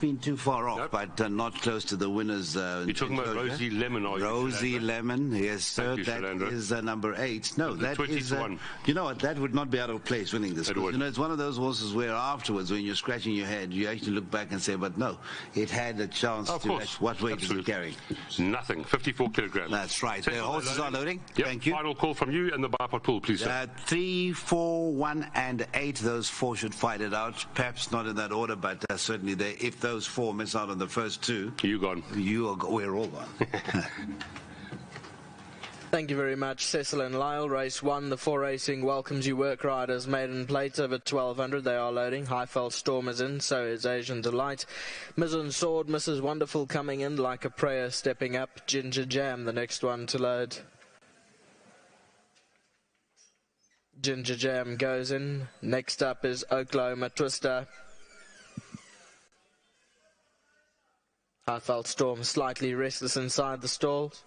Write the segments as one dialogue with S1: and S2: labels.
S1: been too far off,
S2: Nope.
S1: but not close to the winners.
S2: You're talking about Rosie Lemon, are you?
S1: Rosie Lemon, yes, sir.
S2: You,
S1: that
S2: Shalandra.
S1: is number 8. No,
S2: The
S1: that
S2: 20
S1: is.
S2: to 1.
S1: You know what? That would not be out of place winning this.
S2: It would.
S1: You know, it's one of those horses where afterwards, when you're scratching your head, you actually look back and say, "But no, it had a chance
S2: Of
S1: to."
S2: course.
S1: What weight
S2: Absolutely.
S1: is it carrying?
S2: Nothing. 54 kilograms.
S1: That's right. The horses are loading.
S2: Yep.
S1: Thank you.
S2: Final call from you and the bipod pool, please, sir.
S1: 3, 4, 1, and 8. Those 4 should fight it out. Perhaps not in that order, but certainly if those 4 miss out on the first 2.
S2: You gone.
S1: We're all gone.
S3: Thank you very much, Cecil and Lyle. Race 1, the 4 Racing welcomes you work riders. Maiden plate over 1200. They are loading. Highfeld Storm is in. So is Asian Delight. Mizzen Sword, Mrs. Wonderful coming in. Like a Prayer stepping up. Ginger Jam, the next one to load. Ginger Jam goes in. Next up is Oklahoma Twister. Highfeld Storm slightly restless inside the stalls.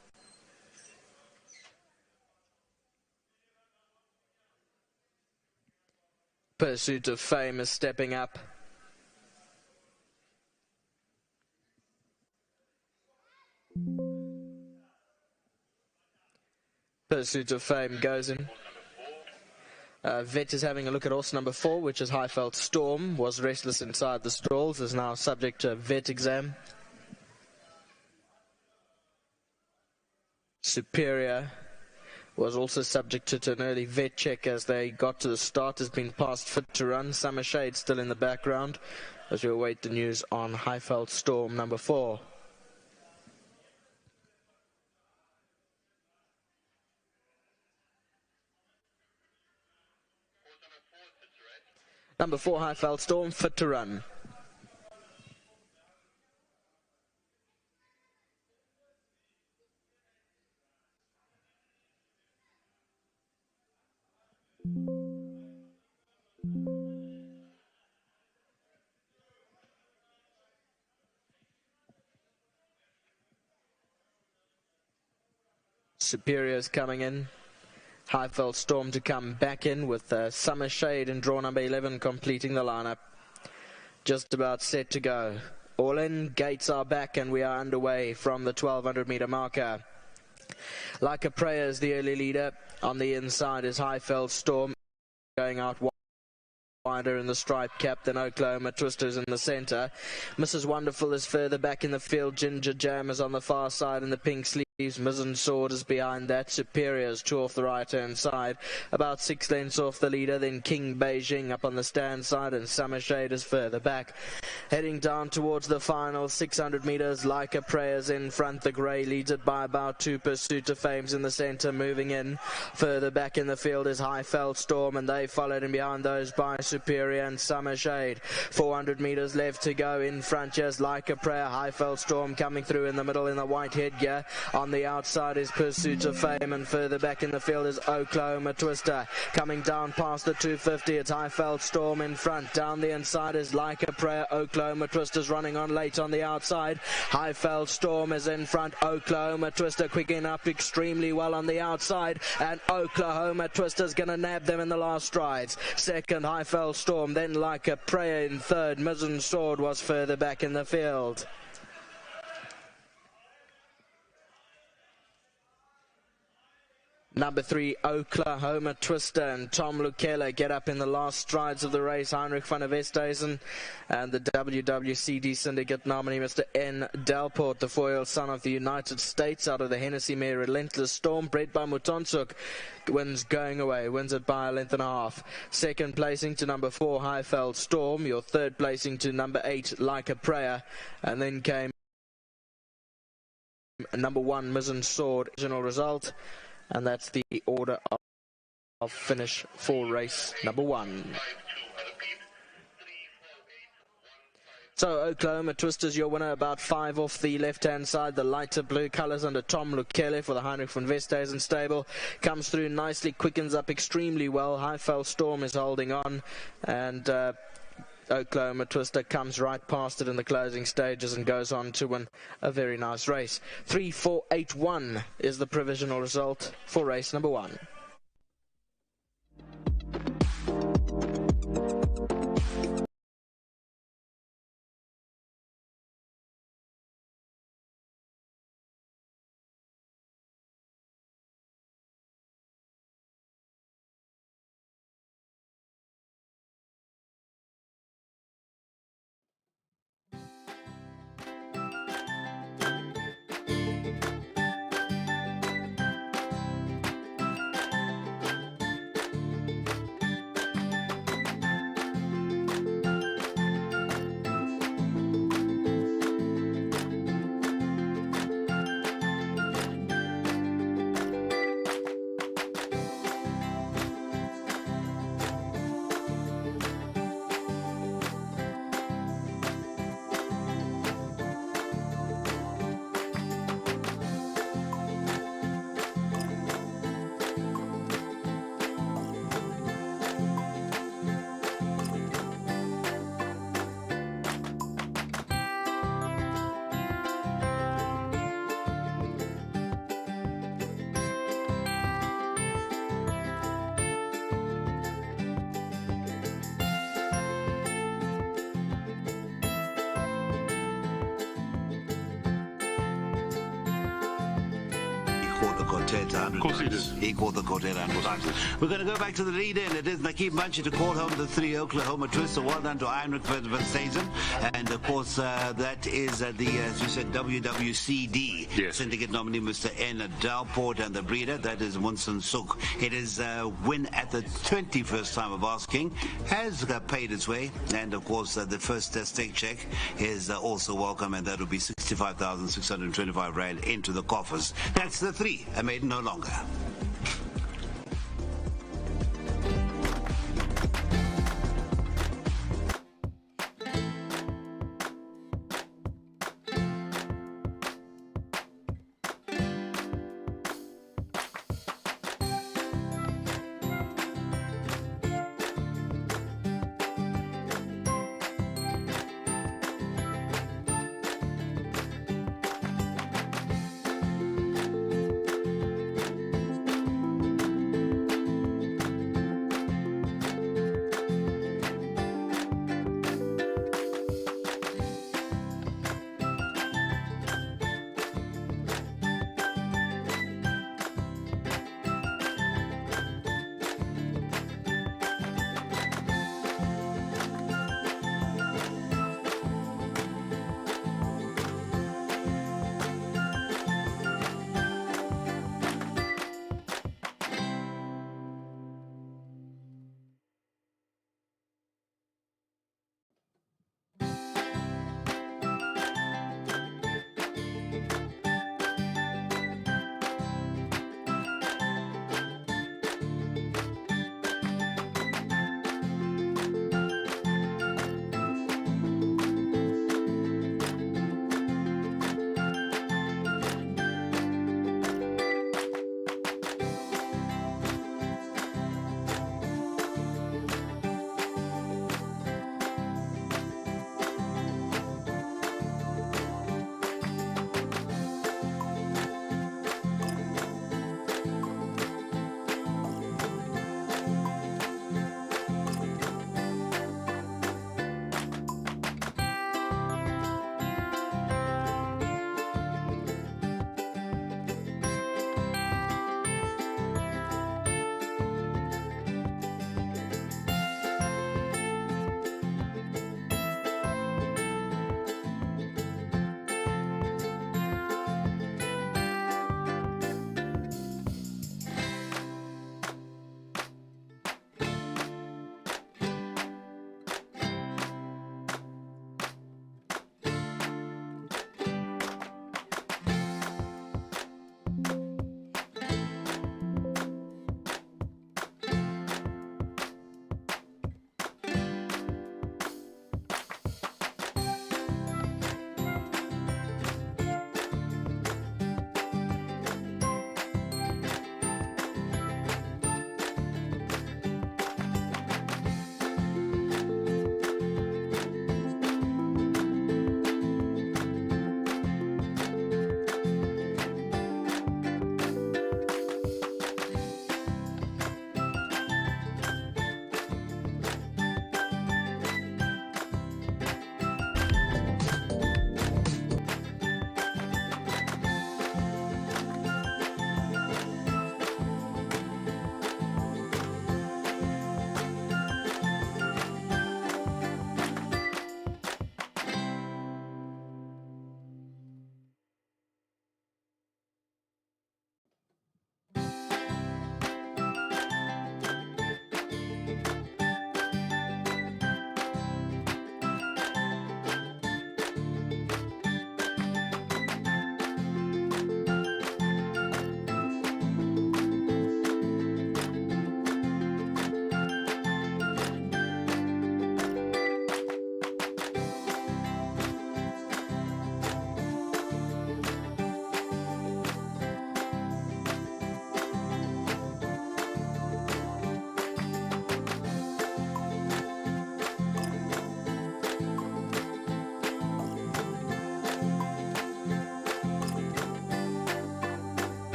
S3: Pursuit of Fame is stepping up. Pursuit of Fame goes in. Vet is having a look at horse number 4, which is Highfeld Storm. Was restless inside the stalls, is now subject to a vet exam. Superior was also subject to an early vet check as they got to the start. Has been past fit to run. Summer Shade still in the background as we await the news on Highfeld Storm number 4. Number 4, Highfeld Storm, fit to run. Superior's coming in. Highfeld Storm to come back in with Summer Shade in draw number 11 completing the lineup. Just about set to go. All in, gates are back and we are underway from the 1200 meter marker. Like a Prayer is the early leader. On the inside is Highfeld Storm going out wider in the striped cap than Oklahoma Twisters in the centre. Mrs. Wonderful is further back in the field. Ginger Jam is on the far side in the pink sleeves. Mizzen Sword is behind that. Superior's 2 off the right hand side, about 6 lengths off the leader. Then King Beijing up on the stand side, and Summer Shade is further back. Heading down towards the final 600 metres, Like a Prayer's in front. The grey leads it by about 2. Pursuit of Fame's in the centre, moving in. Further back in the field is Highfeld Storm, and they followed in behind those by Superior and Summer Shade. 400 metres left to go. In front just Like a Prayer. Highfeld Storm coming through in the middle in the white headgear. On the outside is Pursuit of Fame, and further back in the field is Oklahoma Twister. Coming down past the 250, it's Highfeld Storm in front. Down the inside is Like a Prayer. Oklahoma Twister's running on late on the outside. Highfeld Storm is in front. Oklahoma Twister quicking up extremely well on the outside, and Oklahoma Twister's going to nab them in the last strides. Second, Highfeld Storm, then Like a Prayer in third. Mizzen Sword was further back in the field. Number 3, Oklahoma Twister and Tom Lukela get up in the last strides of the race. Heinrich van der Westhuizen and the WWCD syndicate nominee, Mr. N. Delport, the 4-year-old son of the United States, out of the Hennessy mare Relentless Storm, bred by Mutonsuk, wins going away, wins it by 1.5 lengths. Second placing to number 4, Highfeld Storm. Your third placing to number 8, Like a Prayer. And then came number 1, Mizzen Sword. Original result. And that's the order of finish for race number 1. So Oklahoma Twister's your winner, about 5 off the left-hand side. The lighter blue colours under Tom Lukele for the Heinrich van Westhuizen stable. Comes through nicely, quickens up extremely well. Highfeld Storm is holding on, and Oklahoma Twister comes right past it in the closing stages and goes on to win a very nice race. 3-4-8-1 is the provisional result for race number 1.
S1: quartet 100
S2: course he
S1: times. He called the quartet 100 times. We're going to go back to the lead in. It is Nakeem Munchie to call home the 3 Oklahoma twist. So well done to Heinrich Verstappen. And of course, that is the, as you said, WWCD.
S2: Yes.
S1: Syndicate nominee Mr. N. Dalport, and the breeder, that is Munson Suk. It is a win at the 21st time of asking. Has paid its way. And of course, the first stake check is also welcome, and that will be 65,625 Rand into the coffers. That's the 3, a maiden no longer.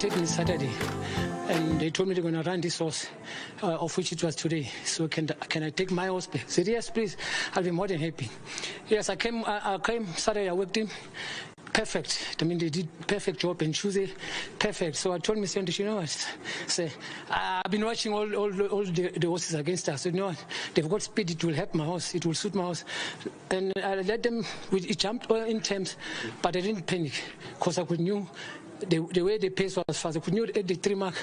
S4: taken it Saturday, and they told me they're going to run this horse, of which it was today. So can I take my horse back? I said, yes, please. I'll be more than happy. Yes, I came Saturday, I worked in. Perfect. I mean, they did perfect job, and Tuesday, perfect. So I told Mr. Henrich, you know what? Say, I've been watching all the horses against us. So, you know what? They've got speed. It will help my horse. It will suit my horse. And I let them. It jumped in terms, but I didn't panic because I could knew. The way the pace was fast, I could knew at the 3 mark,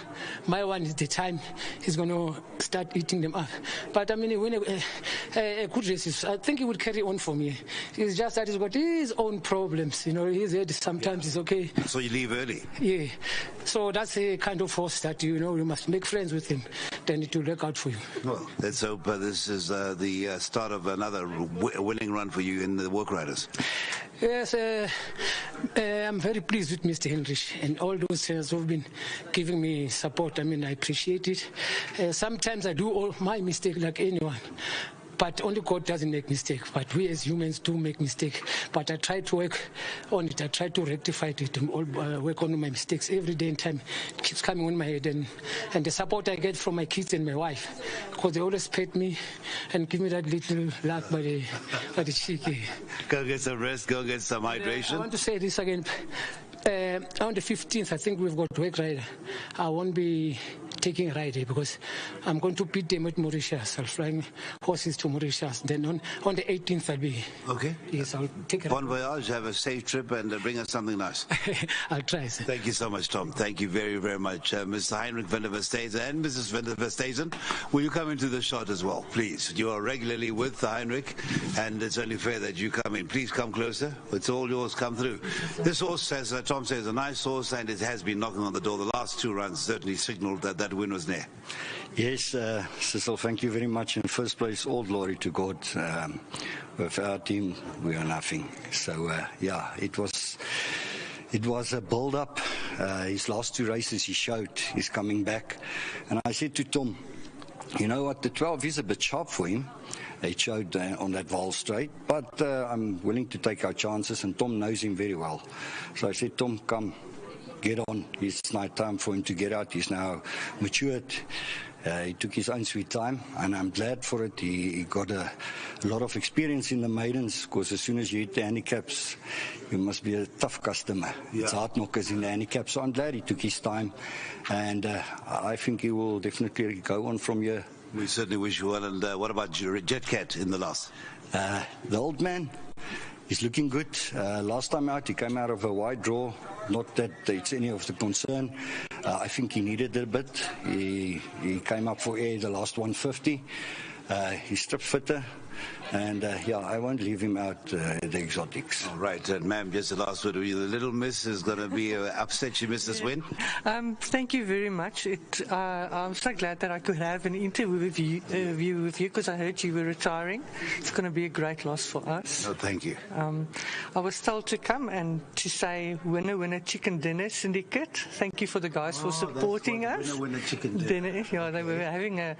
S4: my one is the time he's going to start eating them up. But I mean, when a good race, I think he would carry on for me. It's just that he's got his own problems. You know, his head sometimes is okay.
S1: So you leave early?
S4: Yeah. So that's a kind of horse that, you know, you must make friends with him. Then it will work out for you.
S1: Well, let's hope this is the start of another winning run for you in the work riders.
S4: Yes, I'm very pleased with Mr. Henrich and all those who have been giving me support. I mean, I appreciate it. Sometimes I do all my mistake like anyone. But only God doesn't make mistakes. But we as humans do make mistakes. But I try to work on it. I try to rectify it and work on my mistakes every day in time. It keeps coming on my head. And the support I get from my kids and my wife, because they always pet me and give me that little laugh by the cheek.
S1: Go get some rest. Go get some hydration.
S4: I want to say this again. On the 15th, I think we've got work rider. I won't be taking a ride because I'm going to beat them at Mauritius. I'll fly horses to Mauritius. Then on the 18th, I'll be.
S1: Okay.
S4: Yes, I'll take a
S1: Bon voyage. Have a safe trip and bring us something nice.
S4: I'll try, sir.
S1: Thank you so much, Tom. Thank you very, very much. Mr. Heinrich van der Verstegen and Mrs. van der Verstegen, will you come into the shot as well, please? You are regularly with Heinrich, and it's only fair that you come in. Please come closer. It's all yours. Come through. This horse, as Tom says, a nice horse, and it has been knocking on the door. The last 2 runs certainly signaled that that win was there.
S5: Yes, Cecil, thank you very much. In first place, all glory to God. With our team, we are nothing. So, yeah, it was a build-up. His last 2 races he showed, he's coming back. And I said to Tom, you know what, the 12 is a bit sharp for him. He showed on that Vaal straight, but I'm willing to take our chances, and Tom knows him very well. So I said, Tom, come, get on. It's not time for him to get out. He's now matured. He took his own sweet time, and I'm glad for it. He got a lot of experience in the maidens, because as soon as you hit the handicaps, you must be a tough customer. Yeah. It's hard knockers in the handicaps, so I'm glad he took his time, and I think he will definitely go on from here.
S1: We certainly wish you well. And what about Jet Cat in the last?
S5: The old man, he's looking good. Last time out, he came out of a wide draw. Not that it's any of the concern. I think he needed it a bit. He came up for air the last 150. He's strip fitter. And, yeah, I won't leave him out the exotics.
S1: All right. And, ma'am, just the last word of you. The little miss is going to be upset she missed this win.
S6: Thank you very much. I'm so glad that I could have an interview with you because I heard you were retiring. It's going to be a great loss for us.
S1: Oh, thank you.
S6: I was told to come and to say winner, chicken dinner syndicate. Thank you for the guys for supporting us.
S1: Winner, chicken dinner.
S6: Yeah, they were having a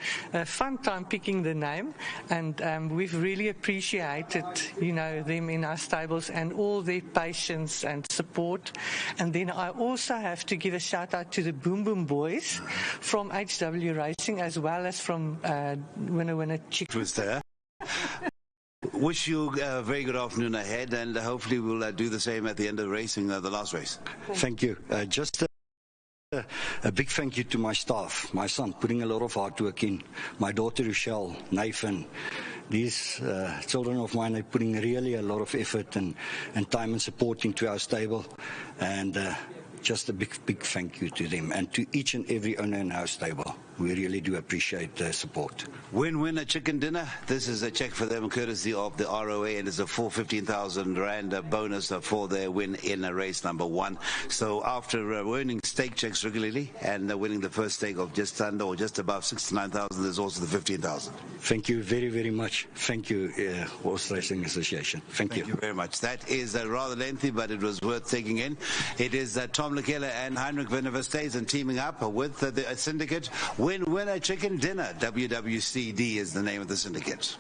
S6: fun time picking the name, and we've really appreciated, them in our stables and all their patience and support. And then I also have to give a shout out to the Boom Boom Boys from HW Racing, as well as from Winner Chicken.
S1: Was there. Wish you a very good afternoon ahead, and hopefully we'll do the same at the end of the racing, the last race.
S5: Thank you. Just a big thank you to my staff, my son, putting a lot of hard work in, my daughter Rochelle, Nathan. These children of mine are putting really a lot of effort and time and support into our stable, and just a big thank you to them and to each and every owner in our stable. We really do appreciate the support.
S1: Win a chicken dinner. This is a check for them courtesy of the ROA, and it's a full 15,000 Rand bonus for their win in race number 1. So after winning stake checks regularly and winning the first stake of just under or just above 69,000, there's also the 15,000.
S5: Thank you very, very much. Thank you, Horse Racing Association. Thank you.
S1: Thank you very much. That is rather lengthy, but it was worth taking in. It is Tom Lekela and Heinrich van der Verstegen teaming up with the syndicate. Win a chicken dinner. WWCD is the name of the syndicate.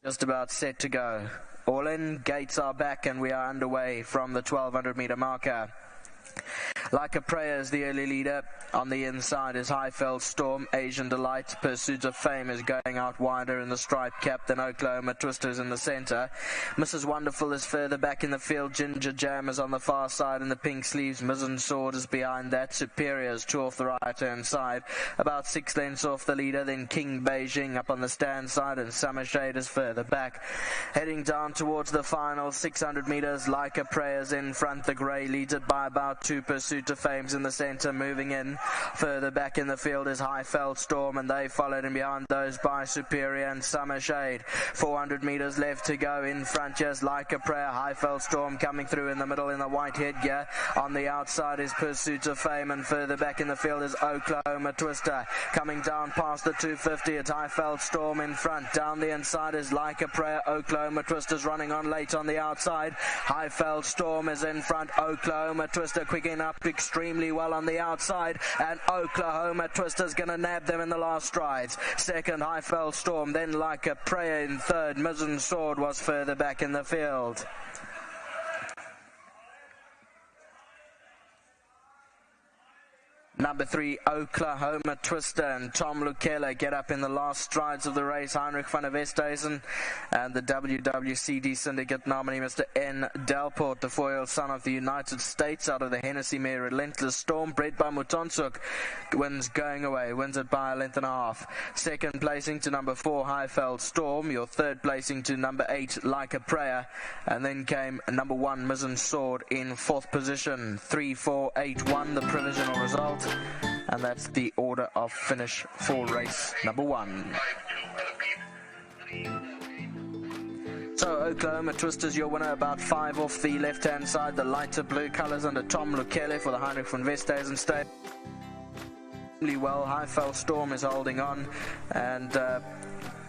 S3: Just about set to go. All in, gates are back, and we are underway from the 1200 meter marker. Like a Prayer is the early leader. On the inside is Highfeld Storm. Asian Delight, Pursuit of Fame is going out wider in the striped cap than Oklahoma Twisters in the centre. Mrs. Wonderful is further back in the field. Ginger Jam is on the far side in the pink sleeves. Mizzen Sword is behind that. Superior is 2 off the right-hand side. About 6 lengths off the leader. Then King Beijing up on the stand side, and Summer Shade is further back. Heading down towards the final 600 metres. Like a Prayer's in front. The grey leads it by about 2. Pursuit of Fame's in the centre, moving in. Further back in the field is Highfeld Storm, and they followed in behind those by Superior and Summer Shade. 400 metres left to go. In front, just Like a Prayer. Highfeld Storm coming through in the middle in the white headgear. On the outside is Pursuit of Fame, and further back in the field is Oklahoma Twister. Coming down past the 250, it's Highfeld Storm in front. Down the inside is Like a Prayer. Oklahoma Twister's running on late on the outside. Highfeld Storm is in front. Oklahoma Twister quicking up extremely well on the outside, and Oklahoma Twister's going to nab them in the last strides. Second, Highfeld Storm, then Like a Prayer in third. Mizzen Sword was further back in the field. Number 3, Oklahoma Twister, and Tom Lukela get up in the last strides of the race. Heinrich van der Westhuizen and the WWCD syndicate nominee, Mr. N. Delport, the foil son of the United States, out of the Hennessy mare Relentless Storm, bred by Mutonsuk, wins Going Away, wins it by a length and a half. Second placing to number 4, Highfeld Storm. Your third placing to number 8, Like a Prayer. And then came number 1, Mizzen Sword in fourth position. 3, 4, 8, 1, the provisional result. And that's the order of finish for race number 1. So Oklahoma Twister's your winner, about 5 off the left-hand side. The lighter blue colours under Tom Lukele for the Heinrich van Westhuizen stable. Well, Highfeld Storm is holding on, and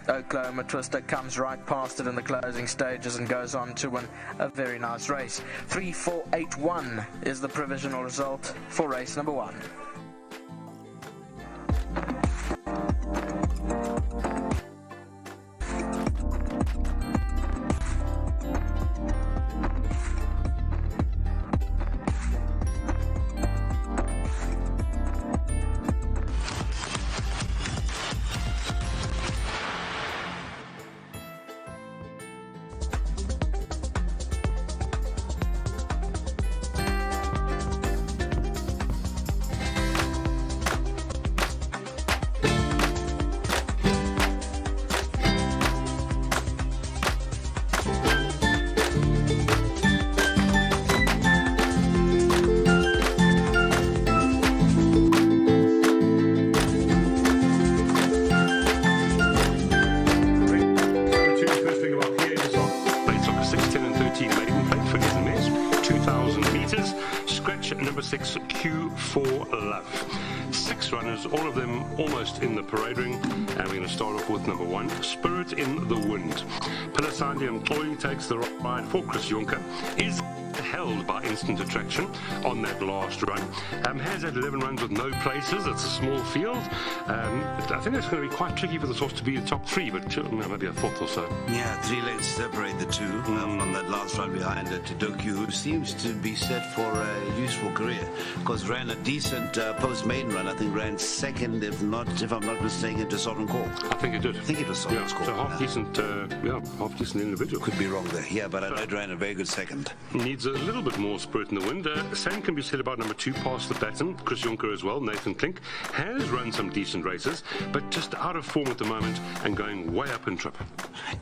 S3: Oklahoma Twister comes right past it in the closing stages and goes on to win a very nice race. 3, 4, 8, 1 is the provisional result for race number 1.
S2: Number 6, Q4 Love. 6 runners, all of them almost in the parade ring, and we're going to start off with number 1, Spirit in the Wind. Pilasandi and Chloe takes the ride for Chris Jonker. Is held by Instant Attraction on that last run. Has had 11 runs with no places. It's a small field. I think it's going to be quite tricky for this horse to be a top 3, but maybe a 4th or so.
S1: Yeah, 3 lengths separate the two from that last run behind Tadoku, who seems to be set for a useful career, because ran a decent post-maiden run. I think ran second, if I'm not mistaken, to Sovereign Call.
S2: I think it did.
S1: I think it was Sovereign Call.
S2: So half decent individual.
S1: Could be wrong there. Yeah, but I know it ran a very good second.
S2: Needs a little bit more spirit in the wind. Same can be said about number 2, Past the Pattern. Chris Jonker as well. Nathan Klink has run some decent races, but just out of form at the moment and going way up in trip.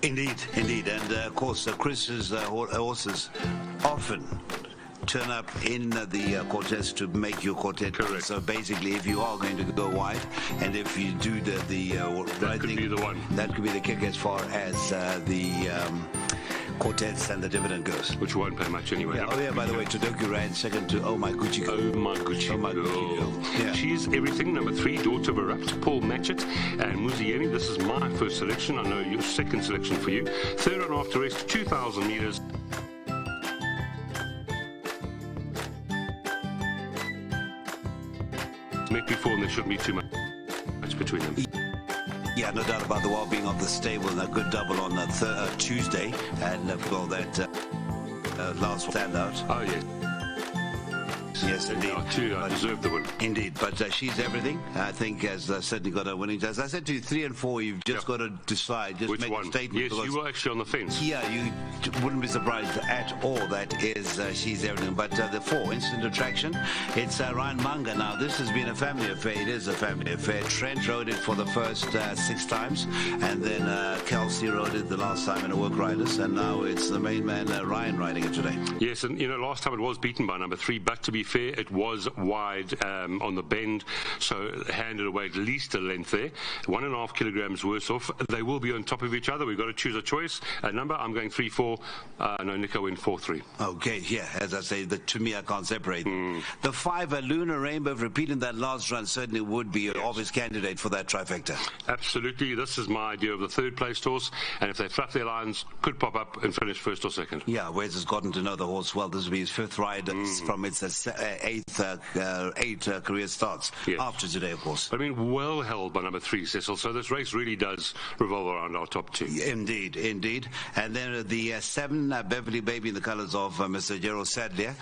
S1: Indeed. And of course, Chris's horses often turn up in the quartets to make your quartet.
S2: Correct.
S1: So basically, if you are going to go wide, and if you do
S2: that could be the one.
S1: That could be the kick as far as the quartets and the dividend goes.
S2: Which won't pay much anyway.
S1: Yeah, by the way, Tadoku ran second to Oh My Gucci Girl.
S2: Oh My Gucci Girl.
S1: Yeah.
S2: She's everything. Number 3, Daughter of Erupt, Paul Matchett and Muzieni. This is my first selection. I know your second selection for you. Third on after rest, 2,000 metres. Met before, and there shouldn't be too much between them.
S1: Yeah, no doubt about the well-being of the stable, and a good double on Tuesday, and well, that last standout.
S2: Oh, yeah.
S1: Yes, indeed.
S2: Deserved the win.
S1: Indeed, but she's everything. I think has certainly got a winning. As I said to you, 3 and 4, you've just got to decide. Just
S2: Which
S1: make
S2: one?
S1: a statement.
S2: Yes, you were actually on the fence.
S1: Yeah, you wouldn't be surprised at all. That is, she's everything. But the 4, instant attraction. It's Ryan Manga. Now, this has been a family affair. It is a family affair. Trent rode it for the first 6 times, and then Kelsey rode it the last time in a work riders, and now it's the main man Ryan riding it today.
S2: Yes, and last time it was beaten by number 3, but to be fair, it was wide on the bend, so handed away at least a length there. 1.5 kilograms worse off. They will be on top of each other. We've got to choose a choice, a number. I'm going 3-4. No, Nico went 4-3.
S1: Okay, yeah, as I say, to me, I can't separate them. The 5, Lunar Rainbow, repeating that last run, certainly would be an obvious candidate for that trifecta.
S2: Absolutely. This is my idea of the 3rd place horse, and if they fluff their lines, could pop up and finish 1st or 2nd.
S1: Yeah, Wes has gotten to know the horse well. This will be his 5th ride from its 8 career starts after today, of course.
S2: I mean, well held by number 3, Cecil. So this race really does revolve around our top 2.
S1: Indeed, indeed. And then the 7, Beverly Baby, in the colours of Mr. Gerald Sadler,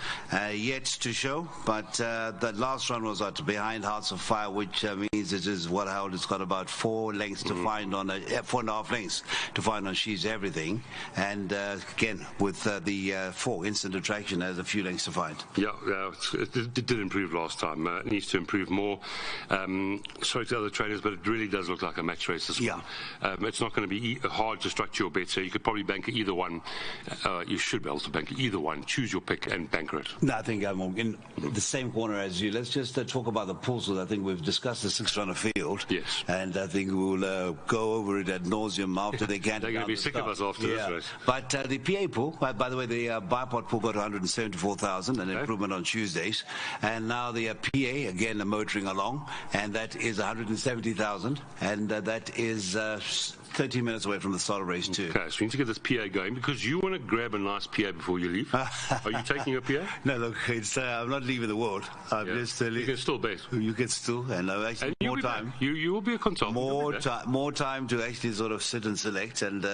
S1: yet to show. But the last run was behind Hearts of Fire, which means it is what held. It's got about 4 lengths to find on 4.5 lengths to find on She's Everything. And again, with the 4, instant attraction, has a few lengths to find.
S2: Yeah, it did improve last time. It needs to improve more. Sorry to other trainers, but it really does look like a match race this one. It's not going to be hard to structure your bet, so you could probably bank either one. You should be able to bank either one. Choose your pick and banker it.
S1: No, I think I'm in the same corner as you. Let's just talk about the pools. I think we've discussed the 6-runner field.
S2: Yes.
S1: And I think we'll go over it ad nauseum after they can.
S2: They're going to be sick of us after this race.
S1: But the PA pool, by the way, the bipod pool got 174,000, an improvement on Tuesdays. And now the PA, again, motoring along, and that is 170,000, and that is 13 minutes away from the start of race 2.
S2: Okay, so we need to get this PA going, because you want to grab a nice PA before you leave. Are you taking your PA?
S1: No, look, it's I'm not leaving the world. I'm just
S2: you can still bet.
S1: You can still, and actually
S2: and
S1: more time.
S2: You will be a consultant.
S1: More time to actually sort of sit and select, and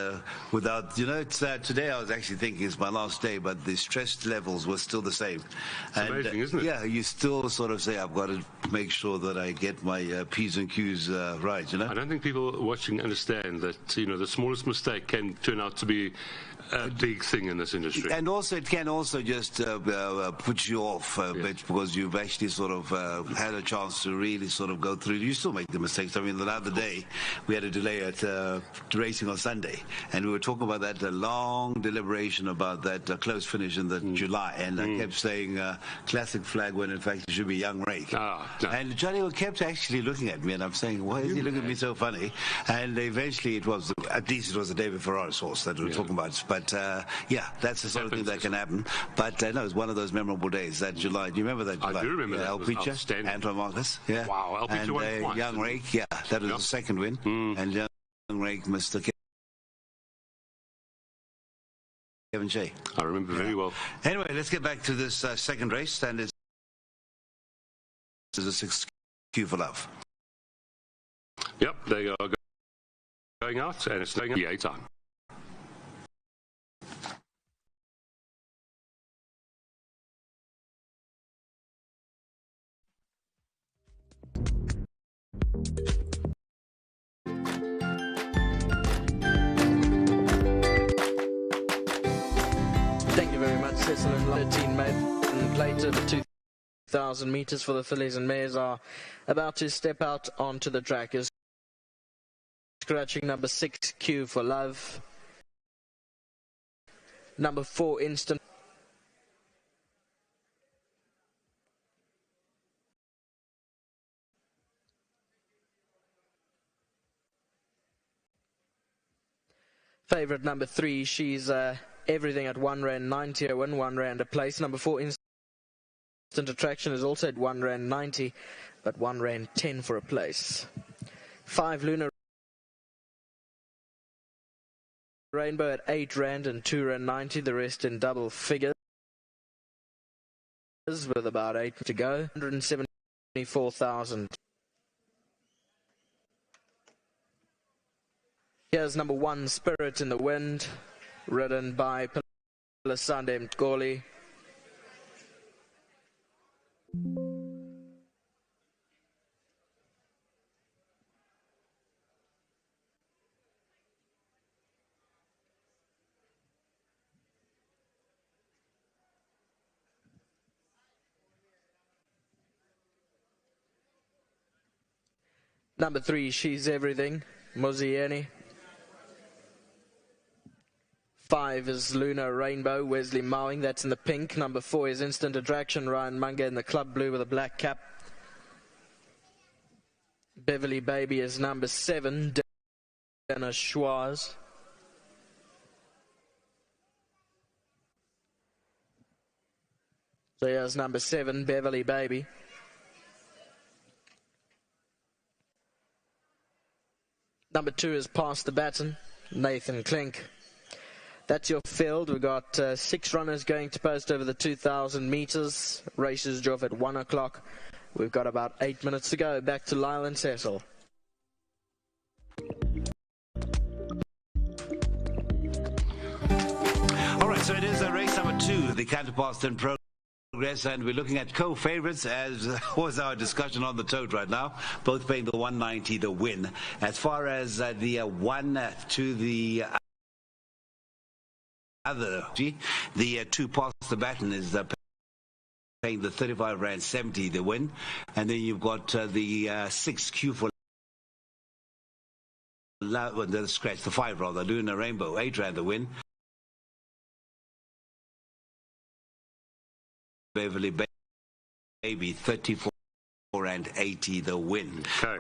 S1: without, it's today I was actually thinking it's my last day, but the stress levels were still the same.
S2: It's amazing, isn't it?
S1: Yeah, you still sort of say, I've got to make sure that I get my P's and Q's right,
S2: I don't think people watching understand that, the smallest mistake can turn out to be a big thing in this industry.
S1: And also, it can also just put you off a bit, because you've actually sort of had a chance to really sort of go through. You still make the mistakes. I mean, the other day, we had a delay at racing on Sunday, and we were talking about that long deliberation about that close finish in the July, and I kept saying classic flag, when in fact it should be Young Rake.
S2: No.
S1: And Johnny kept actually looking at me, and I'm saying, why is he looking at me so funny? And eventually at least it was the David Ferraris horse that we were talking about. But that's the sort of thing that can happen. But no, it's one of those memorable days, that July. Do you remember that July?
S2: I do remember that.
S1: El Picha, Antoine Marcus. Yeah.
S2: Wow, El Picha won twice.
S1: Young Rake, that was the second win. And Young Rake, Mr. Kevin Shea.
S2: I remember very well.
S1: Anyway, let's get back to this second race, and it's a 6Q for Love.
S2: Yep, they are going out, and it's going PA time.
S3: Thank you very much, Cecil. And 13 made and later, the 2,000 metres for the fillies and mares are about to step out onto the track. Is scratching number 6, Q for Love. Number 4, Instant. Favourite number 3, she's everything at R1.90 a win, R1 a place. Number 4, Instant Attraction is also at R1.90, but R1.10 for a place. 5, Lunar Rainbow at R8 and R2.90, the rest in double figures with about 8 to go. 174,000. Here's number 1, Spirit in the Wind, ridden by Pelisande Mtgoli. Number 3, She's Everything, Muzieni. 5 is Lunar Rainbow, Wesley Mowing, that's in the pink. Number 4 is Instant Attraction, Ryan Munga in the club blue with a black cap. Beverly Baby is number 7, Dennis Schwarz. So here's number 7, Beverly Baby. Number 2 is Pass the Baton, Nathan Klink. That's your field. We've got 6 runners going to post over the 2,000 meters. Races off at 1 o'clock. We've got about 8 minutes to go. Back to Lyle and Cecil.
S1: All right, so it is race number 2, the counterpart in progress, and we're looking at co-favorites, as was our discussion on the tote right now, both paying the 190 the win. As far as the 1 to the other, the 2 Pass the Baton is paying the 35 rand 70 the win, and then you've got the 6 Q for the scratch, the 5 rather, Lunar Rainbow, 8 rand the win. Beverly Baby, 34 and 80 the win.
S2: Okay.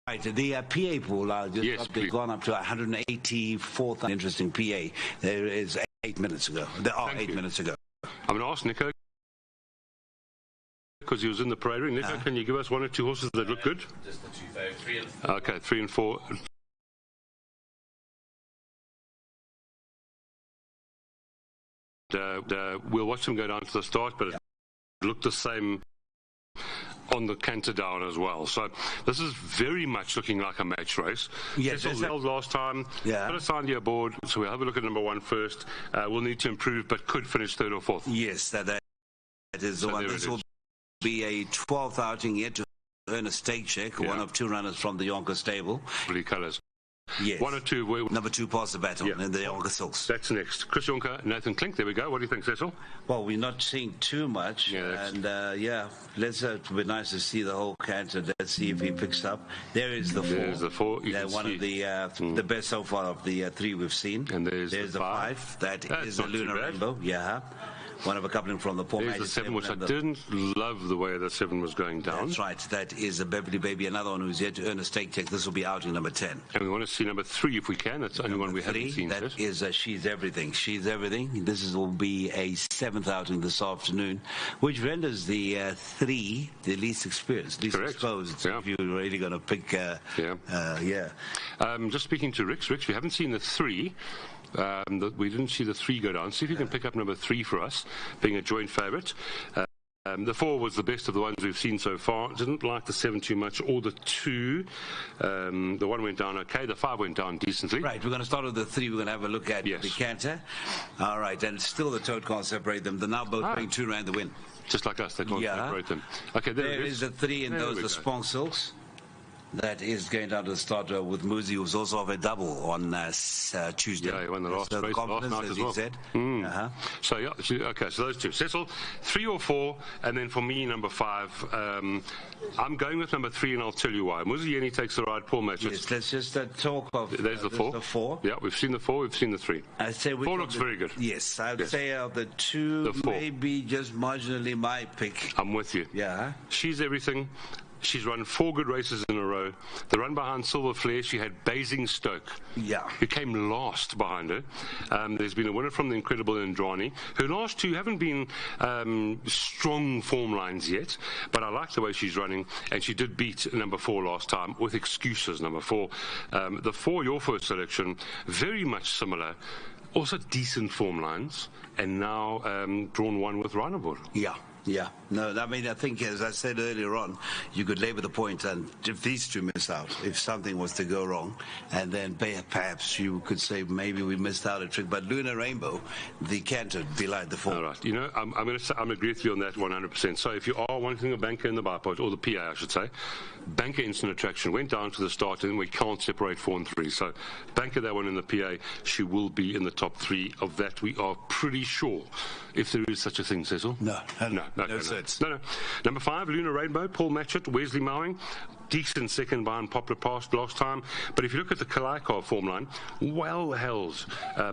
S1: Right, the PA pool, they've gone up to 184th. Interesting PA. There is 8 minutes ago. There are 8 minutes ago.
S2: I'm going to ask Nico, because he was in the parade ring. Nico, can you give us 1 or 2 horses that look good?
S7: Just the 2 favorites, 3 and 4.
S2: Okay, 3 and 4. We'll watch them go down to the start, but it looked the same on the canter down as well. So this is very much looking like a match race.
S1: Yes,
S2: Cecil last time.
S1: Yeah.
S2: Put a Sandia aboard, so we'll have a look at number 1 first. We'll need to improve, but could finish 3rd or 4th.
S1: Yes, that is the one. This will be a 12th outing yet to earn a stake check. One of 2 runners from the Yonker stable.
S2: Blue colours.
S1: Yes.
S2: 1 or 2.
S1: Number 2, Pass the Baton in the Yonker Silks.
S2: That's next. Chris Yonker, Nathan Klink. There we go. What do you think, Cecil?
S1: Well, we're not seeing too much.
S2: Yeah,
S1: and let's it'll be nice to see the whole canter. Let's see if he picks up. There is the 4.
S2: There's the 4.
S1: One of the best so far of the 3 we've seen.
S2: And there's
S1: the 5. That's a Lunar Rainbow. Yeah. One of a coupling from the
S2: There's the 7, which I didn't love the way the 7 was going down.
S1: That's right. That is a Beverly Baby, another one who's yet to earn a stake check. This will be out in number 10.
S2: And we want to see number 3 if we can. That's the only one we haven't seen.
S1: That is She's Everything. She's Everything. Will be a 7th outing this afternoon, which renders the 3 the least experienced, least exposed.
S2: Yeah.
S1: If you're really going to pick,
S2: just speaking to Rix, we haven't seen the 3. We didn't see the 3 go down. See if you can pick up number 3 for us, being a joint favourite. The 4 was the best of the ones we've seen so far. Didn't like the 7 too much, or the 2. The 1 went down okay. The 5 went down decently.
S1: Right, we're going to start with the 3. We're going to have a look at the canter. All right, and still the tote can't separate them. They're now both paying 2 rand the win.
S2: Just like us, they can't separate them. Okay, there
S1: is the 3, and those are the Spong Silks. That is going down to the starter with Muzi, who's also of a double on Tuesday.
S2: Yeah, he won the last race last night as well.
S1: Said.
S2: So, okay, so those 2. Cecil, 3 or 4, and then for me, number 5. I'm going with number 3, and I'll tell you why. Muzi takes the ride, Paul Matches.
S1: Yes, let's just talk of...
S2: There's the 4.
S1: The 4.
S2: Yeah, we've seen the 4, we've seen the 3.
S1: I'd say
S2: 4 looks very good.
S1: Yes, I'd say of the 2, maybe just marginally my pick.
S2: I'm with you.
S1: Yeah.
S2: She's Everything. She's run 4 good races in a row. The run behind Silver Flare, she had Basingstoke.
S1: Yeah.
S2: Who came last behind her. There's been a winner from the incredible Indrani. Her last 2 haven't been strong form lines yet, but I like the way she's running, and she did beat number 4 last time with excuses, number 4. The 4, your first selection, very much similar. Also decent form lines, and now drawn 1 with Reineboer.
S1: Yeah. Yeah, no, I mean, I think, as I said earlier on, you could labour the point, and if these two miss out, if something was to go wrong, and then perhaps you could say maybe we missed out a trick, but Lunar Rainbow, the canter, belied the form.
S2: All right, you know, I'm going to agree with you on that 100%. So if you are wanting a banker in the bipod, or the PA, I should say, banker instant attraction went down to the start, and we can't separate 4 and 3. So banker that one in the PA, she will be in the top 3 of that. We are pretty sure, if there is such a thing, Cecil.
S1: No.
S2: No. Number 5, Lunar Rainbow, Paul Matchett, Wesley Mowing. Decent second by Unpopular Past last time. But if you look at the Kalaikar form line, well held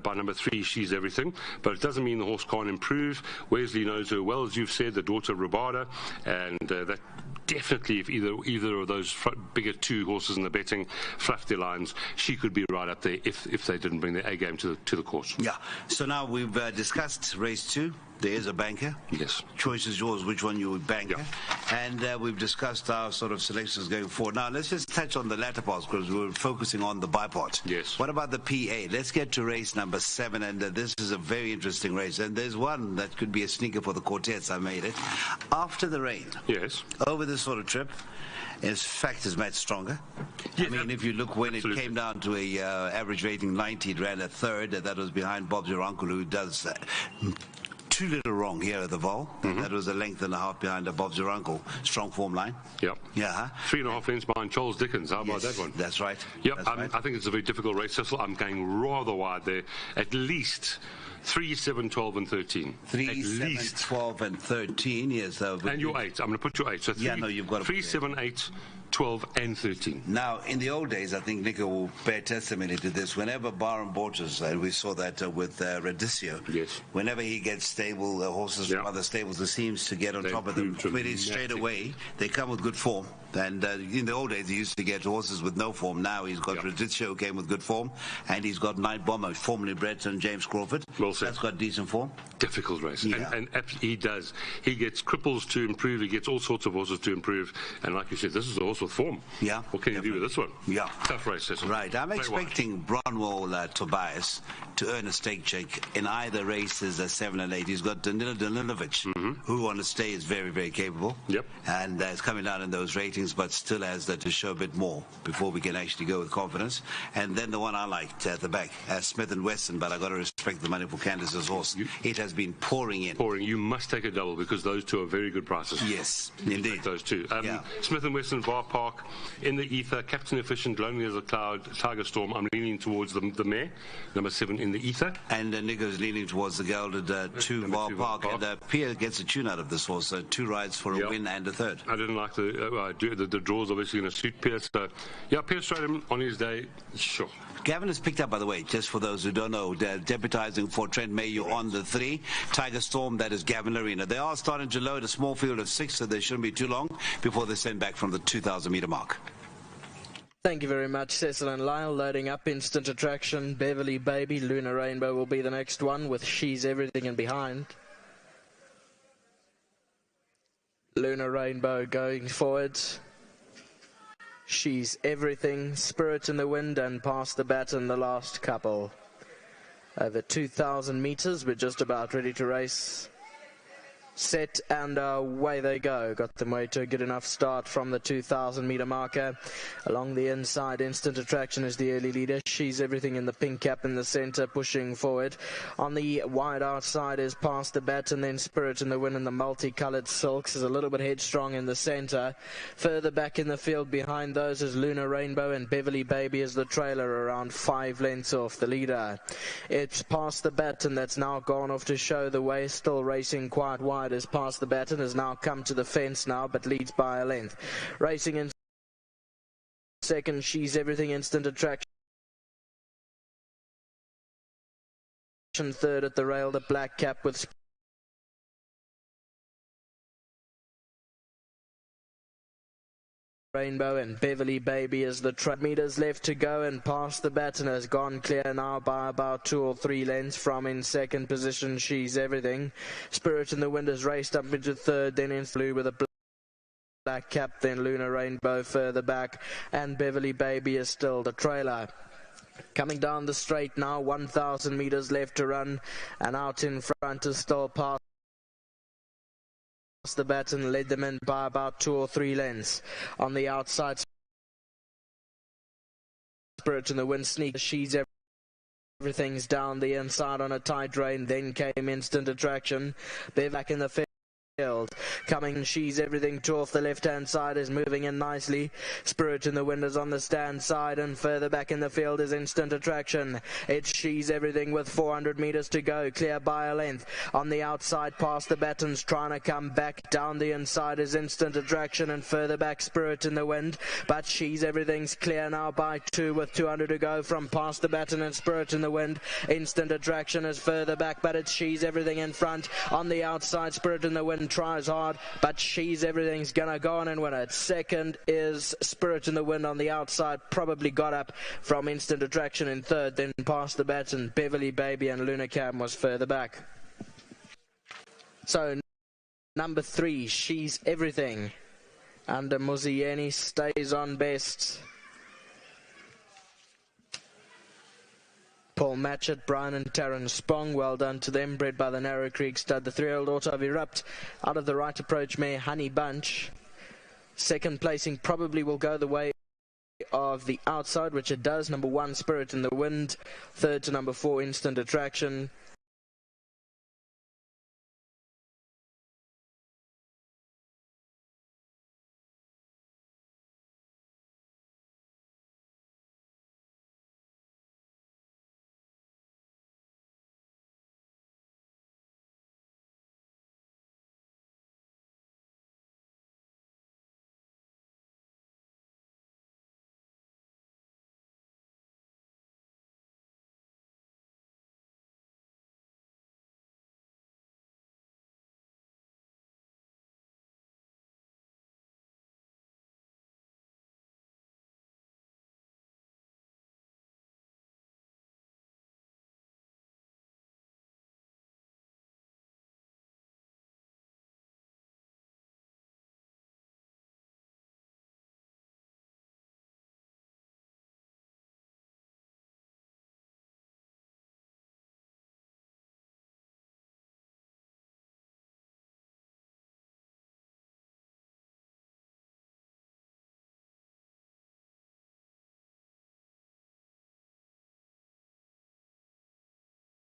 S2: by number 3, She's Everything. But it doesn't mean the horse can't improve. Wesley knows her well, as you've said, the daughter of Rabada, and that definitely, if either of those bigger 2 horses in the betting fluff their lines, she could be right up there if they didn't bring their A game to the course.
S1: Yeah. So now we've discussed race 2. There is a banker.
S2: Yes.
S1: Choice is yours, which one you would bank.
S2: Yeah.
S1: And we've discussed our sort of selections going forward. Now, let's just touch on the latter parts because we're focusing on the bipod.
S2: Yes.
S1: What about the PA? Let's get to race number 7, and this is a very interesting race. And there's one that could be a sneaker for the quartets. I made it. After the rain.
S2: Yes.
S1: Over this sort of trip, in fact, is much stronger.
S2: Yeah,
S1: I mean, if you look when
S2: absolutely.
S1: it came down to a average rating 90, it ran a third. That was behind Bob Zirankulu, who does too little wrong here at the Vaal. That was a length and a half behind a Bob Zirankulu strong form line.
S2: Yep.
S1: Yeah.
S2: 3.5 lengths behind Charles Dickens. How about that one?
S1: That's right.
S2: Yep.
S1: That's right.
S2: I think it's a very difficult race, Cecil. I'm going rather wide there. At least 3, 7, 12, and 13.
S1: 3, 7, 12, and 13. Yes.
S2: And your 8. I'm going to put your 8. So 3,
S1: you've got to
S2: 3, 7, 8, 12, and 13.
S1: Now, in the old days, I think Nico will bear testimony to this. Whenever Baron Borges, and we saw that with Radicio,
S2: yes.
S1: Whenever he gets stable horses from other stables, he seems to get on top of them pretty straight away. They come with good form. And in the old days, he used to get horses with no form. Now he's got Radicio, came with good form, and he's got Night Bomber, formerly bred to James Crawford.
S2: Well said.
S1: That's got decent form.
S2: Difficult race.
S1: Yeah.
S2: And he does. He gets cripples to improve. He gets all sorts of horses to improve. And like you said, this is a horse with form.
S1: Yeah.
S2: What can you do with this one?
S1: Yeah.
S2: Tough race, Cecil.
S1: Right. I'm expecting Bronwell Tobias to earn a stake check in either races 7 and 8. He's got Danilo Danilovic, who on the stay is very, very capable.
S2: Yep.
S1: And is coming down in those ratings, but still has to show a bit more before we can actually go with confidence. And then the one I liked at the back, Smith and Wesson, but I got to respect the money for Candace's horse. It has been pouring in.
S2: You must take a double because those 2 are very good prices.
S1: Yes, indeed.
S2: Those 2. Smith and Wesson, Var Park, in the ether, Captain Efficient, Lonely as a Cloud, Tiger Storm. I'm leaning towards the mare, number 7 in the ether. And
S1: Nico's leaning towards the gelded 2 Vaal Park. And Pierre gets a tune out of this horse. 2 rides for a win and a third.
S2: I didn't like the draws, obviously going to suit Pierce. So, Pierce tried him on his day. Sure.
S1: Gavin has picked up, by the way, just for those who don't know, they're deputizing for Trent Mayo on the 3. Tiger Storm, that is Gavin Arena. They are starting to load a small field of 6, so they shouldn't be too long before they send back from the 2,000-meter mark.
S3: Thank you very much, Cecil and Lyle. Loading up instant attraction. Beverly Baby, Lunar Rainbow will be the next one with She's Everything in behind. Lunar Rainbow going forwards. She's Everything, Spirit in the Wind, and Past the Baton the last couple. Over 2,000 meters, we're just about ready to race. Set and away they go. Got them way to a good enough start from the 2,000 meter marker. Along the inside, Instant Attraction is the early leader. She's Everything in the pink cap in the center, pushing forward. On the wide outside is Past the Bat, and then Spirit in the Wind in the multicolored silks is a little bit headstrong in the center. Further back in the field behind those is Lunar Rainbow, and Beverly Baby is the trailer, around 5 lengths off the leader. It's Past the Bat, and that's now gone off to show the way, still racing quite wide. Is Past the Baton, has now come to the fence now, but leads by a length. Racing in second, She's Everything, Instant Attraction. Third at the rail, the black cap with Rainbow, and Beverly Baby is the meters left to go, and Past the Baton has gone clear now by about 2 or 3 lengths from in second position. She's Everything. Spirit in the Wind has raced up into third, then in blue with a black cap, then Lunar Rainbow further back, and Beverly Baby is still the trailer. Coming down the straight now, 1,000 meters left to run, and out in front is still Past the baton, led them in by about 2 or 3 lengths. On the outside, Spirit in the Wind sneak. She's everything's down the inside on a tight rein. Then came Instant Attraction. They're back in the field. Coming, She's Everything to off the left-hand side is moving in nicely. Spirit in the Wind is on the stand side, and further back in the field is Instant Attraction. It's She's Everything with 400 meters to go, clear by a length. On the outside, past the batons, trying to come back down the inside is Instant Attraction, and further back Spirit in the Wind. But She's Everything's clear now by 2 with 200 to go from past the baton and Spirit in the Wind. Instant Attraction is further back, but it's She's Everything in front. On the outside, Spirit in the Wind tries hard, but She's Everything's gonna go on and win it. Second is Spirit in the Wind on the outside, probably got up from Instant Attraction in third, then past the baton. Beverly Baby and Luna Cam was further back. So number 3, She's Everything, under Muzieni, stays on best. Paul Matchett, Brian and Taryn Spong, well done to them, bred by the Narrow Creek stud. The 3-year-old daughter of Erupt, out of the right approach mare Honey Bunch. Second placing probably will go the way of the outside, which it does. Number 1, Spirit in the Wind. Third to number 4, Instant Attraction.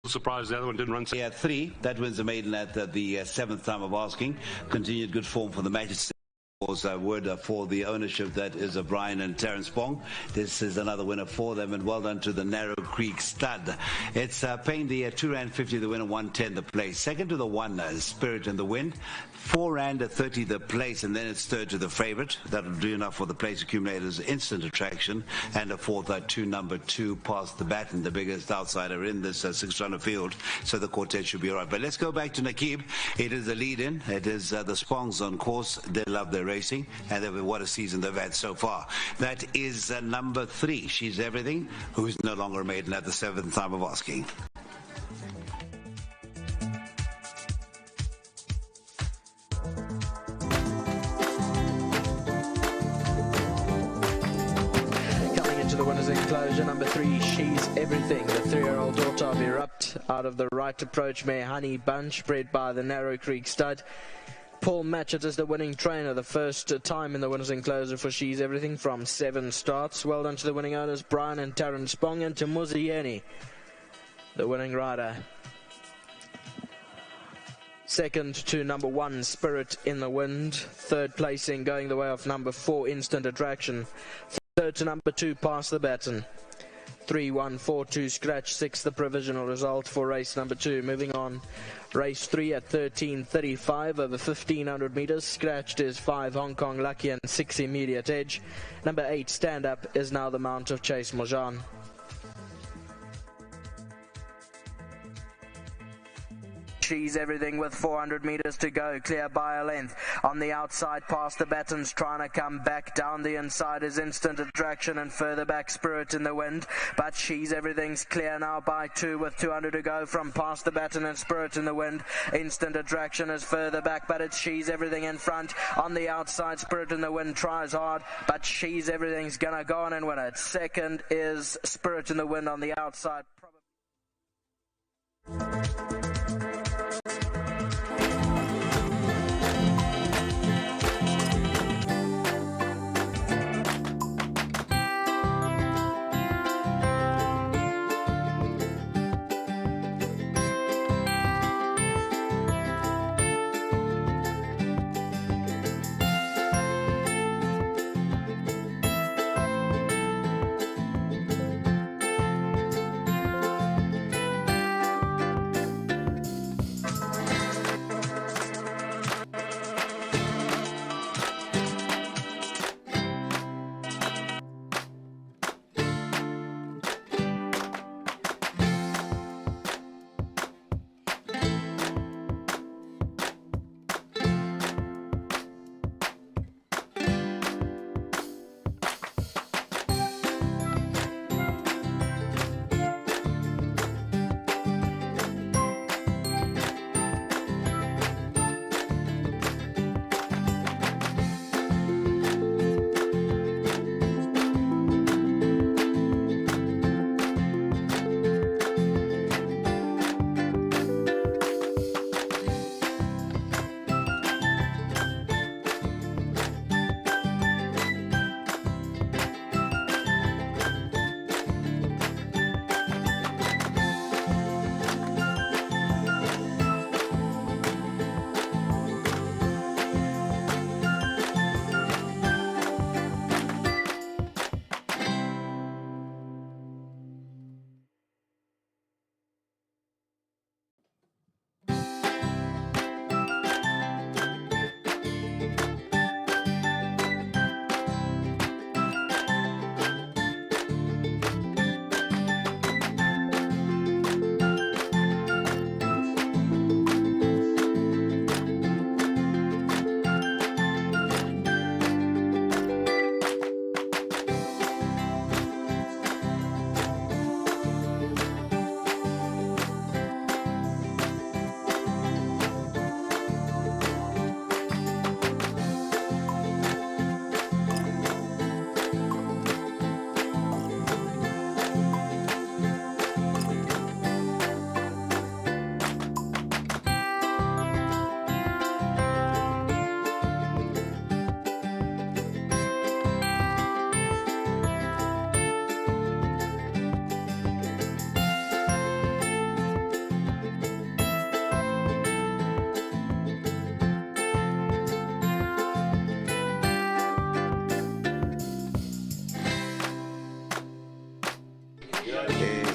S2: Surprised the other one didn't run.
S1: Yeah, 3. That wins the maiden at the 7th time of asking. Continued good form for the Majesty. Was a word for the ownership, that is Brian and Terence Spong. This is another winner for them, and well done to the Narrow Creek stud. It's paying the R2.50 the winner, 110 the place. Second to the 1 Spirit in the Wind, R4.30 the place, and then it's third to the favorite. That'll do enough for the place accumulators. Instant Attraction, and a fourth to number 2 past the baton, the biggest outsider in this 6-runner field. So the quartet should be all right. But let's go back to Nakib. It is the lead-in. It is the Spongs on course. They love their racing, and what a season they've had so far. That is number 3, She's Everything, who is no longer a maiden at the 7th time of asking.
S3: Coming into the winners enclosure, number 3, She's Everything, the 3-year-old daughter of Erupt, out of the right approach mare Honey Bunch, bred by the Narrow Creek stud. Paul Matchett is the winning trainer, the first time in the winners enclosure for She's Everything from 7 starts. Well done to the winning owners, Brian and Taryn Spong, and to Muzieni, the winning rider. Second to number 1, Spirit in the Wind. Third placing going the way of number 4, Instant Attraction. Third to number 2, Pass the Baton. 3, 1, 4, 2, scratch 6, the provisional result for race number 2. Moving on, race 3 at 13:35 over 1,500 meters. Scratched is 5, Hong Kong Lucky, and 6, Immediate Edge. Number 8, Stand Up, is now the mount of Chase Mojan. She's Everything with 400 meters to go, clear by a length. On the outside, past the batons, trying to come back down the inside is Instant Attraction, and further back Spirit in the Wind. But She's Everything's clear now by 2 with 200 to go from past the baton and Spirit in the Wind. Instant Attraction is further back, but it's She's Everything in front. On the outside, Spirit in the Wind tries hard, but She's Everything's gonna go on and win it. Second is Spirit in the Wind on the outside.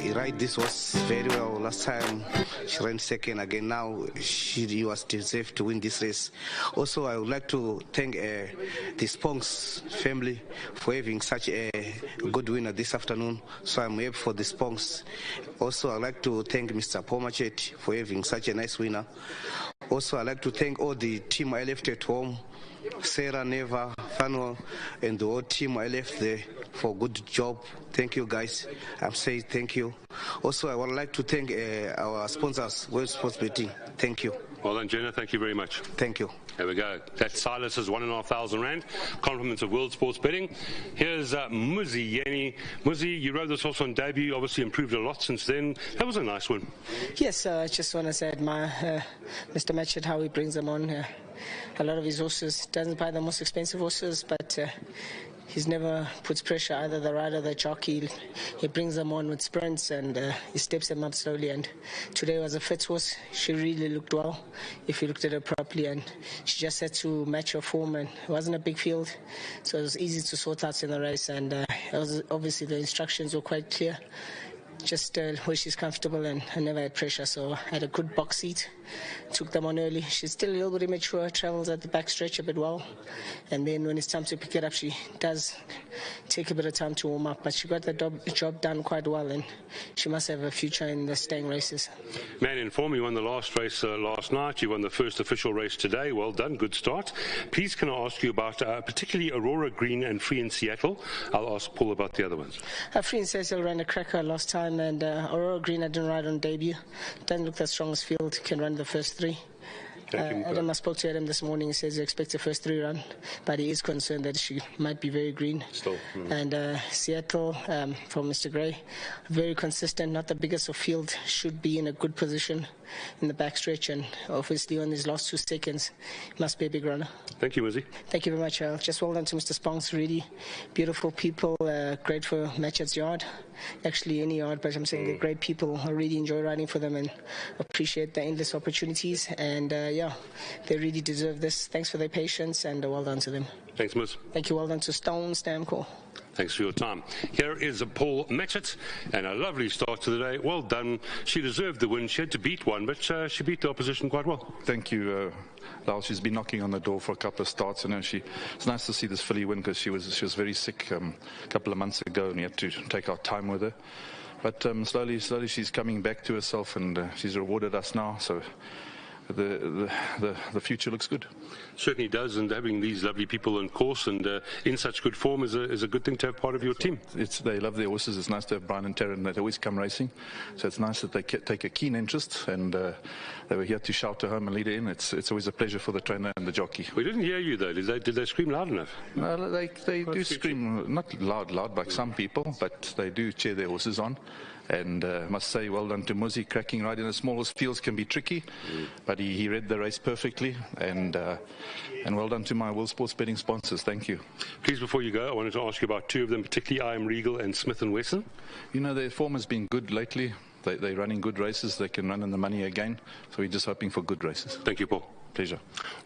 S8: He ride this horse very well. Last time she ran second. Again now she was deserved to win this race. Also, I would like to thank the Sponks family for having such a good winner this afternoon. So I'm happy for the Sponks. Also, I'd like to thank Mr. Pomachet for having such a nice winner. Also, I'd like to thank all the team I left at home, Sarah, Neva, Fanuel, and the whole team I left there for a good job. Thank you, guys. I'm saying thank you. Also, I would like to thank our sponsors, World Sports Betting. Thank you.
S2: Well done, Jenna. Thank you very much.
S8: Thank you.
S2: There we go. That's Silas's R1,500. Compliments of World Sports Betting. Here's Muzi Yeni. Muzi, you rode this horse on debut, obviously improved a lot since then. That was a nice one.
S9: Yes, I just want to say admire Mr. Matchett, how he brings them on. A lot of his horses, doesn't buy the most expensive horses, but he's never puts pressure, either the rider or the jockey. He brings them on with sprints and he steps them up slowly. And today was a fit horse. She really looked well, if you looked at her properly. And she just had to match her form. And it wasn't a big field, so it was easy to sort out in the race. And obviously the instructions were quite clear. Just where she's comfortable, and I never had pressure, so I had a good box seat. Took them on early. She's still a little bit immature, travels at the back stretch a bit well, and then when it's time to pick it up, she does take a bit of time to warm up, but she got the job done quite well, and she must have a future in the staying races.
S2: Man in form, you won the last race last night, you won the first official race today. Well done, good start. Please can I ask you about particularly Aurora Green and Free in Seattle? I'll ask Paul about the other ones.
S9: Free in Seattle ran a cracker last time, and Aurora Green I didn't ride on debut. Doesn't look the strongest field, can run the first three. Adam, I spoke to Adam this morning. He says he expects a first three run, but he is concerned that she might be very green.
S2: Still.
S9: And Seattle, from Mr. Gray, very consistent, not the biggest of field, should be in a good position in the backstretch, and obviously on his last 2 seconds, must be a big runner.
S2: Thank you, Muzzy.
S9: Thank you very much. Just well done to Mr. Sponks, really beautiful people, great for Matchett's yard. Actually, any yard, but I'm saying they're great people. I really enjoy riding for them and appreciate the endless opportunities. And they really deserve this. Thanks for their patience, and well done to them.
S2: Thanks, Ms.
S9: Thank you. Well done to Stone Stamcore.
S2: Thanks for your time. Here is Paul Matchett, and a lovely start to the day. Well done. She deserved the win. She had to beat one, but she beat the opposition quite well.
S10: Thank you, Lal. She's been knocking on the door for a couple of starts, and it's nice to see this filly win, because she was very sick a couple of months ago, and we had to take our time with her. But slowly she's coming back to herself, and she's rewarded us now. So the future looks good.
S2: Certainly does, and having these lovely people on course and in such good form is a good thing to have part of your team.
S10: They love their horses. It's nice to have Brian and Taryn that always come racing. So it's nice that they take a keen interest, and they were here to shout to home and lead her in. It's always a pleasure for the trainer and the jockey.
S2: We didn't hear you though. Did they scream loud enough?
S10: No, they do scream, not loud like some people, but they do cheer their horses on. And I must say, well done to Muzi. Cracking right in the smallest fields can be tricky, but he read the race perfectly. And well done to my World Sports Betting sponsors. Thank you.
S2: Please, before you go, I wanted to ask you about 2 of them, particularly I Am Regal and Smith & Wesson.
S10: You know, their form has been good lately. They're running good races. They can run in the money again. So we're just hoping for good races.
S2: Thank you, Paul.
S10: Pleasure.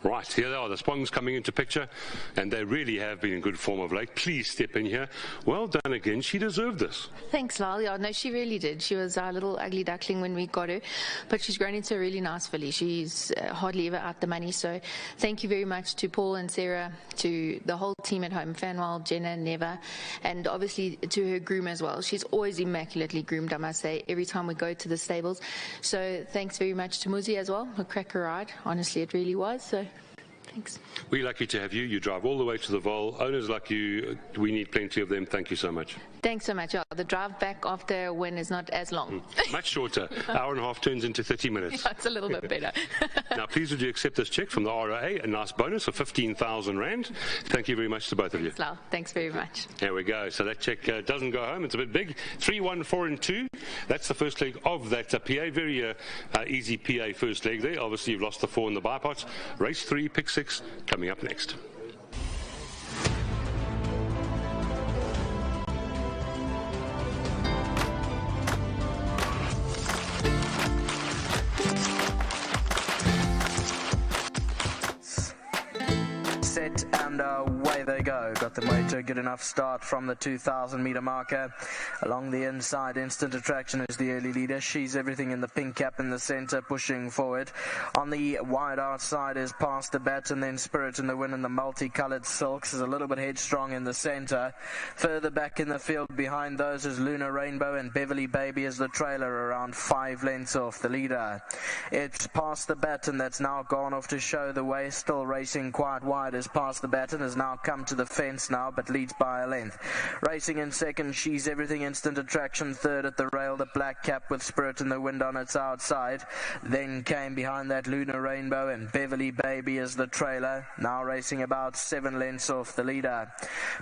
S2: Right, here they are, the Spongs coming into picture, and they really have been in good form of late. Please step in here. Well done again. She deserved this.
S11: Thanks, Lal. Yeah, no, she really did. She was our little ugly duckling when we got her, but she's grown into a really nice filly. She's hardly ever out the money. So thank you very much to Paul and Sarah, to the whole team at home, Fanwell, Jenna, Neva, and obviously to her groom as well. She's always immaculately groomed, I must say, every time we go to the stables. So thanks very much to Muzi as well. A cracker ride. Honestly, it really was. So thanks.
S2: We're lucky to have you. You drive all the way to the Vaal. Owners like you, we need plenty of them. Thank you so much.
S11: Thanks so much. The drive back after a win is not as long.
S2: Much shorter. Hour and a half turns into 30 minutes.
S11: Yeah, it's a little bit better.
S2: Now, please would you accept this check from the RAA, a nice bonus of 15,000 Rand. Thank you very much to both of you.
S11: Thanks very much.
S2: There we go. So that check doesn't go home. It's a bit big. 3, 1, 4 and 2. That's the first leg of that PA. Very easy PA first leg there. Obviously, you've lost the 4 in the bipot. Race 3, pick 6, coming up next.
S3: Set and away they go. Got both and way to a good enough start from the 2,000 metre marker. Along the inside, Instant Attraction is the early leader. She's Everything in the pink cap in the centre, pushing forward. On the wide outside is Past the Bat, and then Spirit in the Wind and the multicoloured silks is a little bit headstrong in the centre. Further back in the field behind those is Lunar Rainbow, and Beverly Baby is the trailer, around 5 lengths off the leader. It's Past the Bat, and that's now gone off to show the way, still racing quite wide as Past the Bat, and has now come to the fence now, but leads by a length. Racing in second, She's Everything, Instant Attraction third at the rail, the black cap with Spirit in the Wind on its outside. Then came behind that Lunar Rainbow, and Beverly Baby is the trailer, now racing about 7 lengths off the leader.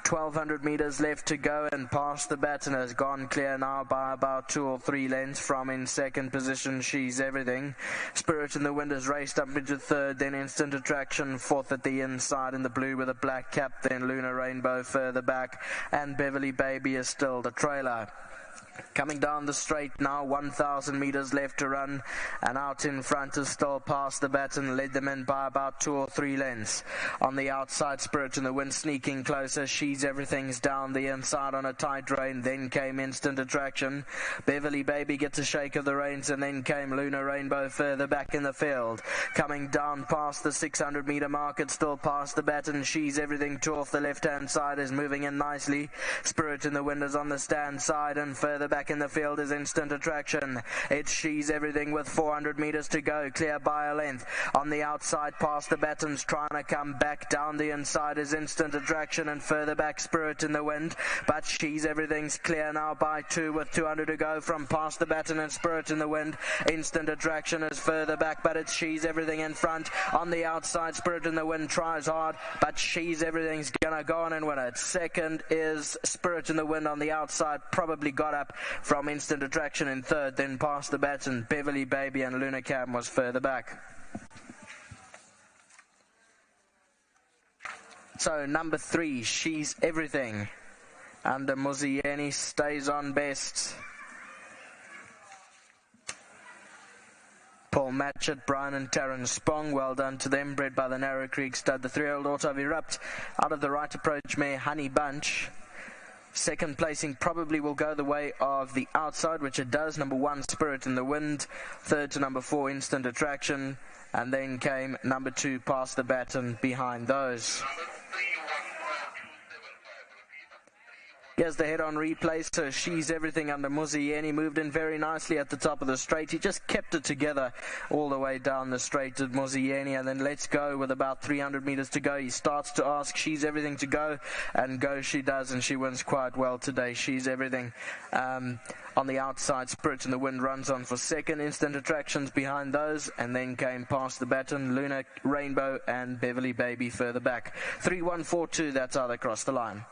S3: 1,200 metres left to go, and Past the Bat has gone clear now by about 2 or 3 lengths from in second position She's Everything. Spirit in the Wind has raced up into third, then Instant Attraction fourth at the inside in the blue with a black cap, then Lunar Rainbow further back, and Beverly Baby is still the trailer. Coming down the straight now, 1,000 metres left to run, and out in front is still Past the Bat, and led them in by about 2 or 3 lengths. On the outside, Spirit in the Wind sneaking closer. She's Everything's down the inside on a tight rein. Then came Instant Attraction. Beverly Baby gets a shake of the reins, and then came Lunar Rainbow further back in the field. Coming down past the 600 metre mark, it's still Past the Bat, and She's Everything two off the left-hand side is moving in nicely. Spirit in the Wind is on the stand side, and further back in the field is Instant Attraction. It's She's Everything with 400 metres to go, clear by a length. On the outside, Past the Batten's trying to come back. Down the inside is Instant Attraction, and further back Spirit in the Wind, but She's Everything's clear now by 2 with 200 to go from Past the Batten and Spirit in the Wind. Instant Attraction is further back, but it's She's Everything in front. On the outside, Spirit in the Wind tries hard, but She's Everything's gonna go on and win it. Second is Spirit in the Wind on the outside, probably got up from Instant Attraction in third, then Past the Bat, and Beverly Baby and Lunar Cam was further back. So number 3, She's Everything, under Muzieni, stays on best. Paul Matchett, Brian and Taryn Spong, well done to them, bred by the Narrow Creek stud. The 3-year-old Auto of Erupt, out of the right approach mare Honey Bunch. Second placing probably will go the way of the outside, which it does. Number 1, Spirit in the Wind. Third to number 4, Instant Attraction. And then came number 2, Past the Batten behind those. Here's the head-on replay. So She's Everything under Muzieni moved in very nicely at the top of the straight. He just kept it together all the way down the straight at Muzieni, and then Let's Go with about 300 metres to go. He starts to ask She's Everything to go, and go she does, and she wins quite well today. She's Everything. On the outside, Spirit in the Wind runs on for second. Instant Attractions behind those, and then came Past the Batten, Lunar Rainbow, and Beverly Baby further back. 3-1-4-2, that's how they cross the line.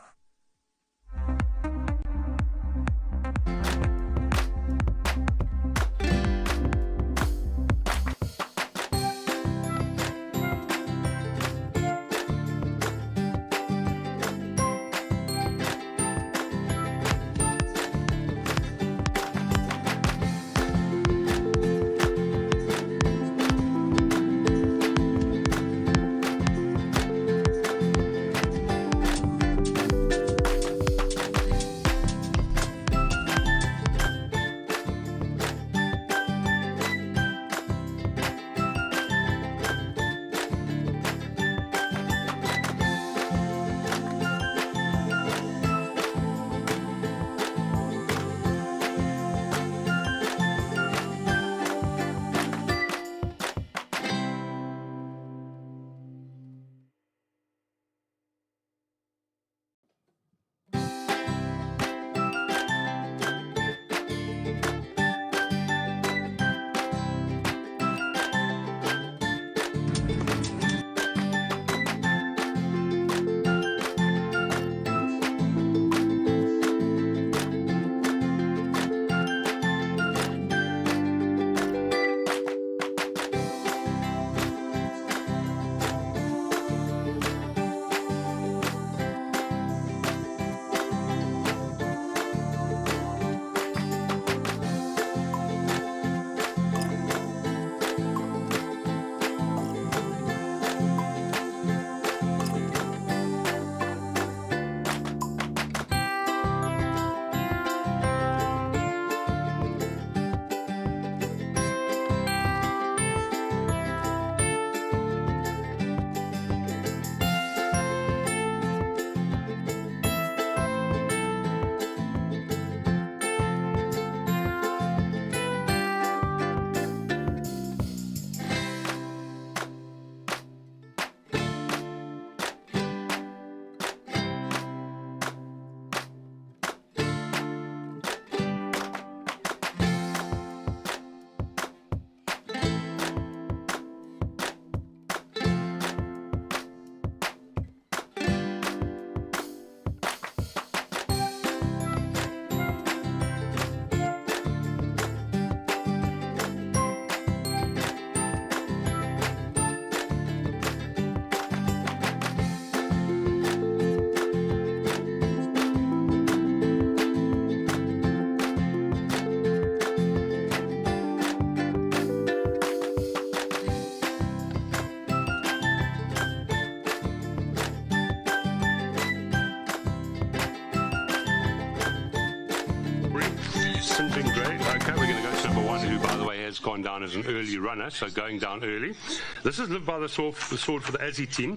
S2: St. John Grey. Okay, we're going to go to number 1, who, by the way, has gone down as an early runner, so going down early. This is Live by the Sword for the Aussie team.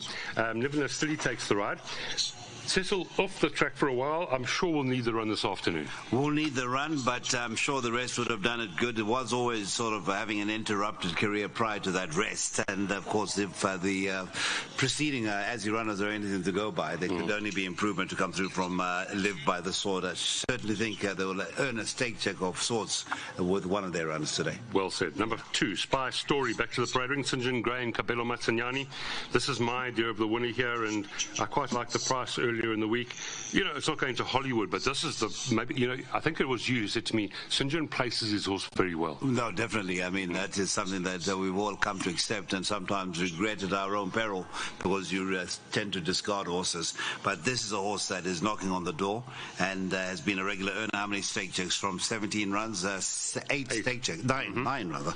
S2: Niven still takes the ride. Cecil, off the track for a while. I'm sure we'll need the run this afternoon.
S1: We'll need the run, but I'm sure the rest would have done it good. It was always sort of having an interrupted career prior to that rest. And, of course, if the preceding Aussie runners are anything to go by, there could only be improvement to come through from Live by the Sword. I certainly think they will earn a stake check of sorts with one of their runners today.
S2: Well said. Number 2, Spy Story. Back to the parade ring. St. John Grey and Kabelo Matsanyani. This is my idea of the winner here, and I quite like the price earlier in the week. You know, it's not going to Hollywood, but this is the, maybe, you know, I think it was you said to me, St. John places his horse very well.
S1: No, definitely. I mean, that is something that we've all come to accept and sometimes regret at our own peril, because you tend to discard horses. But this is a horse that is knocking on the door and has been a regular earner. How many stake checks? From 17 runs, 8 stake checks, 9 rather.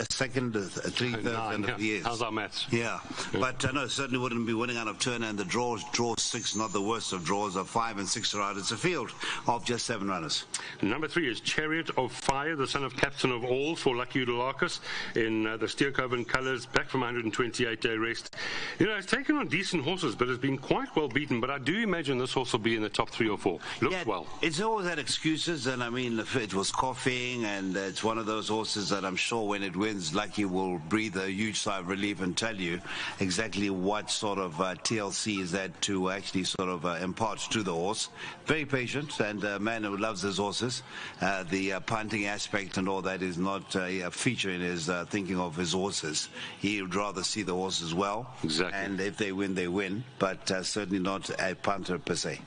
S1: Second, 3 third, and of years.
S2: How's our maths?
S1: Yeah. But no, certainly wouldn't be winning out of Turner, and the draw 6, not the worst of draws, of 5 and 6 around. It's a field of just 7 runners.
S2: Number 3 is Chariot of Fire, the son of Captain of All for Lucky Udalakis in the Steerkoven colours, back from 128-day rest. You know, it's taken on decent horses, but it's been quite well beaten. But I do imagine this horse will be in the top 3 or 4. Looks well.
S1: It's always had excuses, and I mean, it was coughing, and it's one of those horses that I'm sure when it wins, Lucky will breathe a huge sigh of relief and tell you exactly what sort of TLC is that to actually sort of impart to the horse. Very patient, and a man who loves his horses. The punting aspect and all that is not a feature in his thinking of his horses. He would rather see the horses well.
S2: Exactly.
S1: And if they win, they win, but certainly not a punter per se.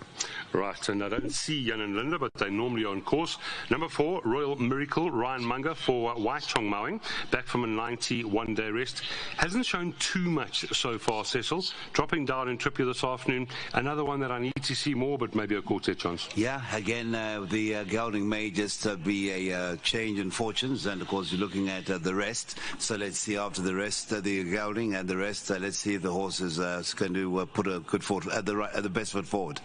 S2: Right, and I don't see Jan and Linda, but they normally are on course. Number 4, Royal Miracle, Ryan Munger for White Chong Mowing, back from a 91-day rest. Hasn't shown too much so far, Cecil. Dropping down in Trippier this afternoon. Another one that I need to see more, but maybe a quartet chance.
S1: Yeah, again, the gelding may just be a change in fortunes, and of course you're looking at the rest. So let's see after the rest, the gelding and the rest. Let's see if the horse is going to put a good foot at the best foot forward.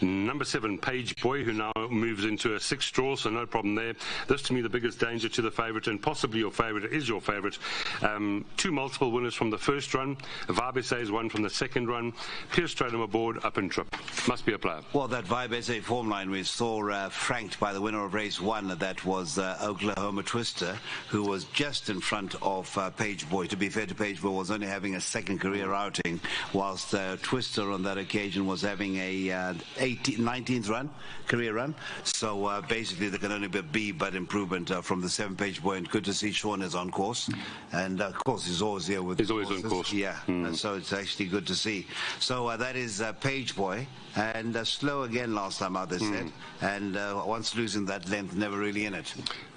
S2: Number 7, Page Boy, who now moves into a 6 draw, so no problem there. This, to me, the biggest danger to the favourite, and possibly your favourite is your favourite. 2 multiple winners from the first run. Vibe SA's one from the second run. Pierce Stradum aboard, up and trip. Must be a player.
S1: Well, that Vibe SA form line we saw franked by the winner of race 1. That was Oklahoma Twister, who was just in front of Page Boy. To be fair to Page Boy, was only having a second career outing, whilst Twister on that occasion was having a 19th career run. So basically there can only be but improvement from the 7 Page Boy, and good to see Sean is on course, and of course he's always here with
S2: he's always on course.
S1: Yeah, and so it's actually good to see. So that is Page Boy, and slow again last time out, they said, and once losing that length, never really in it.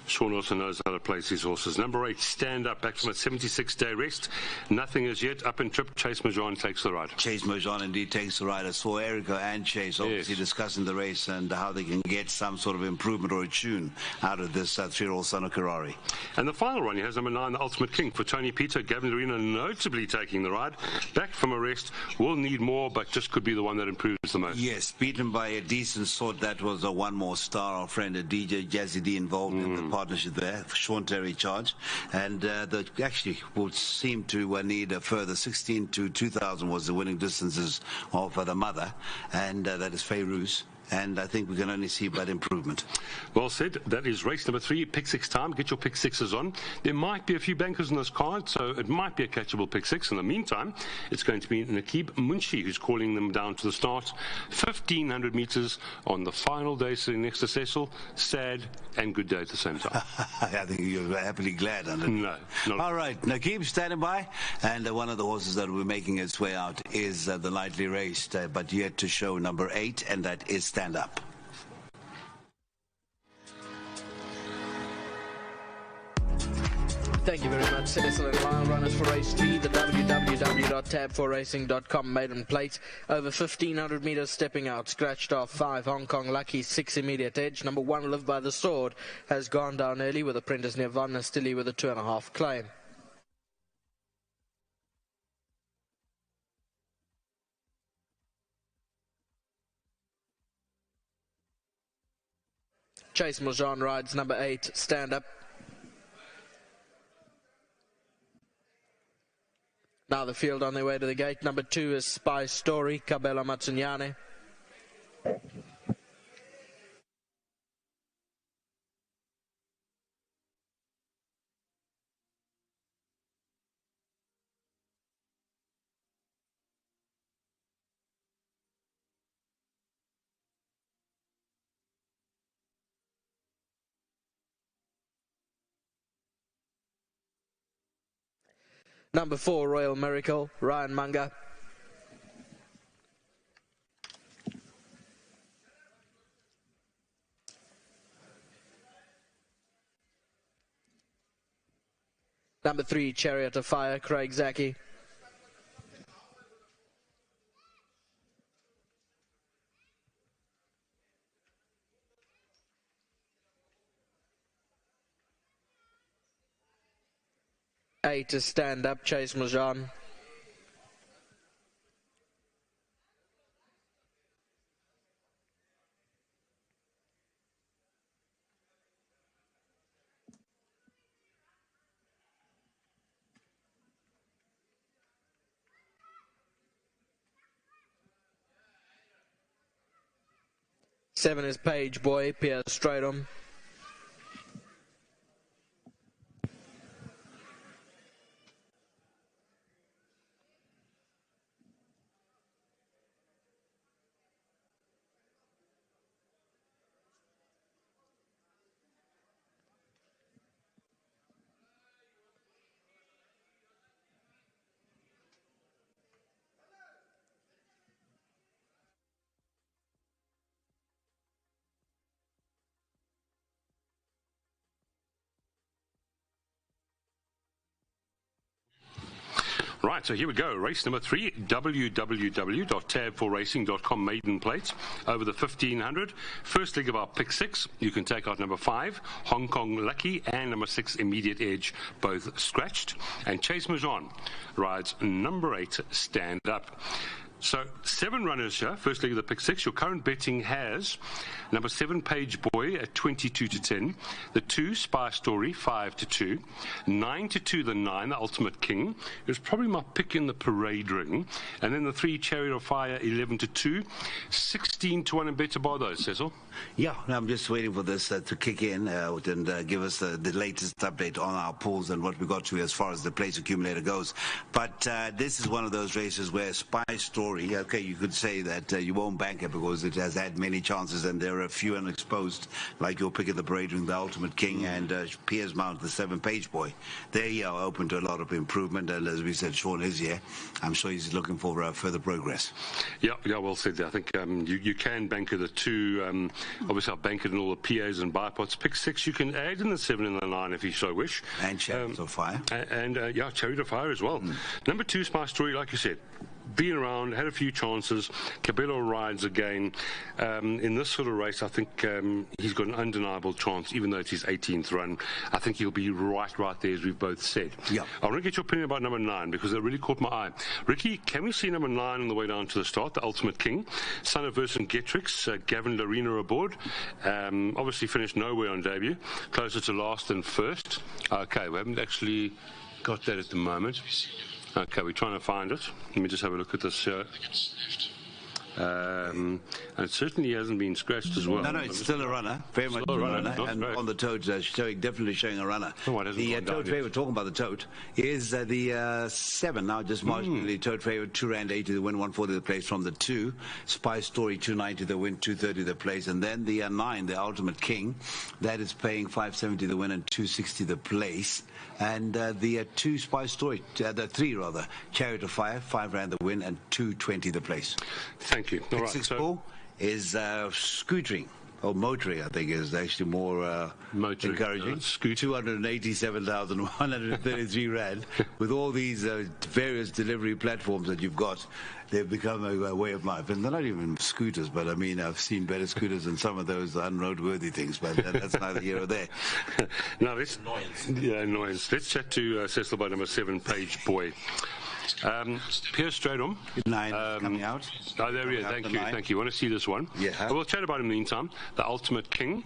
S2: Sean also knows how to place his horses. Number 8, Stand Up, back from a 76-day rest. Nothing as yet. Up and trip, Chase Mojan takes the ride.
S1: Chase Mojan indeed takes the ride. I saw Erica and Chase obviously discussing the race and how they can get some sort of improvement or a tune out of this 3-year-old son of Karari.
S2: And the final one, he has number 9, the Ultimate King for Tony Peter. Gavin Arena notably taking the ride. Back from a rest. Will need more, but just could be the one that improves the most.
S1: Yes, beaten by a decent sort. That was a one more star. Our friend DJ Jazzy D involved in the partnership there, Sean Terry charge, and the actually would seem to need a further 16 to 2,000 was the winning distances of the mother, and that is Fayrouz. And I think we can only see that improvement.
S2: Well said. That is race number 3, pick 6 time. Get your pick 6s on. There might be a few bankers in this card, so it might be a catchable pick 6. In the meantime, it's going to be Nakib Munshi who's calling them down to the start. 1,500 metres on the final day, sitting next to Cecil. Sad and good day at the same time.
S1: I think you're happily glad on it.
S2: No.
S1: All right, Nakib standing by, and one of the horses that will be making its way out is the lightly raced, but yet to show number 8, and that is Stand Up.
S3: Thank you very much, Cecil and Lyle. Runners for race 3, the www.tab4racing.com maiden plate. Over 1,500 metres stepping out, scratched off 5 Hong Kong Lucky, 6 Immediate Edge. Number 1 Live by the Sword has gone down early with Apprentice Nirvana Stilly with a 2.5 claim. Chase Muljan rides number 8, Stand Up. Now the field on their way to the gate. Number 2 is Spy Story, Kabela Matsunyane. Number 4, Royal Miracle, Ryan Munga. Number 3, Chariot of Fire, Craig Zaki. Eight is Stand Up, Chase Muljan. Seven is Page Boy, Pierre Stradom.
S2: Right, so here we go. Race number 3, www.tab4racing.com, maiden plate, over the 1500. First leg of our pick 6. You can take out number 5, Hong Kong Lucky, and number 6, Immediate Edge, both scratched. And Chase Muljan rides number 8, Stand Up. So 7 runners here, first leg of the pick 6. Your current betting has number 7, Page Boy at 22-10. The 2, Spy Story, 5-2. 9-2, the 9, the Ultimate King. It was probably my pick in the parade ring. And then the 3, Chariot of Fire, 11-2. 16-1 and better by those, Cecil.
S1: Yeah, I'm just waiting for this to kick in and give us the latest update on our pools and what we got to as far as the place accumulator goes. But this is one of those races where Spy Story, okay, you could say that you won't bank it because it has had many chances and there are a few unexposed, like your pick at the parade ring, the Ultimate King, and Piers Mount, the 7, Page Boy. They are open to a lot of improvement, and as we said, Sean is here. I'm sure he's looking for further progress.
S2: Yeah, well said. I think you can bank the 2. Obviously, I've banked in all the PAs and bipods. Pick 6, you can add in the 7 and the 9 if you so wish.
S1: And Chariot of Fire.
S2: And Chariot of Fire as well. Number 2, Spy Story, like you said, been around, had a few chances. Cabello rides again. In this sort of race, I think he's got an undeniable chance, even though it's his 18th run. I think he'll be right there, as we've both said.
S1: Yeah.
S2: I want to get your opinion about number 9, because it really caught my eye. Ricky, can we see number 9 on the way down to the start, the Ultimate King? Son of Vercingetorix, Gavin Larena aboard. Obviously finished nowhere on debut. Closer to last than first. Okay, we haven't actually got that at the moment. Okay, we're trying to find it. Let me just have a look at this here. And it certainly hasn't been scratched as well.
S1: No, it's still a runner. Very much a runner. And on the tote, definitely showing a runner.
S2: Oh,
S1: the tote favourite, talking about the tote, is the 7, now just marginally tote favourite, £2.80 the win, 140 the place from the 2. Spy Story, £2.90 the win, 230 the place. And then the 9, the Ultimate King, that is paying £5.70 the win and 260 the place. And the 2, Spy Story, the 3 rather, Chariot of Fire, £5 the win and 220 the place.
S2: Thank you.
S1: Pick 6 pool is scootering, or motoring, I think is actually more encouraging. 287,133 rand. With all these various delivery platforms that you've got, they've become a way of life. And they're not even scooters, but I mean, I've seen better scooters than some of those unroadworthy things, but that's neither here or there.
S2: Now, annoyance. Let's chat to Cecil about number 7, Page Boy. Pierre Stradom.
S1: 9 coming out.
S2: Oh, there he is. Thank you. I want to see this one.
S1: Yeah.
S2: We'll chat about him in the meantime. The Ultimate King.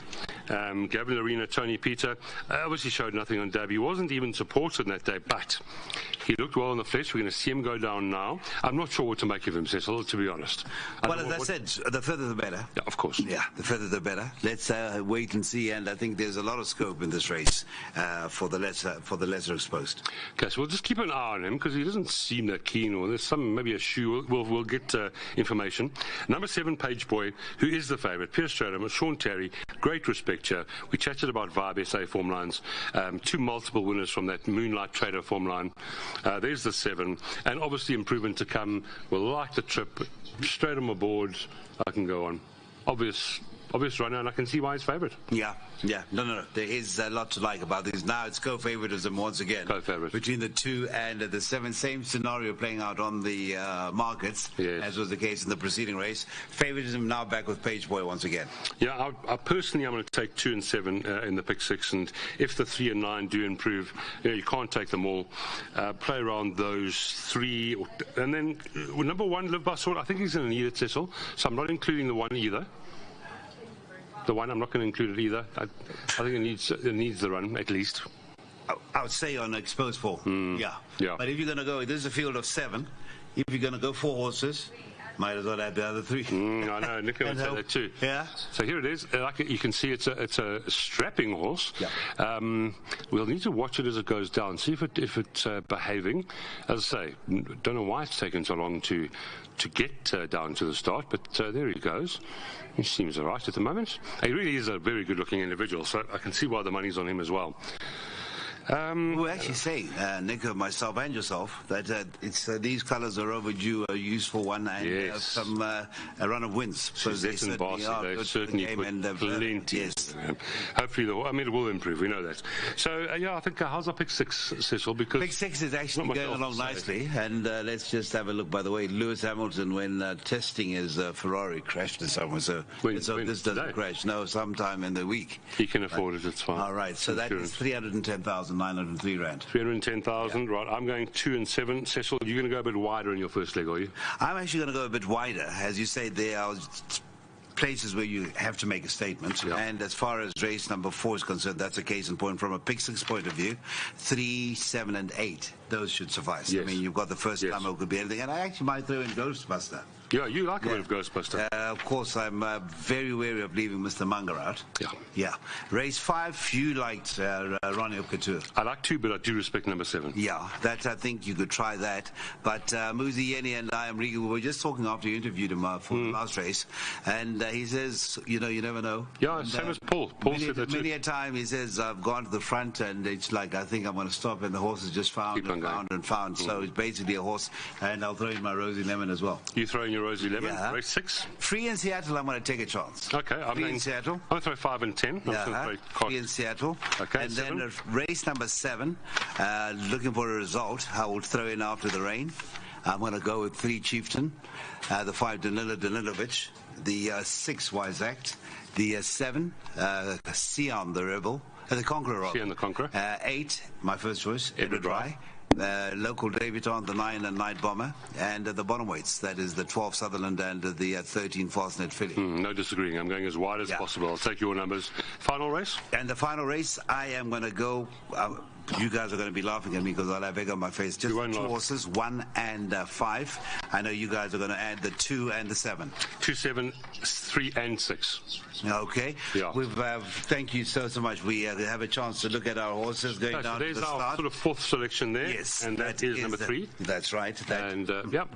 S2: Gavin Arena, Tony Peter, obviously showed nothing on Dab. He wasn't even supported that day, but he looked well in the flesh. We're going to see him go down now. I'm not sure what to make of him, Cecil, to be honest.
S1: Well, as I said, the further the better.
S2: Yeah, of course.
S1: Yeah, the further the better. Let's wait and see, and I think there's a lot of scope in this race for the lesser exposed.
S2: Okay, so we'll just keep an eye on him because he doesn't seem that keen, or there's maybe a shoe. We'll get information. Number 7, Page Boy, who is the favourite. Pierce Stradham, Sean Terry, great respect here. We chatted about Vibe SA form lines, 2 multiple winners from that Moonlight Trader form line. There's the 7, and obviously improvement to come. We'll like the trip. Stradham aboard. I can go on. Obvious runner, and I can see why he's favourite.
S1: Yeah. No. There is a lot to like about this. Now it's co-favoritism once again.
S2: Co-favourite.
S1: Between the 2 and the 7. Same scenario playing out on the markets, as was the case in the preceding race. Favoritism now back with Page Boy once again.
S2: Yeah, I personally, I'm going to take 2 and 7 in the pick 6, and if the 3 and 9 do improve, you can't take them all. Play around those 3, and then number 1, Live by Sword. I think he's going to need it, Cecil, so I'm not including the 1 either. The 1, I'm not going to include it either. I think it needs the run, at least.
S1: I would say on exposed 4. Yeah. But if you're going to go, this is a field of 7. If you're going to go 4 horses, might as well add the other 3.
S2: I know, Nico would say that too.
S1: Yeah.
S2: So here it is. Like you can see, it's a strapping horse.
S1: Yeah.
S2: We'll need to watch it as it goes down, see if it's behaving. As I say, don't know why it's taken so long to get down to the start, but there he goes. He seems all right at the moment. He really is a very good-looking individual, so I can see why the money's on him as well.
S1: We're actually saying, Nico, myself and yourself, that it's these colours are overdue a useful one and some a run of wins.
S2: So they certainly are. They've certainly put plenty.
S1: Yes.
S2: Hopefully, it will improve. We know that. So, I think how's our pick 6, Cecil? Because
S1: pick 6 is actually going along nicely. And let's just have a look. By the way, Lewis Hamilton, when testing his Ferrari, crashed in somewhere. So this doesn't crash. No, sometime in the week.
S2: He can afford it. It's fine.
S1: All right. So that is 310,903 rand.
S2: 310,000, right. I'm going 2 and 7. Cecil, you're going to go a bit wider in your first leg, are you?
S1: I'm actually going to go a bit wider. As you say, there are places where you have to make a statement. Yeah. And as far as race number 4 is concerned, that's a case in point from a pick 6 point of view. 3, 7, and 8. Those should suffice.
S2: Yes.
S1: I mean, you've got the first time it could be anything. And I actually might throw in Ghostbuster.
S2: Yeah, you like a bit of Ghostbuster.
S1: Of course, I'm very wary of leaving Mr. Munger out. Yeah. Race 5, you liked Ronnie Couture.
S2: I like 2, but I do respect number 7.
S1: Yeah, that I think you could try that. But Muzi Yeni and I, we were just talking after you interviewed him for the last race, and he says, you never know.
S2: Yeah, and, same as Paul. Paul said that too.
S1: Many a time he says, I've gone to the front, and it's like, I think I'm going to stop, and the horse is just found and found. So it's basically a horse, and I'll throw in my Rosie Lemon as well.
S2: You throw in your Rosie Lemon? Yeah. Race 6?
S1: Free in Seattle, I'm going to take a chance.
S2: Okay, I'm
S1: in Seattle.
S2: I'm going to throw 5 and 10.
S1: Free in Seattle.
S2: Okay,
S1: and
S2: 7.
S1: Then race number 7, looking for a result, I will throw in After the Rain. I'm going to go with 3 Chieftain, the 5 Danilovic, the 6 Wise Act, the 7 Sion the Rebel, the Conqueror.
S2: Sion the Conqueror.
S1: 8, my first choice, Edward Rye. Local debutant, the 9 and Night Bomber, and the bottom weights, that is the 12 Sutherland and the 13 Fastnet Filly.
S2: No disagreeing. I'm going as wide as possible. I'll take your numbers. Final race?
S1: And the final race, I am going to go... you guys are going to be laughing at me because I'll have egg on my face. Just 2 horses, 1 and 5. I know you guys are going to add the 2 and the 7.
S2: 2, 7, 3 and 6.
S1: Okay.
S2: Yeah.
S1: Thank you so much. We have a chance to look at our horses going down to the start.
S2: There's our sort of 4th selection there.
S1: Yes.
S2: And that is number 3.
S1: That's right.
S2: And,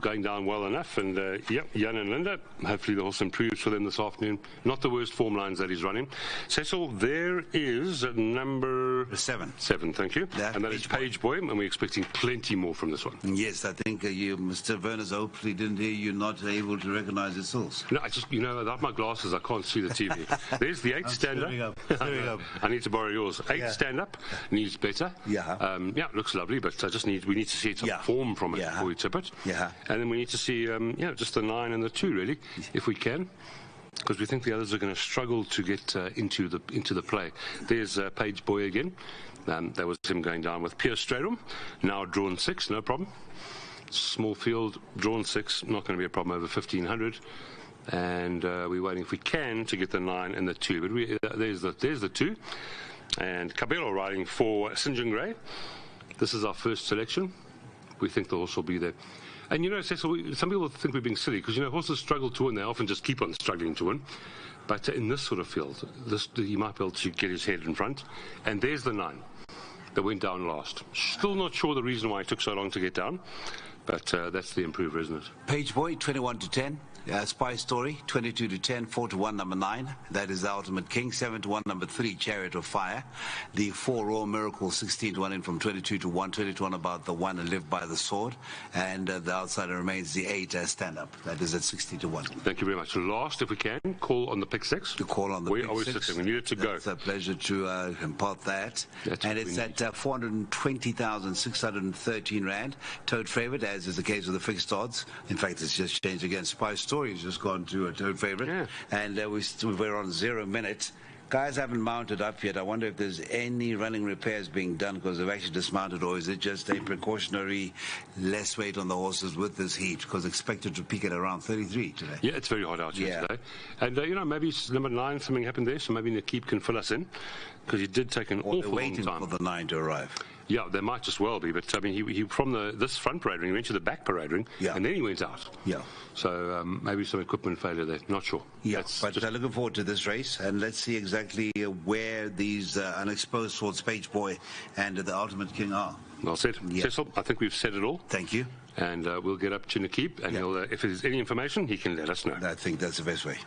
S2: going down well enough. And, Jan and Linda, hopefully the horse improves for them this afternoon. Not the worst form lines that he's running. Cecil, there is number
S1: 7.
S2: 7, thank you. And that is Page Boy, and we're expecting plenty more from this one.
S1: Yes, I think Mr. Vernes hopefully didn't hear you not able to recognize the source.
S2: No, I just, without my glasses, I can't see the TV. There's the 8 stand-up. I need to borrow yours. 8 stand-up needs better. It looks lovely, but we need to see some form from it before we tip it. And then we need to see, just the 9 and the 2, really, if we can. Because we think the others are going to struggle to get into the play. There's Page Boy again. That was him going down with Pierce Stradham. Now drawn 6, no problem. Small field, drawn 6, not going to be a problem over 1,500. And we're waiting, if we can, to get the 9 and the 2. But there's the 2. And Cabello riding for St. John Grey. This is our first selection. We think the horse will be there. And you know, Cecil, some people think we're being silly because, you know, horses struggle to win. They often just keep on struggling to win. But in this sort of field, he might be able to get his head in front. And there's the 9 that went down last. Still not sure the reason why it took so long to get down. But that's the improver, isn't it?
S1: Page Boy, 21-10. Spy Story, 22-10, 4-1, number 9. That is the Ultimate King. 7-1, number 3, Chariot of Fire. The 4, Raw Miracle, 16-1 in from 22-1, 20-1 about the 1 and Live by the Sword. And the outsider remains the 8, Stand Up. That is at 60-1.
S2: Thank you very much. Last, if we can, call on the pick 6.
S1: The call on the pick 6.
S2: Where are we sitting? We need it to go.
S1: It's a pleasure to impart that. And it's at 420,613 Rand. Toad favourite, as is the case with the fixed odds. In fact, it's just changed again. Spy Story has just gone to a toad favourite.
S2: Yeah.
S1: And we're on 0 minutes. Guys haven't mounted up yet. I wonder if there's any running repairs being done because they've actually dismounted, or is it just a precautionary less weight on the horses with this heat? Because expected to peak at around 33 today.
S2: Yeah, it's very hot out here today. And, you know, maybe number 9, something happened there, so maybe Nakeeb can fill us in because he did take an awful long time.
S1: Waiting for the 9 to arrive.
S2: Yeah, there might just well be, but I mean, he from this front parade ring, he went to the back parade ring, and then he went out.
S1: Yeah.
S2: So maybe some equipment failure there, not sure.
S1: Yeah, but looking forward to this race, and let's see exactly where these unexposed swords, Page Boy and the Ultimate King are.
S2: Well said.
S1: Yeah.
S2: Cecil, I think we've said it all.
S1: Thank you.
S2: And we'll get up to Nakeeb, and he'll, if there's any information, he can let us know.
S1: I think that's the best way.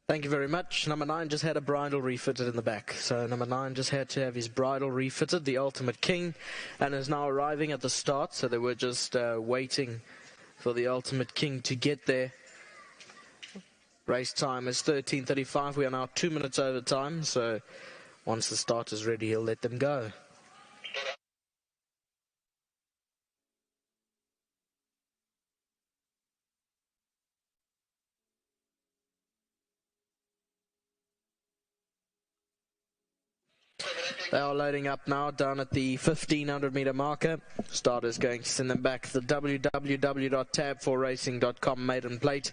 S3: Thank you very much. Number 9 just had a bridle refitted in the back. So number 9 just had to have his bridle refitted, the Ultimate King, and is now arriving at the start. So they were just waiting for the Ultimate King to get there. Race time is 13:35. We are now 2 minutes over time. So once the start is ready, he'll let them go. They are loading up now down at the 1500 meter marker. Starters going to send them back to the www.tab4racing.com maiden plate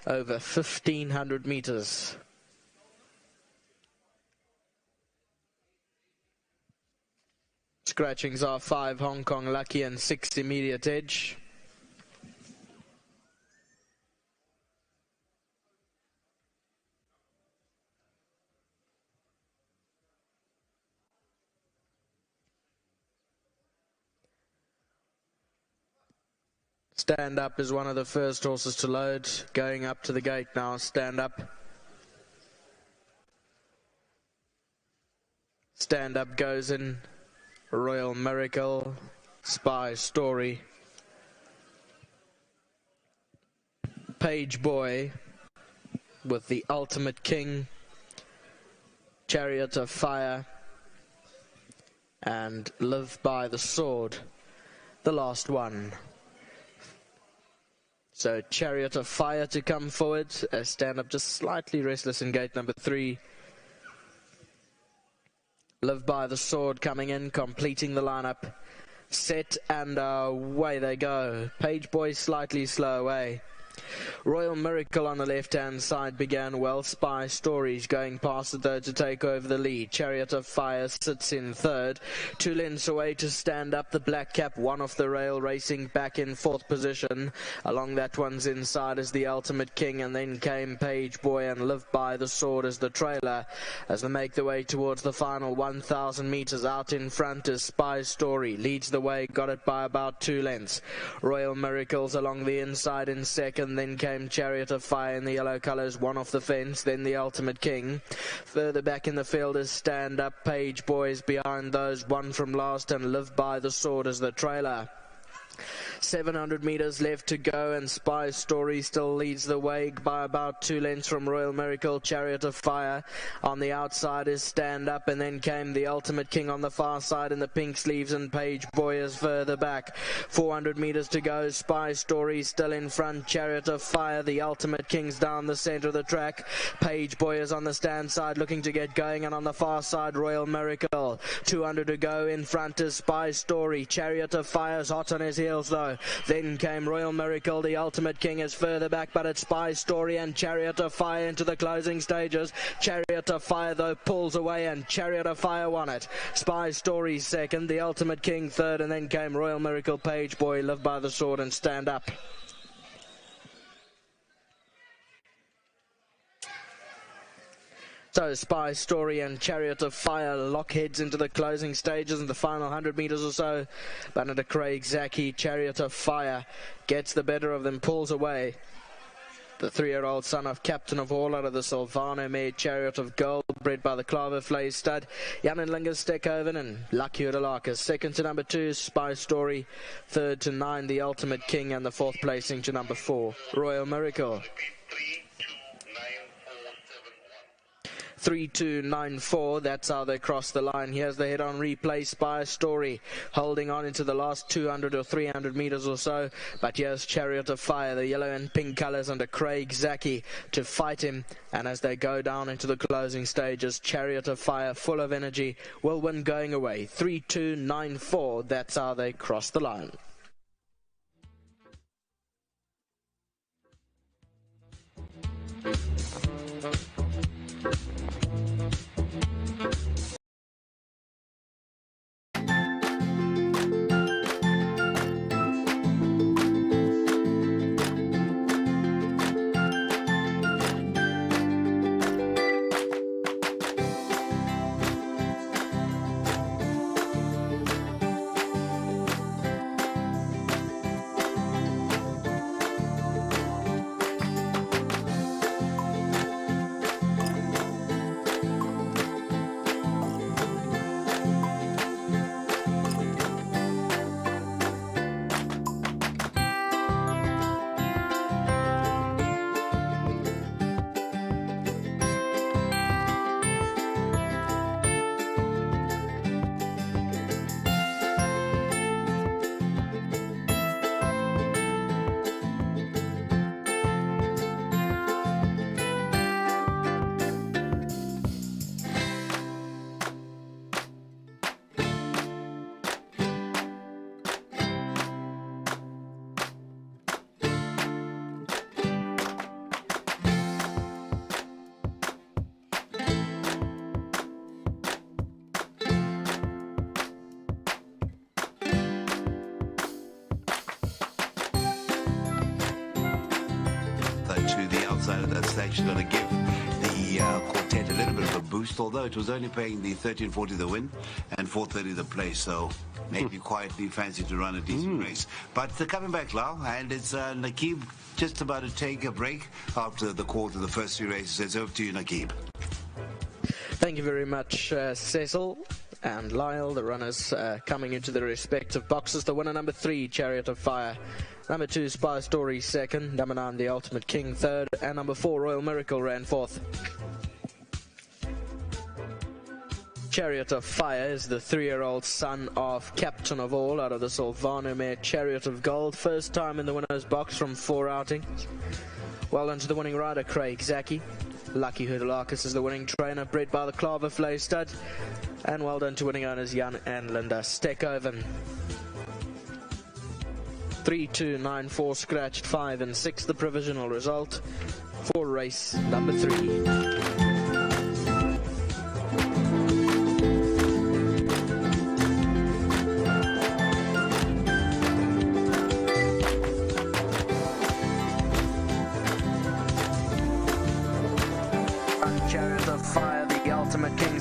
S3: over 1500 meters. Scratchings are 5 Hong Kong Lucky and 6 Immediate Edge. Stand Up is one of the first horses to load, going up to the gate now. Stand Up. Stand Up goes in. Royal Miracle, Spy Story. Page Boy with the Ultimate King, Chariot of Fire, and Live by the Sword, the last one. So Chariot of Fire to come forward. Stand Up just slightly restless in gate number 3. Live by the Sword coming in, completing the lineup. Set and away they go. Page Boy slightly slow away. Royal Miracle on the left-hand side began well. Spy Stories going past it though to take over the lead. Chariot of Fire sits in third. 2 lengths away to Stand Up. The black cap, one off the rail, racing back in 4th position. Along that one's inside is the Ultimate King, and then came Page Boy and Live by the Sword as the trailer. As they make their way towards the final 1,000 meters, out in front is Spy Story. Leads the way, got it by about 2 lengths. Royal Miracles along the inside in second. Then came Chariot of Fire in the yellow colours, one off the fence, then the Ultimate King. Further back in the field is Stand Up. Page Boys behind those, one from last, and Live by the Sword as the trailer. 700 meters left to go, and Spy Story still leads the way by about 2 lengths from Royal Miracle. Chariot of Fire on the outside is Stand Up, and then came the Ultimate King on the far side in the pink sleeves, and Page Boy is further back. 400 meters to go. Spy Story still in front. Chariot of Fire, the Ultimate King's down the center of the track. Page Boy is on the stand side looking to get going, and on the far side Royal Miracle. 200 to go. In front is Spy Story. Chariot of Fire's hot on his heels though. go. Then came Royal Miracle, the Ultimate King is further back, but it's Spy Story and Chariot of Fire into the closing stages. Chariot of Fire though pulls away, and Chariot of Fire won it. Spy Story second, the Ultimate King third, and then came Royal Miracle, Page Boy, Live by the Sword and Stand Up. So Spy Story and Chariot of Fire lock heads into the closing stages in the final 100 metres or so. But under Craig Zaki, Chariot of Fire gets the better of them, pulls away. The 3-year-old son of Captain of All out of the Silvano mare, Chariot of Gold, bred by the Klavervlei stud. Jan and Lingus Stekhoven and Lucky Udalakis. Second to number 2, Spy Story. Third to 9, the Ultimate King. And the fourth placing to number 4, Royal Miracle. 3-2-9-4, that's how they cross the line. Here's the head-on replay, Spy Story holding on into the last 200 or 300 metres or so. But here's Chariot of Fire, the yellow and pink colours under Craig Zaki to fight him. And as they go down into the closing stages, Chariot of Fire, full of energy, will win going away. 3-2-9-4, that's how they cross the line.
S1: To the outside of that stage, going to give the quartet a little bit of a boost, although it was only paying the 13.40 the win and 4.30 the place, so maybe quietly fancy to run a decent race. But they're coming back now, and it's Nakib just about to take a break after the call to the first 3 races. It's over to you, Nakib.
S3: Thank you very much, Cecil and Lyle, the runners coming into their respective boxes. The winner, number 3, Chariot of Fire. Number 2, Spy Story second. Number 9, the Ultimate King third. And number 4, Royal Miracle ran fourth. Chariot of Fire is the 3-year-old son of Captain of All out of the Silvano mare, Chariot of Gold. First time in the winner's box from 4 outings. Well done to the winning rider, Craig Zaki. Lucky Hudalakis is the winning trainer, bred by the Klavervlei stud. And well done to winning owners Jan and Linda Stekhoven. 3-2-9-4 scratched 5 and 6, the provisional result for race number 3.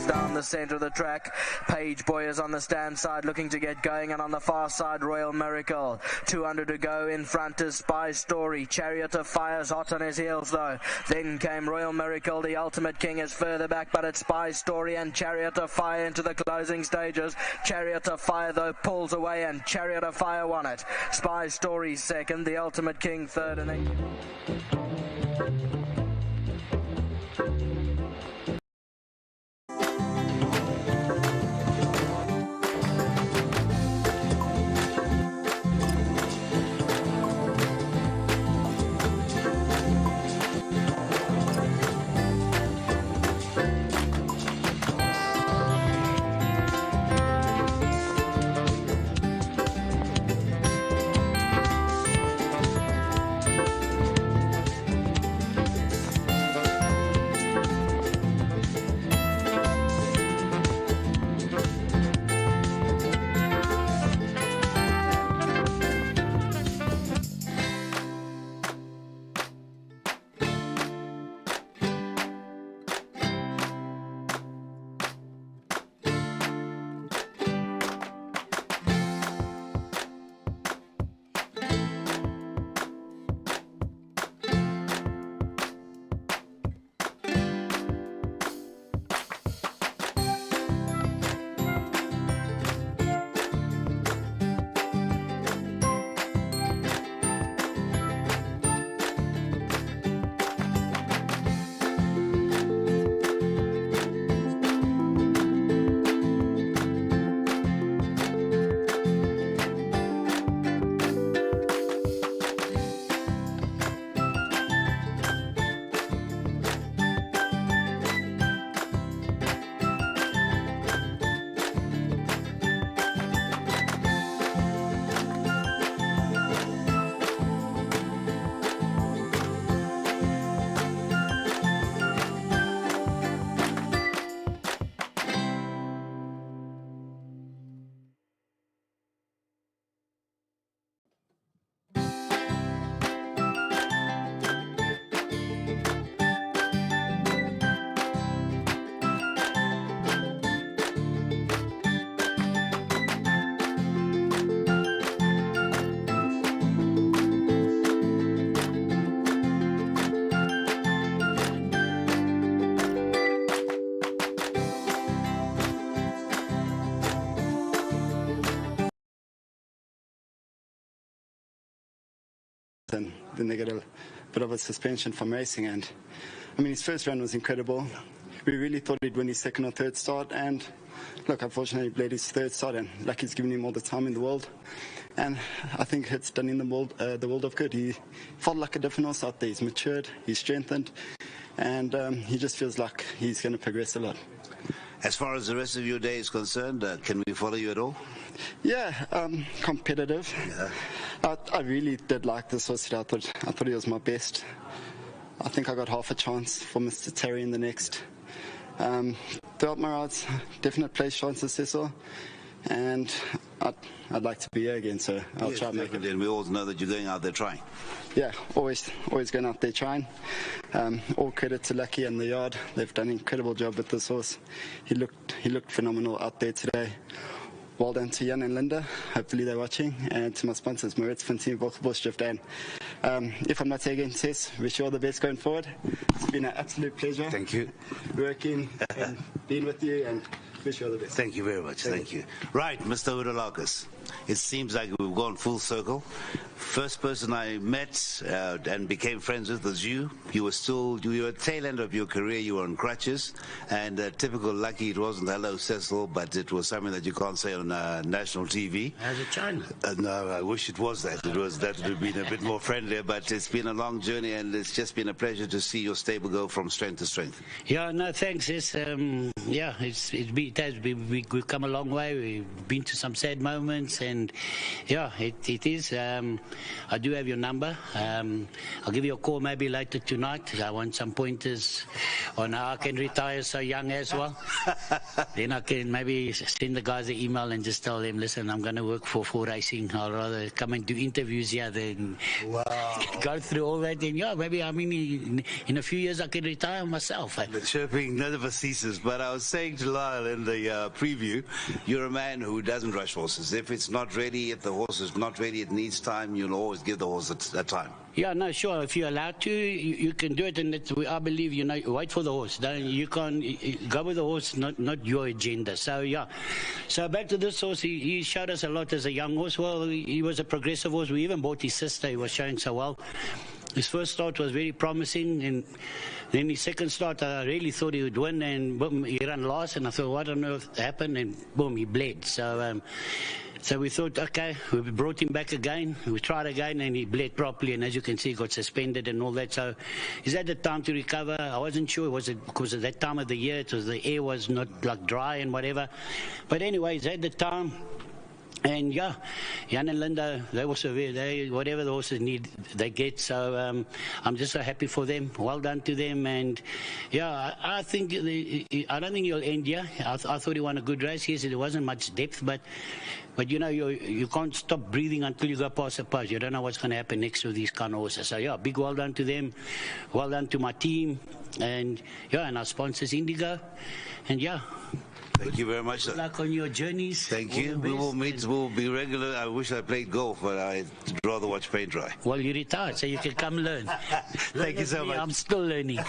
S3: Down the centre of the track, Page Boy is on the stand side looking to get going, and on the far side Royal Miracle. 200 to go. In front is Spy Story. Chariot of Fire's hot on his heels though. Then came Royal Miracle. The Ultimate King is further back, but it's Spy Story and Chariot of Fire into the closing stages. Chariot of Fire though pulls away, and Chariot of Fire won it. Spy Story second, the Ultimate King third, and then
S12: then they get a bit of a suspension from racing. And I mean, his first run was incredible. We really thought he'd win his second or third start, and look, unfortunately he played his third start, and lucky's given him all the time in the world. And I think it's done in the world of good. He felt like a different horse out there. He's matured, he's strengthened, and he just feels like he's going to progress a lot.
S1: As far as the rest of your day is concerned, can we follow you at all?
S12: Yeah, competitive. Yeah. I really did like this horse today. I thought he was my best. I think I got half a chance for Mr. Terry in the next. Throughout my rides, definite place chances, Cecil. And I'd like to be here again, so I'll try and make it.
S1: And we all know that you're going out there trying.
S12: Yeah, always going out there trying. All credit to Lucky and the yard. They've done an incredible job with this horse. He looked phenomenal out there today. Well done to Jan and Linda. Hopefully they're watching. And to my sponsors, Maritz van Team Boschdrift. And if I'm not here again, Tess, wish you all the best going forward. It's been an absolute pleasure.
S1: Thank you.
S12: Working and being with you, and wish you all the best.
S1: Thank you very much. Thank you. Right, Mr. Udalakis. It seems like we've gone full circle. First person I met and became friends with was you. You were at the tail end of your career. You were on crutches, and typical Lucky, it wasn't hello Cecil, but it was something that you can't say on national TV.
S13: As a China.
S1: No, I wish it was that. That would have been a bit more friendlier, but it's been a long journey, and it's just been a pleasure to see your stable go from strength to strength.
S13: Yeah, no, thanks. We've come a long way. We've been to some sad moments, and yeah, it is. I do have your number. I'll give you a call maybe later tonight. I want some pointers on how I can retire so young as well. Then I can maybe send the guys an email and just tell them, listen, I'm going to work for racing. I'll rather come and do interviews here than go through all that. And yeah, maybe in a few years I can retire myself.
S1: The chirping never ceases. But I was saying to Lyle in the preview, you're a man who doesn't rush horses. If it's not ready, if the horse is not ready, it needs time, you'll always give the horse a time.
S13: Yeah, no, sure. If you're allowed to, you can do it. And I believe, wait for the horse. You can't go with the horse, not your agenda. So, yeah. So back to this horse, he showed us a lot as a young horse. Well, he was a progressive horse. We even bought his sister. He was showing so well. His first start was very promising, and then his second start, I really thought he would win, and boom, he ran last, and I thought, what on earth happened? And boom, he bled. So we thought, okay, we brought him back again. We tried again, and he bled properly. And as you can see, he got suspended and all that. So he's had the time to recover. I wasn't sure, was it because of that time of the year? The air was not like dry and whatever. But anyway, he's had the time. And yeah, Jan and Linda, they also whatever the horses need, they get. So I'm just so happy for them. Well done to them. And yeah, I think I don't think he'll end here. I thought he won a good race. Yes, there wasn't much depth, but you can't stop breathing until you go past the post. You don't know what's going to happen next to these kind of horses. So yeah, big well done to them. Well done to my team, and yeah, and our sponsors Indigo, and yeah.
S1: Thank you very much.
S13: Good luck on your journeys.
S1: Thank you. We will meet. We'll be regular. I wish I played golf, but I'd rather watch paint dry.
S13: Well, you retired, so you can come learn.
S1: Thank you so much.
S13: I'm still learning.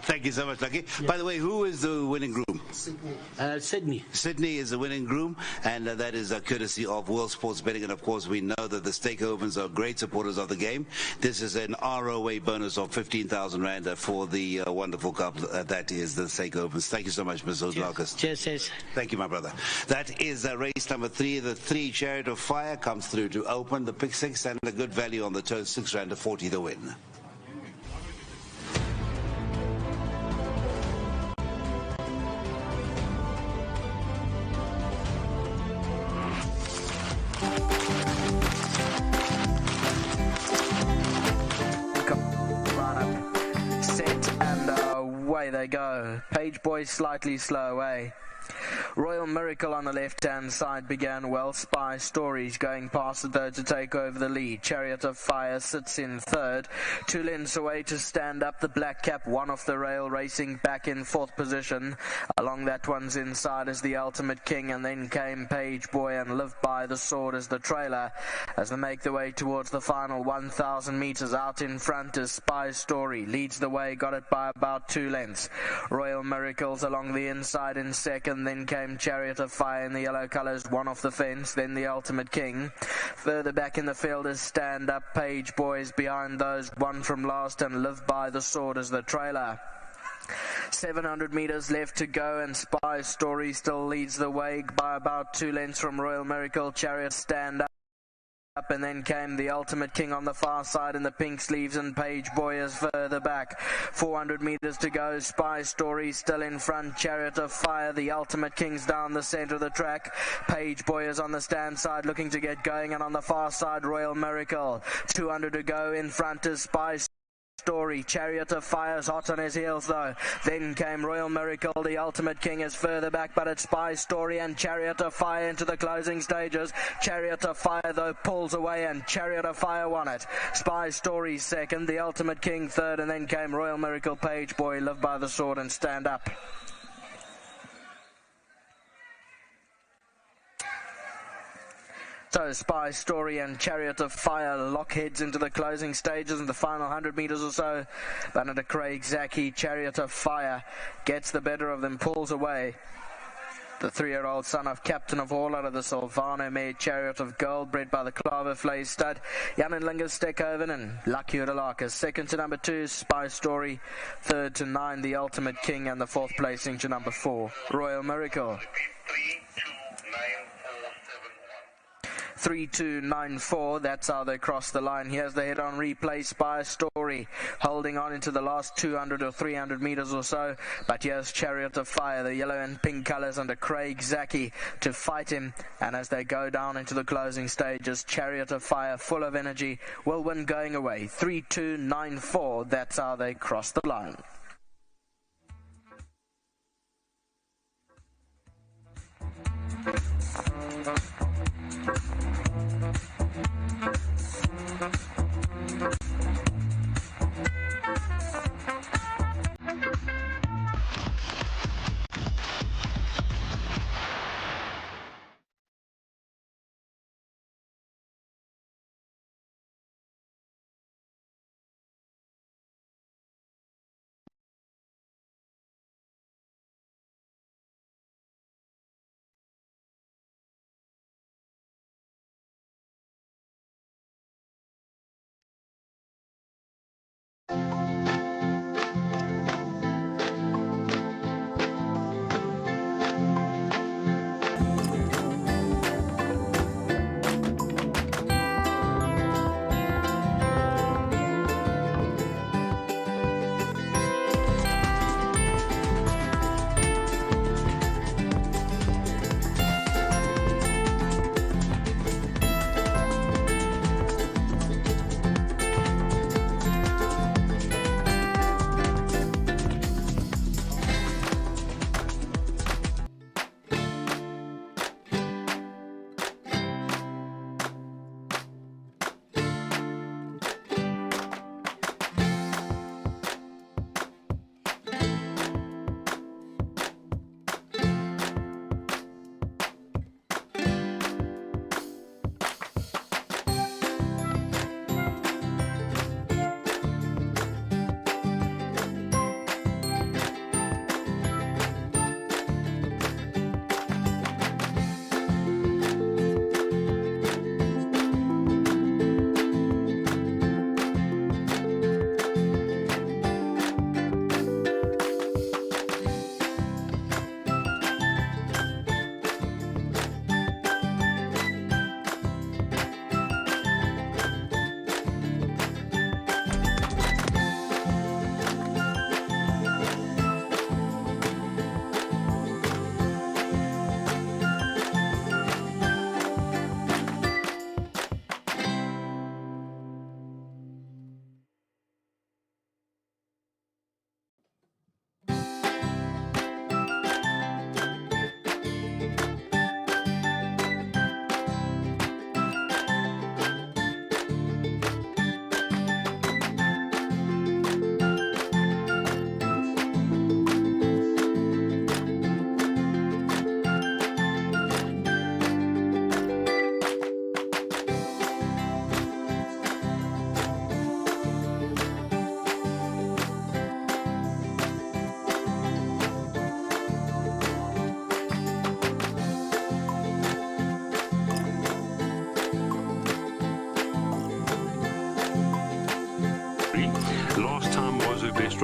S1: Thank you so much, Lucky. Yeah. By the way, who is the winning groom?
S13: Sydney.
S1: Sydney is the winning groom, and that is a courtesy of World Sports Betting. And of course, we know that the Stakeovens are great supporters of the game. This is an ROA bonus of 15,000 Rand for the wonderful cup that is the Stakeovens. Thank you so much, Mr. Udalakis.
S13: Cheers.
S1: Thank you, my brother. That is race number 3. The 3 Chariot of Fire comes through to open the pick 6 and a good value on the turn, 6 Rand to 40 the win.
S3: Set and away they go. Page Boy slightly slow away. Royal Miracle on the left-hand side began well. Spy Stories going past it though to take over the lead. Chariot of Fire sits in third. 2 lengths away to stand up. The Black Cap, one off the rail, racing back in 4th position. Along that one's inside is the Ultimate King, and then came Page Boy and Live by the Sword as the trailer. As they make their way towards the final 1,000 metres, out in front is Spy Story. Leads the way, got it by about 2 lengths. Royal Miracles along the inside in second. second, then came Chariot of Fire in the yellow colours, one off the fence, then the Ultimate King. Further back in the field is Stand Up, Page Boys behind those, one from last, and Live by the Sword as the trailer. 700 metres left to go, and Spy Story still leads the way by about 2 lengths from Royal Miracle. Chariot Stand Up, and then came the Ultimate King on the far side in the pink sleeves, and Page Boy is further back. 400 metres to go. Spy Story still in front. Chariot of Fire, the Ultimate King's down the centre of the track. Page Boy is on the stand side looking to get going, and on the far side Royal Miracle. 200 to go. In front is Spy Story. Chariot of Fire's hot on his heels though. Then came Royal Miracle. The Ultimate King is further back, but it's Spy Story and Chariot of Fire into the closing stages. Chariot of Fire though pulls away, and Chariot of Fire won it. Spy Story second, the Ultimate King third, and then came Royal Miracle, Page Boy, Live by the Sword, and Stand Up. So Spy Story and Chariot of Fire lock heads into the closing stages in the final 100 metres or so. But under Craig Zaki, Chariot of Fire gets the better of them, pulls away. The 3-year-old son of Captain of All out of the Silvano mare, Chariot of Gold, bred by the Klavervlei stud. Jan and Lingus Stekhoven and Lucky Udalaka. Second to number 2, Spy Story. Third to 9, the Ultimate King, and the fourth placing to number 4, Royal Miracle. 3294, that's how they cross the line. Here's the head-on replay. Spy Story holding on into the last 200 or 300 metres or so, but here's Chariot of Fire, the yellow and pink colours under Craig Zaki to fight him, and as they go down into the closing stages, Chariot of Fire, full of energy, will win going away. 3294, that's how they cross the line.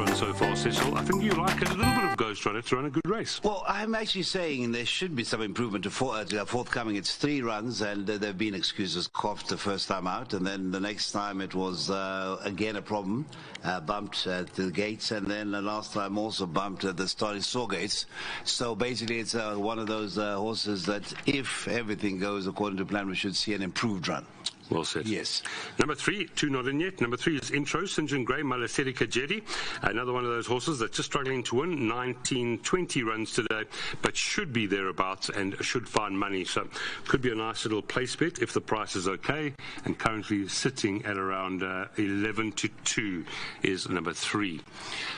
S2: run so far, Cecil. I think you like a little bit of Ghost Runner to run a good race.
S1: Well, I'm actually saying there should be some improvement to forthcoming. It's 3 runs, and there have been excuses. Coughed the first time out, and then the next time it was again a problem. Bumped at the gates, and then the last time also bumped at the starting saw gates. So basically, it's one of those horses that, if everything goes according to plan, we should see an improved run.
S2: Well said.
S1: Yes.
S2: Number 3, 2 not in yet. Number 3 is Intro, St. John Grey, Malasedi Kajedi. Another one of those horses that's just struggling to win. 19, 20 runs today, but should be thereabouts and should find money. So could be a nice little place bet if the price is okay. And currently sitting at around 11 to 2 is number 3.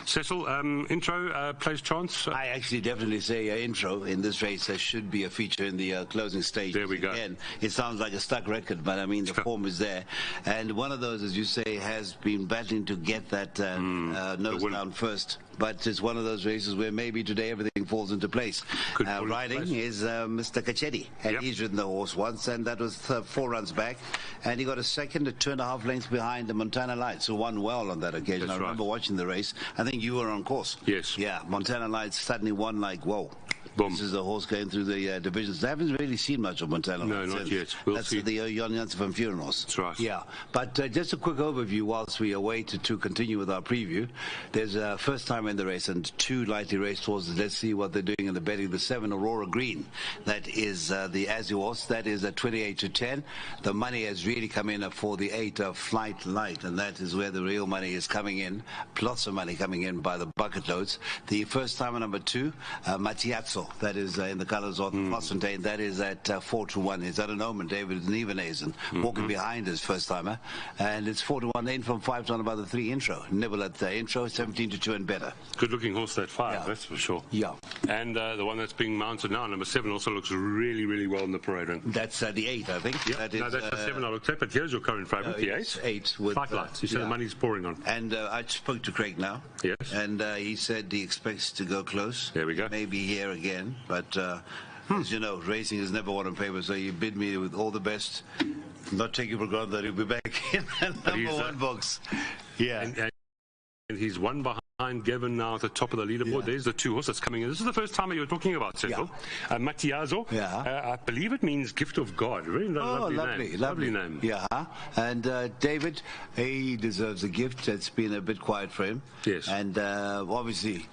S2: Cecil, Intro, plays chance?
S1: I actually definitely say Intro in this race. There should be a feature in the closing stage.
S2: There we go.
S1: Again, it sounds like a stuck record, but I mean, the form is there. And one of those, as you say, has been battling to get that nose down first. But it's one of those races where maybe today everything falls into place. Riding is Mr. Kachedi, and he's ridden the horse once, and that was 4 runs back. And he got a second at 2.5 lengths behind the Montana Lights, who won well on that occasion. I remember watching the race. I think you were on course.
S2: Yes.
S1: Yeah, Montana Lights suddenly won like, whoa.
S2: Boom.
S1: This is a horse going through the divisions. I haven't really seen much of Montana.
S2: No, not yet. We'll
S1: That's
S2: see.
S1: the Jan Jansen van Vuren horse.
S2: That's right.
S1: Yeah, but just a quick overview whilst we await to continue with our preview. There's a first time in the race and 2 lightly raced horses. Let's see what they're doing in the betting. The 7 Aurora Green, that is the Azzy horse. That is at 28 to 10. The money has really come in for the 8 Flight Light, and that is where the real money is coming in. Lots of money coming in by the bucket loads. The first timer number 2, Matiazzo, that is in the colours of Fossentine, that is at 4 to 1. Is that an omen? David Nevenhazen walking behind his first timer, and it's 4 to 1. Then from 5 to 1 about the 3 Intro. Nibble at the Intro, 17 to 2 and better.
S2: Good looking horse, that 5, that's for sure.
S1: Yeah.
S2: And the one that's being mounted now, number 7, also looks really, really well in the parade ring.
S1: That's the 8, I think.
S2: Yeah. No, that's the 7 I looked at, but here's your current favourite, the 8.
S1: 8 with
S2: Flight Lights. You said the money's pouring on.
S1: And I spoke to Craig now.
S2: Yes.
S1: And he said he expects to go close.
S2: There we go.
S1: Maybe here again, but as you know, racing is never won on paper, so you bid me with all the best. Not taking for granted that he'll be back in the number 1 box. Yeah.
S2: And he's one behind Gavin now at the top of the leaderboard. Yeah. There's the 2 horses coming in. This is the first time you were talking about, Cecil. Yeah. Matiazzo. Yeah. I believe it means gift of God. Really lovely name.
S1: Yeah. And David, he deserves a gift. It's been a bit quiet for him.
S2: Yes.
S1: And obviously,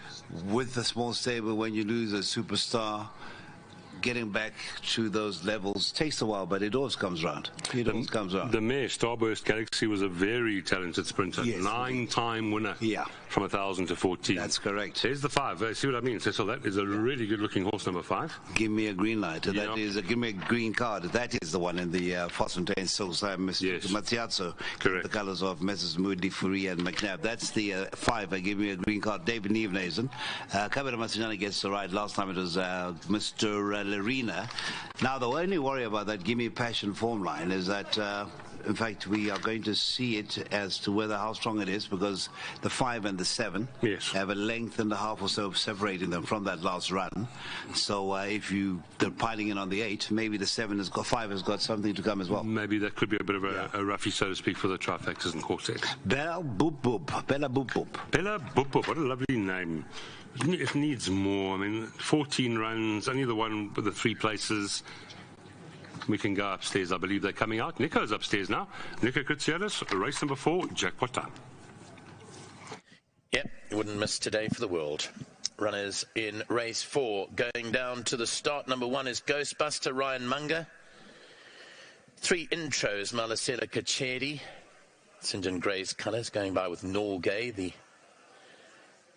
S1: with the small stable, when you lose a superstar, getting back to those levels takes a while, but it always comes round.
S2: The mare, Starburst Galaxy, was a very talented sprinter. Yes, 9-time winner.
S1: Yeah.
S2: From 1,000 to 14.
S1: That's correct.
S2: There's the 5. See what I mean? So that is a really good-looking horse, number 5.
S1: Give me a green light. That is give me a green card. That is the one in the Fossentine Silkside, Mr. Matiazzo.
S2: Correct.
S1: The colours of Messrs. Moody, Fourie and McNabb. That's the 5. Give me a green card. David Nevenhazen. Kabira Masinani gets the ride. Last time it was Mr. Larina. Now, the only worry about that Gimme Passion form line is that, in fact, we are going to see it as to how strong it is, because the 5 and the 7 have a length and a half or so separating them from that last run. So if they're piling in on the 8, maybe the 5 has got something to come as well.
S2: Maybe that could be a bit of a roughie, so to speak, for the trifectas and quartets.
S1: Bella Boop Boop. Bella Boop Boop.
S2: Bella Boop Boop. What a lovely name. It needs more. I mean, 14 runs, only the one with the 3 places. We can go upstairs. I believe they're coming out. Nico's upstairs now. Nico Kritzialis, race number 4, jackpot time.
S14: Yep, you wouldn't miss today for the world. Runners in race 4. Going down to the start, number 1 is Ghostbuster, Ryan Munger. 3 Intros, Malasela Kachedi. St. John Grey's colours, going by with Norgay, the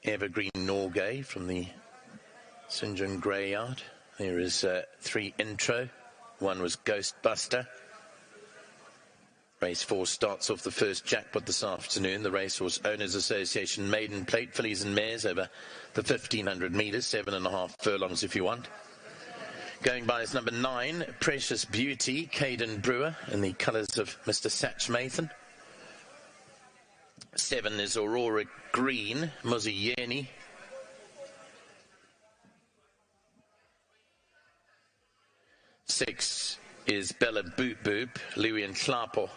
S14: evergreen Norgay from the St. John Grey yard. There is 3 Intro. 1 was Ghostbuster. Race 4 starts off the first jackpot this afternoon. The Racehorse Owners Association Maiden Plate, fillies and mares over the 1,500 metres, 7.5 furlongs if you want. Going by is number 9, Precious Beauty, Caden Brewer, in the colours of Mr. Satch Mathan. 7 is Aurora Green, Muzi Yeni. 6 is Bella Boop Boop, Louis and Klapo.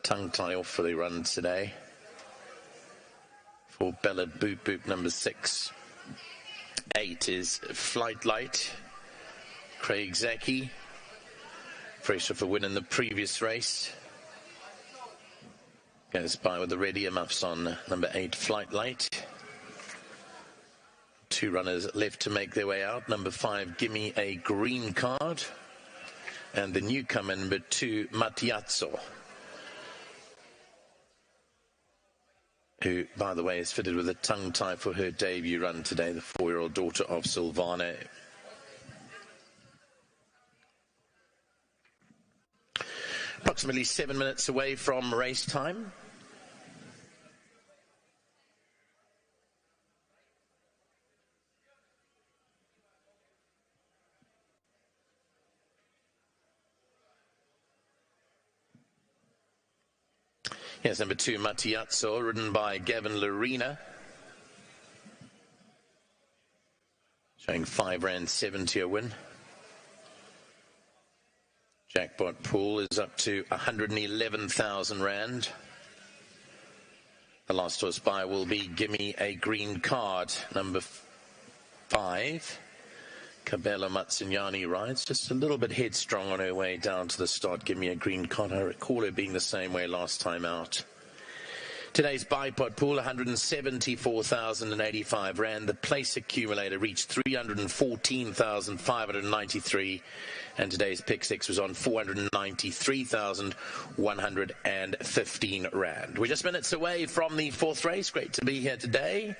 S14: Tongue tie off for the run today. for Ballad Boop Boop number 6. 8 is Flight Light. Craig Zaki, fresh off a win in the previous race. Goes by with the ready muffs on number 8, Flight Light. 2 runners left to make their way out. Number 5, Gimme a Green Card. And the newcomer, number 2, Matiazzo, who, by the way, is fitted with a tongue tie for her debut run today, the 4-year-old daughter of Silvano. Approximately 7 minutes away from race time. Yes, number 2, Matiazzo, ridden by Gavin Lorena. Showing R5.70 a win. Jackpot pool is up to 111,000 Rand. The last horse by will be Gimme a Green Card, number 5. Cabela Matsunyani rides just a little bit headstrong on her way down to the start. Give Me a Green Card. I recall her being the same way last time out. Today's bipod pool, 174,085 Rand. The place accumulator reached 314,593. And today's pick 6 was on 493,115 Rand. We're just minutes away from the 4th race. Great to be here today,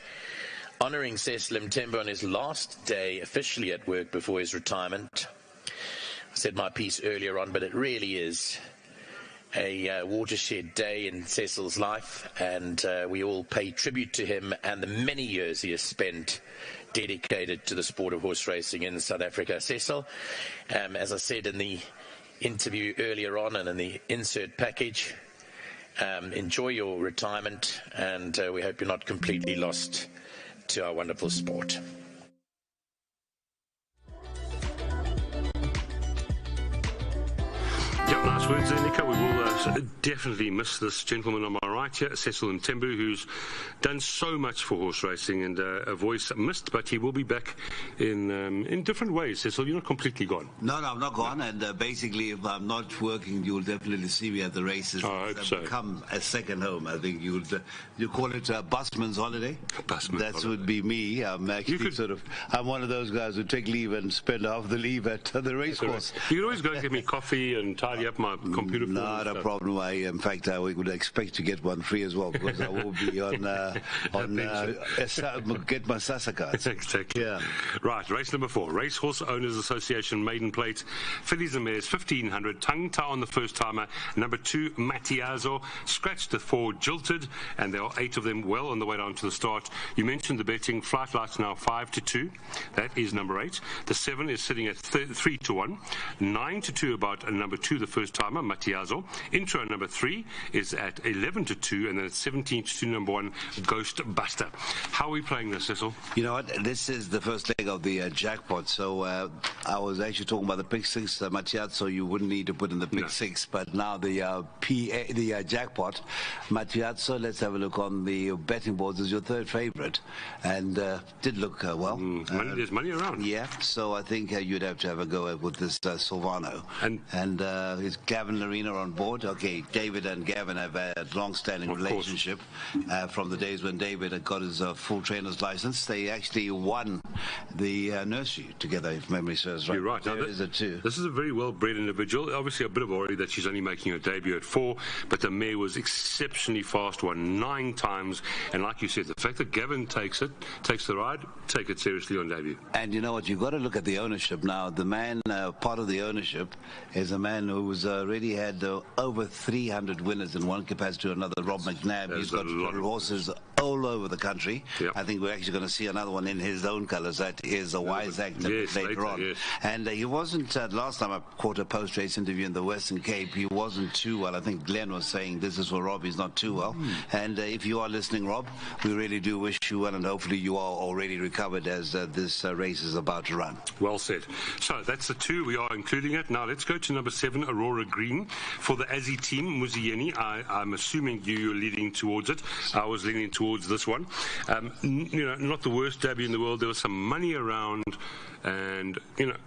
S14: honouring Cecil Mthembu on his last day officially at work before his retirement. I said my piece earlier on, but it really is a watershed day in Cecil's life, and we all pay tribute to him and the many years he has spent dedicated to the sport of horse racing in South Africa. Cecil, as I said in the interview earlier on and in the insert package, enjoy your retirement, and we hope you're not completely lost to our wonderful sport.
S2: Yeah, nice words there, Nico. We will definitely miss this gentleman on my right here, Cecil Mthembu, who's done so much for horse racing, and a voice missed, but he will be back in different ways. Cecil, you're not completely gone.
S1: No, I'm not gone, and basically, if I'm not working, you'll definitely see me at the races.
S2: I hope so.
S1: Become a second home. I think you call it a busman's holiday. That would be me. I'm actually I'm one of those guys who take leave and spend half the leave at the race course.
S2: You can always go and get me coffee and tidy up my computer.
S1: Not a problem. In fact, I would expect to get one free as well, because I will be on get my SASA cards.
S2: Exactly. Yeah. Right, race number 4. Racehorse Owners Association Maiden Plate. Fillies and Mares, 1,500. Tongue tie on the first timer. Number 2, Matiazzo. Scratched the 4, Jilted, and there are 8 of them well on the way down to the start. You mentioned the betting. Flight Light's now 5-2. That is number 8. The 7 is sitting at 3-1. 9-2 about number 2, the first timer, Matiazzo. Intro number 3 is at 11-2, and then it's 17-2, number 1, Ghost Buster. How are we playing this, Cecil?
S1: You know what? This is the first leg of the jackpot. So I was actually talking about the pick 6, Matiazzo. You wouldn't need to put in the pick 6, but now the jackpot, Matiazzo. Let's have a look on the betting boards. Is your 3rd favourite, and did look well.
S2: There's money around.
S1: Yeah. So I think you'd have to have a go with this Silvano, and is Gavin Lorena on board? Okay, David and Gavin have a long-standing relationship from the days when David had got his full trainer's license. They actually won the nursery together, if memory serves right.
S2: You're right. Now, this is a very well-bred individual. Obviously, a bit of a worry that she's only making her debut at 4, but the mare was exceptionally fast, won 9 times, and like you said, the fact that Gavin takes the ride, take it seriously on debut.
S1: And you know what? You've got to look at the ownership now. The man, part of the ownership, is a man who's already had over 300 winners in one capacity or another. Rob McNabb. He's got horses all over the country. Yep. I think we're actually going to see another one in his own colours. That is a wise act later on. Yes. And he wasn't, last time I caught a post-race interview in the Western Cape, he wasn't too well. I think Glenn was saying this is for Rob, he's not too well. And if you are listening, Rob, we really do wish you well, and hopefully you are already recovered as this race is about to run.
S2: Well said. So that's the 2. We are including it. Now let's go to number 7, Aurora Green. For the Azzy team, Muzieni, I'm assuming you're leaning towards it. I was leaning towards towards this one. Not the worst derby in the world. There was some money around, and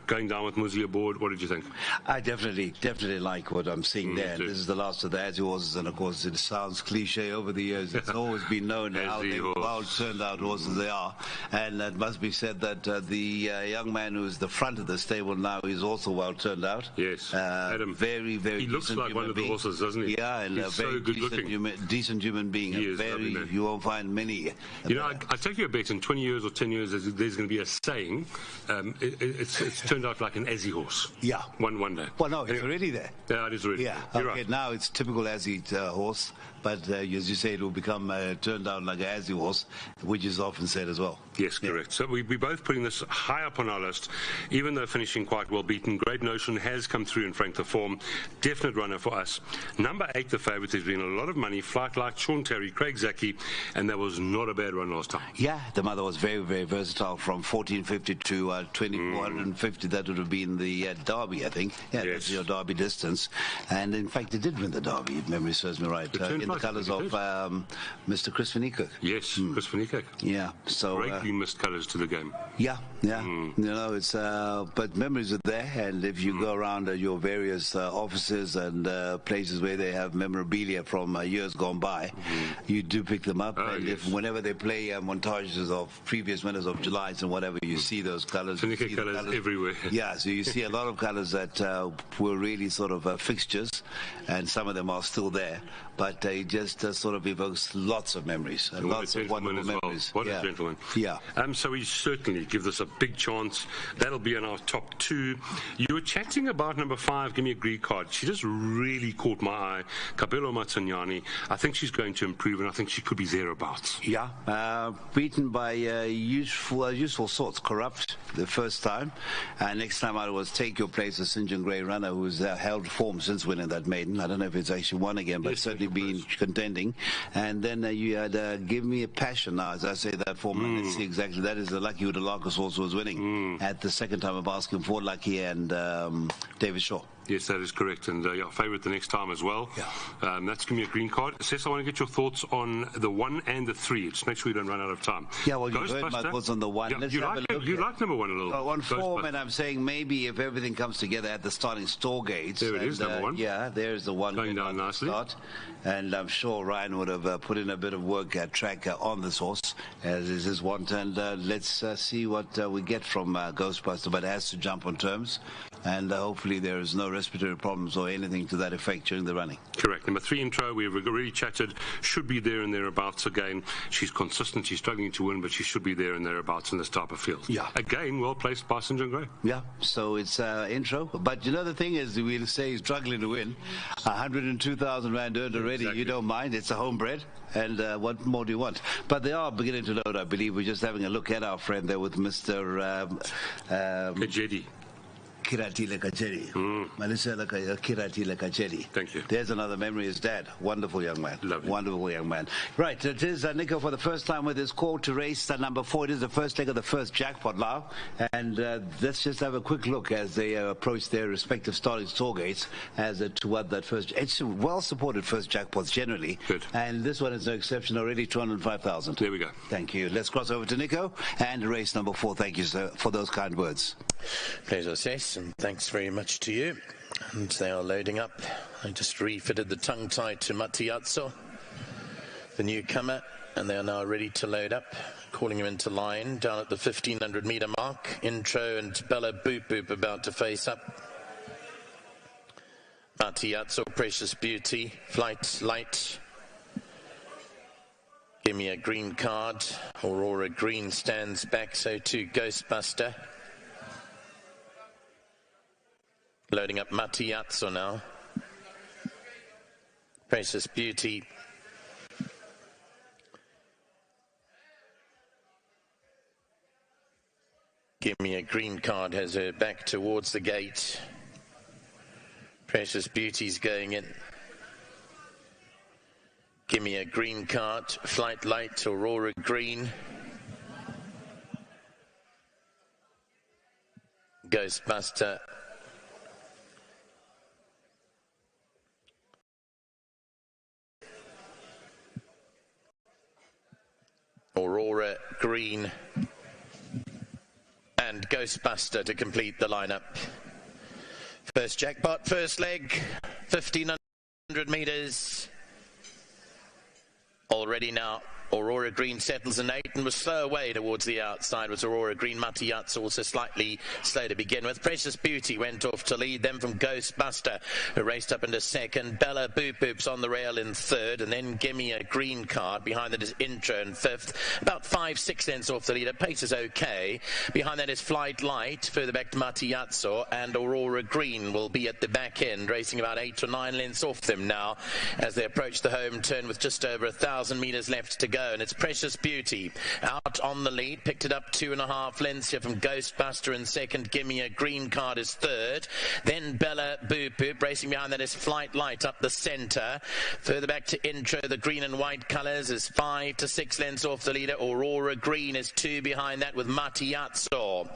S2: going down with Musley aboard. What did you think?
S1: I definitely like what I'm seeing there. This is the last of the Azzy horses, and of course it sounds cliche over the years. It's always been known how they well turned out horses they are, and it must be said that the young man who's the front of the stable now is also well turned out.
S2: Yes,
S1: Adam. Very
S2: He looks like one of the horses, doesn't he?
S1: Yeah, and
S2: he's
S1: a very
S2: so good looking.
S1: Decent human being. You won't find many.
S2: I take you a bet in 20 years or 10 years there's going to be a saying. It's turned out like an Azzy horse.
S1: Yeah.
S2: One day.
S1: Well, no, it's already there.
S2: Yeah, it is already.
S1: Yeah.
S2: You're
S1: okay.
S2: right.
S1: Now it's typical Azzy horse, but as you say, it will become turned out like an Azzy horse, which is often said as well.
S2: Yes, correct. So we're both putting this high up on our list, even though finishing quite well beaten. Great Notion has come through in Frank the Form. Definite runner for us. Number 8, the favourite, has been a lot of money. Flight Light, Sean Terry, Craig Zaki, and that was not a bad run last time.
S1: Yeah, the mother was very, very versatile from 1450 to 2450. That would have been the Derby, I think. Yeah,
S2: yes.
S1: That's your Derby distance. And in fact, it did win the Derby, if memory serves me right. In the colours of Mr. Chris Van Niekerk.
S2: Yes, Chris Van Niekerk.
S1: Yeah, so...
S2: Greatly missed colours to the game.
S1: Yeah. It's but memories are there, and if you go around your various offices and places where they have memorabilia from years gone by, you do pick them up. Whenever they play montages of previous winners of Julys and whatever, you see those colours.
S2: Colours everywhere.
S1: Yeah, so you see a lot of colours that were really sort of fixtures, and some of them are still there. But it just sort of evokes lots of memories, and lots of wonderful memories.
S2: What a gentleman.
S1: Yeah.
S2: So we certainly give this a big chance. That'll be in our top 2. You were chatting about number 5, Give Me a Green Card. She just really caught my eye. Kabelo Matanyani. I think she's going to improve, and I think she could be thereabouts.
S1: Yeah. Beaten by useful sorts, Corrupt, the first time. Next time I was Take Your Place, a St. John Grey runner who's held form since winning that maiden. I don't know if it's actually won again, but certainly been contending. And then you had Give Me a Passion. Now, as I say that form, let's see exactly. That is the Lucky who the Larkus also was winning at the second time of asking for Lucky and David Shaw.
S2: Yes, that is correct. And favourite the next time as well. Yeah. That's Give Me a Green Card. Cess, I want to get your thoughts on the 1 and the 3. Just make sure you don't run out of time.
S1: Yeah, well, you heard my thoughts on the 1.
S2: Yeah, you like number 1 a little.
S1: On form, and I'm saying maybe if everything comes together at the starting store gates.
S2: There it is, number 1.
S1: Yeah, there's the 1.
S2: Going down nicely.
S1: And I'm sure Ryan would have put in a bit of work at track on this horse, as is his want. And let's see what we get from Ghostbuster, but it has to jump on terms. And hopefully there is no respiratory problems or anything to that effect during the running.
S2: Correct. Number 3, Intro, we've already chatted, should be there and thereabouts again. She's consistent, she's struggling to win, but she should be there and thereabouts in this type of field.
S1: Yeah.
S2: Again, well placed by St. John Grey.
S1: Yeah, so it's Intro. But you know the thing is, we'll say he's struggling to win. 102,000 Rand earned already. Exactly. You don't mind, it's a homebred. And what more do you want? But they are beginning to load, I believe. We're just having a look at our friend there with Mr.
S2: Kajedi.
S1: Kiratile Kacheri. Manisela Kiratile Kacheri.
S2: Thank you.
S1: There's another memory. His dad. Wonderful young man.
S2: Lovely.
S1: Wonderful young man. Right. It is Nico for the first time with his call to race number 4. It is the first leg of the first jackpot now. And let's just have a quick look as they approach their respective starting store gates as to what that first. It's well supported first jackpots generally.
S2: Good.
S1: And this one is no exception. Already 205,000.
S2: There we go.
S1: Thank you. Let's cross over to Nico and race number 4. Thank you, sir, for those kind words.
S14: Pleasure, Cess, and thanks very much to you. And they are loading up. I just refitted the tongue tie to Matiazzo, the newcomer, and they are now ready to load up. Calling him into line down at the 1500 metre mark. Intro and Bella Boop Boop about to face up. Matiazzo, Precious Beauty, Flight Light. Give Me a Green Card. Aurora Green stands back, so too Ghostbuster. Loading up Matiazzo now. Precious Beauty. Give Me a Green Card has her back towards the gate. Precious Beauty's going in. Give Me a Green Card. Flight Light, Aurora Green. Ghostbuster. Ghostbuster to complete the lineup. First jackpot, first leg, 1,500 metres. Already now, Aurora Green settles in 8 and was slow away towards the outside. Was Aurora Green. Matiyats also slightly slow to begin with. Precious Beauty went off to lead. Then from Ghostbuster, who raced up into second. Bella Boop Boops on the rail in third. And then Gimme a Green Card. Behind that is Intro in fifth. About 5-6 lengths off the leader. Pace is okay. Behind that is Flight Light. Further back to Matiyatso. And Aurora Green will be at the back end, racing about 8 or 9 lengths off them now as they approach the home turn with just over 1,000 metres left to go. And it's Precious Beauty out on the lead, picked it up 2.5 lengths here from Ghostbuster in second. Gimme a Green Card is third. Then Bella Boop Boop. Racing behind that is Flight Light up the centre. Further back to Intro, the green and white colours is 5 to 6 lengths off the leader. Aurora Green is 2 behind that with Matiyatso.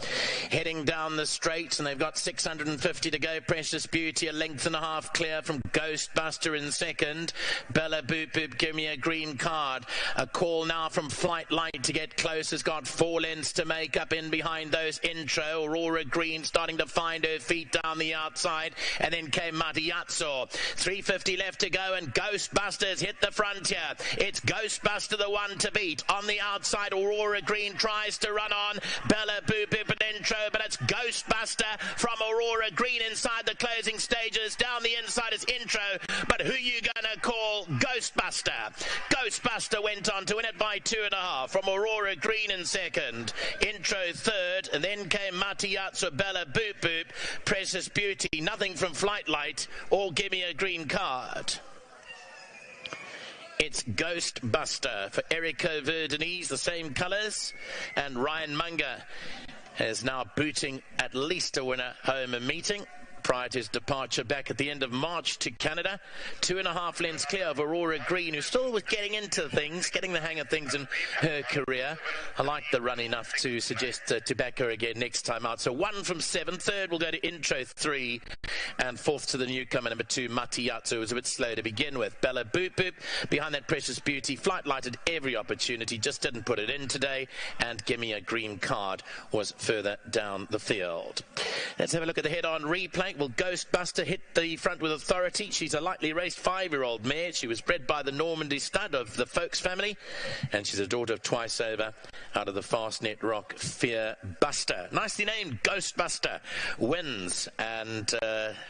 S14: Heading down the straight, and they've got 650 to go. Precious Beauty a length and a half clear from Ghostbuster in second. Bella Boop Boop, Gimme a Green Card. A call now from Flight Light to get close. Has got 4 lengths to make up in behind those. Intro, Aurora Green starting to find her feet down the outside, and then came Matiyatso. 350 left to go, and Ghostbusters hit the frontier. It's Ghostbuster the one to beat. On the outside, Aurora Green tries to run on. Bella Boop Boop and Intro, but it's Ghostbuster from Aurora Green inside the closing stages. Down the inside is Intro, but who you gonna call Ghostbuster? Ghostbuster went on to win it by 2.5 from Aurora Green in second. Intro third, and then came Matiyatsu, Bella Boop Boop, Precious Beauty. Nothing from Flight Light or Gimme a Green Card. It's Ghostbuster for Erico Verdenese, the same colours, and Ryan Munger is now booting at least a winner home and meeting prior to his departure back at the end of March to Canada. 2.5 lengths clear of Aurora Green, who still was getting into things, getting the hang of things in her career. I like the run enough to suggest to back her again next time out. So 1 from 7. Third will go to Intro 3, and fourth to the newcomer number 2, Matiyatsu, who was a bit slow to begin with. Bella Boop Boop behind that Precious Beauty. Flight Lighted every opportunity, just didn't put it in today, and Gimme a Green Card was further down the field. Let's have a look at the head-on replay. Will Ghostbuster hit the front with authority? She's a lightly raced 5-year-old mare. She was bred by the Normandy stud of the Folks family, and she's a daughter of Twice Over out of the Fastnet Rock Fear Buster. Nicely named Ghostbuster wins, and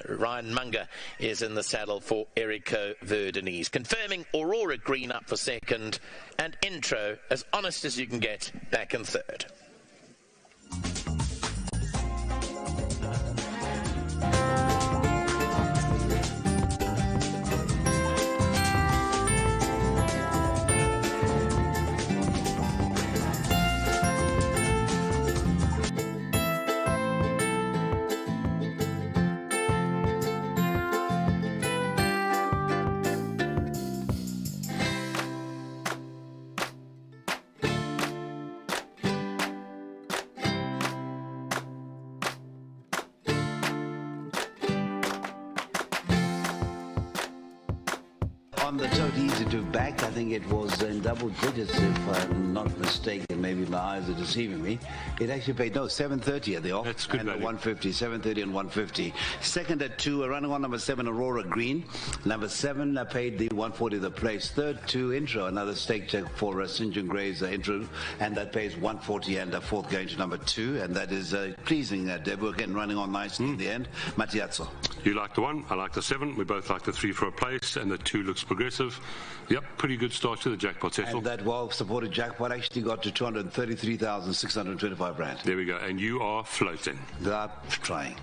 S14: Ryan Munger is in the saddle for Erico Verdenese. Confirming Aurora Green up for second, and Intro, as honest as you can get, back in third.
S1: On the tote easy to back, I think it was in double digits, if I'm not mistaken. Maybe my eyes are deceiving me. It actually paid, no, 730 at the off.
S2: That's good
S1: and
S2: value.
S1: 150, 730 and 150. Second at 2, running on number 7, Aurora Green. Number 7 paid the 140 the place. Third to Intro, another stake check for St. John Gray's Intro, and that pays 140, and fourth going to number 2, and that is pleasing. Debut again running on nicely in the end. Matiyatsu.
S2: You like the 1, I like the 7. We both like the 3 for a place, and the 2 looks progressive. Yep, pretty good start to the jackpot, Cecil.
S1: And that well-supported jackpot actually got to 233,625 rand.
S2: There we go, and you are floating.
S1: Trying.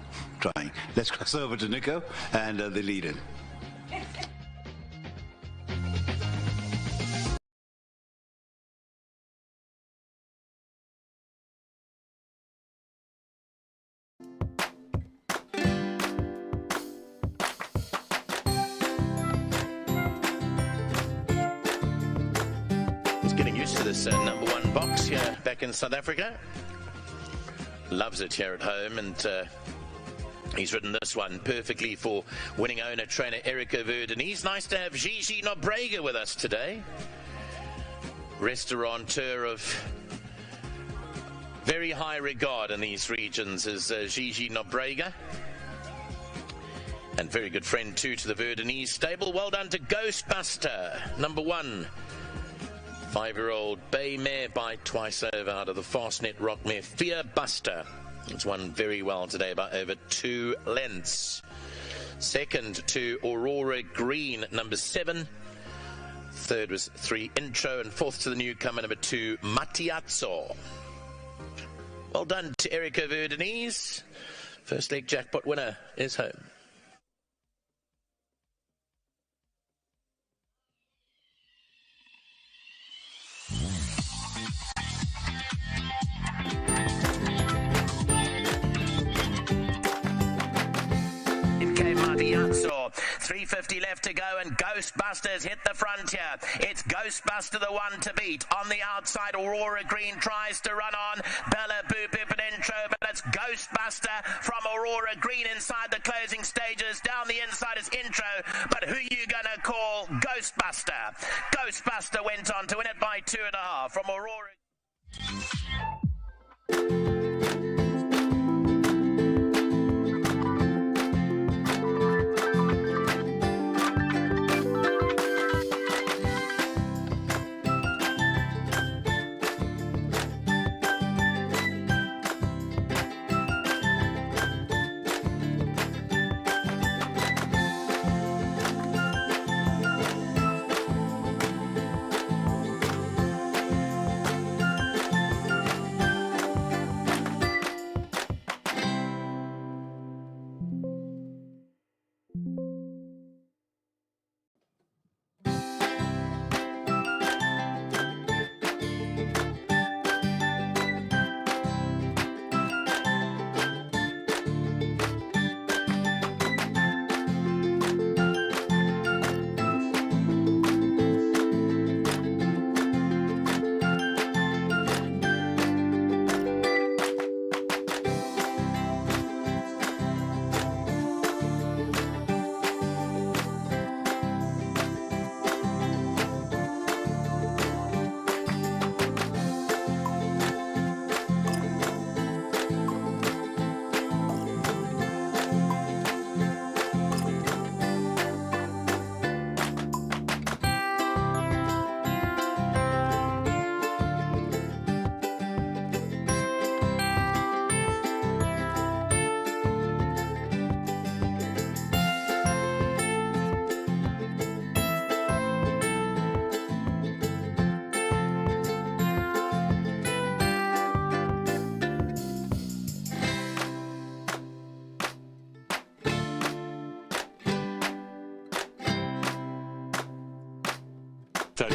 S1: Let's cross over to Nico and the lead-in.
S14: Getting used to this number 1 box here back in South Africa. Loves it here at home, and he's ridden this one perfectly for winning owner trainer Erico Verdenese. Nice to have Gigi Nobrega with us today, restaurateur of very high regard in these regions is Gigi Nobrega. And very good friend too to the Verdunese stable. Well done to Ghostbuster, number 1. 5-year-old Bay Mare by twice over out of the Fastnet Rock Mare Fear Buster. It's won very well today by over 2 lengths. Second to Aurora Green, number 7. Third was 3 Intro, and fourth to the newcomer, number 2 Matiazzo. Well done to Erica Verdunese. First leg jackpot winner is home. Matiazzo, 350 left to go, and Ghostbusters hit the front here. It's Ghostbuster the one to beat. On the outside, Aurora Green tries to run on. Bella Boop Boop and Intro, but it's Ghostbuster from Aurora Green inside the closing stages. Down the inside is Intro, but who you gonna call Ghostbuster? Ghostbuster went on to win it by 2.5 from Aurora.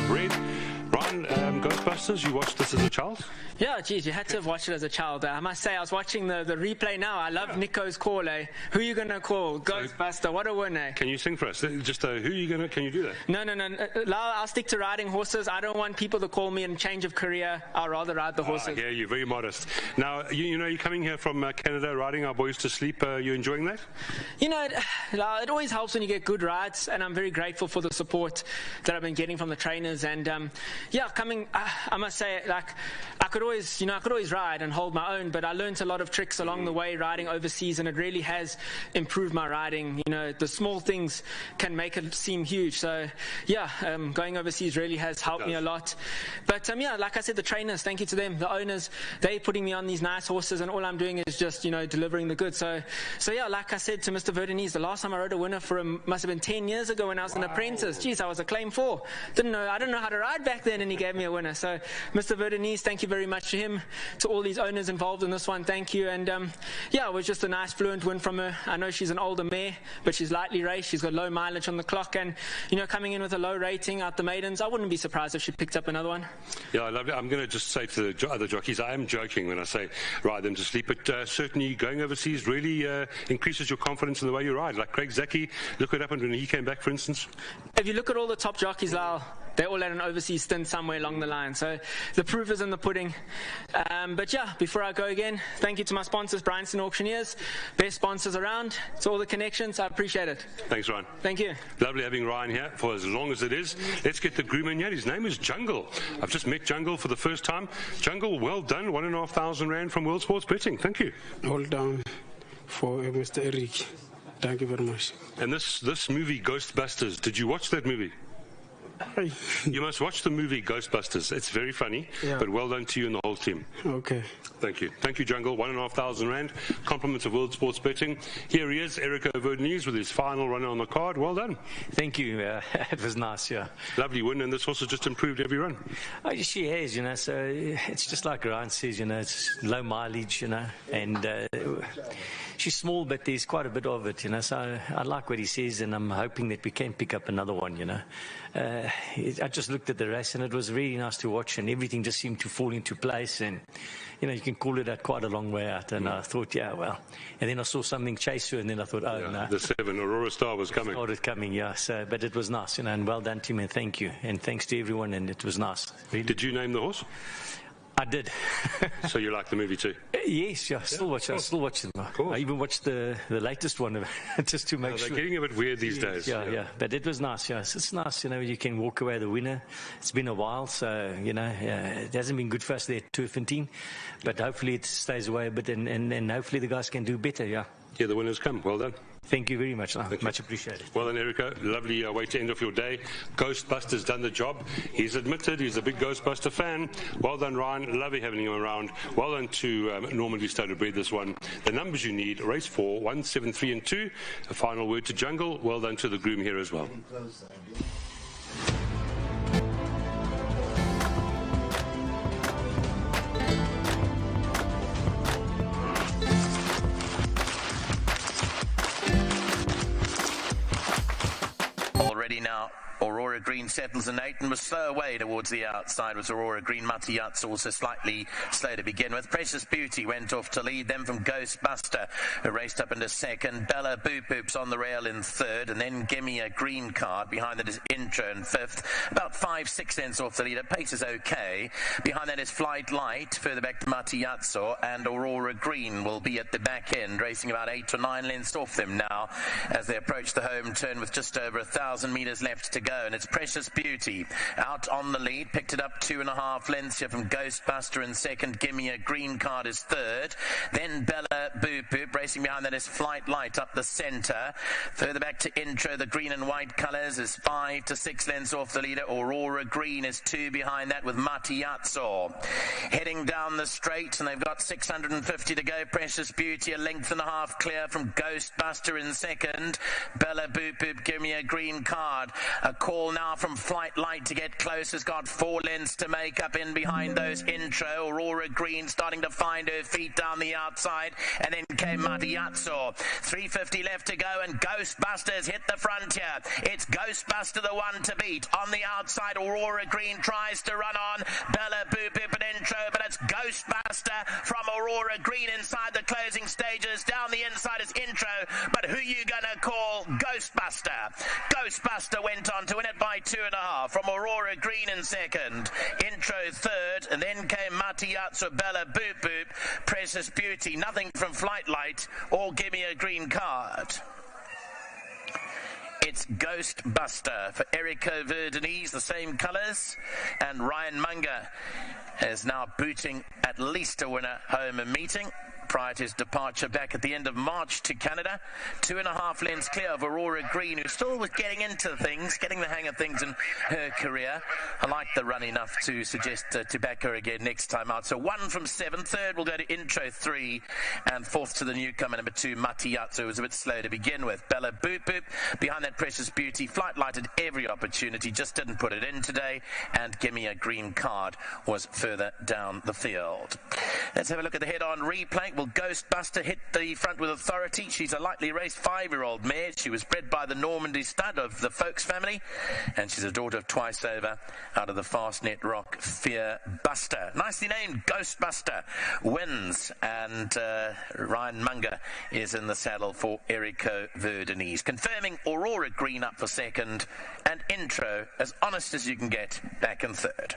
S2: Red. Ryan, Ghostbusters, you watched this as a child?
S15: Yeah, geez, you had to have watched it as a child. I must say, I was watching the replay now. I love Nico's call, eh? Who are you going to call? Ghostbuster, what a win, eh?
S2: Can you sing for us? Just who are you going to, can you do that?
S15: No. I'll stick to riding horses. I don't want people to call me in change of career. I'll rather ride the horses.
S2: Yeah, you're very modest. Now, you're coming here from Canada, riding our boys to sleep. You enjoying that?
S15: It always helps when you get good rides, and I'm very grateful for the support that I've been getting from the trainers. And I must say, I could always ride and hold my own, but I learned a lot of tricks along the way riding overseas, and it really has improved my riding. The small things can make it seem huge. So going overseas really has helped me a lot. But like I said, the trainers, thank you to them, the owners, they're putting me on these nice horses, and all I'm doing is just delivering the goods. So like I said to Mr. Verdunese, the last time I rode a winner for him must have been 10 years ago when I was an apprentice. Geez, I was a claim 4. I didn't know how to ride back then, and he gave me a winner. So Mr. Verdunese, thank you very much to him, to all these owners involved in this one, thank you. And it was just a nice fluent win from her. I know she's an older mare, but she's lightly raced, she's got low mileage on the clock, and coming in with a low rating out the maidens, I wouldn't be surprised if she picked up another one.
S2: Yeah, I love it. I'm going to just say to the other jockeys, I am joking when I say ride them to sleep, but certainly going overseas really increases your confidence in the way you ride. Like Craig Zaki, look what happened when he came back, for instance.
S15: If you look at all the top jockeys, Lyle, they all had an overseas stint somewhere along the line. So the proof is in the pudding. But yeah, before I go again, thank you to my sponsors, Bryanston Auctioneers, best sponsors around. It's all the connections. I appreciate it.
S2: Thanks, Ryan.
S15: Thank you.
S2: Lovely having Ryan here for as long as it is. Let's get the groom in here. His name is Jungle. I've just met Jungle for the first time. Jungle, well done. 1,500 Rand from World Sports Betting. Thank you.
S16: All down for Mr. Eric. Thank you very much.
S2: And this movie, Ghostbusters, did you watch that movie? You must watch the movie Ghostbusters. It's very funny, but well done to you and the whole team.
S16: Okay.
S2: Thank you. Thank you, Jungle. 1,500 Rand. Compliments of World Sports Betting. Here he is, Erico Verdenese, with his final runner on the card. Well done.
S17: Thank you. It was nice, yeah.
S2: Lovely win, and this horse has just improved every run.
S17: Oh, she has, so it's just like Ryan says, it's low mileage, and she's small, but there's quite a bit of it, so I like what he says, and I'm hoping that we can pick up another one, I just looked at the race, and it was really nice to watch, and everything just seemed to fall into place, and you can call it at quite a long way out, and I thought, and then I saw something chase her, and then I thought, no.
S2: The 7, Aurora Star was coming.
S17: Started coming, so, but it was nice, and well done to me, and thank you, and thanks to everyone, and it was nice. Really.
S2: Did you name the horse?
S17: I did.
S2: So you like the movie too?
S17: Yes, I still watch them. I even watched the latest one just to make sure.
S2: They're getting a bit weird these days.
S17: Yeah. But it was nice. It's nice, you can walk away the winner. It's been a while, so it hasn't been good for us there at 2:15, but hopefully it stays away a bit, and hopefully the guys can do better. Yeah,
S2: the winners come. Well done.
S17: Thank you very much. Much appreciated.
S2: Well done, Erica. Lovely way to end off your day. Ghostbusters done the job. He's admitted he's a big Ghostbuster fan. Well done, Ryan. Lovely having him around. Well done to Normandy Started Breed this one. The numbers you need, race 4, 1, 7, 3 and 2. A final word to Jungle. Well done to the groom here as well.
S14: Now, Aurora Green settles in 8 and was slow away towards the outside. Was Aurora Green. Matiyats also slightly slow to begin with. Precious Beauty went off to lead, then from Ghostbuster, who raced up into second. Bella Boop Boop's on the rail in third, and then Gimme a Green Card. Behind that is Intro in fifth. About 5-6 lengths off the leader. Pace is okay. Behind that is Flight Light. Further back to Matiyatso, and Aurora Green will be at the back end, racing about 8 or 9 lengths off them now as they approach the home turn with just over 1,000 metres left to go. And it's Precious Beauty out on the lead, picked it up 2.5 lengths here from Ghostbuster in second. Gimme a Green Card is third, then Bella Boop Boop. Racing behind that is Flight Light up the centre. Further back to Intro, the green and white colours is 5 to 6 lengths off the leader. Aurora Green is 2 behind that with Matiyatso heading down the straight, and they've got 650 to go. Precious Beauty a length and a half clear from Ghostbuster in second. Bella Boop Boop, Gimme a Green Card. A call now from Flight Light to get close. Has got 4 lengths to make up in behind those. Intro, Aurora Green starting to find her feet down the outside, and then came Matiyatso. 350 left to go, and Ghostbusters hit the frontier. It's Ghostbuster the one to beat. On the outside, Aurora Green tries to run on. Bella Boop Boop and Intro, but it's Ghostbuster from Aurora Green inside the closing stages. Down the inside is Intro, but who you gonna call Ghostbuster? Ghostbuster went on to win it by 2.5 from Aurora Green in second. Intro third, and then came Matiyatsu, Bella Boop Boop, Precious Beauty. Nothing from Flight Light or Gimme a Green Card. It's Ghostbuster for Erico Verdenese, the same colours, and Ryan Munger is now booting at least a winner home and meeting prior to his departure back at the end of March to Canada. 2.5 lengths clear of Aurora Green, who still was getting into things, getting the hang of things in her career. I like the run enough to suggest to back her again next time out. So 1 from 7. Third will go to Intro 3, and fourth to the newcomer number 2, Matiyatsu, who was a bit slow to begin with. Bella Boop Boop behind that Precious Beauty. Flight Light had every opportunity, just didn't put it in today, and Gimme a Green Card was further down the field. Let's have a look at the head-on replay. Well, Ghostbuster hit the front with authority. She's a lightly raced 5-year-old mare. She was bred by the Normandy stud of the Folkes family, and she's a daughter of Twice Over out of the Fastnet Rock Fear Buster. Nicely named, Ghostbuster wins, and Ryan Munger is in the saddle for Erico Verdenise, confirming Aurora Green up for second, and Intro, as honest as you can get, back in third.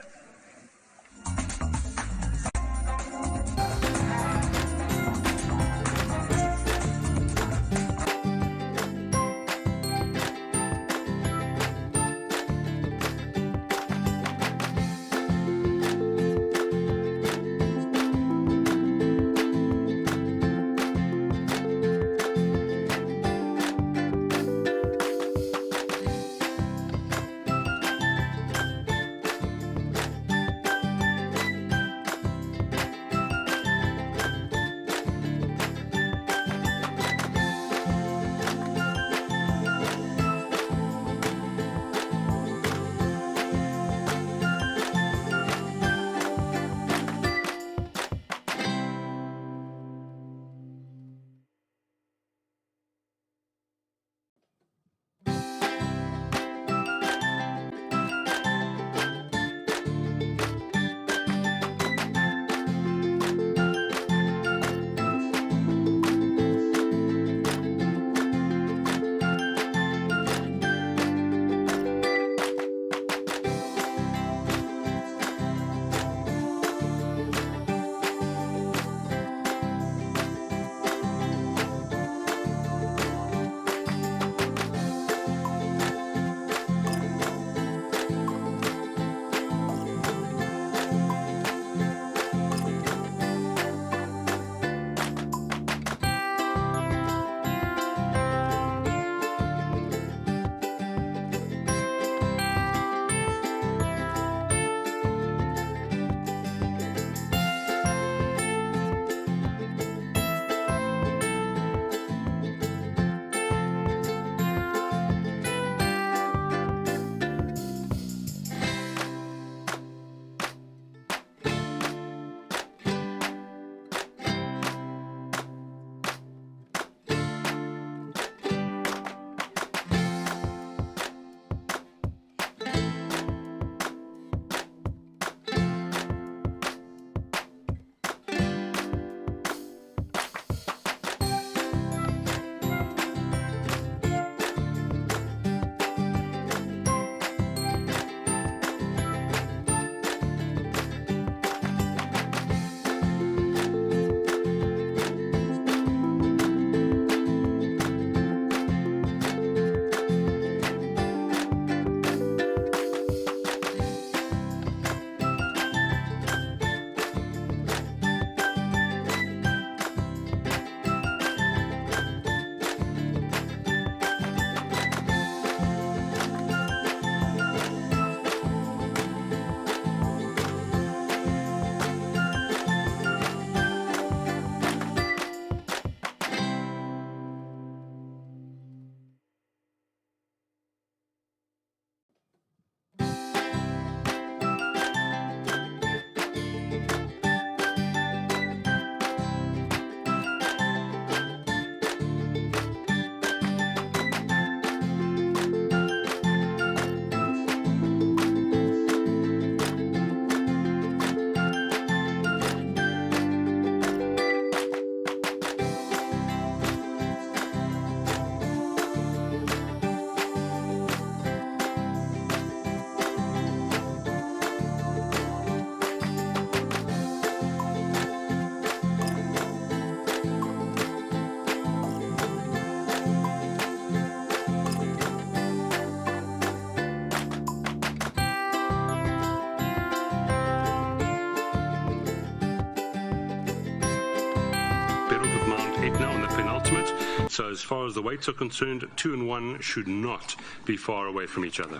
S2: So as far as the weights are concerned, 2 and 1 should not be far away from each other.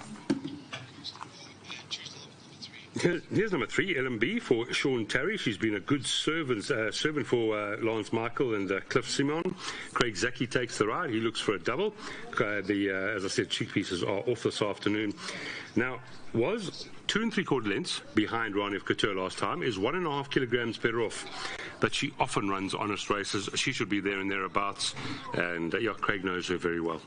S2: Here's number 3, LMB for Sean Terry. She's been a good servant for Lance Michael and Cliff Simon. Craig Zaki takes the ride. He looks for a double. As I said, cheek pieces are off this afternoon. Now, was 2 3/4 lengths behind Rani of Couture last time, is 1.5 kilograms better off. but she often runs honest races. She should be there and thereabouts, and yeah, Craig knows her very well.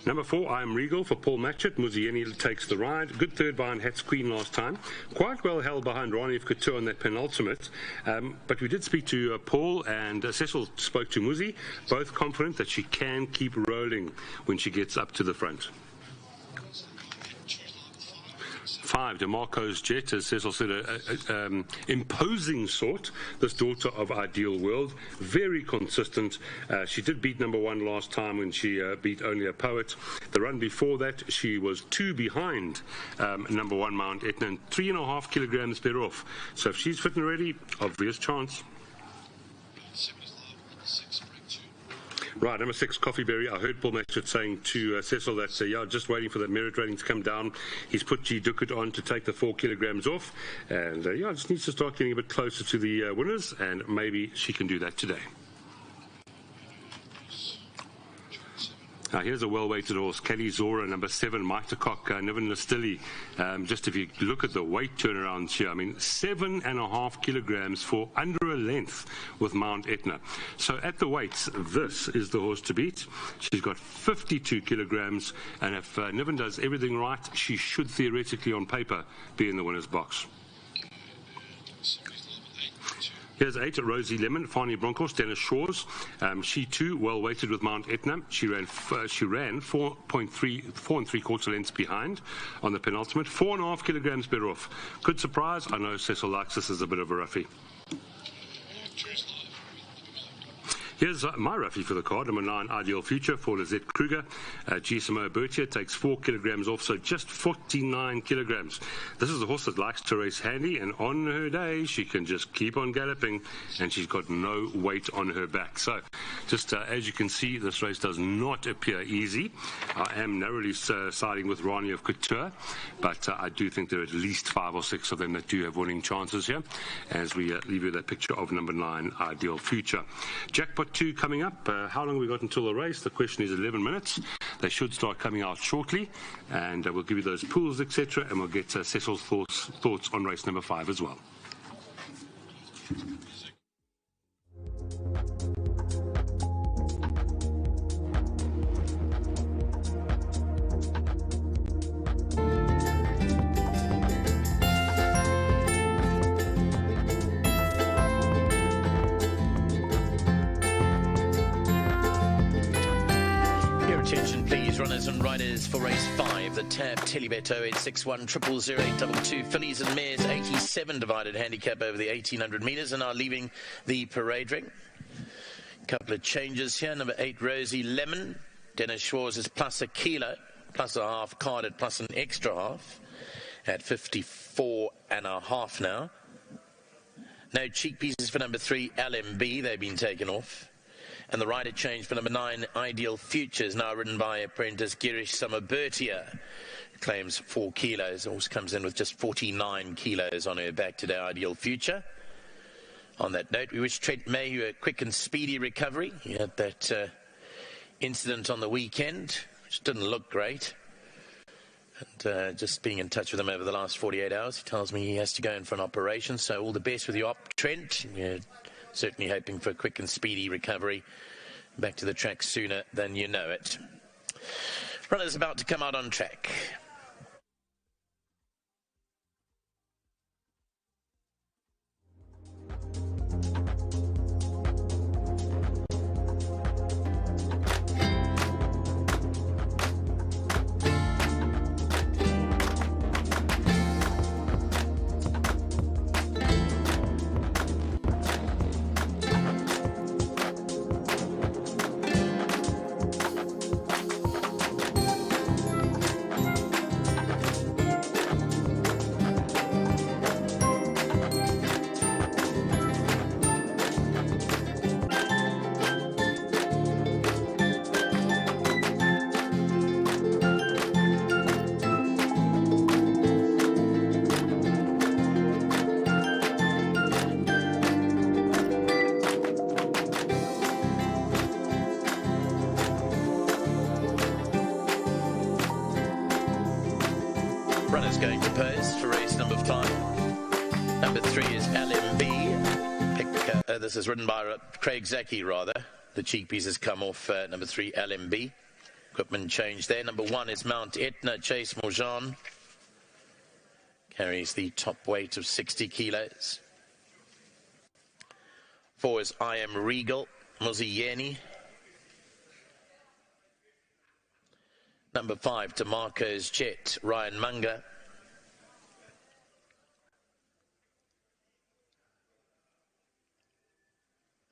S2: Number 4, I Am Regal for Paul Matchett. Muzieni takes the ride. Good third behind Hat's Queen last time. Quite well held behind Rani of Couture on that penultimate. But we did speak to Paul, and Cecil spoke to Muzi, both confident that she can keep rolling when she gets up to the front. 5, DeMarco's Jet, as Cecil said, imposing sort, this daughter of Ideal World, very consistent. She did beat number 1 last time when she beat Only a Poet. The run before that, she was 2 behind number 1 Mount Etna, and 3.5 kilograms better off. So if she's fit and ready, obvious chance. Right, number 6, Coffee Berry. I heard Paul Matchett saying to Cecil that, yeah, just waiting for that merit rating to come down. He's put G. Duckett on to take the 4 kilograms off. And, yeah, just needs to start getting a bit closer to the winners, and maybe she can do that today. Now, here's a well-weighted horse, Kelly Zora, number 7, Maitacock, Niven Nastili. Just if you look at the weight turnaround here, I mean, 7.5 kilograms for under a length with Mount Etna. So at the weights, this is the horse to beat. She's got 52 kilograms, and if Niven does everything right, she should theoretically, on paper, be in the winner's box. Here's 8, Rosie Lemon, Fani Broncos, Dennis Shores. She too well weighted with Mount Etna. She ran 4 3/4 lengths behind on the penultimate, 4.5 kilograms better off. Good surprise. I know Cecil likes this as a bit of a roughie. Here's my roughie for the card, number 9, Ideal Future for Lizette Kruger. Gisamo Bertier takes 4 kilograms off, so just 49 kilograms. This is a horse that likes to race handy, and on her day, she can just keep on galloping, and she's got no weight on her back. So, just as you can see, this race does not appear easy. I am narrowly siding with Rani of Couture, but I do think there are at least 5 or 6 of them that do have winning chances here, as we leave you that picture of number 9, Ideal Future. Jackpot 2 coming up. How long have we got until the race? The question is 11 minutes. They should start coming out shortly, and we'll give you those pools, etc., and we'll get Cecil's thoughts on race number 5 as well.
S14: Attention please, runners and riders for race 5, the Tab Telebet 0861 0000822 fillies and mares 87 divided handicap over the 1800 metres, and are leaving the parade ring. Couple of changes here. Number 8, Rosie Lemon. Dennis Schwarz is plus a kilo, plus a half, carded plus an extra half at 54.5 now. No cheek pieces for number 3, LMB. They've been taken off. And the rider change for number 9, Ideal Futures, now ridden by apprentice Girish Samabertia. Claims 4 kilos. Horse comes in with just 49 kilos on her back today, Ideal Future. On that note, we wish Trent Mayhew a quick and speedy recovery. He had that incident on the weekend, which didn't look great. And just being in touch with him over the last 48 hours, he tells me he has to go in for an operation. So all the best with your op, Trent. We're certainly hoping for a quick and speedy recovery. Back to the track sooner than you know it. Runners about to come out on track. Runners going to pose for race number 5. Number 3 is LMB. This is ridden by Craig Zaki, rather. The cheapies has come off number 3, LMB. Equipment change there. Number 1 is Mount Etna, Chase Morjan. Carries the top weight of 60 kilos. 4 is I Am Regal, Muzieni. Number 5, DeMarco's Jet, Ryan Munger.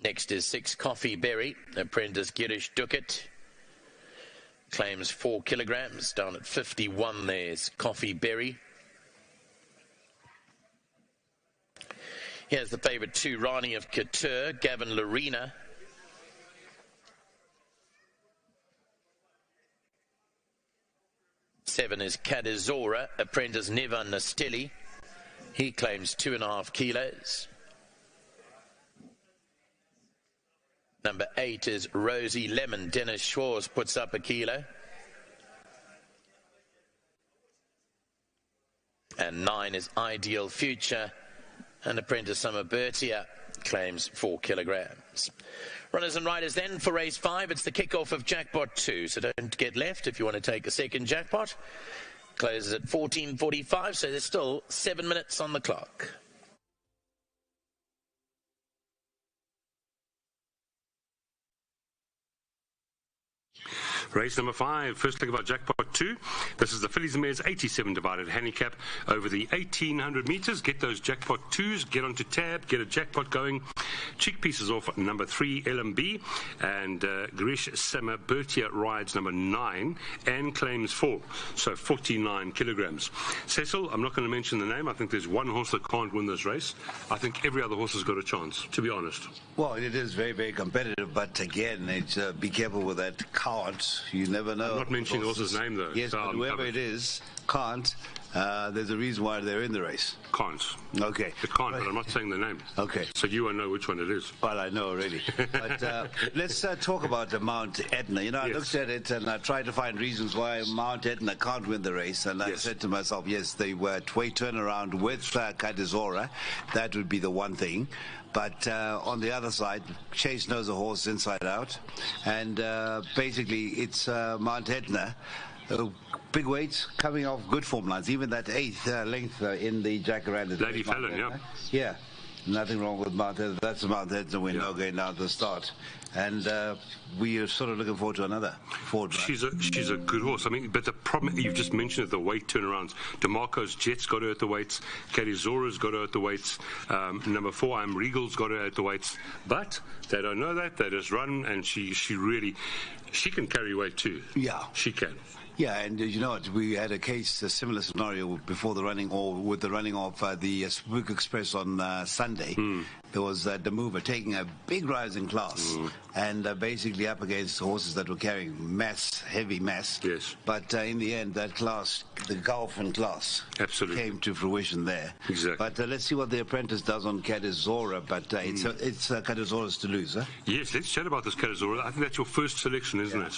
S14: Next is 6, Coffee Berry, apprentice Girish Dukat. Claims 4 kilograms, down at 51 there's Coffee Berry. Here's the favourite 2, Rani of Couture, Gavin Larina. Seven is Cadizora, apprentice Nevan Nastelli. He claims 2.5 kilos. Number 8 is Rosie Lemon. Dennis Schwartz puts up 1 kilo. And 9 is Ideal Future. And apprentice Summer Bertia claims 4 kilograms. Runners and riders then for race 5. It's the kickoff of Jackpot 2. So don't get left if you want to take a second jackpot. Closes at 14:45, so there's still 7 minutes on the clock.
S2: Race number 5, first leg of our Jackpot 2. This is the Fillies and Mares 87 divided handicap over the 1800 metres. Get those Jackpot 2s, get onto tab, get a jackpot going. Cheek pieces off number 3, LMB, and Girish Sama Bertia rides number 9 and claims 4, so 49 kilograms. Cecil, I'm not going to mention the name. I think there's one horse that can't win this race. I think every other horse has got a chance, to be honest.
S1: Well, it is very, very competitive, but again, it's, be careful with that can't. You never know.
S2: I'm not mentioning the horse's name, though.
S1: Yes, but whoever it is, can't. There's a reason why they're in the race.
S2: Can't.
S1: Okay.
S2: It can't, but I'm not saying the name.
S1: Okay.
S2: So you won't know which one it is.
S1: Well, I know already. But let's talk about the Mount Etna. You know, I looked at it and I tried to find reasons why Mount Etna can't win the race. And I said to myself, yes, they were weight turnaround with Cadizora. That would be the one thing. But on the other side, Chase knows the horse inside out. And basically, it's Mount Etna. Big weights, coming off good form lines. Even that 8th length in the Jacaranda.
S2: Lady Fallon, yeah.
S1: Yeah, nothing wrong with Mount Etna. That's Mount Etna we know going down to the start. And we are sort of looking forward to another Ford.
S2: She's a good horse. I mean, but the problem, you've just mentioned it, the weight turnarounds. DeMarco's Jet's got her at the weights. Cadizora's got her at the weights. Number 4, I'm Regal's got her at the weights. But they don't know that. They just run, and she can carry weight too. Yeah. She can.
S1: Yeah, and you know what? We had a similar scenario before the running, or with the running of the Spook Express on Sunday. There was the mover taking a big rise in class, and basically up against horses that were carrying heavy mass.
S2: Yes.
S1: But in the end, that class, the Gulf and class,
S2: absolutely
S1: came to fruition there.
S2: Exactly.
S1: But let's see what the apprentice does on Cadizora. But it's Cadizora's to lose, huh?
S2: Yes, let's chat about this Cadizora. I think that's your first selection, isn't it?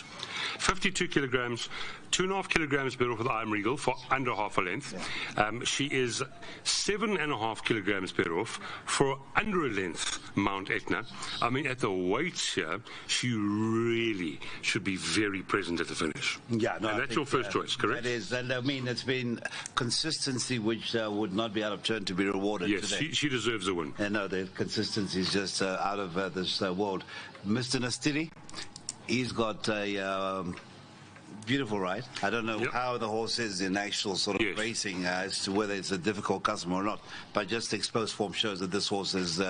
S2: 52 kilograms, 2.5 kilograms better off with I'm Regal for under half a length. She is 7.5 kilograms better off for under a length Mount Etna. I mean, at the weights here, she really should be very present at the finish.
S1: Yeah, no,
S2: and that's your first choice, correct?
S1: That is, and I mean, it's been consistency which would not be out of turn to be rewarded
S2: yes,
S1: today.
S2: She deserves a win.
S1: No, the consistency is just out of this world. Mr. Nastelli, he's got a beautiful ride. I don't know how the horse is in actual sort of racing as to whether it's a difficult customer or not, but just the exposed form shows that this horse is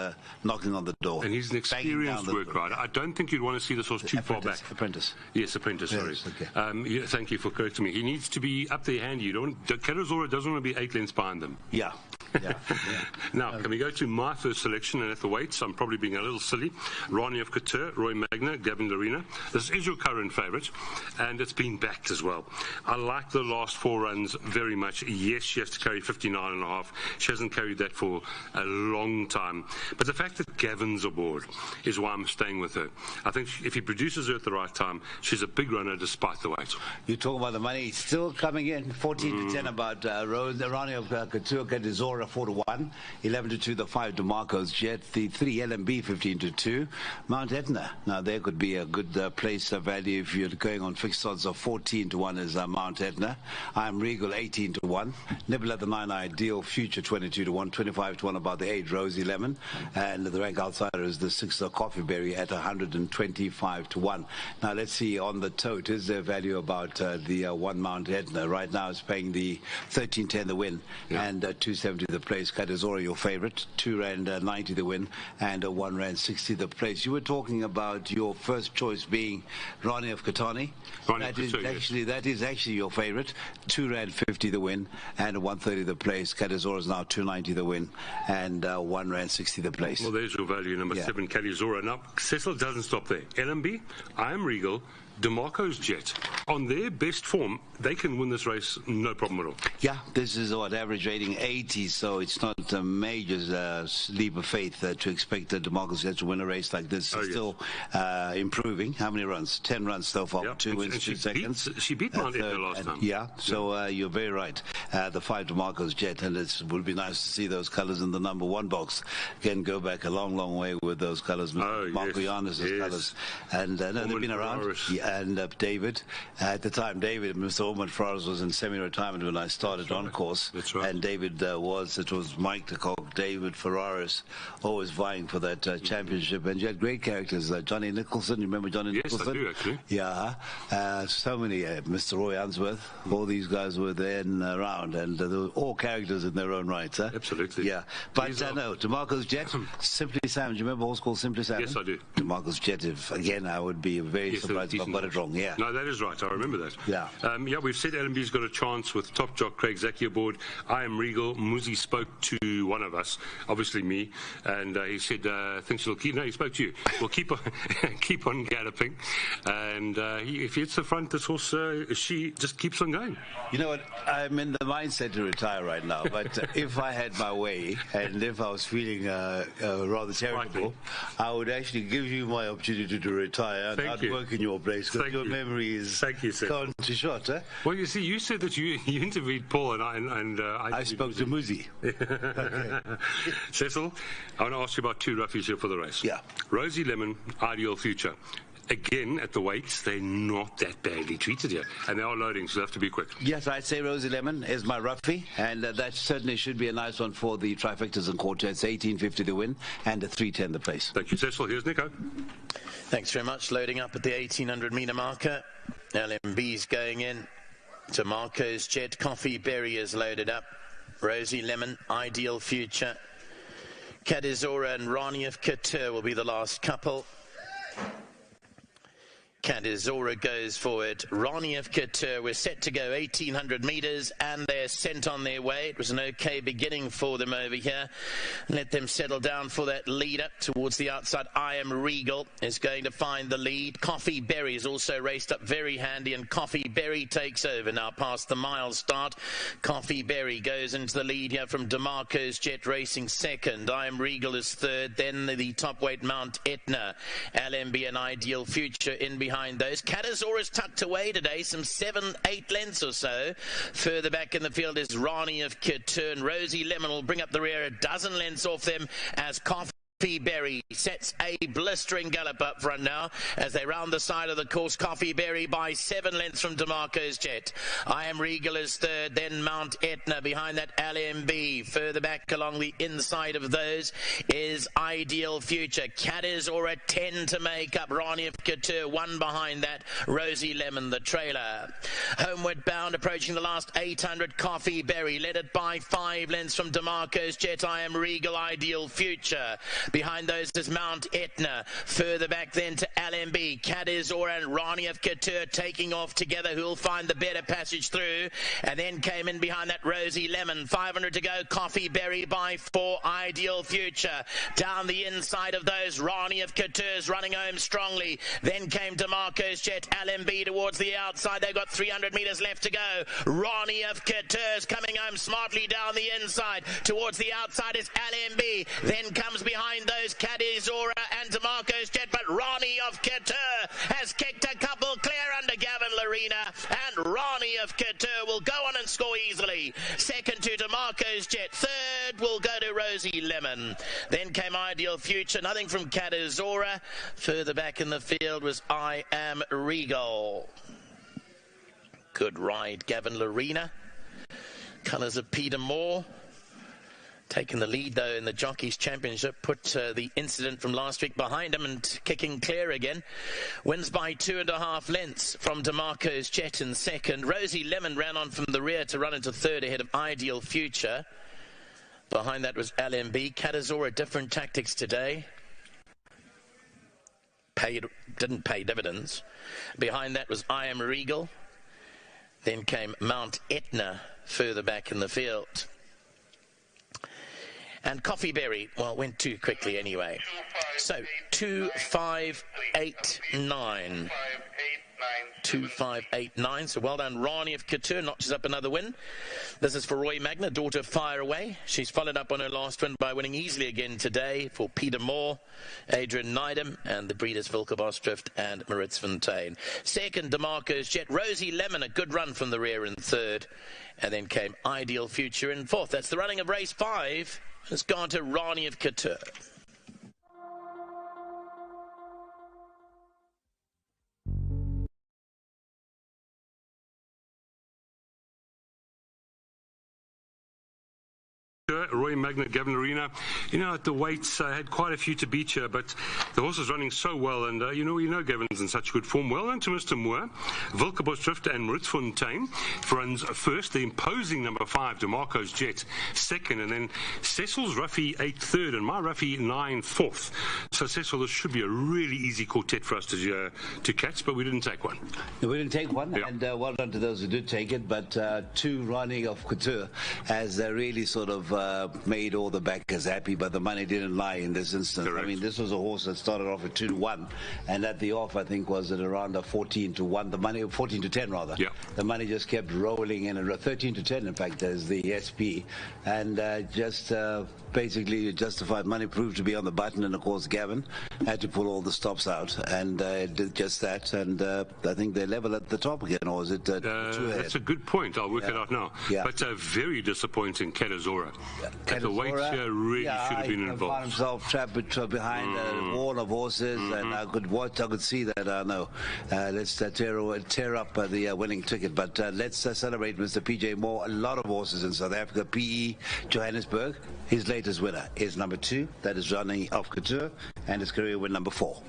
S1: knocking on the door.
S2: And he's an experienced work rider. I don't think you'd want to see this horse too far back.
S1: Apprentice.
S2: Yes, apprentice, sorry. Okay. Thank you for correcting me. He needs to be up there handy. Cadizora doesn't want to be 8 lengths behind them.
S1: Yeah.
S2: Now, can we go to my first selection, and at the weights, I'm probably being a little silly. Rani of Couture, Roy Magna, Gavin Larina. This is your current favourite, and it's been backed as well. I like the last 4 runs very much. Yes, she has to carry 59.5. She hasn't carried that for a long time. But the fact that Gavin's aboard is why I'm staying with her. I think if he produces her at the right time, she's a big runner despite the weight.
S1: You talk about the money still coming in, 14 to 10 about Rani of Couture, Cadizora 4-1, 11-2 the 5 DeMarco's Jet, the 3 LMB 15-2, Mount Etna. Now there could be a good place of value if you're going on fixed odds of 14-1 is Mount Etna. I'm Regal 18-1, Nebula the 9 Ideal Future 22-1, 25-1 about the 8 Rosie Lemon, and the rank outsider is the 6 Coffee Berry at 125-1. Now let's see on the tote, is there value about the 1 Mount Etna? Right now it's paying the 13.10 the win, and 2.70 the place. Cadizora your favorite, 2 Rand 90 the win, and 1 Rand 60 the place. You were talking about your first choice being Rani of Katani. That is actually your favorite, 2 Rand 50 the win, and 1.30 the place. Cadizora is now 2.90 the win, and 1 Rand 60 the place.
S2: Well, there's your value, number 7, Cadizora. Now, Cecil doesn't stop there. LMB, I Am Regal, DeMarco's Jet. On their best form, they can win this race, no problem at all.
S1: Yeah, this is what, average rating 80, so it's not a major leap of faith to expect DeMarco's Jet to win a race like this. Still improving. How many runs? 10 runs so far, 2 wins, 2 seconds.
S2: She beat Mount Etna last time.
S1: Yeah, so you're very right. The 5 DeMarco's Jet, and it would be nice to see those colours in the number 1 box. Again, go back a long, long way with those colours, Marco Giannis' colours. And no, they've been around. And David, at the time, Mr. Ormond Flores was in semi-retirement when I started on course.
S2: That's right.
S1: And David it was Mike de Kock, David Ferraris, always vying for that championship. And you had great characters, Johnny Nicholson, you remember Johnny Nicholson?
S2: Yes, I do, actually.
S1: Yeah, so many, Mr. Roy Unsworth, all these guys were there and around, and they were all characters in their own right.
S2: Absolutely.
S1: Yeah, but no, DeMarco's Jet, Simply Sam, do you remember horse called Simply Sam?
S2: Yes, I do.
S1: DeMarco's Jet, again, I would be very surprised if I got it wrong. Yeah.
S2: No, that is right. I remember that.
S1: Yeah.
S2: We've said LMB's got a chance with top jock Craig Zaki aboard. I Am Regal. Muzi spoke to one of us, obviously me, and he said thinks he'll keep. No, he spoke to you. We'll keep on galloping, and if he hits the front, this horse she just keeps on going.
S1: You know what? I'm in the mindset to retire right now, but if I had my way and if I was feeling rather charitable, I would actually give you my opportunity to retire and I'd work in your place because your memory is gone to short.
S2: Well, you see, you said that you interviewed Paul and I
S1: spoke to Muzi.
S2: Cecil, I want to ask you about 2 roughies here for the race.
S1: Yeah.
S2: Rosie Lemon, Ideal Future. Again, at the weights, they're not that badly treated here. And they are loading, so they have to be quick.
S1: Yes, I'd say Rosie Lemon is my roughie, and that certainly should be a nice one for the trifectas and quartets. 18.50 the win, and a 3.10 the place.
S2: Thank you, Cecil. Here's Nico.
S14: Thanks very much. Loading up at the 1,800-metre marker. LMB's going in. DeMarco's Jet, Coffee Berry is loaded up. Rosie Lemon, Ideal Future. Cadizora and Rani of Couture will be the last couple. Cadizora goes forward. Rani of Couture, we're set to go 1,800 metres and they're sent on their way. It was an okay beginning for them over here. Let them settle down for that lead up towards the outside. I Am Regal is going to find the lead. Coffee Berry is also raced up very handy, and Coffee Berry takes over now past the mile start. Coffee Berry goes into the lead here from DeMarco's Jet racing second. I Am Regal is third. Then the top weight Mount Etna, LMB and Ideal Future in behind those. Catasaurus tucked away today, some 7-8 lengths or so. Further back in the field is Rani of Couture. Rosie Lemon will bring up the rear a dozen lengths off them as Coffee Berry sets a blistering gallop up front now as they round the side of the course. Coffee Berry by 7 lengths from DeMarco's Jet. I Am Regal is third, then Mount Etna behind that LMB. Further back along the inside of those is Ideal Future. Cadizora 10 to make up. Rani of Couture 1 behind that. Rosie Lemon the trailer. Homeward bound, approaching the last 800. Coffee Berry led it by 5 lengths from DeMarco's Jet. I Am Regal, Ideal Future. Behind those is Mount Etna. Further back then to LMB, Cadizora and Rani of Couture taking off together. Who'll find the better passage through? And then came in behind that Rosie Lemon. 500 to go. Coffee Berry by 4. Ideal Future. Down the inside of those, Rani of Couture's running home strongly. Then came DeMarco's Jet. LMB towards the outside. They've got 300 metres left to go. Rani of Couture's coming home smartly down the inside. Towards the outside is LMB. Then comes behind those Cadizora and DeMarco's Jet. But Rani of Couture has kicked a couple clear under Gavin Larena. And Rani of Couture will go on and score easily. Second to DeMarco's Jet. Third will go to Rosie Lemon. Then came Ideal Future. Nothing from Cadizora. Further back in the field was I Am Regal. Good ride, Gavin Larena. Colours of Peter Moore. Taking the lead, though, in the Jockeys Championship. Put the incident from last week behind him and kicking clear again. Wins by 2.5 lengths from DeMarco's Jet in second. Rosie Lemon ran on from the rear to run into third ahead of Ideal Future. Behind that was LMB. Cadizora, different tactics today. Didn't pay dividends. Behind that was I Am Regal. Then came Mount Etna further back in the field. And Coffee Berry, well, went too quickly anyway. So, 2-5-8-9. 2-5-8-9. So well done, Rani of Couture, notches up another win. This is for Roy Magna, daughter of Fire Away. She's followed up on her last win by winning easily again today for Peter Moore, Adrian Neidham, and the breeders Vilke Bosdrift and Maritz Fontaine. Second, DeMarco's Jet. Rosie Lemon, a good run from the rear in third. And then came Ideal Future in fourth. That's the running of race 5. It's gone to Rani of Couture.
S2: Roy Magna, Gavin Arena. You know, at the weights, I had quite a few to beat here, but the horse is running so well, and you know Gavin's in such good form. Well done to Mr. Moore, Vilke Bosdrift and Maritz Fontaine runs first. The imposing number 5, DeMarco's Jet, second, and then Cecil's Ruffy 8th, third, and my Ruffy 9th, 4th. So Cecil, this should be a really easy quartet for us to catch, but we didn't take one.
S1: No, we didn't take one, yeah. And well done to those who did take it, but 2 Rani of Couture has really sort of made all the backers happy, but the money didn't lie in this instance. Correct. I mean, this was a horse that started off at 2-1, and at the off, I think, was at around 14-1. The money, 14-10 rather. Yeah. The money just kept rolling in, 13-10, in fact, as the SP, and just basically justified money proved to be on the button, and of course Gavin had to pull all the stops out, and did just that, and I think they're level at the top again, or is it 2 ahead?
S2: That's a good point. I'll work it out now. Yeah. But very disappointing Cadizora. At the weight here really should have been involved.
S1: Found himself trapped behind a wall of horses, and I could see that. Let's tear up the winning ticket, but let's celebrate Mr. PJ Moore. A lot of horses in South Africa. PE Johannesburg, his latest winner is number 2, that is Rani of Couture, and his career win number 4.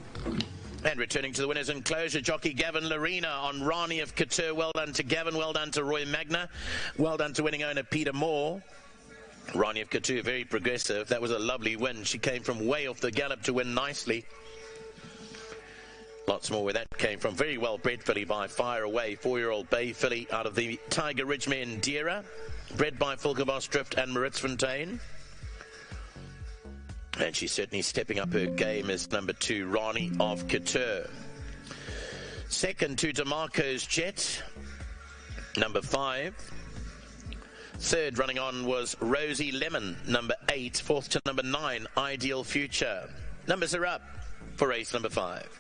S14: And returning to the winners' enclosure, jockey Gavin Larena on Rani of Couture. Well done to Gavin, well done to Roy Magna, well done to winning owner Peter Moore. Rani of Couture, very progressive. That was a lovely win. She came from way off the gallop to win nicely. Lots more where that came from. Very well bred filly by Fire Away, 4-year-old bay filly out of the Tiger Ridge mare Deera, bred by Vilke Bosdrift and Maritz Fontaine. And she's certainly stepping up her game as number 2, Rani of Couture. Second to DeMarco's Jet, number 5. Third running on was Rosie Lemon, number 8. Fourth to number 9, Ideal Future. Numbers are up for race number 5.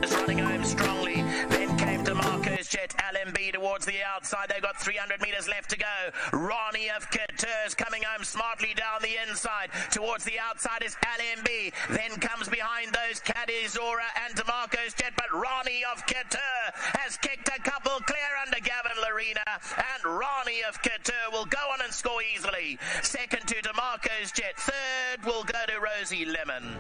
S14: It's running home strongly. Then came DeMarco's Jet. LMB towards the outside. They've got 300 metres left to go. Rani of Couture's coming home smartly down the inside. Towards the outside is LMB. Then comes behind those Cadizora and DeMarco's Jet. But Rani of Couture has kicked a couple clear under Gavin Larena. And Rani of Couture will go on and score easily. Second to DeMarco's Jet. Third will go to Rosie Lemon.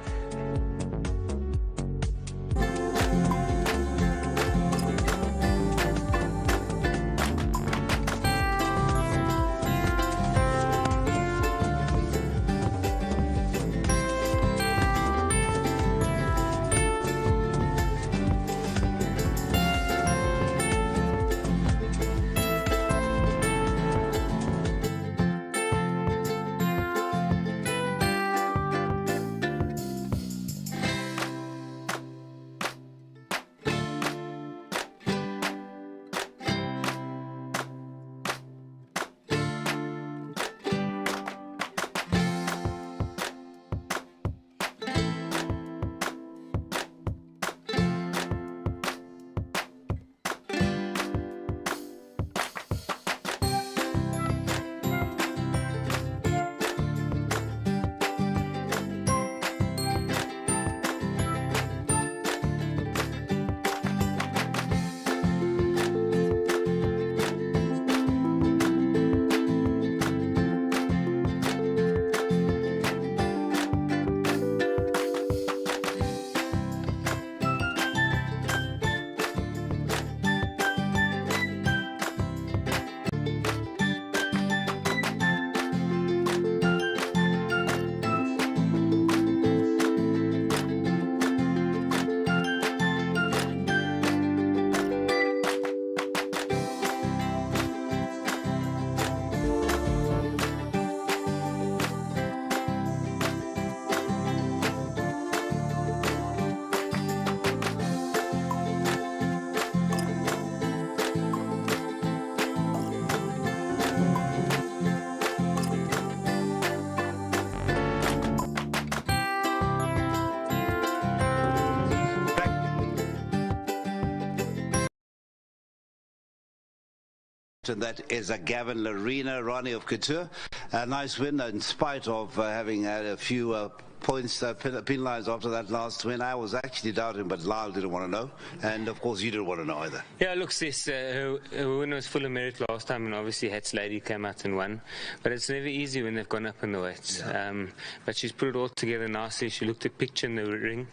S1: And that is a Gavin Larina, Ronnie of Couture. A nice win in spite of having had a few points penalised after that last win. I was actually doubting, but Lyle didn't want to know. And of course, you didn't want to know either.
S18: Yeah, look, sis, her win was full of merit last time, and obviously Hats Lady came out and won. But it's never easy when they've gone up in the weights. Yeah. But she's put it all together nicely. She looked at picture in the ring.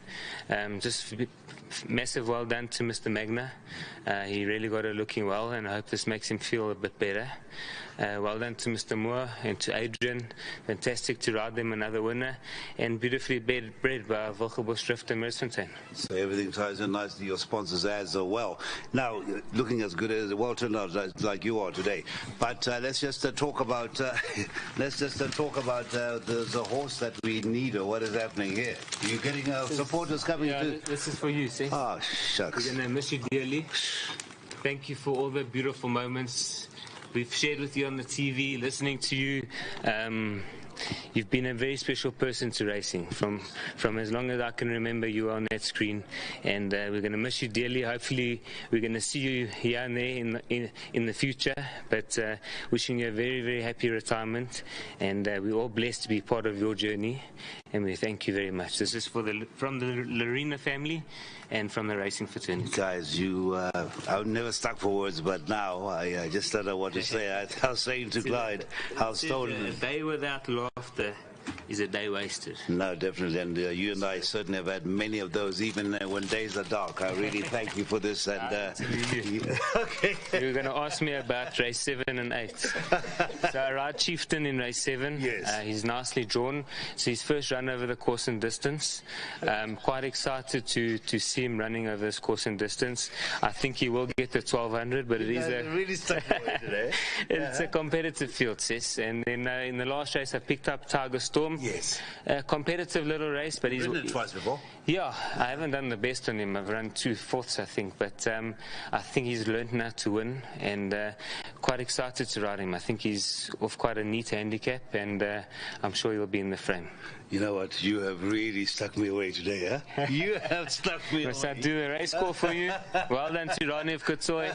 S18: Just massive well done to Mr. Magna. He really got her looking well, and I hope this makes him feel a bit better. Well done to Mr. Moore and to Adrian. Fantastic to ride them, another winner. And beautifully bred by Wilgebusch Drift and Mercentain. So
S1: everything ties in nicely, your sponsors as well. Now, looking as good as well turned out like you are today. But let's just talk about the horse that we need, or what is happening here. You're getting supporters coming to.
S18: This is for you, see?
S1: Oh, shucks.
S18: We're going to miss you dearly. Thank you for all the beautiful moments we've shared with you on the TV, listening to you. You've been a very special person to racing. From as long as I can remember, you were on that screen, and we're going to miss you dearly. Hopefully, we're going to see you here and there in the future. But wishing you a very, very happy retirement, and we're all blessed to be part of your journey. And we thank you very much. This is from the Larina family and from the racing fraternity.
S1: Guys, I never stuck for words, but now I just don't know what to say. I was saying to Clyde, how stolen.
S18: A day without laughter is a day wasted.
S1: No, definitely. And you and I certainly have had many of those, even when days are dark. I really thank you for this. And
S18: okay. You're going to ask me about race 7 and 8. So I ride Chieftain in race 7.
S1: Yes.
S18: He's nicely drawn. So his first run over the course and distance. Quite excited to see him running over this course and distance. I think he will get the 1200, but it is
S1: really stuck away today.
S18: It's a competitive field, sis. And then in the last race, I picked up Tiger Storm.
S1: Yes.
S18: A competitive little race, but he's
S1: ridden it twice before.
S18: Yeah, I haven't done the best on him. I've run 2/4, I think, but I think he's learned now to win, and quite excited to ride him. I think he's off quite a neat handicap, and I'm sure he'll be in the frame.
S1: You know what? You have really stuck me away today, huh? You have stuck me away.
S18: Must I do the race call for you? Well done to Ronnie of Couture,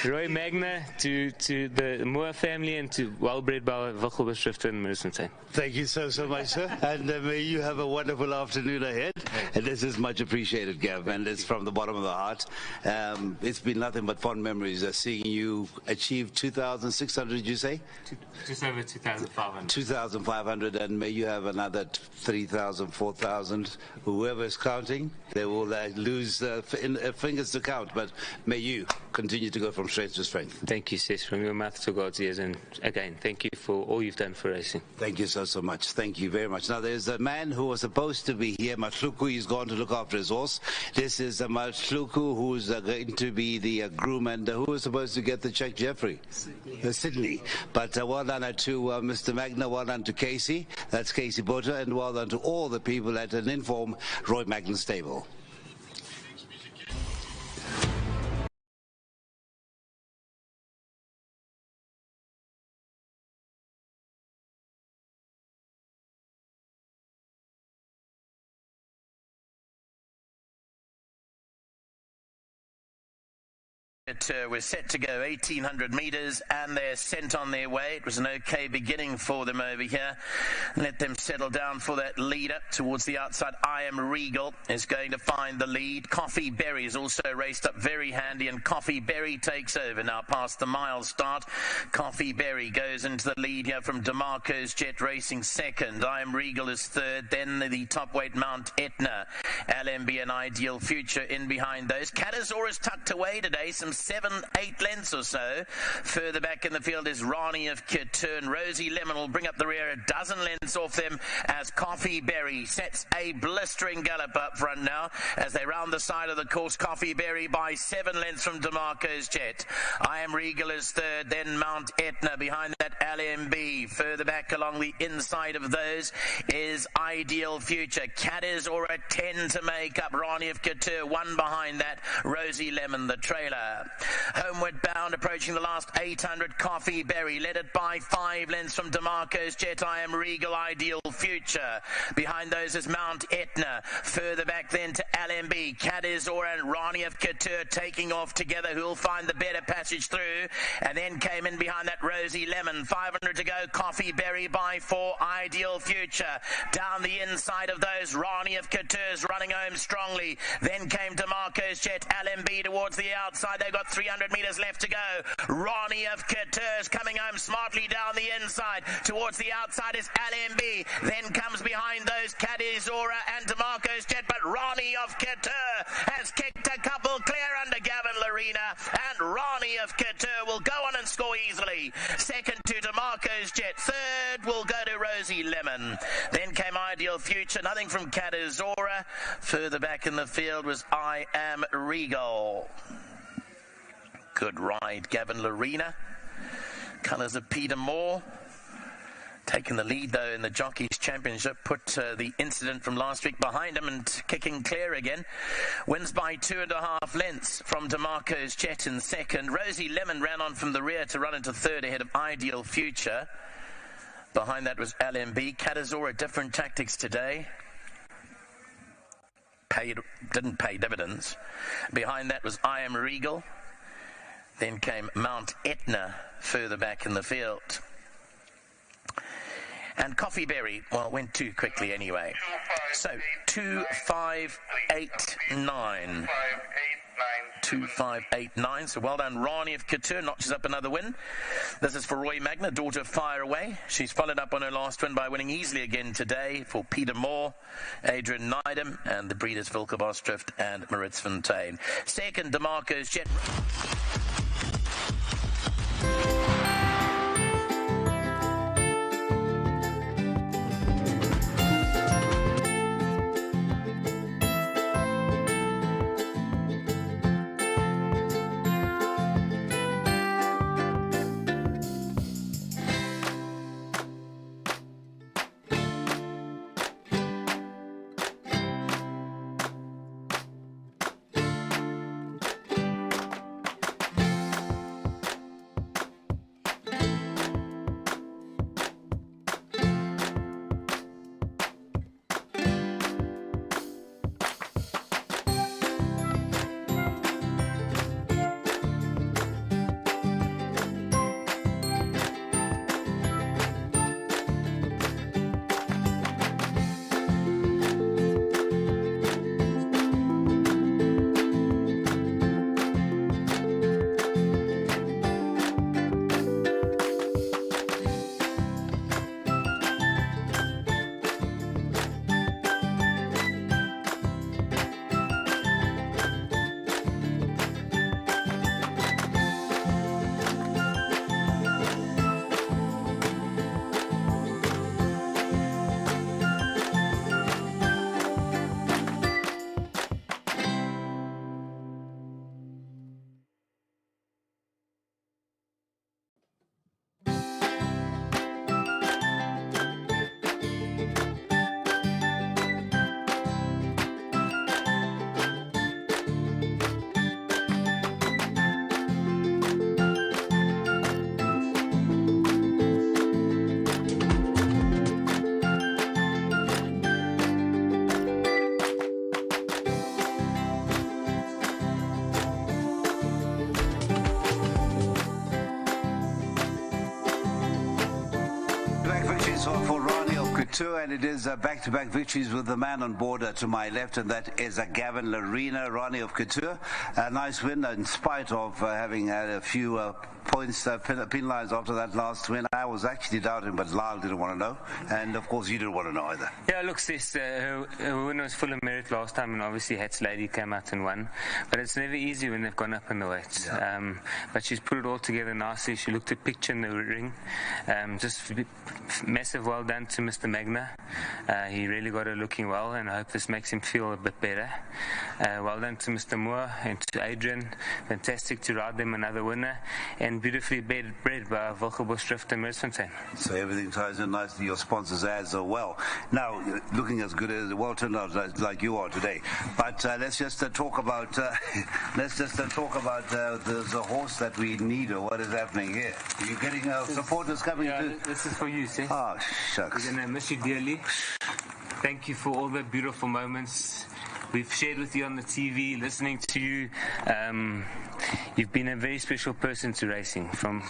S18: Roy Magna, to the Moore family, and to well-bred by Wilgebusch Drift and Mercentain.
S1: Thank you so much, sir. And may you have a wonderful afternoon ahead. And this is much appreciated, Gav, and it's from the bottom of the heart. It's been nothing but fond memories seeing you achieve 2,600, did you say?
S18: Just over 2,500.
S1: 2,500, and may you have another 3,000, 4,000. Whoever is counting, they will lose fingers to count, but may you continue to go from strength to strength.
S18: Thank you, sis, from your mouth to God's ears, and again, thank you for all you've done for racing.
S1: Thank you so much. Thank you very much. Now, there's a man who was supposed to be here, Matluku. He's gone to look after his horse. This is Matluku, who's going to be the groom, and who was supposed to get the check, Jeffrey? Sydney. But well done to Mr. Magna, well done to Casey. That's Casey Botha, and well done to all the people at an Inform Roy Magna stable.
S14: We're set to go 1,800 metres, and they're sent on their way. It was an okay beginning for them over here. Let them settle down for that lead up towards the outside. I Am Regal is going to find the lead. Coffee Berry is also raced up very handy, and Coffee Berry takes over now past the mile start. Coffee Berry goes into the lead here from DeMarco's Jet Racing second. I Am Regal is third. Then the top weight Mount Etna, LMB and Ideal Future in behind those. Catasaurus tucked away today, some 7-8 lengths or so. Further back in the field is Ronnie of Couture. Rosie Lemon will bring up the rear, a dozen lengths off them as Coffee Berry sets a blistering gallop up front now as they round the side of the course. Coffee Berry by 7 lengths from DeMarco's Jet. I Am Regal is third, then Mount Etna behind that LMB. Further back along the inside of those is Ideal Future. Cat is or a 10 to make up. Ronnie of Couture, 1 behind that. Rosie Lemon, the trailer. Couture. Homeward bound, approaching the last 800, Coffee Berry, led it by 5 lengths from DeMarco's Jet, I Am Regal, Ideal Future. Behind those is Mount Etna. Further back then to LMB, Cadizor and Rani of Couture taking off together. Who'll find the better passage through? And then came in behind that Rosie Lemon. 500 to go, Coffee Berry by 4, Ideal Future. Down the inside of those, Rani of Couture's running home strongly. Then came DeMarco's Jet, LMB towards the outside. They've got 300 metres left to go. Rani of Couture's coming home smartly down the inside. Towards the outside is LMB. Then comes behind those Cadizora and DeMarco's Jet, but Rani of Couture has kicked a couple clear under Gavin Larena, and Rani of Couture will go on and score easily. Second to DeMarco's Jet. Third will go to Rosie Lemon. Then came Ideal Future, nothing from Cadizora. Further back in the field was I Am Regal. Good ride, Gavin Larena. Colours of Peter Moore. Taking the lead, though, in the Jockeys' Championship. Put the incident from last week behind him and kicking clear again. Wins by 2.5 lengths from DeMarco's Jet in second. Rosie Lemon ran on from the rear to run into third ahead of Ideal Future. Behind that was LMB. Cadizora, different tactics today. Didn't pay dividends. Behind that was I Am Regal. Then came Mount Etna further back in the field. And Coffee Berry, well, went too quickly anyway. So, 2-5-8-9. 2-5-8-9. So well done, Rani of Couture notches up another win. This is for Roy Magna, daughter of Fire Away. She's followed up on her last win by winning easily again today for Peter Moore, Adrian Nydam, and the breeders Volker Bostrift and Maritz Fontaine. Second, DeMarco's Jet.
S1: And it is back-to-back victories with the man on board to my left, and that is Gavin Larena, Rani of Couture. A nice win in spite of having had a few points penalised after that last win. I was actually doubting, but Lyle didn't want to know, and of course you didn't want to know either.
S18: Yeah, look, sis, her win was full of merit last time, and obviously Hat's Lady came out and won. But it's never easy when they've gone up in the weights. Yeah. But she's put it all together nicely. She looked a picture in the ring. Just massive well done to Mr. Magna. He really got her looking well, and I hope this makes him feel a bit better. Well done to Mr. Moore and to Adrian. Fantastic to ride them, another winner, and beautifully bred by Wilgebusch Drift and Mersfontein.
S1: So everything ties in nicely, your sponsors as well. Now, looking as good as well turned out like you are today. But let's just talk about the horse that we need, or what is happening here. Are you getting supporters coming to?
S18: This is for you, Seth.
S1: Oh, shucks.
S18: We're going to miss you dearly. Thank you for all the beautiful moments we've shared with you on the TV, listening to you. You've been a very special person to racing. From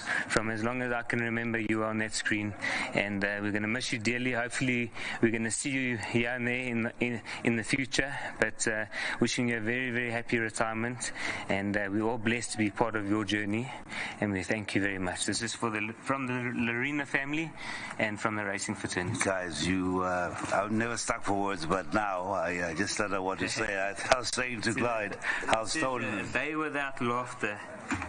S18: as long as I can remember, you were on that screen, and we're going to miss you dearly. Hopefully, we're going to see you here and there in the future. But wishing you a very, very happy retirement, and we're all blessed to be part of your journey. And we thank you very much. This is from the Lorena family and from the racing fraternity.
S1: Guys, I've never stuck for words, but now I just don't know what to say. I was saying to Clyde, I was told
S18: a day without laughter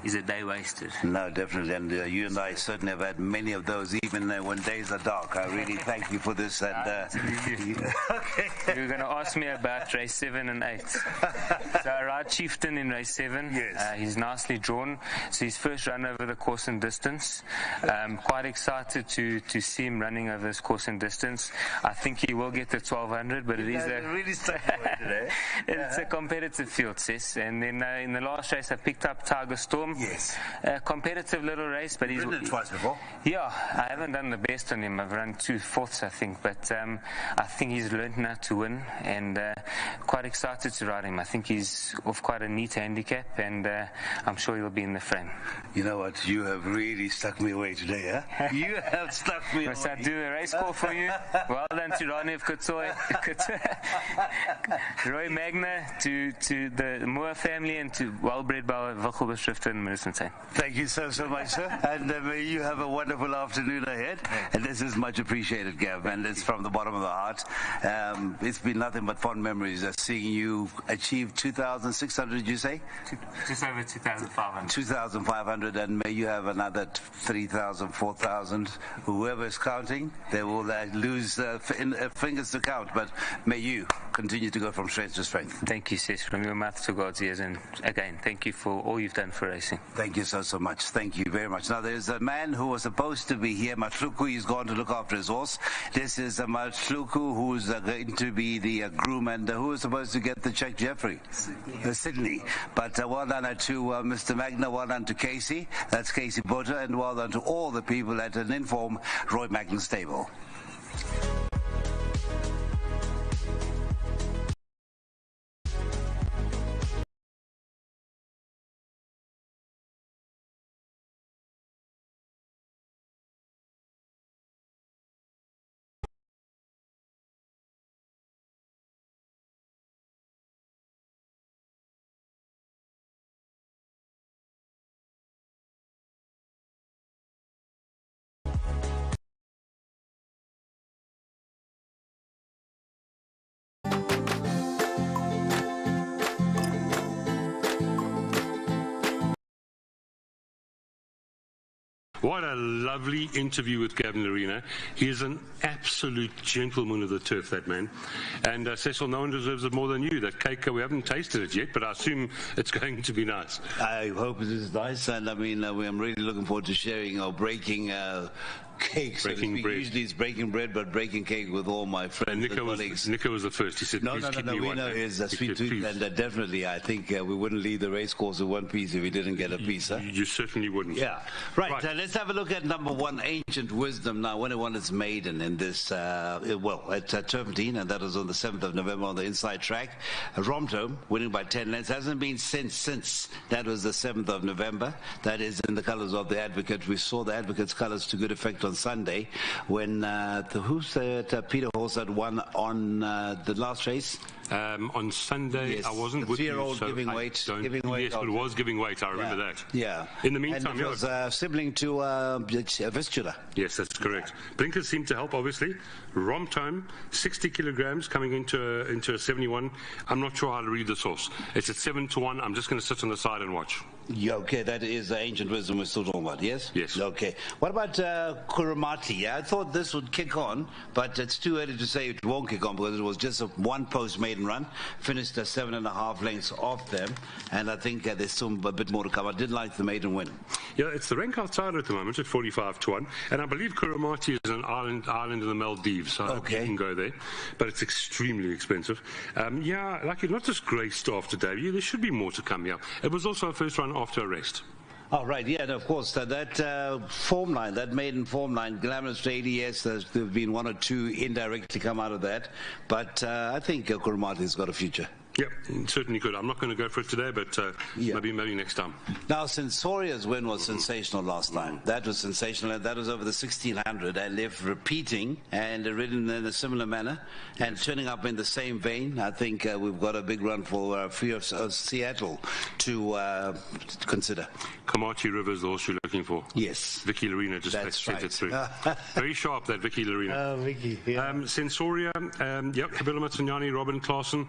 S18: is a day wasted.
S1: No, definitely, and you and I certainly have had many of those, even when days are dark. I really thank you for this. And
S18: okay. You're going to ask me about race 7 and 8. So I ride Chieftain in race 7.
S1: Yes.
S18: He's nicely drawn. So his first run over the course and distance. Quite excited to see him running over this course and distance. I think he will get the 1200, but it's a competitive field, sis. And then in the last race, I picked up Tiger Storm.
S1: Yes.
S18: Competitive little race, but he's
S1: been it twice before.
S18: Yeah, I haven't done the best on him. I've run 2 fourths, I think, but I think he's learned now to win, and quite excited to ride him. I think he's off quite a neat handicap, and I'm sure he'll be in the frame.
S1: You know what? You have really stuck me away today, huh? You have stuck me
S18: Must
S1: away.
S18: I do a race call for you? Well done to Ronnie of Kutoy, Roy Magna, to the Moore family, and to well-bred by Wilgebusch Drift and Mersfontein.
S1: Thank you so much, sir. And may you have a wonderful afternoon ahead. And this is much appreciated, Gav, and it's from the bottom of the heart. It's been nothing but fond memories seeing you achieve 2,600, did you say?
S18: Just over 2,500.
S1: 2,500, and may you have another 3,000, 4,000. Whoever is counting, they will lose fingers to count, but may you continue to go from strength to strength.
S18: Thank you, sis, from your mouth to God's ears, and again, thank you for all you've done for racing.
S1: Thank you so much. Thank you very much. Now, there's a man who was supposed to be here, Matluku. He's gone to look after his horse. This is Matluku, who's going to be the groom, and who was supposed to get the check, Jeffrey? Sydney. But well done to Mr. Magna, well done to Casey. That's Casey Bota, and well done to all the people at an Inform Roy Magna stable.
S2: What a lovely interview with Gavin Lorena. He is an absolute gentleman of the turf, that man. And Cecil, no one deserves it more than you. That cake, we haven't tasted it yet, but I assume it's going to be nice.
S1: I hope it is nice, and I mean, I'm really looking forward to sharing or breaking cake.
S2: Breaking bread.
S1: Usually it's breaking bread, but breaking cake with all my friends and colleagues.
S2: Nico was the first. He said,
S1: No,
S2: please keep me
S1: we
S2: one.
S1: know his sweet tooth, and definitely, I think we wouldn't leave the race course with one piece if we didn't get a piece. Huh?
S2: You certainly wouldn't.
S1: Yeah. Right. Let's have a look at number 1, Ancient Wisdom. Now, when it won its maiden in this, at Turpentine, and that was on the 7th of November on the inside track. Romto, winning by 10 lengths, hasn't been since. That was the 7th of November. That is in the colours of the Advocate. We saw the Advocate's colours to good effect on Sunday when Peter Horse had won on the last race.
S2: On Sunday,
S1: Yes,
S2: I wasn't
S1: the
S2: with you,
S1: 3-year-old
S2: so
S1: giving
S2: I
S1: weight.
S2: don't-
S1: Giving weight
S2: yes, but it was giving weight. I remember that.
S1: Yeah.
S2: In the meantime,
S1: and it was sibling to Vistula.
S2: Yes, that's correct. Blinkers seemed to help, obviously. Romped home, 60 kilograms coming into a 71. I'm not sure how to read this horse. It's at 7-1. I'm just going to sit on the side and watch.
S1: Yeah, okay, that is the ancient wisdom we're still talking about, yes?
S2: Yes.
S1: Okay. What about Kuramati? I thought this would kick on, but it's too early to say it won't kick on because it was just a one-post maiden run, finished 7.5 lengths off them, and I think there's still a bit more to come. I did like the maiden win.
S2: Yeah, it's the rank outsider at the moment at 45-1, and I believe Kuramati is an island in the Maldives, so you can go there, but it's extremely expensive. Yeah, like not just graced after debut, there should be more to come. Yeah, it was also a first run after arrest.
S1: Oh, right, yeah, and of course, that form line, that maiden form line, glamorous to ADS, there have been one or two indirectly come out of that, but I think Kuramati's got a future.
S2: Yeah, certainly could. I'm not going to go for it today, but maybe next time.
S1: Now, Sensoria's win was sensational last time. That was sensational, and that was over the 1600, and if repeating and ridden in a similar manner and turning up in the same vein, I think we've got a big run for Free of Seattle to consider.
S2: Kamati River is the horse you're looking for.
S1: Yes.
S2: Vicky Lorena just sent it through. Very sharp, that Vicky Lorena.
S1: Vicky, yeah.
S2: Sensoria, Kabila Matsanyani, Robin Claassen.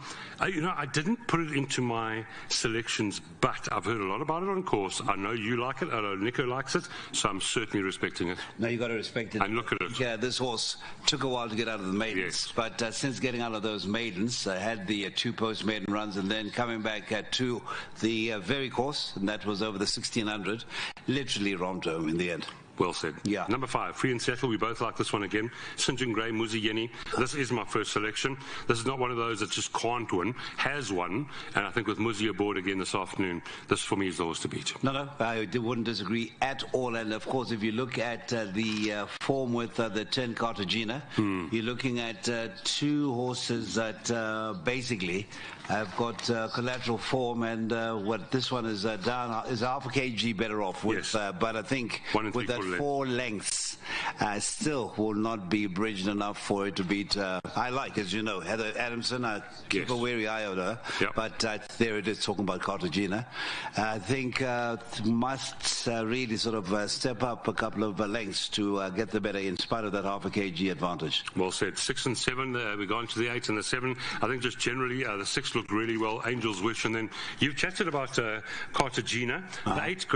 S2: I didn't put it into my selections, but I've heard a lot about it on course. I know you like it. I know Nico likes it, so I'm certainly respecting it.
S1: No, you got to respect it.
S2: And look at it.
S1: Yeah, this horse took a while to get out of the maidens, but since getting out of those maidens, had the two-post maiden runs, and then coming back to the very course, and that was over the 1600, literally romped home in the end.
S2: Well said.
S1: Yeah.
S2: Number 5, Free and Settle. We both like this one again. St. John Grey, Muzi Yeni. This is my first selection. This is not one of those that just can't win. Has won. And I think with Muzi aboard again this afternoon, this for me is the horse to beat.
S1: No, I wouldn't disagree at all. And of course, if you look at the form with the 10 Cartagena, you're looking at two horses that basically have got collateral form, and what this one is down is half a kg better off with, but I think with that 4 lengths still will not be bridged enough for it to beat I like, as you know, Heather Adamson. I keep a wary eye on her, but there it is, talking about Cartagena. I think must really sort of step up a couple of lengths to get the better in spite of that half a kg advantage.
S2: Well said. 6 and 7, we've gone to the 8 and the 7. I think just generally the 6 looked really well. Angel's Wish, and then you've chatted about Cartagena. The 8,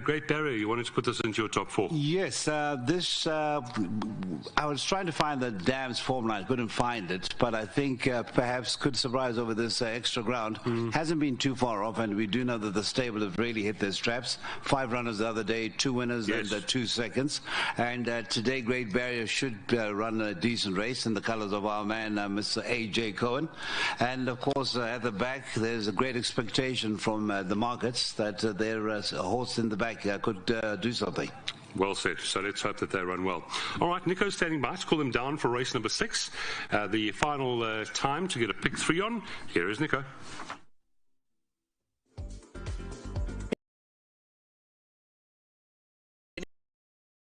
S2: Great Barrier. You wanted to put this into your top 4.
S1: Yes, this I was trying to find the dam's form line, couldn't find it, but I think perhaps could surprise over this extra ground. Hasn't been too far off, and we do know that the stable have really hit their straps. 5 runners the other day, 2 winners and 2 seconds, and today Great Barrier should run a decent race in the colors of our man Mr. A.J. Cohen, and of course at the back there's a great expectation from the markets that their horse in the back could do something.
S2: Well said. So let's hope that they run well. All right, Nico's standing by to call them down for race number 6. The final time to get a pick 3 on. Here is Nico.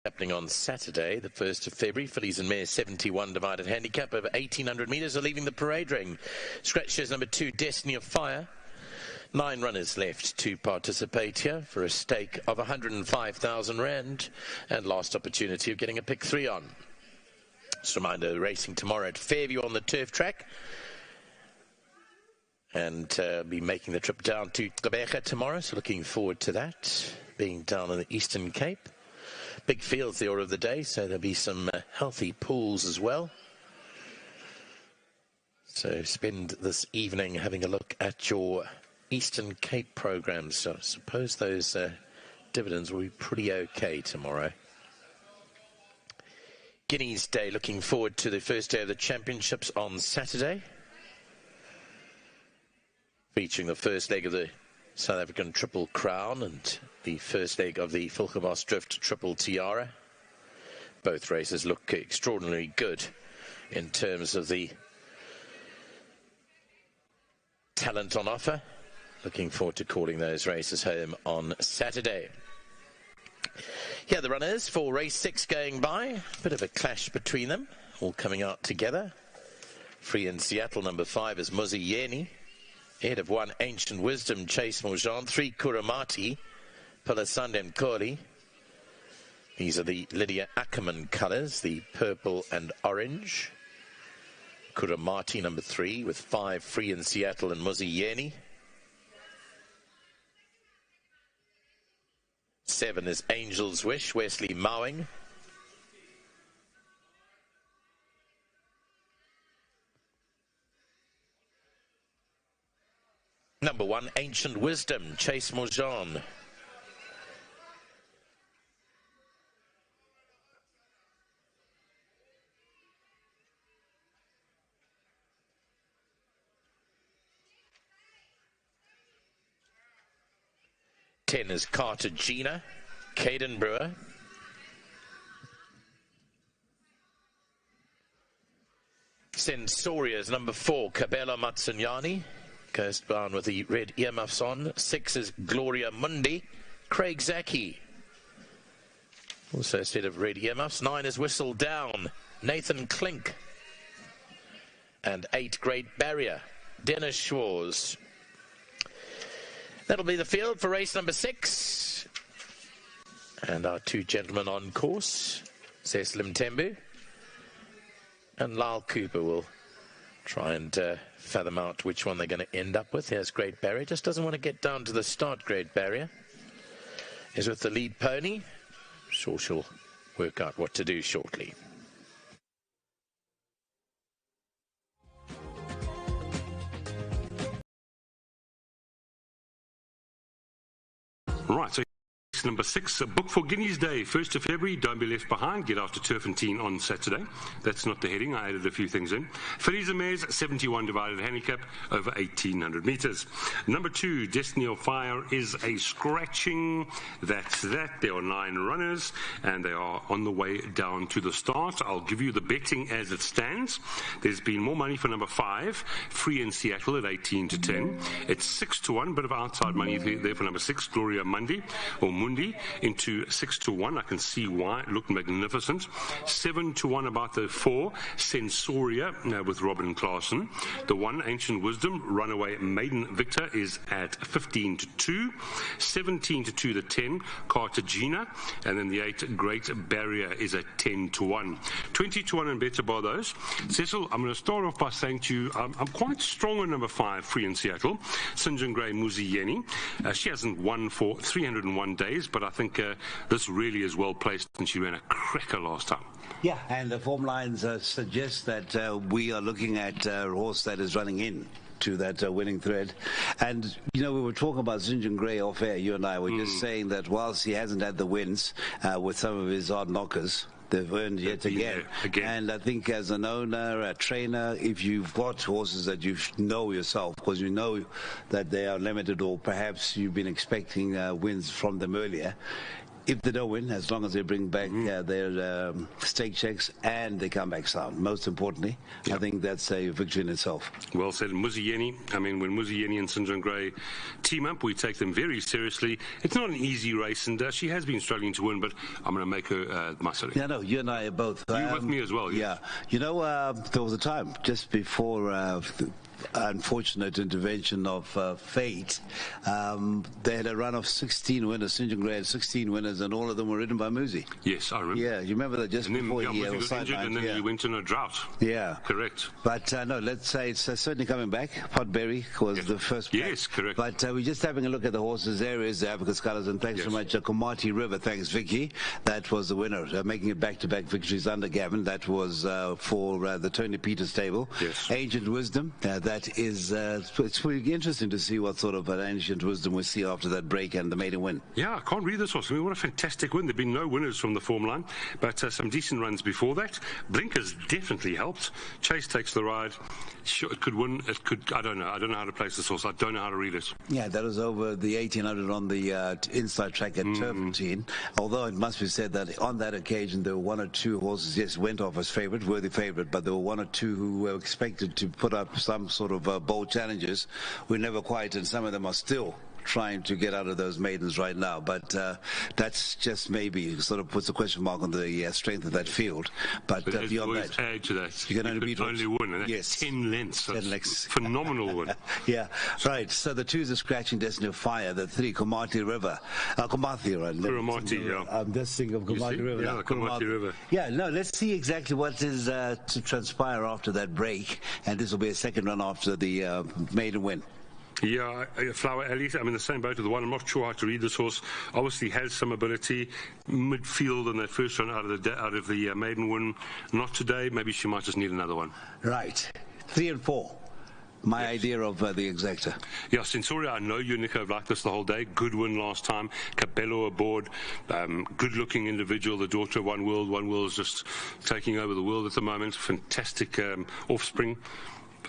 S14: Happening on Saturday, the 1st of February. Fillies and Mares 71 divided handicap over 1,800 metres are leaving the parade ring. Scratch shows number 2, Destiny of Fire. 9 runners left to participate here for a stake of 105,000 Rand and last opportunity of getting a pick 3 on. Just a reminder, racing tomorrow at Fairview on the turf track, and be making the trip down to Gqeberha tomorrow, so looking forward to that, being down in the Eastern Cape. Big field's the order of the day, so there'll be some healthy pools as well. So spend this evening having a look at your Eastern Cape programs. So I suppose those dividends will be pretty okay tomorrow. Guineas Day, looking forward to the first day of the championships on Saturday, featuring the first leg of the South African Triple Crown and the first leg of the Vilgemas Drift Triple Tiara. Both races look extraordinarily good in terms of the talent on offer. Looking forward to calling those races home on Saturday. Here are the runners for race 6 going by. Bit of a clash between them, all coming out together. Free in Seattle, number 5 is Muzieni. Ahead of 1, Ancient Wisdom, Chase Mojan. 3, Kuramati, Palasanden Koli. These are the Lydia Ackerman colours, the purple and orange. Kuramati, number 3, with 5, Free in Seattle and Muzieni. 7 is Angel's Wish, Wesley Mowing. Number 1, Ancient Wisdom, Chase Mojan. Ten is Cartagena, Caden Brewer. Sensoria is number 4, Cabela Matsunyani. Goes bound with the red earmuffs on. 6 is Gloria Mundi, Craig Zaki. Also a set of red earmuffs. 9 is Whistle Down, Nathan Klink. And 8, Great Barrier, Dennis Schwarz. That'll be the field for race number 6. And our 2 gentlemen on course, Cecil Mtembu and Lyle Cooper, will try and fathom out which one they're going to end up with. There's Great Barrier. Just doesn't want to get down to the start. Great Barrier is with the lead pony. Sure she'll work out what to do shortly.
S2: Right, so number 6, book for Guineas Day, 1st of February, don't be left behind, get after Turfentine on Saturday. That's not the heading, I added a few things in. Fillies and Mares, 71 divided handicap, over 1,800 metres. Number 2, Destiny of Fire is a scratching, that's that. There are 9 runners, and they are on the way down to the start. I'll give you the betting as it stands. There's been more money for number 5, Free in Seattle at 18 to 10. It's 6 to 1, bit of outside money there for number 6, Gloria Mundi, or Mundi, into 6 to 1. I can see why. It looked magnificent. 7 to 1 about the 4, Sensoria with Robin Clarkson. The 1, Ancient Wisdom, Runaway Maiden Victor, is at 15 to 2. 17 to 2, the 10, Cartagena. And then the 8, Great Barrier, is at 10 to 1. 20 to 1 and better by those. Cecil, I'm going to start off by saying to you, I'm quite strong on number 5, Free in Seattle, St. John Gray Muzieni. She hasn't won for 301 days. But I think this really is well placed, and she ran a cracker last time.
S1: Yeah, and the form lines suggest that we are looking at a horse that is running in to that winning thread. And, you know, we were talking about Zinjan Gray off air. You and I were just saying that whilst he hasn't had the wins with some of his odd knockers, they've earned yet again. And I think as an owner, a trainer, if you've got horses that you know yourself, because you know that they are limited, or perhaps you've been expecting wins from them earlier, if they don't win, as long as they bring back their stake checks and they come back sound, most importantly, I think that's a victory in itself.
S2: Well said. Muzieni, I mean, when Muzieni and St. John Gray team up, we take them very seriously. It's not an easy race, and she has been struggling to win, but I'm going to make her my city.
S1: Yeah, no, you and I are both.
S2: You with me as well, yes.
S1: Yeah. You know, there was a time just before unfortunate intervention of fate. They had a run of 16 winners. St. John Gray had 16 winners, and all of them were ridden by Muzi.
S2: Yes, I remember.
S1: Yeah, you remember that just before he
S2: was injured, and then he went in a drought.
S1: Yeah.
S2: Correct.
S1: But no, let's say it's certainly coming back. Potberry was the first.
S2: Yes, correct.
S1: But we're just having a look at the horses. There is the Africa's Colours, and thanks so much, Komati River. Thanks, Vicky. That was the winner, making it back-to-back victories under Gavin. That was for the Tony Peters stable.
S2: Yes.
S1: Ancient Wisdom. That is, it's really interesting to see what sort of an Ancient Wisdom we see after that break and the maiden win.
S2: Yeah, I can't read this horse. I mean, what a fantastic win. There have been no winners from the form line, but some decent runs before that. Blinkers definitely helped. Chase takes the ride. Sure, it could win. It could. I don't know. I don't know how to place this horse. I don't know how to read it.
S1: Yeah, that was over the 1800 on the inside track at Turpentine. Although it must be said that on that occasion there were 1 or 2 horses, yes, went off as worthy favourite, but there were 1 or 2 who were expected to put up some sort of bold challenges. We never quite, and some of them are still trying to get out of those maidens right now. But that's just maybe sort of puts a question mark on the strength of that field. But beyond that,
S2: add to that,
S1: you can only beat
S2: only win, and that's
S1: yes,
S2: 10 lengths.
S1: 10 lengths.
S2: Phenomenal win.
S1: Yeah, right. So the 2 is a Scratching Destiny of Fire. The 3, Komati River. Komati, right?
S2: Komati, yeah.
S1: I'm just thinking of Komati River.
S2: Yeah, Komati River.
S1: Yeah, no, let's see exactly what is to transpire after that break. And this will be a second run after the maiden win.
S2: Yeah, Flower Alley, I'm in the same boat with the one. I'm not sure how to read this horse. Obviously has some ability. Midfield in that first run out of the maiden win. Not today. Maybe she might just need another one.
S1: Right. 3 and 4. My idea of the exacta.
S2: Yeah, Sensoria, I know you, Nico, have liked this the whole day. Good win last time. Cabello aboard. Good-looking individual, the daughter of One World. One World is just taking over the world at the moment. Fantastic offspring.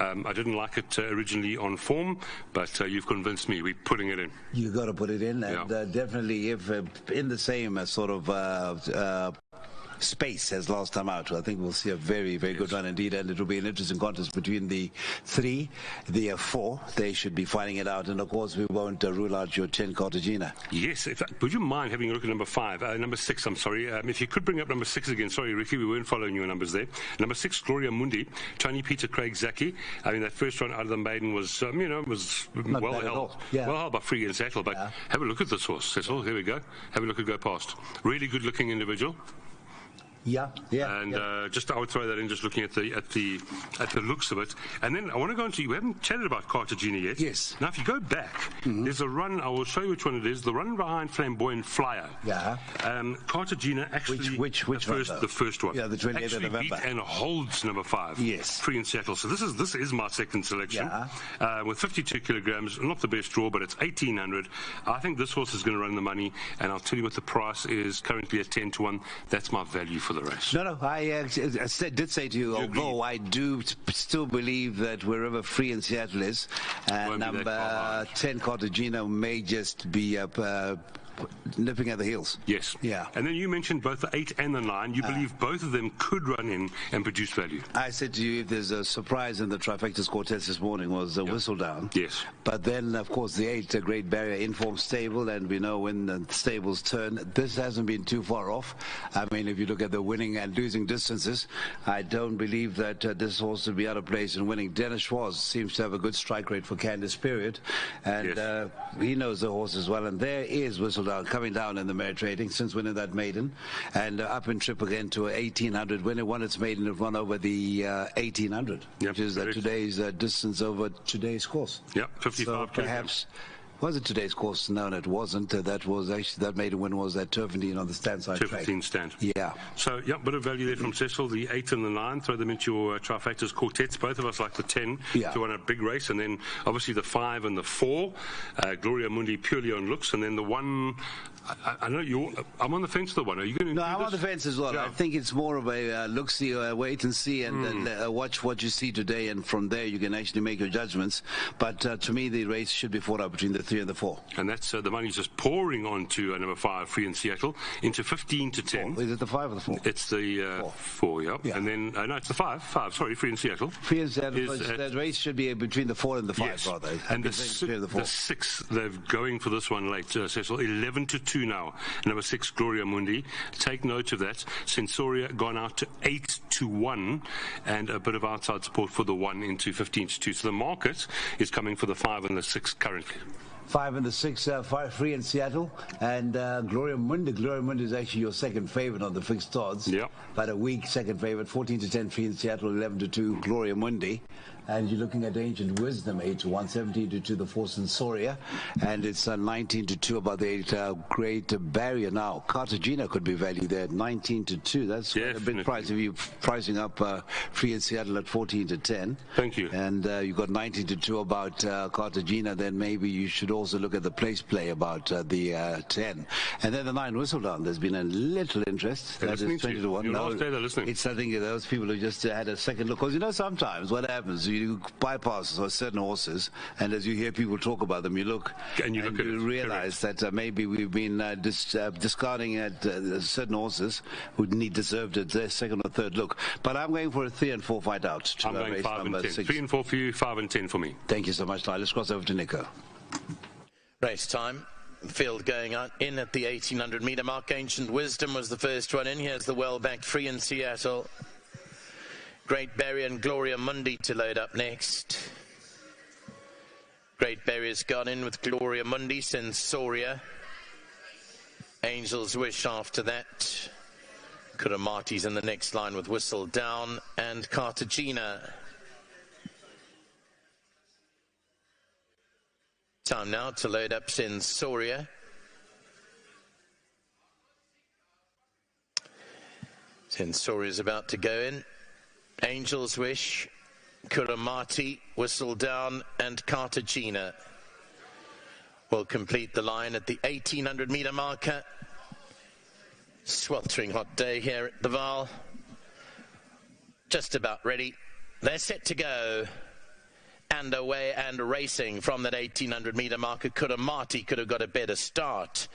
S2: I didn't like it originally on form, but you've convinced me. We're putting it in.
S1: You've got to put it in, and definitely if in the same sort of space as last time out, I think we'll see a very, very good run indeed, and it will be an interesting contest between the 3, the 4. They should be fighting it out, and of course we won't rule out your 10 Cartagena.
S2: Yes, would you mind having a look at number 5, number 6, I'm sorry, if you could bring up number 6 again. Sorry, Ricky, we weren't following your numbers there. Number 6, Gloria Mundi, Tony Peter, Craig Zaki. I mean, that first run out of the maiden was, was
S1: not
S2: well
S1: bad at
S2: held.
S1: all. Yeah.
S2: Well held by Free and Settle, but have a look at this horse, Cecil. Here we go. Have a look at Go Past. Really good-looking individual.
S1: Yeah,
S2: and just I would throw that in, just looking at the looks of it. And then I want to go into, we haven't chatted about Cartagena yet.
S1: Yes.
S2: Now, if you go back, there's a run. I will show you which one it is. The run behind Flamboyant Flyer.
S1: Yeah.
S2: Cartagena actually
S1: which
S2: the first one.
S1: Yeah, the 28th
S2: actually
S1: of November.
S2: beat and holds number 5.
S1: Yes.
S2: Free and Settle. So this is my second selection. With 52 kilograms, not the best draw, but it's 1800. I think this horse is going to run the money, and I'll tell you what the price is currently at 10 to 1. That's my value for the race.
S1: No, I did say to you, although I do still believe that wherever Free and Seattle is, number 10 Cartagena may just be nipping at the heels.
S2: Yes.
S1: Yeah.
S2: And then you mentioned both the 8 and the 9. You believe both of them could run in and produce value.
S1: I said to you, if there's a surprise in the trifectas quartets this morning was Whistle Down.
S2: Yes.
S1: But then, of course, the 8, Great Barrier, informed stable, and we know when the stables turn, this hasn't been too far off. I mean, if you look at the winning and losing distances, I don't believe that this horse will be out of place in winning. Dennis Schwartz seems to have a good strike rate for Candice Period, and he knows the horse as well. And there is Whistle Down coming down in the merit rating since winning that maiden, and up in trip again to 1800. When it won its maiden, it won over the 1800, which is today's distance over today's course.
S2: Yeah, 55
S1: so perhaps. Was it today's course? No, it wasn't. That was actually, that maiden win was that Turfendine on the stand side track.
S2: 15 stand.
S1: Yeah.
S2: So, bit of value there from Cecil. The 8 and the 9, throw them into your trifectas quartets. Both of us like the 10 to win a big race. And then, obviously, the 5 and the 4. Gloria Mundi purely on looks. And then the 1, I know I'm on the fence with the 1. Are you going to?
S1: No, I'm on the fence as well.
S2: Yeah.
S1: I think it's more of a look-see, wait and see, and watch what you see today. And from there, you can actually make your judgments. But to me, the race should be fought out between the 3 and the 4.
S2: And that's the money's just pouring onto number 5, Free in Seattle, into 15 to 10.
S1: Is it the 5 or the 4?
S2: It's the 4, yeah. And then, no, it's the 5. Sorry, Free in Seattle.
S1: Free in Seattle, that race should be between the 4 and the 5, rather.
S2: And the 6, they're going for this one late, Cecil. 11 to 2 now. Number 6, Gloria Mundi. Take note of that. Sensoria gone out to 8 to 1, and a bit of outside support for the 1 into 15 to 2. So the market is coming for the 5 and the 6 currently.
S1: 5 and the 6, 5 Free in Seattle, and Gloria Mundi. Gloria Mundi is actually your second favorite on the fixed odds.
S2: Yeah.
S1: But a weak second favorite, 14 to 10 Free in Seattle, 11 to 2 Gloria Mundi. And you're looking at Ancient Wisdom, 8 to 1, 17 to 2 the 4 Sensoria, and it's 19 to 2 about the 8 Great Barrier. Now Cartagena could be valued there at 19 to 2. That's quite a big price if you're pricing up Free in Seattle at 14 to 10.
S2: Thank you.
S1: And you've got 19 to 2 about Cartagena. Then maybe you should also look at the place play about the 10. And then the 9 Whistle Down. There's been a little interest. That is 20 to 1.
S2: No,
S1: it's I think those people who just had a second look. Because sometimes what happens, you bypass certain horses, and as you hear people talk about them, you look and you realize that maybe we've been discarding at certain horses who deserved their second or third look. But I'm going for a 3 and 4 fight out.
S2: I'm going 5 and 10.
S1: 6.
S2: 3 and 4 for you, 5 and 10 for me.
S1: Thank you so much, Ty. Let's cross over to Nico.
S14: Race time. Field going out in at the 1800 metre mark. Ancient Wisdom was the first one in. Here's the well-backed Free in Seattle. Great Barrier and Gloria Mundi to load up next. Great Barrier's gone in with Gloria Mundi, Sensoria. Angel's Wish after that. Kuramati's in the next line with Whistle Down and Cartagena. Time now to load up Sensoria. Sensoria's about to go in. Angel's Wish, Kuramati, Whistle Down and Cartagena will complete the line at the 1800 metre marker. Sweltering hot day here at the Vaal. Just about ready. They're set to go. And away and racing from that 1800 metre marker. Kuramati could have got a better start.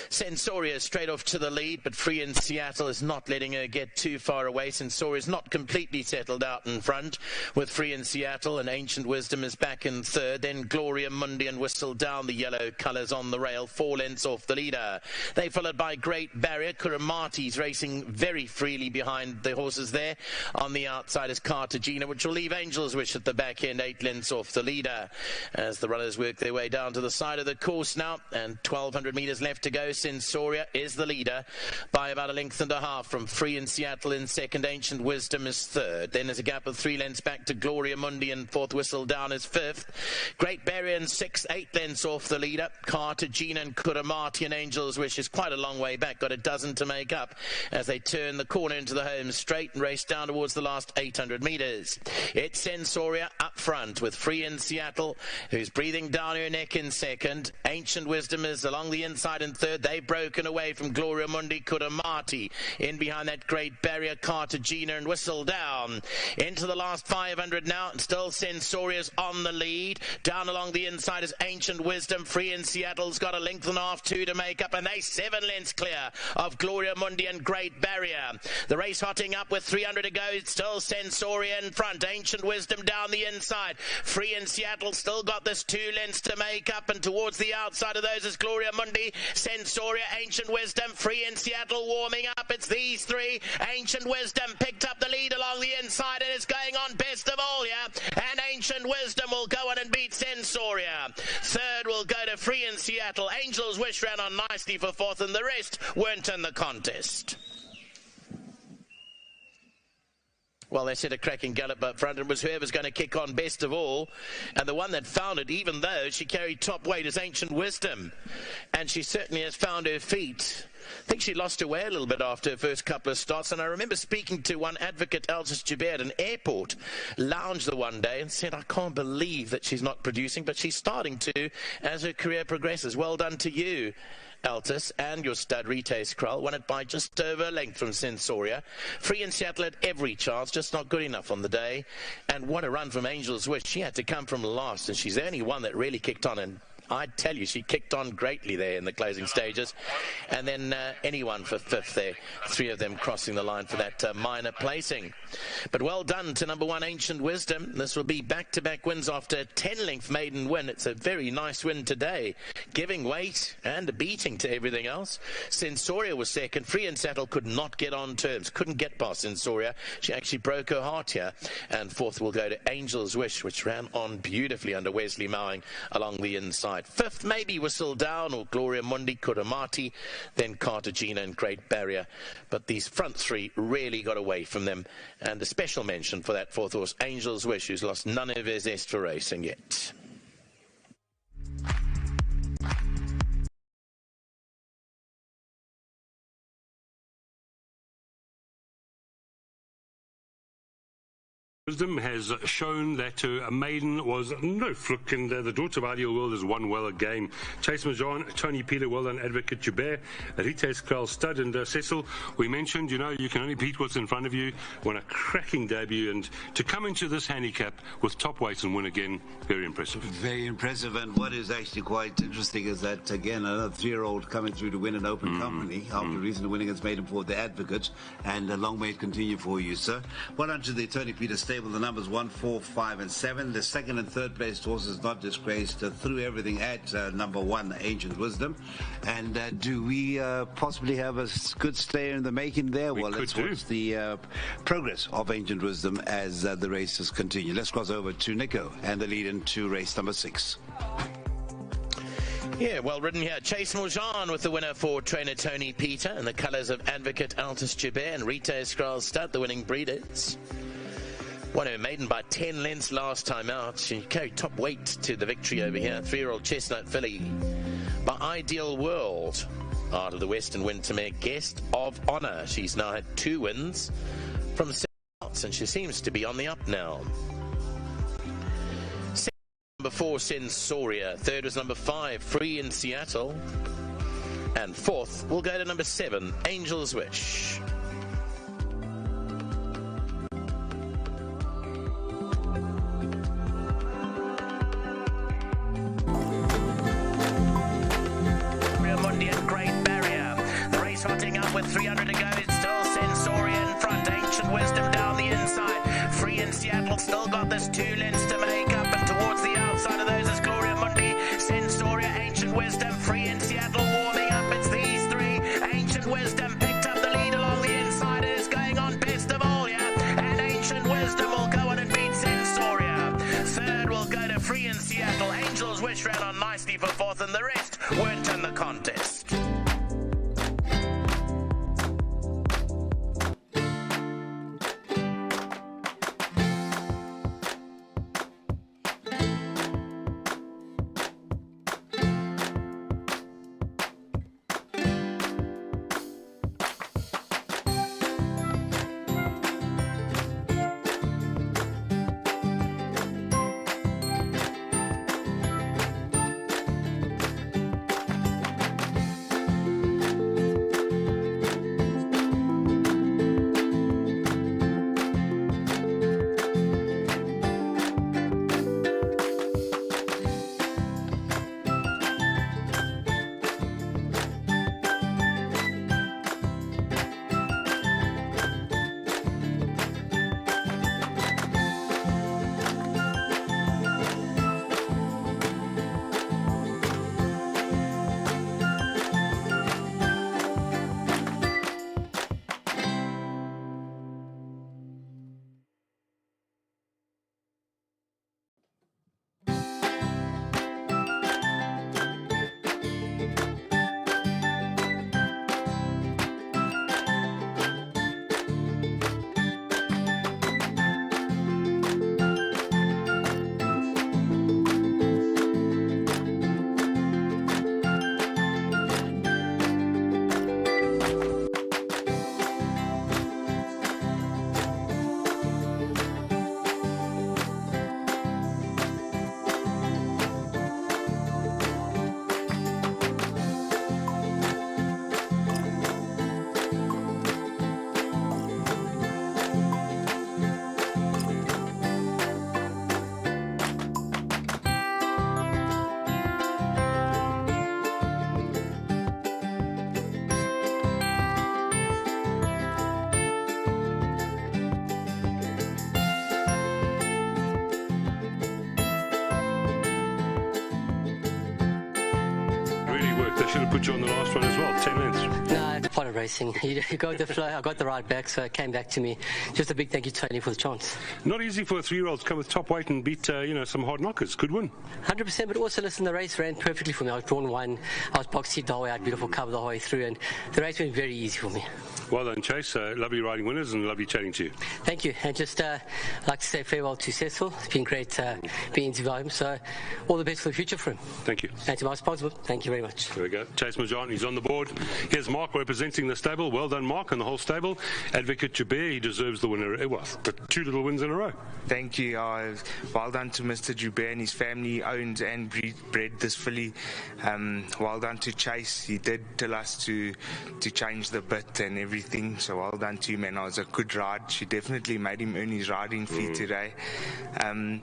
S14: Sensoria straight off to the lead, but Free in Seattle is not letting her get too far away. Sensoria is not completely settled out in front with Free in Seattle, and Ancient Wisdom is back in third. Then Gloria Mundi and Whistle Down, the yellow colours on the rail, 4 lengths off the leader. They followed by Great Barrier. Kuramati's racing very freely behind the horses there. On the outside is Cartagena, which will leave Angel's Wish at the back end, 8 lengths off the leader as the runners work their way down to the side of the course now, and 1200 metres left to go. Sensoria is the leader by about 1.5 lengths from Free in Seattle in second. Ancient Wisdom is third. Then there's a gap of 3 lengths back to Gloria Mundi, and fourth Whistle Down is fifth. Great Barrier in sixth, 8 lengths off the leader. Cartagena and Kuramati and Angel's Wish is quite a long way back, got a dozen to make up as they turn the corner into the home straight and race down towards the last 800 metres. It's Sensoria up front with Free in Seattle, who's breathing down her neck in second. Ancient Wisdom is along the inside in third. They've broken away from Gloria Mundi. Kuramati in behind that Great Barrier. Cartagena and Whistle Down into the last 500 now, and still Sensoria's on the lead. Down along the inside is Ancient Wisdom. Free in Seattle's got 1.5 lengths, 2 to make up, and they 7 lengths clear of Gloria Mundi and Great Barrier. The race hotting up with 300 to go. It's still Sensoria in front. Ancient Wisdom down the inside. Free in Seattle still got this 2 lengths to make up, and towards the outside of those is Gloria Mundi, Sensoria, Ancient Wisdom. Free in Seattle warming up. It's these three. Ancient Wisdom picked up the lead along the inside and is going on best of all, yeah. And Ancient Wisdom will go on and beat Sensoria. Third will go to Free in Seattle. Angel's Wish ran on nicely for fourth, and the rest weren't in the contest. Well, they set a cracking gallop up front. It was whoever's going to kick on best of all. And the one that found it, even though she carried top weight, is Ancient Wisdom. And she certainly has found her feet. I think she lost her way a little bit after her first couple of starts. And I remember speaking to one advocate, Altus Joubert, at an airport lounge the one day, and said, I can't believe that she's not producing, but she's starting to as her career progresses. Well done to you, Altus, and your stud Rite Krull. Won it by just over a length from Sensoria. Free in Seattle had every chance, just not good enough on the day. And what a run from Angel's Wish. She had to come from last, and she's the only one that really kicked on, and I tell you, she kicked on greatly there in the closing stages. And then anyone for fifth there. 3 of them crossing the line for that minor placing. But well done to number 1, Ancient Wisdom. This will be back-to-back wins after a 10-length maiden win. It's a very nice win today, giving weight and a beating to everything else. Sensoria was second. Free in Seattle could not get on terms, couldn't get past Sensoria. She actually broke her heart here. And fourth will go to Angel's Wish, which ran on beautifully under Wesley Mowing along the inside. Fifth, maybe Whistle Down or Gloria Mundi, Kuramati, then Cartagena and Great Barrier. But these front 3 really got away from them. And a special mention for that fourth horse, Angel's Wish, who's lost none of his zest for racing yet.
S2: Wisdom has shown that a maiden was no fluke, and the daughter of Ideal World has won well a game. Chase Majan, Tony Peeler, well done, Advocate Joubert, Rite Krull, Stud, and Cecil. We mentioned, you know, you can only beat what's in front of you. Won a cracking debut, and to come into this handicap with top weights and win again, very impressive.
S1: Very impressive, and what is actually quite interesting is that, again, another 3-year-old coming through to win an open company after recent winning against Maiden for the Advocate, and a long may it continue for you, sir. Well done to the Tony Peter stable. stable, the numbers 1, 4, 5, and 7. The second and third place horses not disgraced, threw everything at number 1, Ancient Wisdom. And do we possibly have a good stay in the making there? Well, let's watch the progress of Ancient Wisdom as the races continue. Let's cross over to Nico and the lead into race number 6.
S14: Yeah, well ridden here. Chase Morjan with the winner for trainer Tony Peter, and the colours of Advocate Altus Joubert and Rita Skral Stud, the winning breeders. Won her maiden by 10 lengths last time out. She carried top weight to the victory over here. 3-year-old Chestnut filly by Ideal World out of the Western Wintermere, Guest of Honour. She's now had 2 wins from 7 outs, and she seems to be on the up now. Number 4, Sensoria. Third was number 5, Free in Seattle. And fourth will go to number 7, Angel's Wish. Great Barrier. The race hotting up with 300 to go. It's still Sensoria in front. Ancient Wisdom down the inside. Free in Seattle still got this 2 lengths to make up, and towards the outside of those is Gloria Mundi, Sensoria, Ancient Wisdom, Free in Seattle warming up. It's these 3. Ancient Wisdom picked up the lead along the inside. It is going on best of all, yeah. And Ancient Wisdom will go on and beat Sensoria. Third will go to Free in Seattle. Angel's Wish ran on nicely for fourth, and the rest weren't in the contest.
S2: They should have put you on the last one as well, 10 lengths.
S19: No, it's part of racing. You go with the flow. I got the ride back, so it came back to me. Just a big thank you to Tony for the chance.
S2: Not easy for a 3-year-old to come with top weight and beat, some hard knockers. Good win.
S19: 100%, but also, listen, the race ran perfectly for me. I was drawn 1. I was box seat the whole way out, beautiful cover the whole way through, and the race went very easy for me.
S2: Well done, Chase. Lovely riding winners and lovely chatting to you.
S19: Thank you. And just I'd like to say farewell to Cecil. It's been great being to him, so all the best for the future for him.
S2: Thank you.
S19: And to my sponsor, thank you very much.
S2: There we go. Chase Morjan, he's on the board. Here's Mark representing the stable. Well done, Mark, and the whole stable. Advocate Joubert, he deserves the winner. Well, the 2 little wins in a row.
S20: Thank you. Well done to Mr. Joubert and his family. Owns and bred this filly. Well done to Chase. He did tell us to change the bit and everything. So well done to him. And it was a good ride. She definitely made him earn his riding fee today. And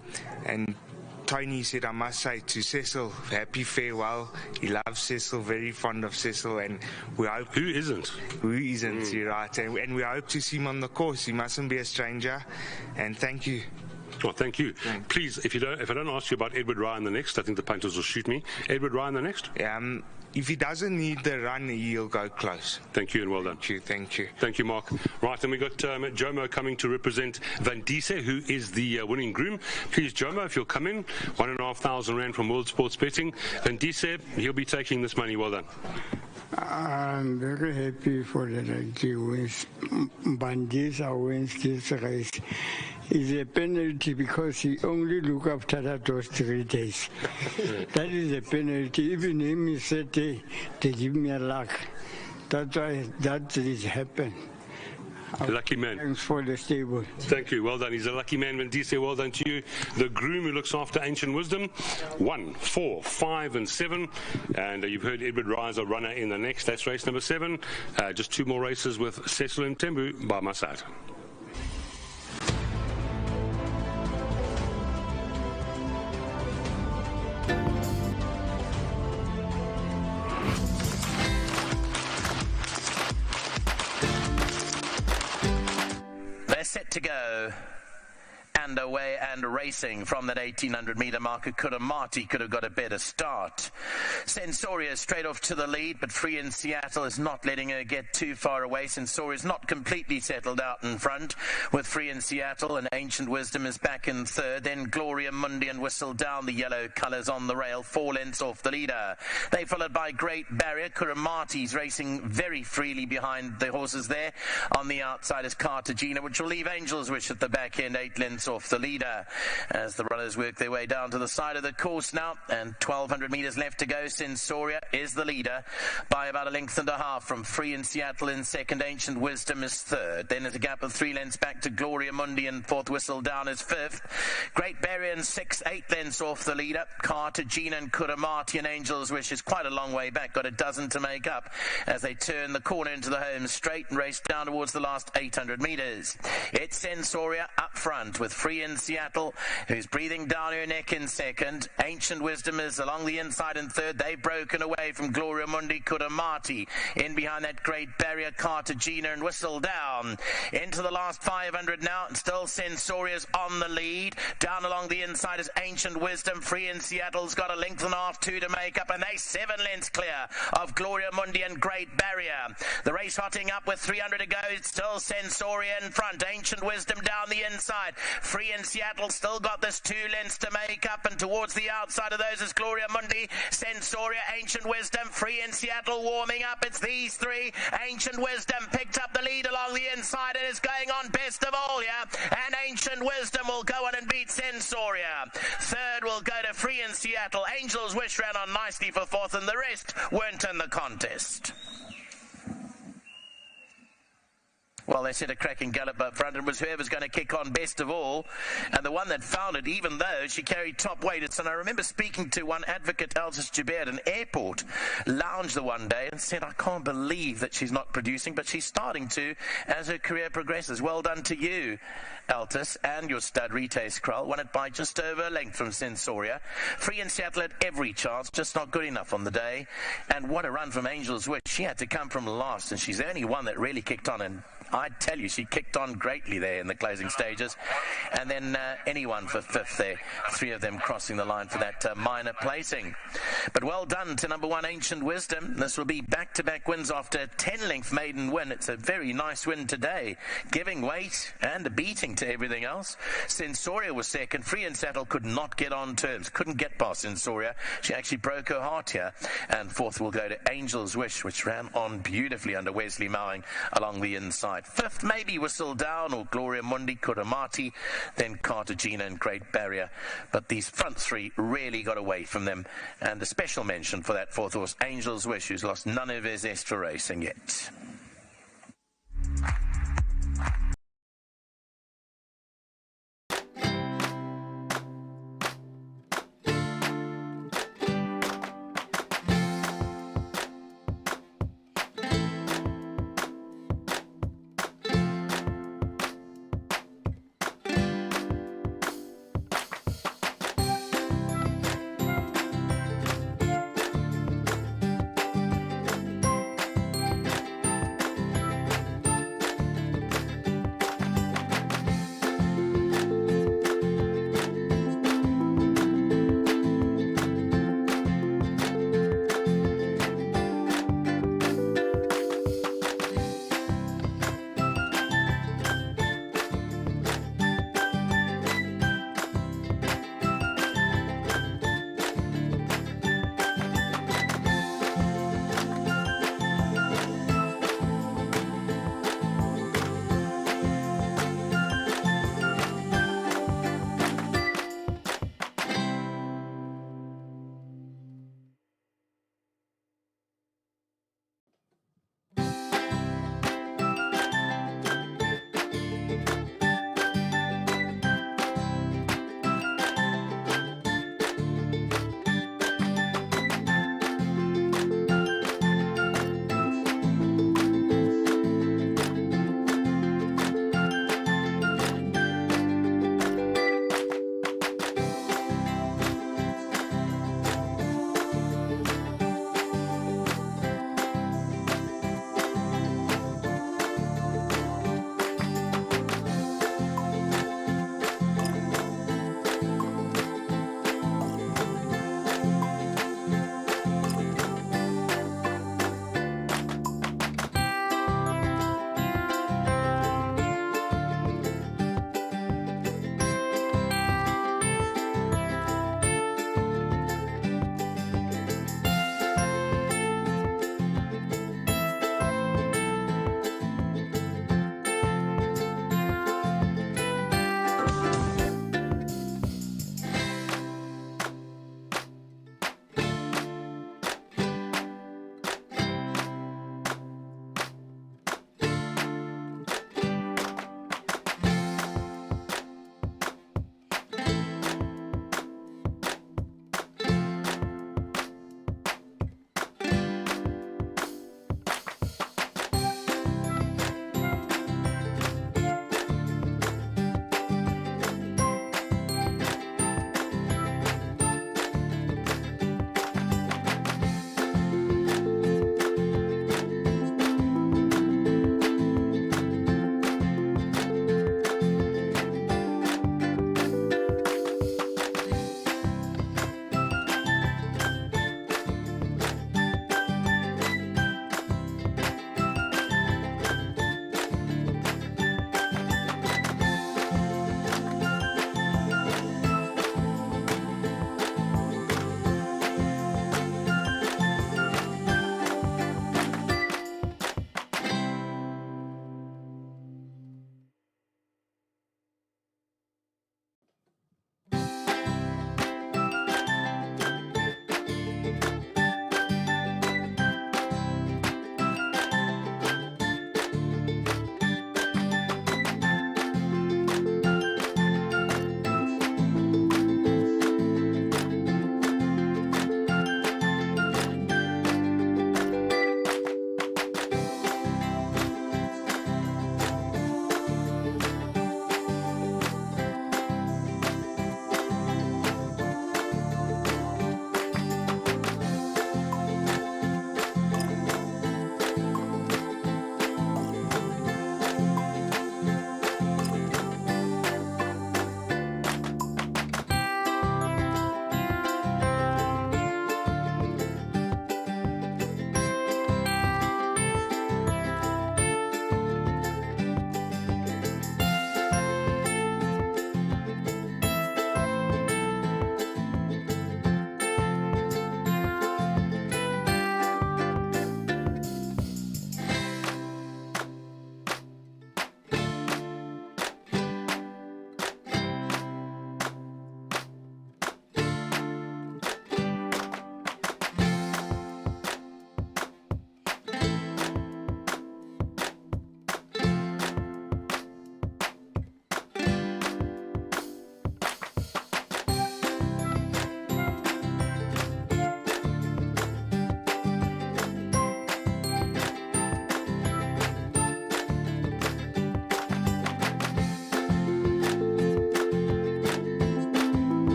S20: Tony said, I must say to Cecil, happy farewell. He loves Cecil, very fond of Cecil, and we hope...
S2: Who isn't?
S20: Who isn't, you're right. And we hope to see him on the course. He mustn't be a stranger. And thank you.
S2: Oh, thank you. Please, if I don't ask you about Edward Ryan the next, I think the punters will shoot me. Edward Ryan the next?
S20: If he doesn't need the run, he'll go close.
S2: Thank you and well done.
S20: Thank you.
S2: Thank you, Mark. Right, and we got Jomo coming to represent Van Disse, who is the winning groom. Please, Jomo, if you'll come in, 1,500 Rand from World Sports Betting. Van Disse, he'll be taking this money. Well done.
S21: I'm very happy for that he wins. Bandisa wins this race. It's a penalty because he only look after that those 3 days. That is a penalty. Even him, he said they give me a luck. That's why that is happened.
S2: Lucky man.
S21: Thanks for the stable.
S2: Thank you. Well done. He's a lucky man, Van Disse. Well done to you. The groom who looks after Ancient Wisdom. 1, 4, 5, and 7. And you've heard Edward Rise, a runner in the next. That's race number 7. Just 2 more races with Cecil and Tembu by my side.
S14: Set to go. And away and racing from that 1,800-metre marker. Kuramati could have got a better start. Sensoria straight off to the lead, but Free in Seattle is not letting her get too far away. Sensoria is not completely settled out in front with Free in Seattle, and Ancient Wisdom is back in third. Then Gloria Mundi and Whistle Down, the yellow colours on the rail, 4 lengths off the leader. They followed by Great Barrier. Kuramati's racing very freely behind the horses there. On the outside is Cartagena, which will leave Angel's Wish at the back end, 8 lengths off the leader as the runners work their way down to the side of the course now, and 1,200 metres left to go. Sensoria is the leader by about 1.5 lengths from Free in Seattle in second. Ancient Wisdom is third. Then at a gap of 3 lengths back to Gloria Mundi, and fourth Whistle Down is fifth. Great Barrier in 6, 8 lengths off the leader. Cartagena and Kuramati and Angel's Wish is quite a long way back, got a dozen to make up as they turn the corner into the home straight and race down towards the last 800 metres. It's Sensoria up front with Free in Seattle, who's breathing down her neck in second. Ancient Wisdom is along the inside in third. They've broken away from Gloria Mundi. Kuramati in behind that Great Barrier. Cartagena and Whistle Down into the last 500 now, and still Sensoria's on the lead. Down along the inside is Ancient Wisdom. Free in Seattle's got 1.5 lengths, 2 to make up, and they 7 lengths clear of Gloria Mundi and Great Barrier. The race hotting up with 300 to go. It's still Sensoria in front. Ancient Wisdom down the inside. Free in Seattle still got this 2 lengths to make up, and towards the outside of those is Gloria Mundi, Sensoria, Ancient Wisdom. Free in Seattle warming up. It's these 3. Ancient Wisdom picked up the lead along the inside and is going on best of all, yeah? And Ancient Wisdom will go on and beat Sensoria. Third will go to Free in Seattle. Angel's Wish ran on nicely for fourth, and the rest weren't in the contest. Well, they set a cracking gallop up front, and was whoever's going to kick on best of all. And the one that found it, even though she carried top weight. And I remember speaking to one advocate, Altus Joubert, at an airport lounge the one day, and said, I can't believe that she's not producing, but she's starting to as her career progresses. Well done to you, Altus, and your stud, Rite Skrull. Won it by just over a length from Sensoria. Free in Seattle had every chance, just not good enough on the day. And what a run from Angel's Wish. She had to come from last, and she's the only one that really kicked on, and I tell you, she kicked on greatly there in the closing stages. And then anyone for fifth there, 3 of them crossing the line for that minor placing. But well done to number 1, Ancient Wisdom. This will be back-to-back wins after a 10-length maiden win. It's a very nice win today, giving weight and a beating to everything else. Sensoria was second. Free in Seattle could not get on terms, couldn't get past Sensoria. She actually broke her heart here. And fourth will go to Angel's Wish, which ran on beautifully under Wesley Mowing along the inside. Fifth, maybe Whistle Down or Gloria Mundi, Kuramati, then Cartagena and Great Barrier. But these front 3 really got away from them. And a special mention for that fourth horse, Angel's Wish, who's lost none of his zest for racing yet.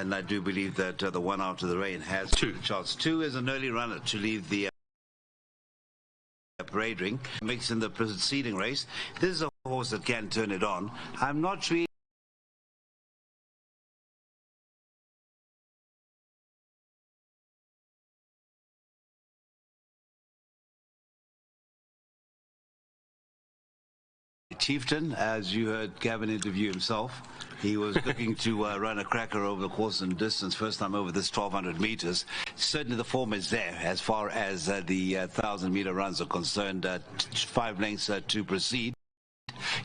S1: and I do believe that the one after the rain has a chance. 2 is an early runner to leave the parade ring. Makes in the preceding race. This is a horse that can turn it on. I'm not really Chieftain, as you heard Gavin interview himself, he was looking to run a cracker over the course and distance, first time over this 1,200 meters. Certainly the form is there as far as the 1,000-meter runs are concerned. 5 lengths to proceed.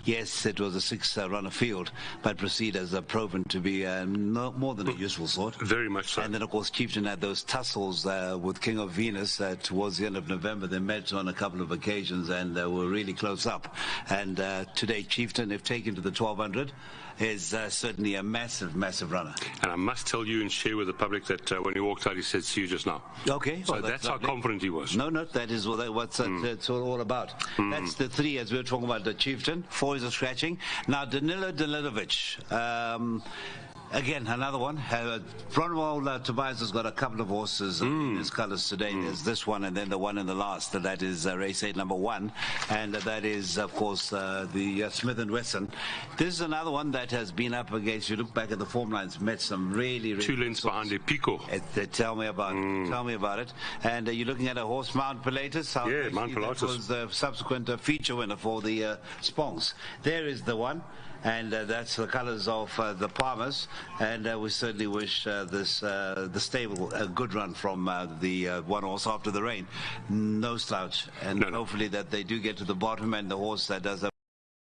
S1: Yes, it was a 6-runner field, but Proceed has proven to be more than a useful sort.
S2: Very much so.
S1: And then, of course, Chieftain had those tussles with King of Venus towards the end of November. They met on a couple of occasions and were really close up. And today, Chieftain, if taken to the 1,200, is certainly a massive, massive runner.
S2: And I must tell you and share with the public that when he walked out, he said, "See you just now."
S1: Okay.
S2: So that's how confident he was.
S1: No, that is what it's all about. That's the 3, as we were talking about the Chieftain. 4 is a scratching. Now, Danilo Danilovic. Again, another one. Bronwell Tobias has got a couple of horses in his colours today. There's this one and then the one in the last. That is race 8, number 1. And that is, of course, the Smith & Wesson. This is another one that has been up against, you look back at the form lines, met some really
S2: 2 lengths behind the Pico.
S1: Tell me about it. Tell me about it. And you're looking at a horse, Mount Pilatus.
S2: Yeah, Mount Pilatus.
S1: That was the subsequent feature winner for the Sponks. There is the one. And that's the colours of the Palmers, and we certainly wish the stable a good run from the one horse after the rain. No slouch, and hopefully that they do get to the bottom, and the horse that does have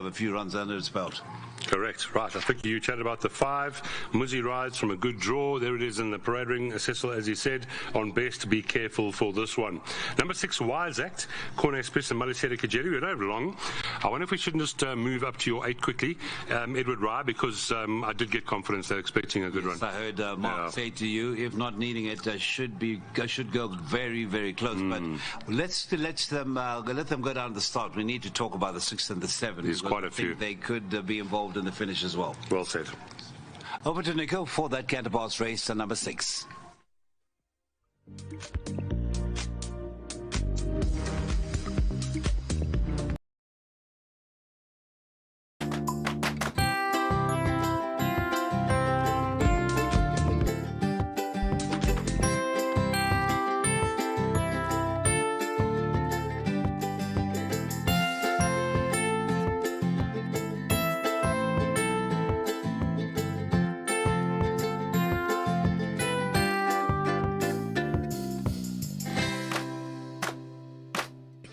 S1: a few runs under its belt.
S2: Correct. Right. I think you chatted about the 5. Muzi rides from a good draw. There it is in the parade ring. Cecil, as he said, on best, be careful for this one. Number 6, Wise Act, Corner Express and Malisera Kajeri. We don't have long. I wonder if we shouldn't just move up to your 8 quickly, Edward Rye, because I did get confidence they're expecting a good run.
S1: I heard Mark say to you, if not needing it, should go very, very close. But let them go down to the start. We need to talk about the 6 and the 7.
S2: There's quite a few.
S1: They could be involved in the finish as well.
S2: Well said.
S1: Over to Nico for that Canterbury's race, number 6.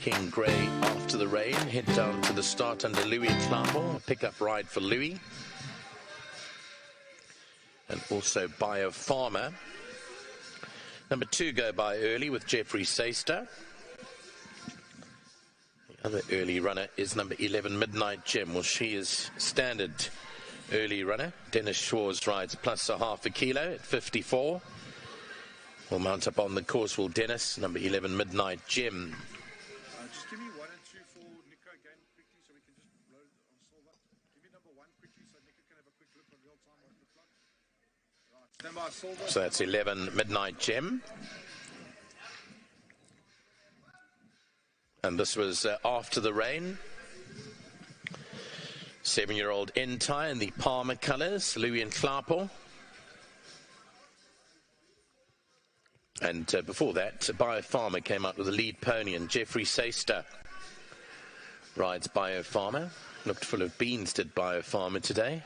S14: King Grey after the rain, head down to the start under Louis Claremont, a pickup ride for Louis. And also Bio Farmer. Number 2 go by early with Jeffrey Saister. The other early runner is number 11, Midnight Gem. Well, she is standard early runner. Dennis Schwartz rides plus a half a kilo at 54. Will mount up on the course, will Dennis, number 11, Midnight Gem.
S4: Just give me 1 and 2 for Nico again quickly so we can just load on Silver. Give me number 1 quickly so Nico can have a quick look on real time what it looks like. Right, stand by Silver.
S14: So that's 11, Midnight Gem. And this was after the rain. 7-year-old Entie in the Palmer colours, Louis and Clarpo. And before that, Bio Farmer came out with a lead pony, and Jeffrey Saister rides Bio Farmer. Looked full of beans, did Bio Farmer today,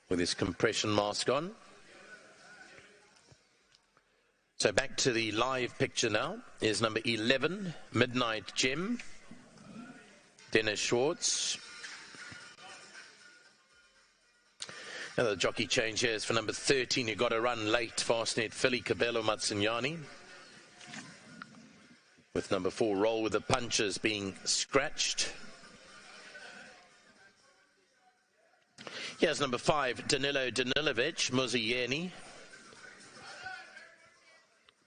S14: with his compression mask on. So back to the live picture now is number 11, Midnight Gem, Dennis Schwartz. Another jockey change here is for number 13, who got a run late, Fastnet Filly, Cabello Matsunyani. With number 4, Roll with the Punches, being scratched. Here's number 5, Danilo Danilovic, Muzieni.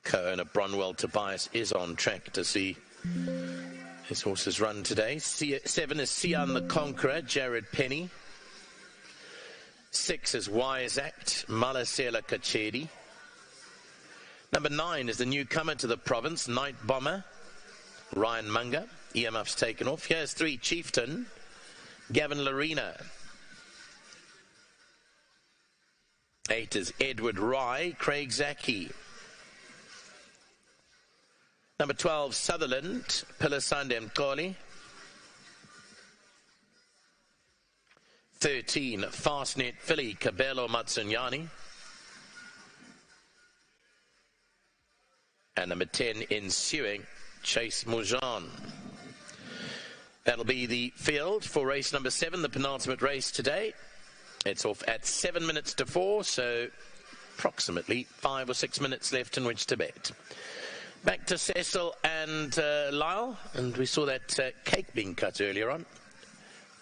S14: Co-owner Bronwell Tobias is on track to see his horses run today. 7 is Sian the Conqueror, Jared Penny. 6 is Wise Act, Malasela Kachedi. Number 9 is the newcomer to the province, Night Bomber, Ryan Munger. EMF's taken off. Here's 3, Chieftain, Gavin Larina. 8 is Edward Rye, Craig Zaki. Number 12, Sutherland, Pilasande Mkoli. 13, Fastnet Philly, Cabello Matsunyani. And number 10, Ensuing, Chase Mujan. That'll be the field for race number 7, the penultimate race today. It's off at 7 minutes to 4, so approximately 5 or 6 minutes left in which to bet. Back to Cecil and Lyle, and we saw that cake being cut earlier on.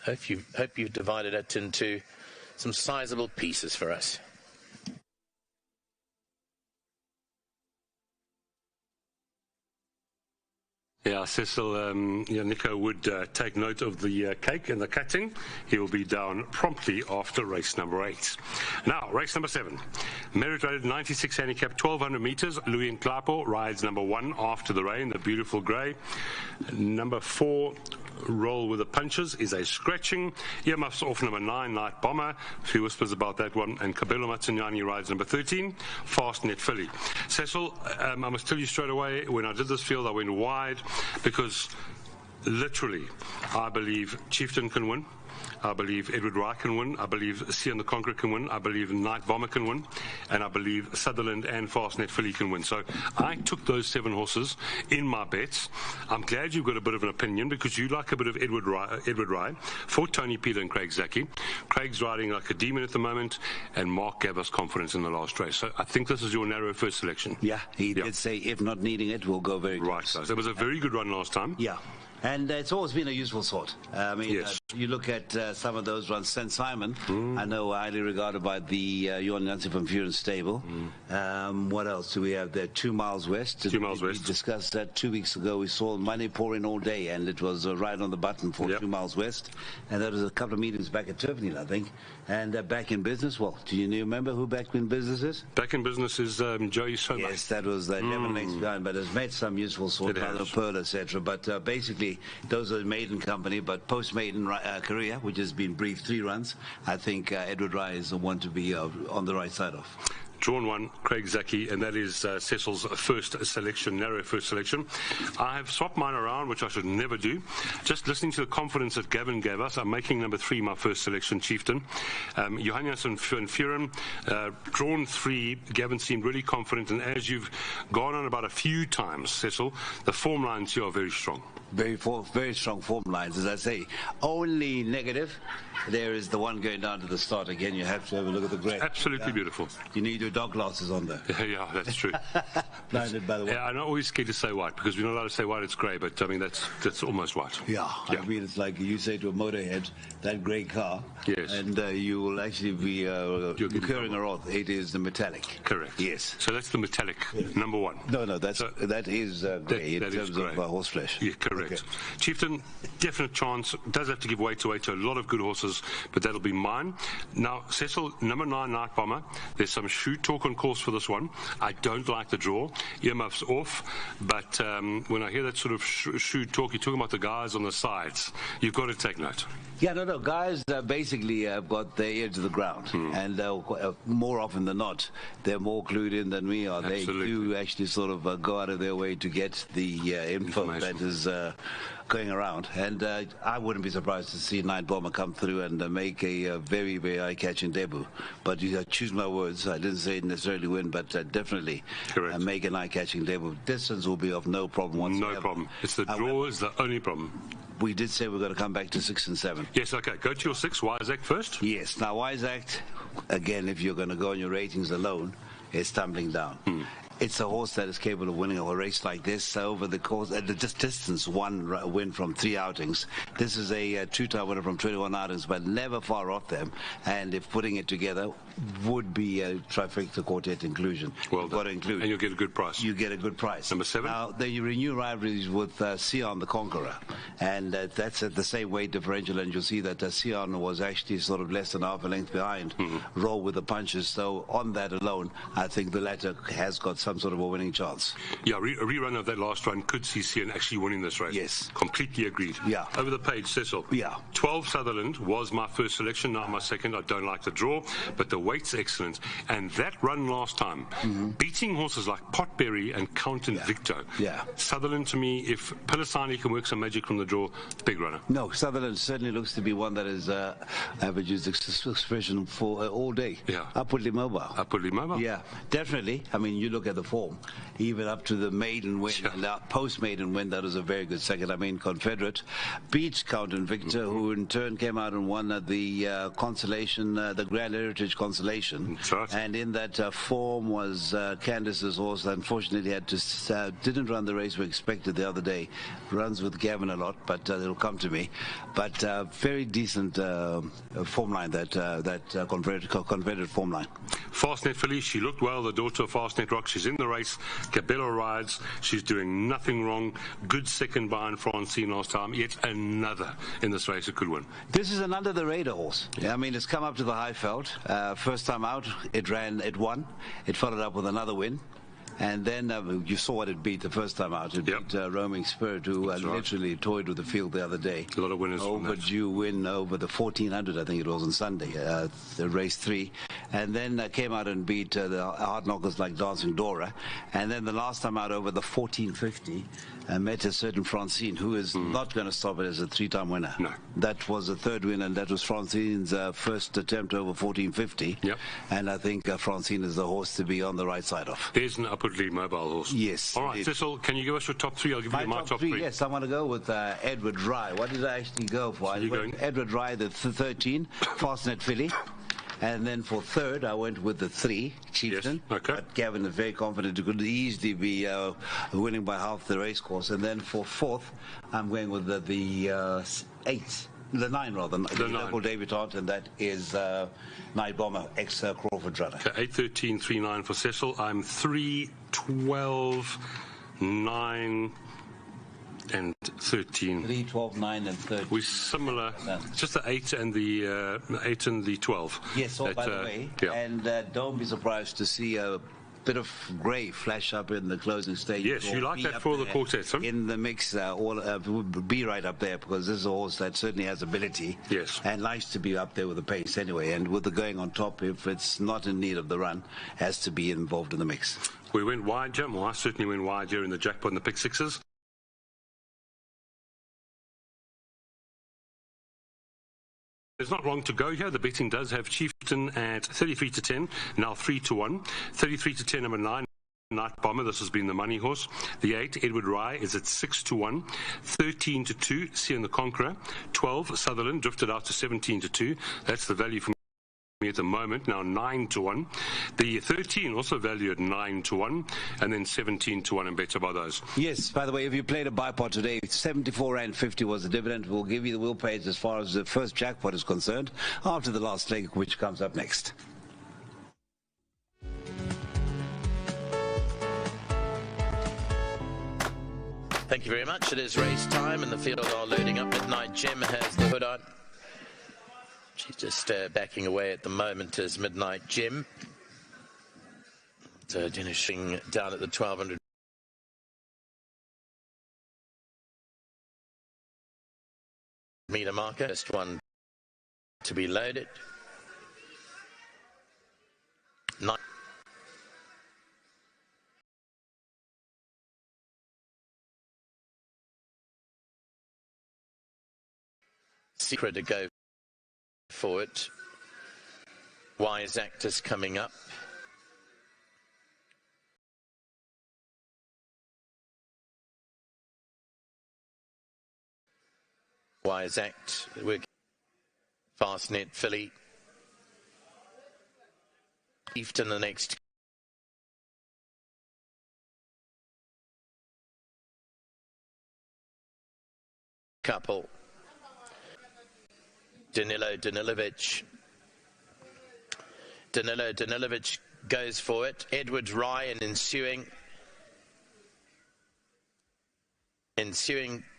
S14: Hope you've divided it into some sizable pieces for us.
S2: Yeah, Cecil, Nico would take note of the cake and the cutting. He will be down promptly after race number 8. Now, race number 7. Merit rated 96 handicap, 1,200 meters. Louis Nklapo rides number 1 after the rain, the beautiful grey. Number 4, Roll with the Punches, is a scratching. Earmuffs off number 9, Night Bomber. A few whispers about that one. And Cabello Matsunyani rides number 13, Fastnet Philly. Cecil, I must tell you straight away, when I did this field, I went wide because literally, I believe Chieftain can win. I believe Edward Rye can win. I believe Sea on the Concrete can win. I believe Night Bomber can win. And I believe Sutherland and Fastnet Philly can win. So I took those 7 horses in my bets. I'm glad you've got a bit of an opinion because you like a bit of Edward Rye for Tony Peter and Craig Zaki. Craig's riding like a demon at the moment, and Mark gave us confidence in the last race. So I think this is your narrow first selection.
S1: Yeah, he did say if not needing it, we'll go very close.
S2: Right, so it was a very good run last time.
S1: Yeah. And it's always been a useful sort. I mean,
S2: yes.
S1: You look at some of those runs. St. Simon, I know highly regarded by the Johan Janssen van Vuren stable. What else do we have there? 2 miles west.
S2: 2 miles west.
S1: We discussed that 2 weeks ago. We saw money pouring all day, and it was right on the button for 2 miles west. And there was a couple of meetings back at Turpinil, I think. And back in business, well, do you remember who back in business is?
S2: Back in business is Joey Soma.
S1: Yes, that was 11 lengths behind, but has made some useful sort of Pearl, etc. But basically, those are the maiden company, but post-maiden career, which has been brief 3 runs, I think Edward Rye is the one to be on the right side of.
S2: Drawn 1, Craig Zaki, and that is Cecil's first selection, narrow first selection. I have swapped mine around, which I should never do. Just listening to the confidence that Gavin gave us, I'm making number 3 my first selection, Chieftain. Johan Janssen van Vuren, drawn 3. Gavin seemed really confident, and as you've gone on about a few times, Cecil, the form lines here are very strong.
S1: Very strong form lines, as I say. Only negative, there is the one going down to the start again. You have to have a look at the grey.
S2: Absolutely beautiful.
S1: You need your dog glasses on there.
S2: Yeah, that's true.
S1: Blinded by the way.
S2: Yeah, I'm not always scared to say white because we're not allowed to say white. It's grey, but I mean that's almost white.
S1: Yeah, I mean it's like you say to a motorhead, that grey car.
S2: Yes.
S1: And you will actually be incurring a wrath. It is the metallic.
S2: Correct.
S1: Yes.
S2: So that's the metallic number 1.
S1: No, that is grey in terms of horse flesh.
S2: Yeah, correct. Okay. Chieftain, definite chance. Does have to give weight to a lot of good horses, but that'll be mine. Now, Cecil, number 9, Night Bomber. There's some shoe talk on course for this one. I don't like the draw. Earmuffs off, but when I hear that sort of shoe talk, you're talking about the guys on the sides. You've got to take note.
S1: Yeah, no, guys basically have got their ear to the ground, and more often than not, they're more clued in than we are. Absolutely. They do actually sort of go out of their way to get the info that is going around, and I wouldn't be surprised to see Night Bomber come through and make a very, very eye-catching debut. But you choose my words. I didn't say necessarily win, but definitely make an eye-catching debut. Distance will be of no problem whatsoever.
S2: No problem. It's the draw is the only problem.
S1: We did say we're going to come back to 6 and 7.
S2: Yes, okay. Go to your 6, Wise Act first.
S1: Yes. Now, Wise Act, again, if you're going to go on your ratings alone, is tumbling down. It's a horse that is capable of winning a race like this over the course, at the distance, 1 win from 3 outings. This is a 2-time winner from 21 outings, but never far off them. And if putting it together, would be a trifecta quartet inclusion.
S2: Well,
S1: you've got to include.
S2: And you'll get a good price.
S1: You get a good price.
S2: Number 7.
S1: Now, they renew rivalries with Sion the Conqueror, and that's at the same weight differential, and you'll see that Sion was actually sort of less than half a length behind, roll with the punches. So on that alone, I think the latter has got some sort of a winning chance.
S2: Yeah, a rerun of that last run could see Sion actually winning this race.
S1: Yes.
S2: Completely agreed.
S1: Yeah.
S2: Over the page, Cecil.
S1: Yeah.
S2: 12 Sutherland was my first selection, now my second. I don't like the draw, but the weight's excellent. And that run last time, beating horses like Potberry and Count and Victor.
S1: Yeah.
S2: Sutherland, to me, if Pelisani can work some magic from the draw, big runner.
S1: No, Sutherland certainly looks to be one that is, I haven't used this expression for all day.
S2: Yeah.
S1: Upwardly mobile.
S2: Upwardly mobile?
S1: Yeah, definitely. I mean, you look at the form, even up to the maiden win, and post-maiden win, that was a very good second. I mean, Confederate beat Count and Victor, who in turn came out and won the consolation, the Grand Heritage Consolation.
S2: Right.
S1: And in that form was Candace's horse. Unfortunately, had to didn't run the race we expected the other day. Runs with Gavin a lot, but it'll come to me. But very decent form line, that Confederate form line.
S2: Fastnet Filly, she looked well, the daughter of Fastnet Rock. She's in the race. Cabello rides. She's doing nothing wrong. Good second behind Francine last time. Yet another in this race who could win.
S1: This is an under-the-radar horse. I mean, it's come up to the Highveld. First time out, it won. It followed up with another win. And then you saw what it beat the first time out. It beat Roaming Spirit, who literally toyed with the field the other day.
S2: A lot of winners.
S1: Overdue win over the 1400, I think it was on Sunday, the race 3. And then came out and beat the hard knockers like Dancing Dora. And then the last time out over the 1450, met a certain Francine, who is not going to stop it as a 3-time winner.
S2: No.
S1: That was the third win, and that was Francine's first attempt over 1450.
S2: Yep.
S1: And I think Francine is the horse to be on the right side of.
S2: There's an upwardly mobile horse.
S1: Yes.
S2: All right, Cecil, can you give us your top 3? I'll give you my top 3.
S1: Yes, I want to go with Edward Rye. What did I actually go for? I went Edward Rye, the 13, Fastnet Filly. And then for third, I went with the 3, Chieftain.
S2: Yes. Okay.
S1: But Gavin is very confident it could easily be winning by half the race course. And then for fourth, I'm going with the 8. The 9, rather. The local debutante, and that is Night Bomber, ex-Crawford runner.
S2: Okay, 8, 13, 3, 9 for Cecil. I'm 3, 12, 9... and 13.
S1: 3, 12, 9, and 13.
S2: We're similar. Just the 8 and the 12.
S1: Yes, by the way.
S2: Yeah.
S1: And don't be surprised to see a bit of grey flash up in the closing stage.
S2: Yes, you like that for the quartet, huh?
S1: In the mix, would be right up there, because this is a horse that certainly has ability.
S2: Yes.
S1: And likes to be up there with the pace anyway. And with the going on top, if it's not in need of the run, has to be involved in the mix.
S2: We went wide, Jim. Well, I certainly went wide here in the jackpot and the pick sixes. There's not long to go here. The betting does have Chieftain at 33 to 10, now 3 to 1. 33 to 10, number 9. Night Bomber, this has been the money horse. The 8, Edward Rye, is at 6 to 1. 13 to 2, Sion the Conqueror. 12, Sutherland, drifted out to 17 to 2. That's the value from me at the moment, now 9 to 1. The 13 also valued at 9 to 1, and then 17 to 1 and better by those.
S1: Yes, by the way, if you played a bipod today, 74.50 was the dividend. We'll give you the wheel page as far as the first jackpot is concerned, after the last leg, which comes up next.
S14: Thank you very much. It is race time, and the field are loading up. Midnight Gem has the hood on. She's just backing away at the moment as Midnight Gem. So finishing down at the 1200 meter marker. First one to be loaded. 9. Secret to go for it. Wise Actors coming up. Wise Act. We're Fastnet Filly. Chieftain the next. Couple. Danilo Danilovic Danilo Danilovic goes for it. Edward Rye and ensuing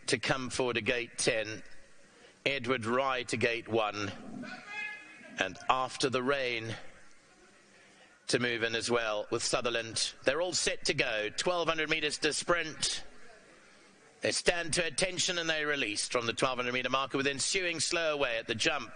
S14: to come forward to gate 10. Edward Rye to gate 1. And after the rain to move in as well with Sutherland. They're all set to go. 1,200 metres to sprint. They stand to attention and they released from the 1,200 metre marker with ensuing slow away at the jump.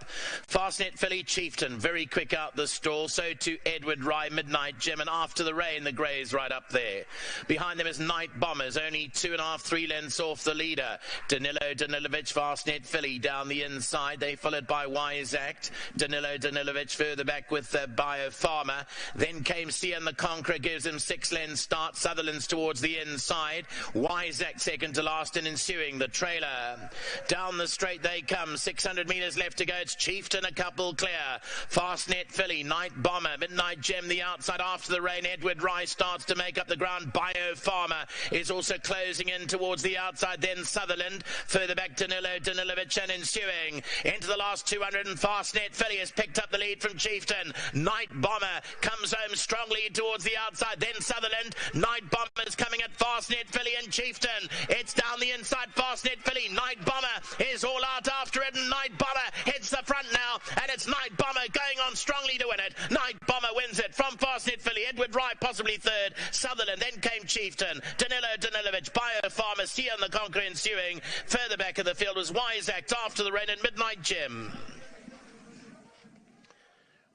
S14: Fastnet filly Chieftain, very quick out the stall. So to Edward Rye, Midnight Gem, and after the rain, the Greys right up there. Behind them is Night Bombers, only 2.5, 3 lengths off the leader. Danilo Danilovic, Fastnet filly down the inside. They followed by Wise Act. Danilo Danilovic further back with Bio Farmer. Then came Sian the Conqueror, gives him 6 lengths start. Sutherland's towards the inside. Wise Act second to last and ensuing the trailer. Down the straight they come. 600 metres left to go. It's Chieftain a couple clear. Fastnet filly, Night Bomber, Midnight Gem the outside after the rain. Edward Rye starts to make up the ground. Bio Farmer is also closing in towards the outside. Then Sutherland. Further back Danilo Danilovic and ensuing into the last 200. And Fastnet filly has picked up the lead from Chieftain. Night Bomber comes home strongly towards the outside. Then Sutherland. Night Bomber is coming at Fastnet filly and Chieftain. It's down the inside. Fastnet filly. Night Bomber is all out after it, and Night Bomber hits the front now, and it's Night Bomber going on strongly to win it. Night Bomber wins it from Fastnet filly. Edward Rye possibly third. Sutherland, then came Chieftain. Danilo Danilovic, Bio Farmer, Sian the Conqueror ensuing. Further back of the field was Wise Act after the rain and Midnight Gem.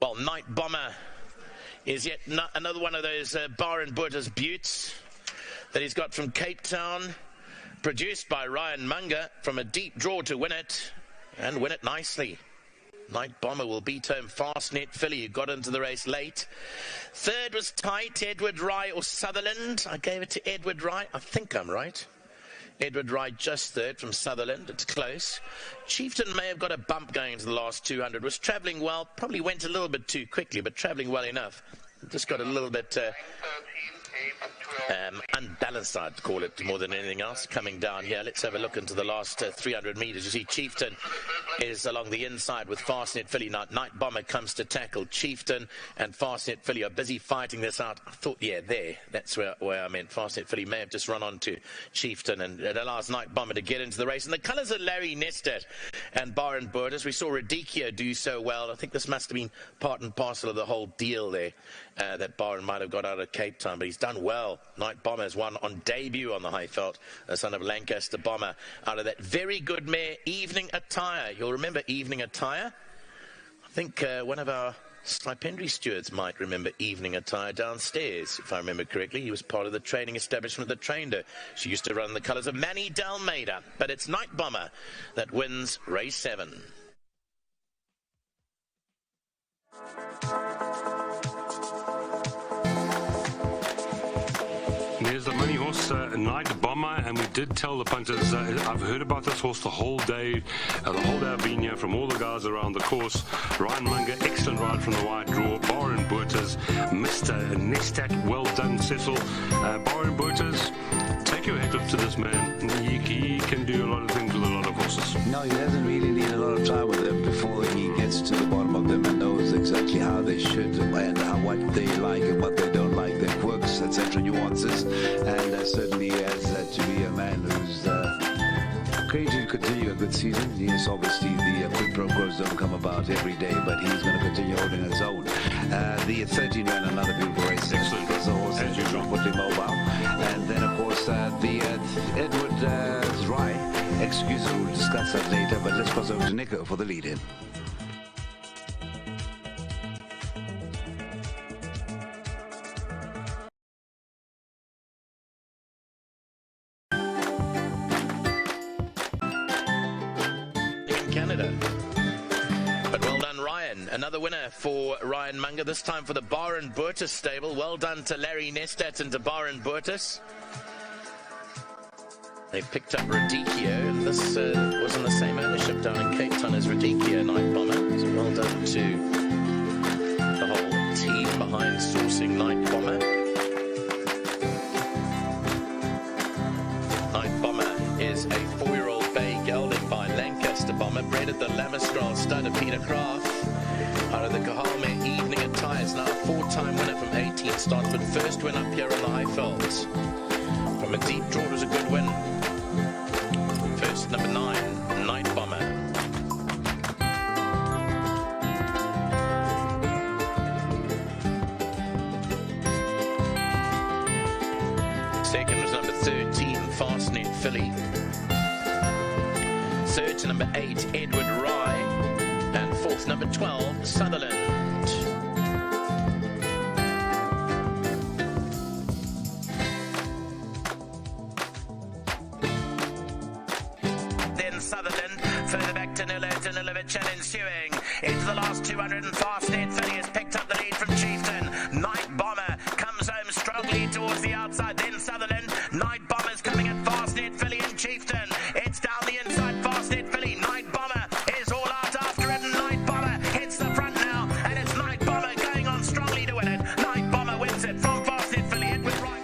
S14: Well, Night Bomber is yet another one of those Bar and Butters buttes that he's got from Cape Town. Produced by Ryan Munger from a deep draw to win it, and win it nicely. Night Bomber will beat home Fastnet filly, who got into the race late. Third was tight, Edward Rye or Sutherland. I gave it to Edward Rye. I think I'm right. Edward Rye just third from Sutherland. It's close. Chieftain may have got a bump going into the last 200. Was travelling well. Probably went a little bit too quickly, but travelling well enough. Just got a little bit unbalanced, I'd call it, more than anything else, coming down here. Let's have a look into the last 300 metres. You see Chieftain is along the inside with Fastnet filly. Night Bomber comes to tackle Chieftain, and Fastnet filly are busy fighting this out. I thought, yeah, there. That's where I meant. Fastnet filly may have just run on to Chieftain, and it allows Night Bomber to get into the race. And the colours are Larry Nestet and Bar and Borders. We saw Radicchio do so well. I think this must have been part and parcel of the whole deal there, that Byron might have got out of Cape Town, but he's done well. Night Bomber has won on debut on the Highveld, a son of Lancaster Bomber, out of that very good mare, Evening Attire. You'll remember Evening Attire? I think one of our stipendiary stewards might remember Evening Attire downstairs, if I remember correctly. He was part of the training establishment that trained her. She used to run the colours of Manny Dalmeida, but it's Night Bomber that wins race 7.
S2: There's the money horse, Night Bomber, and we did tell the punters, I've heard about this horse the whole day I've been here, from all the guys around the course. Ryan Munger, excellent ride from the wide draw. Bar and Butters, Mr. Nestat, well done, Cecil. Bar and Butters, take your hat up to this man. He can do a lot of things with a lot of horses.
S6: No, he doesn't really need a lot of time with them before he gets to the bottom of them and knows exactly how they should and what they like and what they don't like, their quirks, etc., nuances. And certainly has to be a man who's going to continue a good season. Yes, obviously the quid pro quos don't come about every day, but he's going to continue holding his own. The 13 ran another beautiful race.
S2: Excellent.
S6: Because the horse is completely mobile. And then, of course, the Edward Rye excuse, we'll discuss that later, but let's pass over to Nico for the lead-in.
S14: Canada. But well done, Ryan. Another winner for Ryan Munger, this time for the Bar and Burtis stable. Well done to Larry Nestat and to Bar and Burtis. They picked up Radicchio, and this was in the same ownership down in Cape Town as Radicchio, Night Bomber. So well done to the whole team behind sourcing Night Bomber. Night Bomber is a 4-year-old bay gelding by Lancaster Bomber, bred at the Lamastral stud of Peter Craft. Out of the Kahame Evening Attire is now a 4-time winner from 18 starts, but first win up here on the Highvelds. From a deep draw, it was a good win. First, number 9, Night Bomber. Second was number 13, Fastnet Filly. Third to number 8, Edward Rye. And fourth, number 12, Sutherland. Then Sutherland, further back to Nilovic and ensuing. Into the last 200 and Fastnet Filly has picked up the lead from Chieftain. Night Bomber comes home strongly towards the outside. Then Sutherland, Night Bomber's coming at Fastnet Filly and Chieftain. It's down the inside, Fastnet Filly. Night Bomber is all out after it, and Night Bomber hits the front now, and it's Night Bomber going on strongly to win it. Night Bomber wins it from Fastnet Filly. Edward Wright.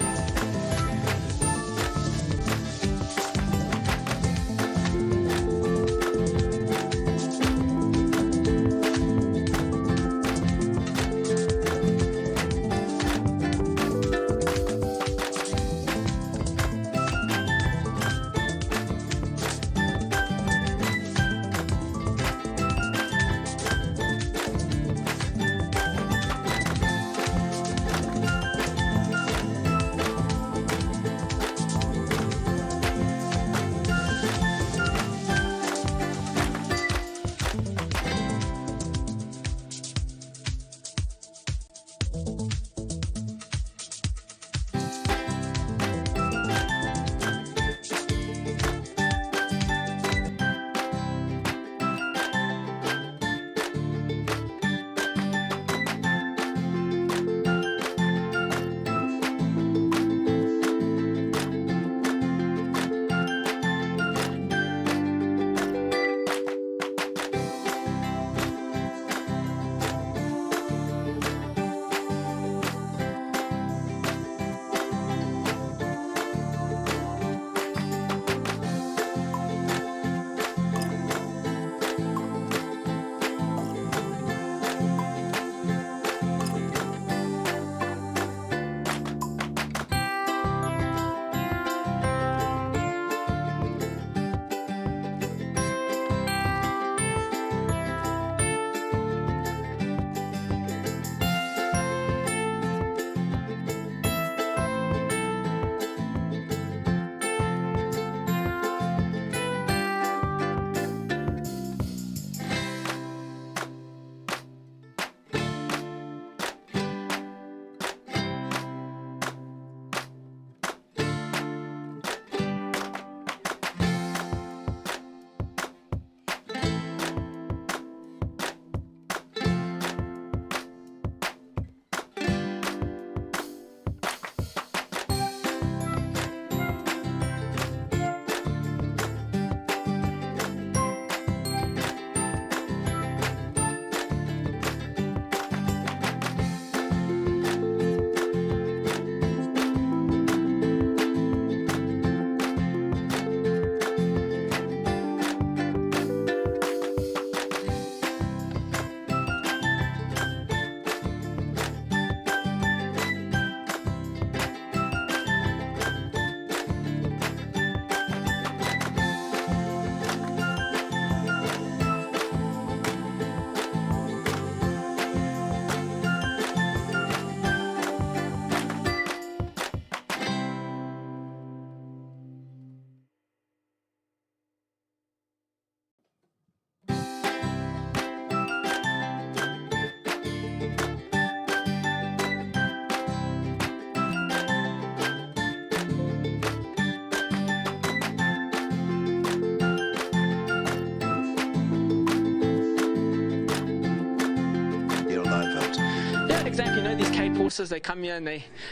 S15: exactly. You know, these Cape horses, they come here and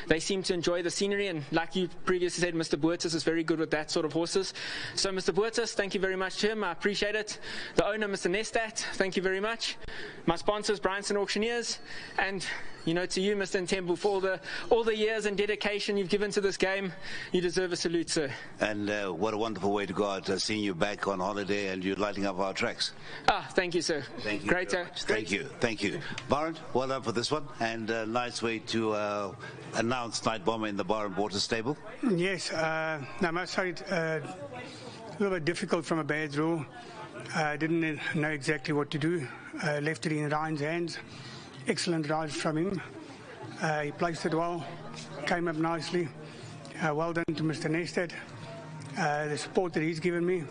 S15: they seem to enjoy the scenery. And like you previously said, Mr. Boertis is very good with that sort of horses. So, Mr. Boertis, thank you very much to him. I appreciate it. The owner, Mr. Nestat, thank you very much. My sponsors, Bryanson Auctioneers. And to you, Mr. Ntembu, for all the years and dedication you've given to this game. You deserve a salute, sir.
S1: And what a wonderful way to go out, seeing you back on holiday and you lighting up our tracks.
S15: Thank you, sir.
S1: Thank you.
S15: Great.
S1: Thank you. Thank you. Byron, well done for this one. And a nice way to announce Night Bomber in the Bar and Water stable.
S5: Yes, I must say a little bit difficult from a bad draw. I didn't know exactly what to do. Left it in Ryan's hands. Excellent drive from him. He placed it well, came up nicely. Well done to Mr. Nested, the support that he's given me.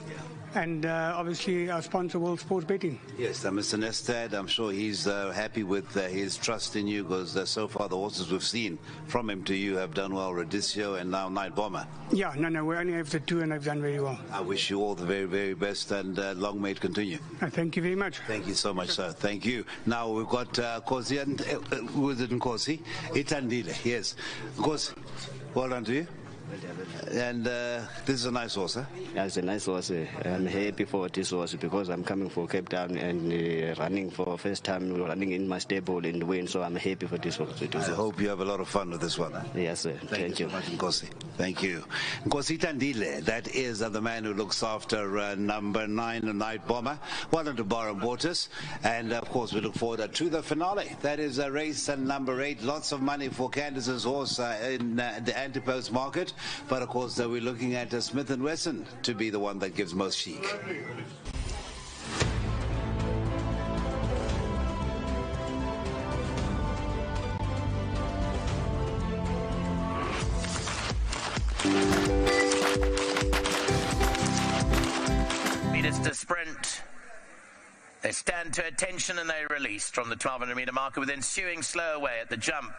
S5: And obviously our sponsor, World Sports Betting.
S1: Yes, Mr. Nestad, I'm sure he's happy with his trust in you, because so far the horses we've seen from him to you have done well, Radicio and now Night Bomber.
S5: Yeah, no, we only have the two and they've done very well.
S1: I wish you all the very, very best, and long may it continue.
S5: Thank you very much.
S1: Thank you so much, sir. Thank you. Now we've got Nkosi, and who is it, Nkosi? Itandile, yes. Nkosi, well done to you. And this is a nice horse, huh?
S22: Yeah, it's a nice horse. I'm happy for this horse because I'm coming for Cape Town and running for first time, running in my stable in the win. So I'm happy for this horse.
S1: I hope you have a lot of fun with this one. Huh?
S22: Yes, sir. Thank you.
S1: So much, Nkosi. Thank you. Nkosi Tandile, that is the man who looks after number 9, Night Bomber. Well done to Bar and Waters. And of course, we look forward to the finale. That is race number 8. Lots of money for Candace's horse in the anti-post market. But of course, we're looking at Smith & Wesson to be the one that gives most chic.
S14: Meters to sprint. They stand to attention and they release from the 1200 metre marker with ensuing slow away at the jump.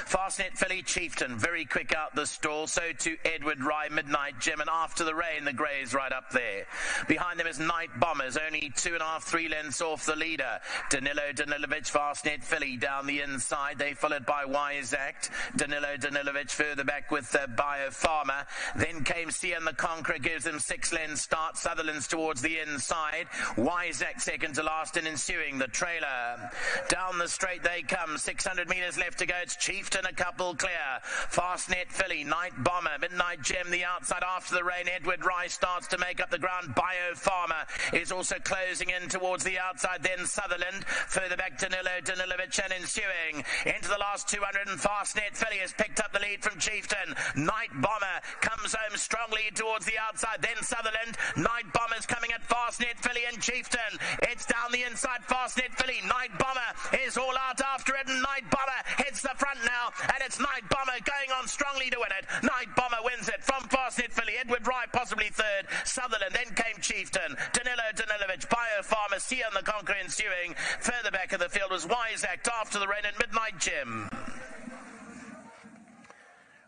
S14: Fastnet Filly Chieftain very quick out the stall, so to Edward Rye, Midnight Gem, and after the rain the Greys right up there. Behind them is Night Bombers, only 2.5, 3 lengths off the leader. Danilo Danilovic, Fastnet Filly down the inside. They followed by Wise Act. Danilo Danilovic further back with Bio Farmer. Then came Sian the Conqueror, gives them 6 lengths start. Sutherland's towards the inside. Wise Act second to last and ensuing the trailer. Down the straight they come, 600 metres left to go. It's Chieftain a couple clear. Fastnet Filly, Night Bomber, Midnight Gem the outside after the rain. Edward Rice starts to make up the ground. Bio Farmer is also closing in towards the outside. Then Sutherland, further back Danilo Danilovic and ensuing into the last 200, and Fastnet Filly has picked up the lead from Chieftain. Night Bomber comes home strongly towards the outside. Then Sutherland, Night Bomber's coming at Fastnet Filly and Chieftain. It's down the inside, Fastnet Filly. Night Bomber is all out after it, and Night Bomber hits the front now, and it's Night Bomber going on strongly to win it. Night Bomber wins it from Fastnet Filly. Edward Rye possibly third. Sutherland, then came Chieftain. Danilo Danilovic, Bio Farmer, Sian the Conqueror ensuing. Further back of the field was Wise Act after the rain and Midnight Gem.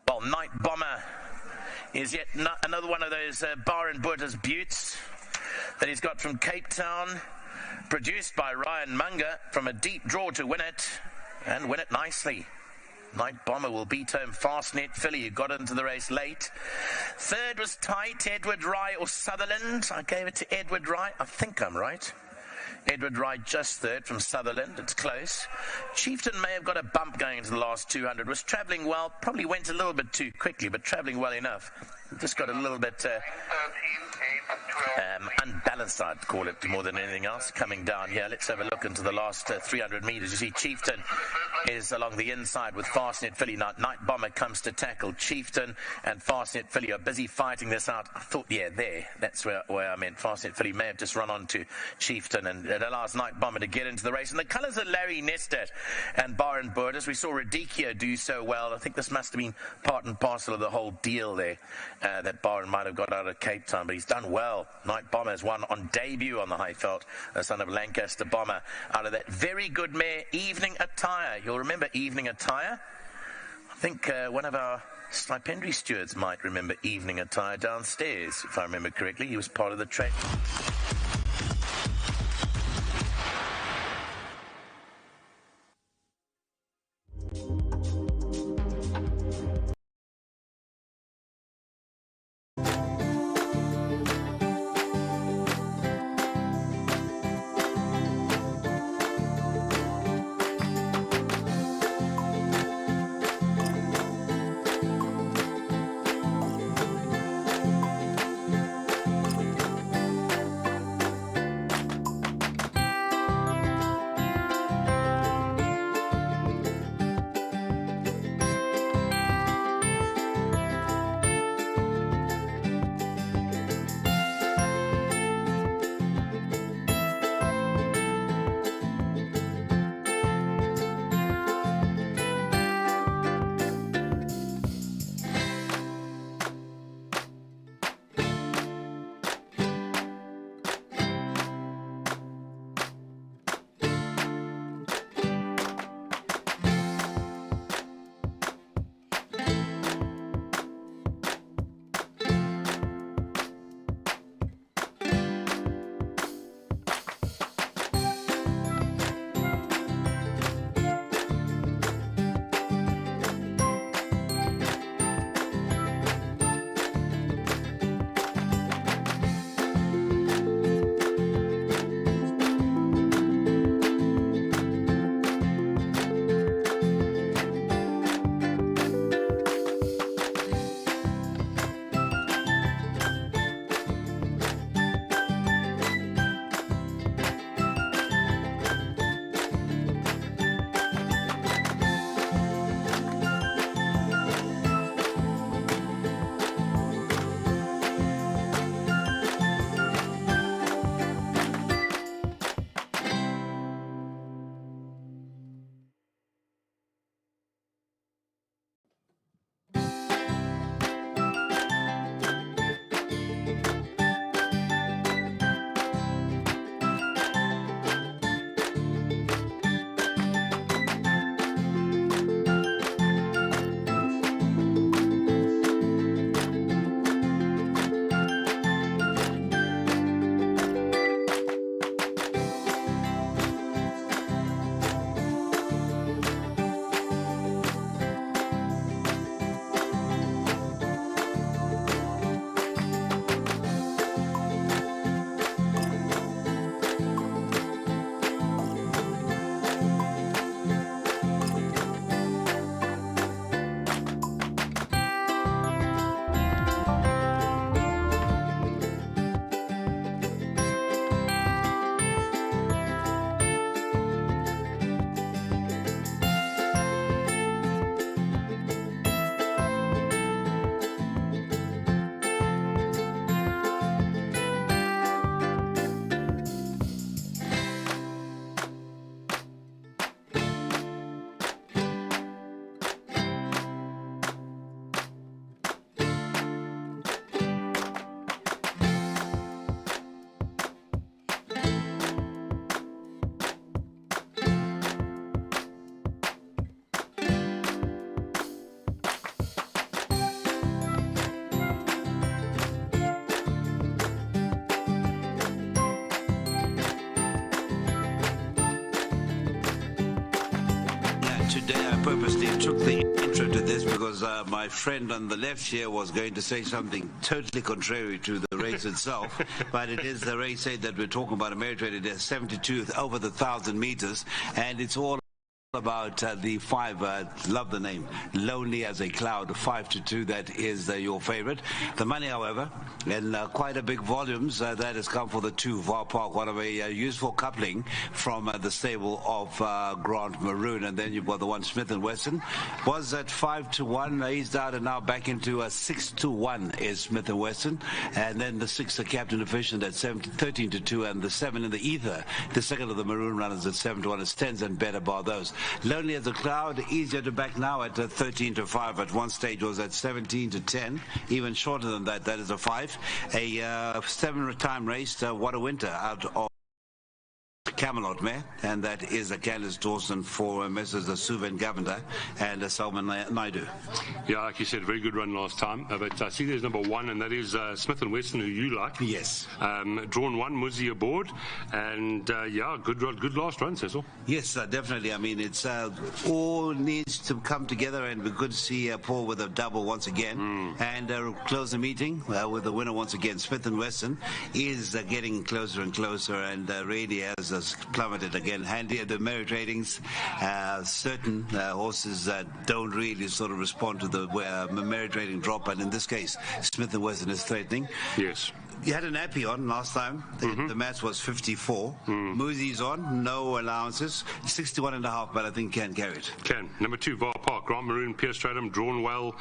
S14: Well, Night Bomber is yet another one of those Bar and Butters buttes that he's got from Cape Town. Produced by Ryan Munger from a deep draw to win it, and win it nicely. Night Bomber will beat home Fastnet Filly, who got into the race late. Third was tight, Edward Rye or Sutherland. I gave it to Edward Rye. I think I'm right. Edward Rye just third from Sutherland. It's close. Chieftain may have got a bump going into the last 200. Was travelling well. Probably went a little bit too quickly, but travelling well enough. Just got a little bit unbalanced, I'd call it, more than anything else, coming down here. Let's have a look into the last 300 metres. You see Chieftain is along the inside with Fastnet Filly. Night Bomber comes to tackle Chieftain, and Fastnet Filly are busy fighting this out. I thought, yeah, there. That's where I meant. Fastnet Filly may have just run on to Chieftain, and it allows Night Bomber to get into the race. And the colours are Larry Nested and Byron Burders. We saw Radicchio do so well. I think this must have been part and parcel of the whole deal there, that Byron might have got out of Cape Town, but he's done well. Night Bomber has won on debut on the Highveld, a son of Lancaster Bomber, out of that very good mare, Evening Attire. You'll remember Evening Attire? I think one of our stipendiary stewards might remember Evening Attire downstairs, if I remember correctly. He was part of the trade.
S1: Today I purposely took the intro to this because my friend on the left here was going to say something totally contrary to the race itself, but it is the race 8 that we're talking about, a merit rated at 72 over the 1,000 meters, and it's all about the 5, love the name, Lonely as a Cloud, 5 to 2, that is your favorite. The money, however, in quite a big volumes, that has come for the 2, Vaal Park, one of a useful coupling from the stable of Grant Maroon, and then you've got the one Smith & Wesson, was at 5 to 1, eased out and now back into 6 to 1 is Smith & Wesson, and then the 6, the Captain Efficient at 13 to 2, and the 7 in the ether, the second of the Maroon runners at 7 to 1, is 10s and better bar those. Lonely as a Cloud, easier to back now at 13 to 5. At one stage was at 17 to 10, even shorter than that. That is a 5. A 7 time race, what a winter out of Camelot mare, and that is a Candice Dawson for Messrs. Suven Governor and Salman Naidu.
S2: Yeah, like you said, very good run last time. But I see there's number 1, and that is Smith & Wesson, who you like.
S1: Yes.
S2: Drawn 1, Muzi aboard, and yeah, good last run, Cecil.
S1: Yes, definitely. I mean, it's all needs to come together, and we could see Paul with a double once again, and close the meeting with the winner once again. Smith & Wesson is getting closer and closer, and really has plummeted again. Handy at the merit ratings. Certain horses don't really sort of respond to the merit rating drop, and in this case, Smith & Wesson is threatening.
S2: Yes.
S1: You had an appy on last time. The match was 54. Muzi's on, no allowances. 61.5, but I think can carry it.
S2: Can. Number 2, Vaal Park, Grant Maroon, Pierce Stratum, drawn well.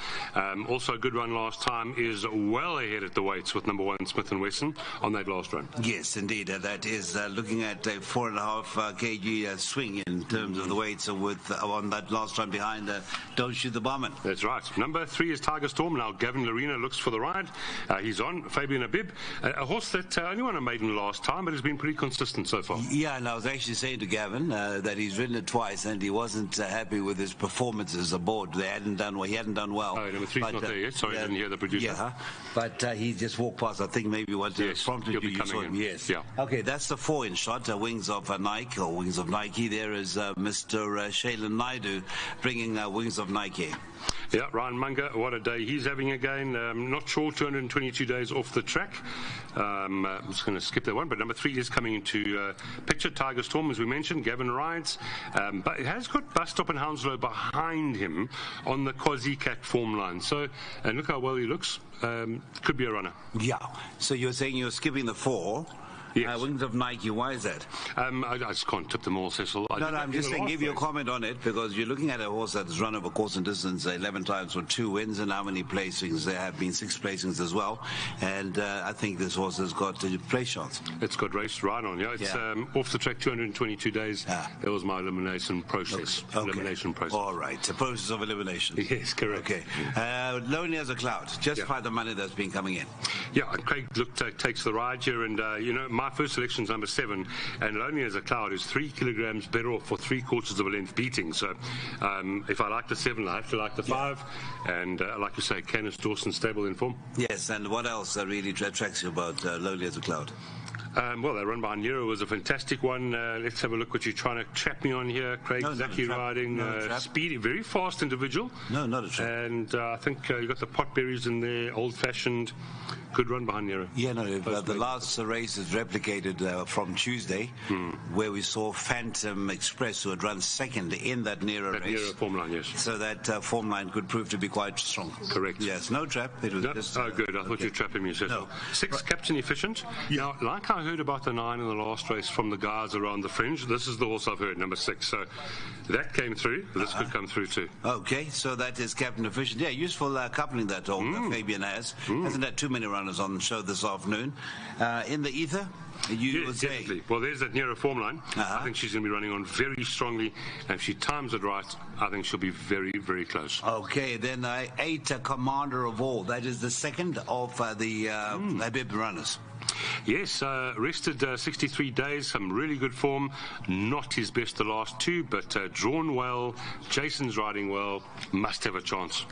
S2: Also a good run last time, is well ahead at the weights with number 1, Smith & Wesson, on that last run.
S1: Yes, indeed. That is looking at a 4.5 kg swing in terms of the weights with on that last run behind Don't Shoot the Barman.
S2: That's right. Number 3 is Tiger Storm. Now Gavin Lorena looks for the ride. He's on. Fabian Abib. A horse that only won a maiden last time, but has been pretty consistent so far.
S1: Yeah, and I was actually saying to Gavin that he's ridden it twice, and he wasn't happy with his performances aboard. He hadn't done well.
S2: Oh, number 3's not there yet. Sorry, I didn't hear the producer.
S1: Yeah, but he just walked past. I think maybe what prompted you saw him. Yes.
S2: Yeah.
S1: Okay, that's the 4 in shot. Wings of Nike, or Wings of Nike. There is Mr. Shailen Naidu bringing Wings of Nike.
S2: Yeah, Ryan Munger, what a day he's having again. Not sure, 222 days off the track. I'm just going to skip that one, but number 3 is coming into picture. Tiger Storm, as we mentioned, Gavin rides, but it has got Bustop and Hounslow behind him on the Quasi-Cat form line. So, and look how well he looks. Could be a runner.
S1: Yeah. So you're saying you're skipping the 4.
S2: Yes.
S1: Wings of Nike, why is that?
S2: I just can't tip them all, Cecil.
S1: No, I'm just saying, give you a comment on it, because you're looking at a horse that has run over course and distance 11 times for 2 wins, and how many placings? There have been 6 placings as well, and I think this horse has got a place chance.
S2: It's got raced right on, yeah. It's off the track 222 days. That was my elimination process.
S1: Okay.
S2: Elimination process.
S1: All right, the process of elimination.
S2: Yes, correct.
S1: Okay. Lonely as a Cloud, justify the money that's been coming in.
S2: Yeah, and Craig takes the ride here, and my first selection is number 7, and Lonely as a Cloud is 3 kilograms better off for 3/4 of a length beating. So if I like the 7, I have to like the 5, and like you say, Candice Dawson stable in form.
S1: Yes, and what else really attracts you about Lonely as a Cloud?
S2: Well, that run by Nero was a fantastic one. Let's have a look what you're trying to trap me on here. Craig Zaki riding, speedy, very fast individual.
S1: No, not a trap.
S2: And I think you got the potberries in there, old-fashioned. Good run behind Nero.
S1: Yeah, no, the last race is replicated from Tuesday, where we saw Phantom Express, who had run second in that Nero race.
S2: Nero form line, yes.
S1: So that form line could prove to be quite strong.
S2: Correct.
S1: Yes, no trap. It was just,
S2: good. I thought you were trapping me. No. 6, Captain Efficient. Now, like I heard about the 9 in the last race from the guys around the fringe, this is the horse I've heard, number 6. So that came through. This could come through too.
S1: Okay, so that is Captain Efficient. Yeah, useful coupling that old Fabian has. Hasn't had too many runners on the show this afternoon. In the ether, you would say.
S2: Definitely. Well, there's that Nero form line. I think she's going to be running on very strongly, and if she times it right, I think she'll be very, very close.
S1: Okay, then 8, Commander of All. That is the second of the Habib runners.
S2: Yes, rested 63 days, some really good form. Not his best the last two, but drawn well. Jason's riding well. Must have a chance.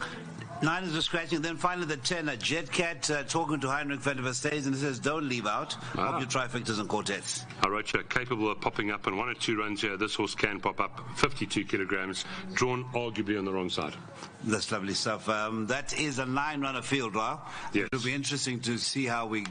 S1: 9 is a scratching. Then finally the 10, a Jet Cat talking to Heinrich van der Verstees, and it says, don't leave out of your trifectas and quartets.
S2: I wrote you, capable of popping up in 1 or 2 runs here. This horse can pop up. 52 kilograms, drawn arguably on the wrong side.
S1: That's lovely stuff. That is a 9-runner field, right?
S2: Yes.
S1: It'll be interesting to see how we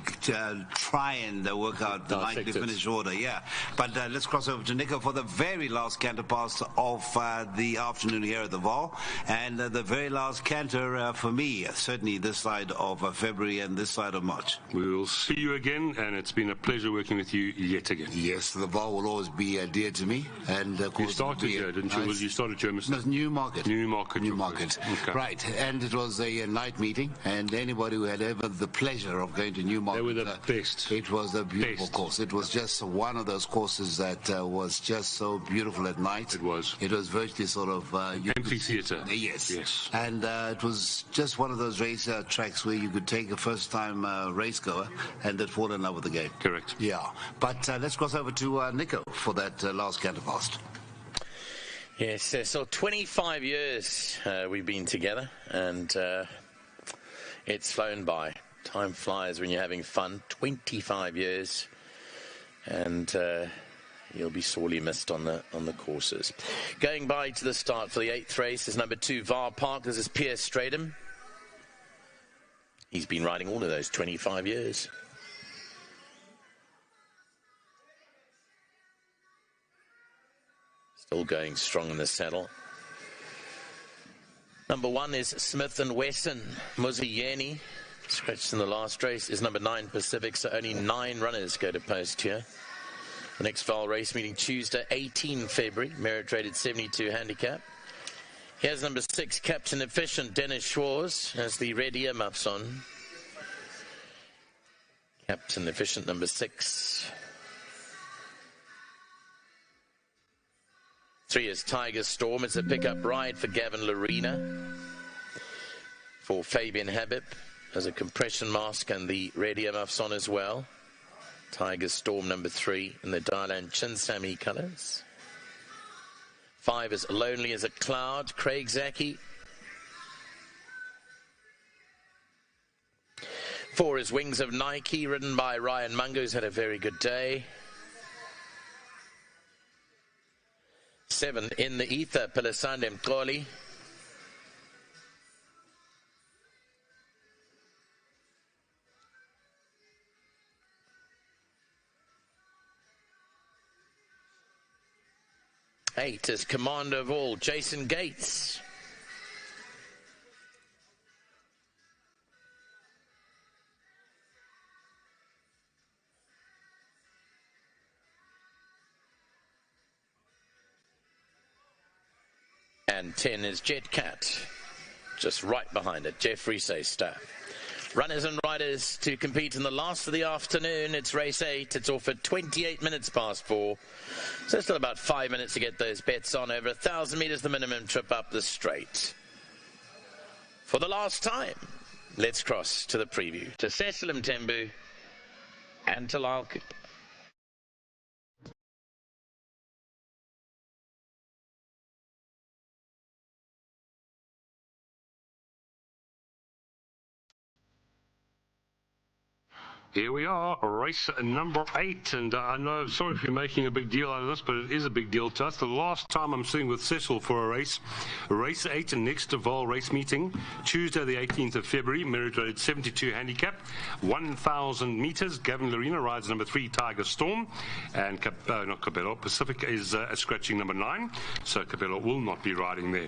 S1: try and work out the likely finish order. Yeah. But let's cross over to Nico for the very last canter pass of the afternoon here at the Vaal. And the very last canter for me, certainly this side of February and this side of March.
S2: We will see you again, and it's been a pleasure working with you yet again.
S1: Yes, the Vaal will always be dear to me. And of course,
S2: you started here, didn't you? You started here, Mr.
S1: Newmarket.
S2: Newmarket. Okay.
S1: Right, and it was a night meeting, and anybody who had ever the pleasure of going to Newmarket,
S2: they were the best.
S1: It was a beautiful course. It was just one of those courses that was just so beautiful at night.
S2: It was.
S1: It was virtually sort of
S2: amphitheater.
S1: Yes. And it was just one of those race tracks where you could take a first-time race goer and they'd fall in love with the game.
S2: Correct.
S1: Yeah, but let's cross over to Nico for that last canterpast.
S14: Yes, so 25 years we've been together, and it's flown by. Time flies when you're having fun. 25 years, and you'll be sorely missed on the courses. Going by to the start for the 8th race is number 2, Vaal Park. This is Pierre Stradham. He's been riding all of those 25 years. Still going strong in the saddle. Number 1 is Smith & Wesson. Muzieni, scratched in the last race, is number 9 Pacific, so only 9 runners go to post here. The next Vaal race meeting Tuesday, 18 February, merit rated 72 handicap. Here's number 6, Captain Efficient, Dennis Schwarz, as the red earmuffs on. Captain Efficient, number 6. 3 is Tiger Storm. It's a pickup ride for Gavin Lorena. For Fabian Habib as a compression mask and the red earmuffs on as well. Tiger Storm number 3 in the Dylan Chinsamy colours. 5 is Lonely as a Cloud, Craig Zaki. 4 is Wings of Nike, ridden by Ryan Mungo, who's had a very good day. 7 in the ether, Pilasande Mkoli. 8 is Commander of All, Jason Gates. 10 is Jet Cat, just right behind it, Jeffrey Sester. Runners and riders to compete in the last of the afternoon. It's race 8. It's off at 28 minutes past 4. So still about 5 minutes to get those bets on. Over 1,000 metres the minimum trip up the straight. For the last time, let's cross to the preview. To Cecil Mtembu and to Lyle Cooper.
S2: Here we are, race number 8, and I know, sorry if you're making a big deal out of this, but it is a big deal to us. The last time I'm sitting with Cecil for a race 8, and next to Vaal race meeting, Tuesday the 18th of February, merit rated 72 handicap, 1,000 metres. Gavin Lorena rides number 3, Tiger Storm, and Pacific is scratching number 9, so Cabello will not be riding there.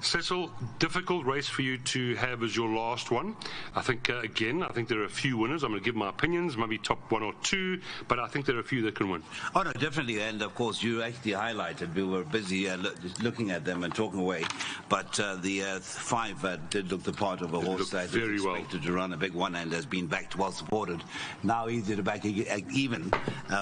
S2: Cecil, difficult race for you to have as your last one. I think, again, I think there are a few winners. I'm going to give my opinions, maybe top 1 or 2, but I think there are a few that can win.
S1: Oh, no, definitely. And, of course, you actually highlighted, we were busy looking at them and talking away, but the 5 did look the part of a horse that is expected to run a big one and has been backed, well supported. Now easy to back even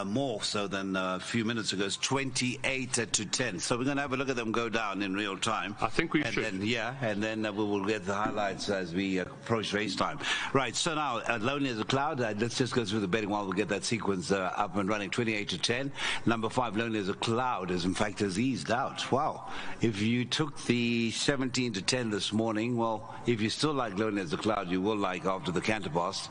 S1: more so than a few minutes ago. It's 28 to 10. So we're going to have a look at them go down in real time.
S2: I think we should.
S1: Then we will get the highlights as we approach race time. Right, so now, Lonely as a Cloud, let's just go through the betting while we get that sequence up and running. 28-10. Number 5, Lonely as a Cloud, has eased out. Wow. If you took the 17-10 this morning, well, if you still like Lonely as a Cloud, you will like after the canter pass.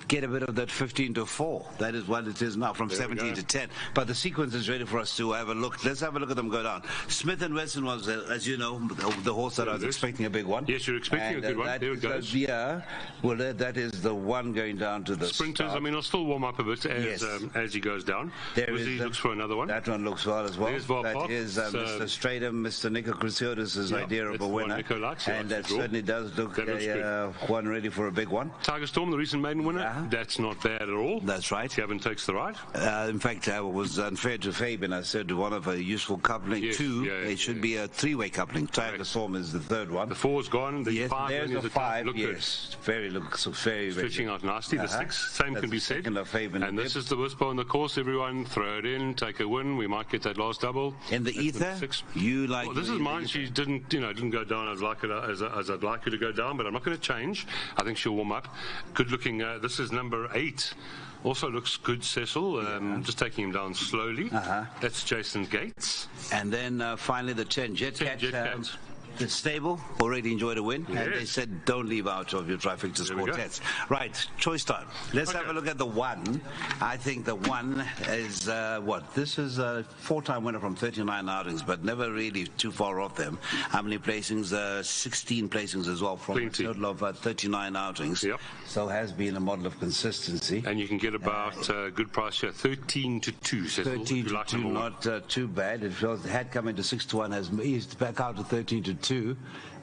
S1: Get a bit of that 15-4. That is what it is now, from 17-10. But the sequence is ready for us to have a look. Let's have a look at them go down. Smith & Wesson was, as you know, the horse that I was expecting a big one.
S2: Yes, you're expecting a good one. There it goes.
S1: Well, that is the one going down to the
S2: sprinters.
S1: start.
S2: I mean, I'll still warm up a bit as he goes down. He looks for another one.
S1: That one looks well as well.
S2: There's Vaal.
S1: That is Mr. Stratum, Mr. Nico Cruciodis' idea of a winner. And that certainly does look one ready for a big one.
S2: Tiger Storm, the recent maiden winner. That's not bad at all.
S1: That's right.
S2: Gavin takes the ride.
S1: In fact, I was unfair to Fabian. I said one of a useful coupling. It should be a three-way coupling. Tiger Storm is the third one.
S2: The 4's gone. The 5
S1: there's the 5.
S2: Yes,
S1: very
S2: stretching out nicely. The 6, same can be said. And this is the whisper on the course. Everyone, throw it in, take a win. We might get that last double.
S1: In the ether, you like?
S2: Well, this is mine. She didn't go down as I'd like her to go down, but I'm not going to change. I think she'll warm up. Good looking. This is number 8. Also looks good, Cecil. Just taking him down slowly. That's Jason Gates.
S1: And then finally the 10 Jet Cat. The stable already enjoyed a win, and they said don't leave out of your trifecta quartets. Right, choice time. Let's have a look at the 1. I think the 1 is this is a 4-time winner from 39 outings, but never really too far off them. How many placings? 16 placings as well, from a total of 39 outings. So has been a model of consistency.
S2: And you can get about a good price here, 13-2.
S1: 13-2, not too bad. It had come into 6-1, has eased back out to 13-2.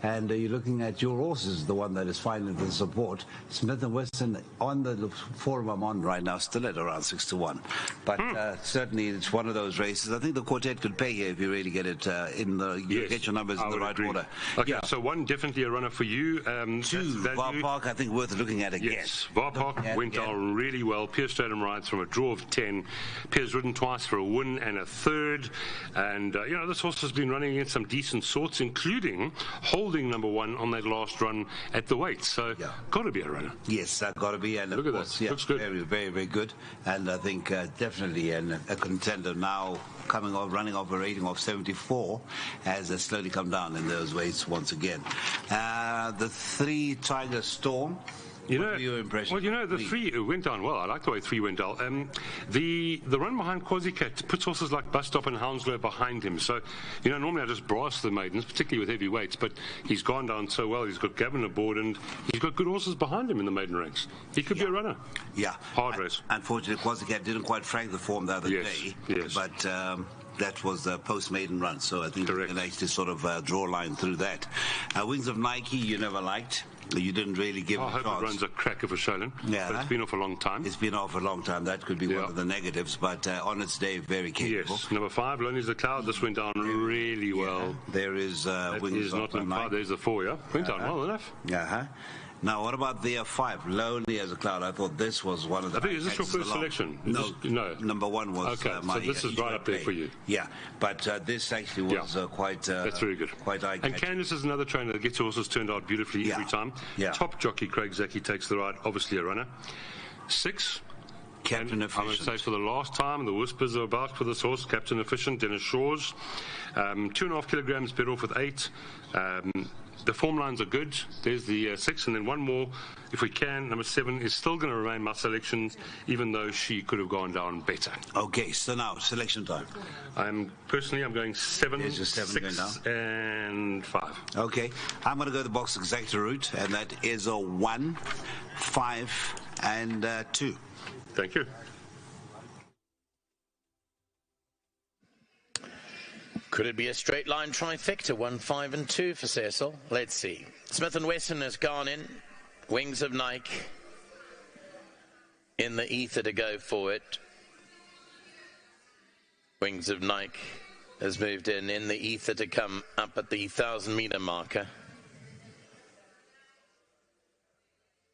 S1: And you're looking at your horses, the one that is finding the support. Smith & Wesson on the forum I'm on right now, still at around 6-1. But certainly it's one of those races. I think the quartet could pay here if you really get it get your numbers in the right order.
S2: Okay, so 1 definitely a runner for you.
S1: 2, Vaal Park, I think worth looking at again.
S2: Yes, Vaal Park went down really well. Piers Stratum rides from a draw of 10. Piers ridden twice for a win and a third. And, this horse has been running against some decent sorts, including holding number 1 on that last run at the weight. So, got to be a runner.
S1: Yes, got to be. And
S2: look at that. Looks good.
S1: Very, very, very good. And I think definitely a contender now, running off a rating of 74, has slowly come down in those weights once again. The 3 Tiger Storm. What were your impressions?
S2: Well, the 3 went down well. I like the way 3 went down. The run behind Quasicat puts horses like Bus Stop and Hounslow behind him. So, normally I just brass the maidens, particularly with heavy weights, but he's gone down so well. He's got Gavin aboard, and he's got good horses behind him in the maiden ranks. He could be a runner.
S1: Yeah.
S2: Hard race.
S1: Unfortunately, Quasicat didn't quite frank the form the other day. Yes. But that was the post-maiden run, so I think you can actually sort of draw a line through that. Wings of Nike, you never liked. You didn't really give it a chance.
S2: I hope it runs a crack of a Sholin. But it's been off a long time.
S1: It's been off a long time. That could be one of the negatives, but on its day, very capable.
S2: Yes. Number 5, Lonely as a Cloud. This went down really well.
S1: There is Wings of Nike.
S2: There's the 4, Went down well enough.
S1: Now, what about the 5, Lonely as a Cloud? I thought this was one of the...
S2: Is this your first selection?
S1: No. Number 1 was...
S2: Okay, so this is right up there for you.
S1: Yeah, but this actually was quite...
S2: That's very good.
S1: Quite eye-catching.
S2: And Candice is another trainer that gets horses turned out beautifully every time. Top jockey Craig Zaki takes the ride, obviously a runner. 6...
S1: Captain Efficient.
S2: I'm going to say for the last time, the whispers are about for this horse, Captain Efficient, Dennis Shaw's. 2.5 kilograms, better off with 8. The form lines are good. There's the 6, and then one more, if we can. Number 7 is still going to remain my selection, even though she could have gone down better.
S1: Okay, so now selection time.
S2: I'm going 7, 6, and 5.
S1: Okay, I'm going to go the box exacta route, and that is a 1, 5, and 2.
S2: Thank you.
S14: Could it be a straight line trifecta, 1, 5, and 2 for Cecil? Let's see. Smith & Wesson has gone in. Wings of Nike in the ether to go for it. Wings of Nike has moved in the ether to come up at the 1,000-meter marker.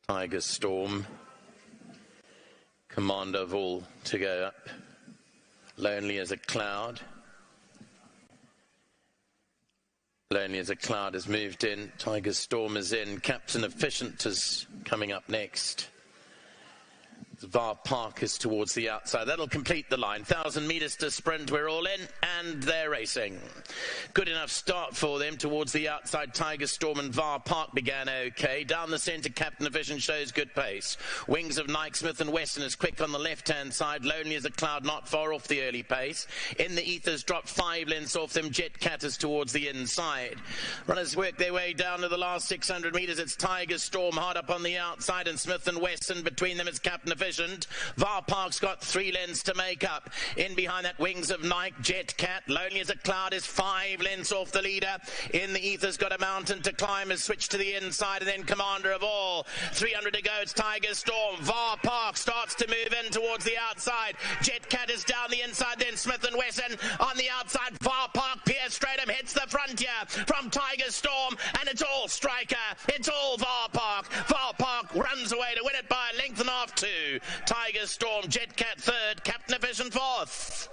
S14: Tiger Storm, Commander Vaal to go up. Lonely as a Cloud. Lonely as a Cloud has moved in. Tiger Storm is in. Captain Efficient is coming up next. Vaal Park is towards the outside. That'll complete the line. 1,000 metres to sprint. We're all in, and they're racing. Good enough start for them towards the outside. Tiger Storm and Vaal Park began okay. Down the centre, Captain Efficient shows good pace. Wings of Nike, Smith and Wesson is quick on the left-hand side. Lonely as a Cloud, not far off the early pace. In the ethers, dropped 5 lengths off them. Jet Cat is towards the inside. Runners work their way down to the last 600 metres. It's Tiger Storm hard up on the outside, and Smith and Wesson between them. It's Captain Efficient. Vaal Park's got 3 lengths to make up. In behind that, Wings of Nike, Jet Cat. Lonely as a Cloud is 5 lengths off the leader. In the ether's got a mountain to climb, has switched to the inside, and then Commander of All. 300 to go, it's Tiger Storm. Vaal Park starts to move in towards the outside. Jet Cat is down the inside, then Smith and Wesson on the outside. Vaal Park, Pierce Stratum hits the frontier from Tiger Storm, and it's all Striker. It's all Vaal Park. Vaal Park runs away to win it by a length and a half, 2. Tiger Storm, Jet Cat 3rd, Captain Efficient 4th.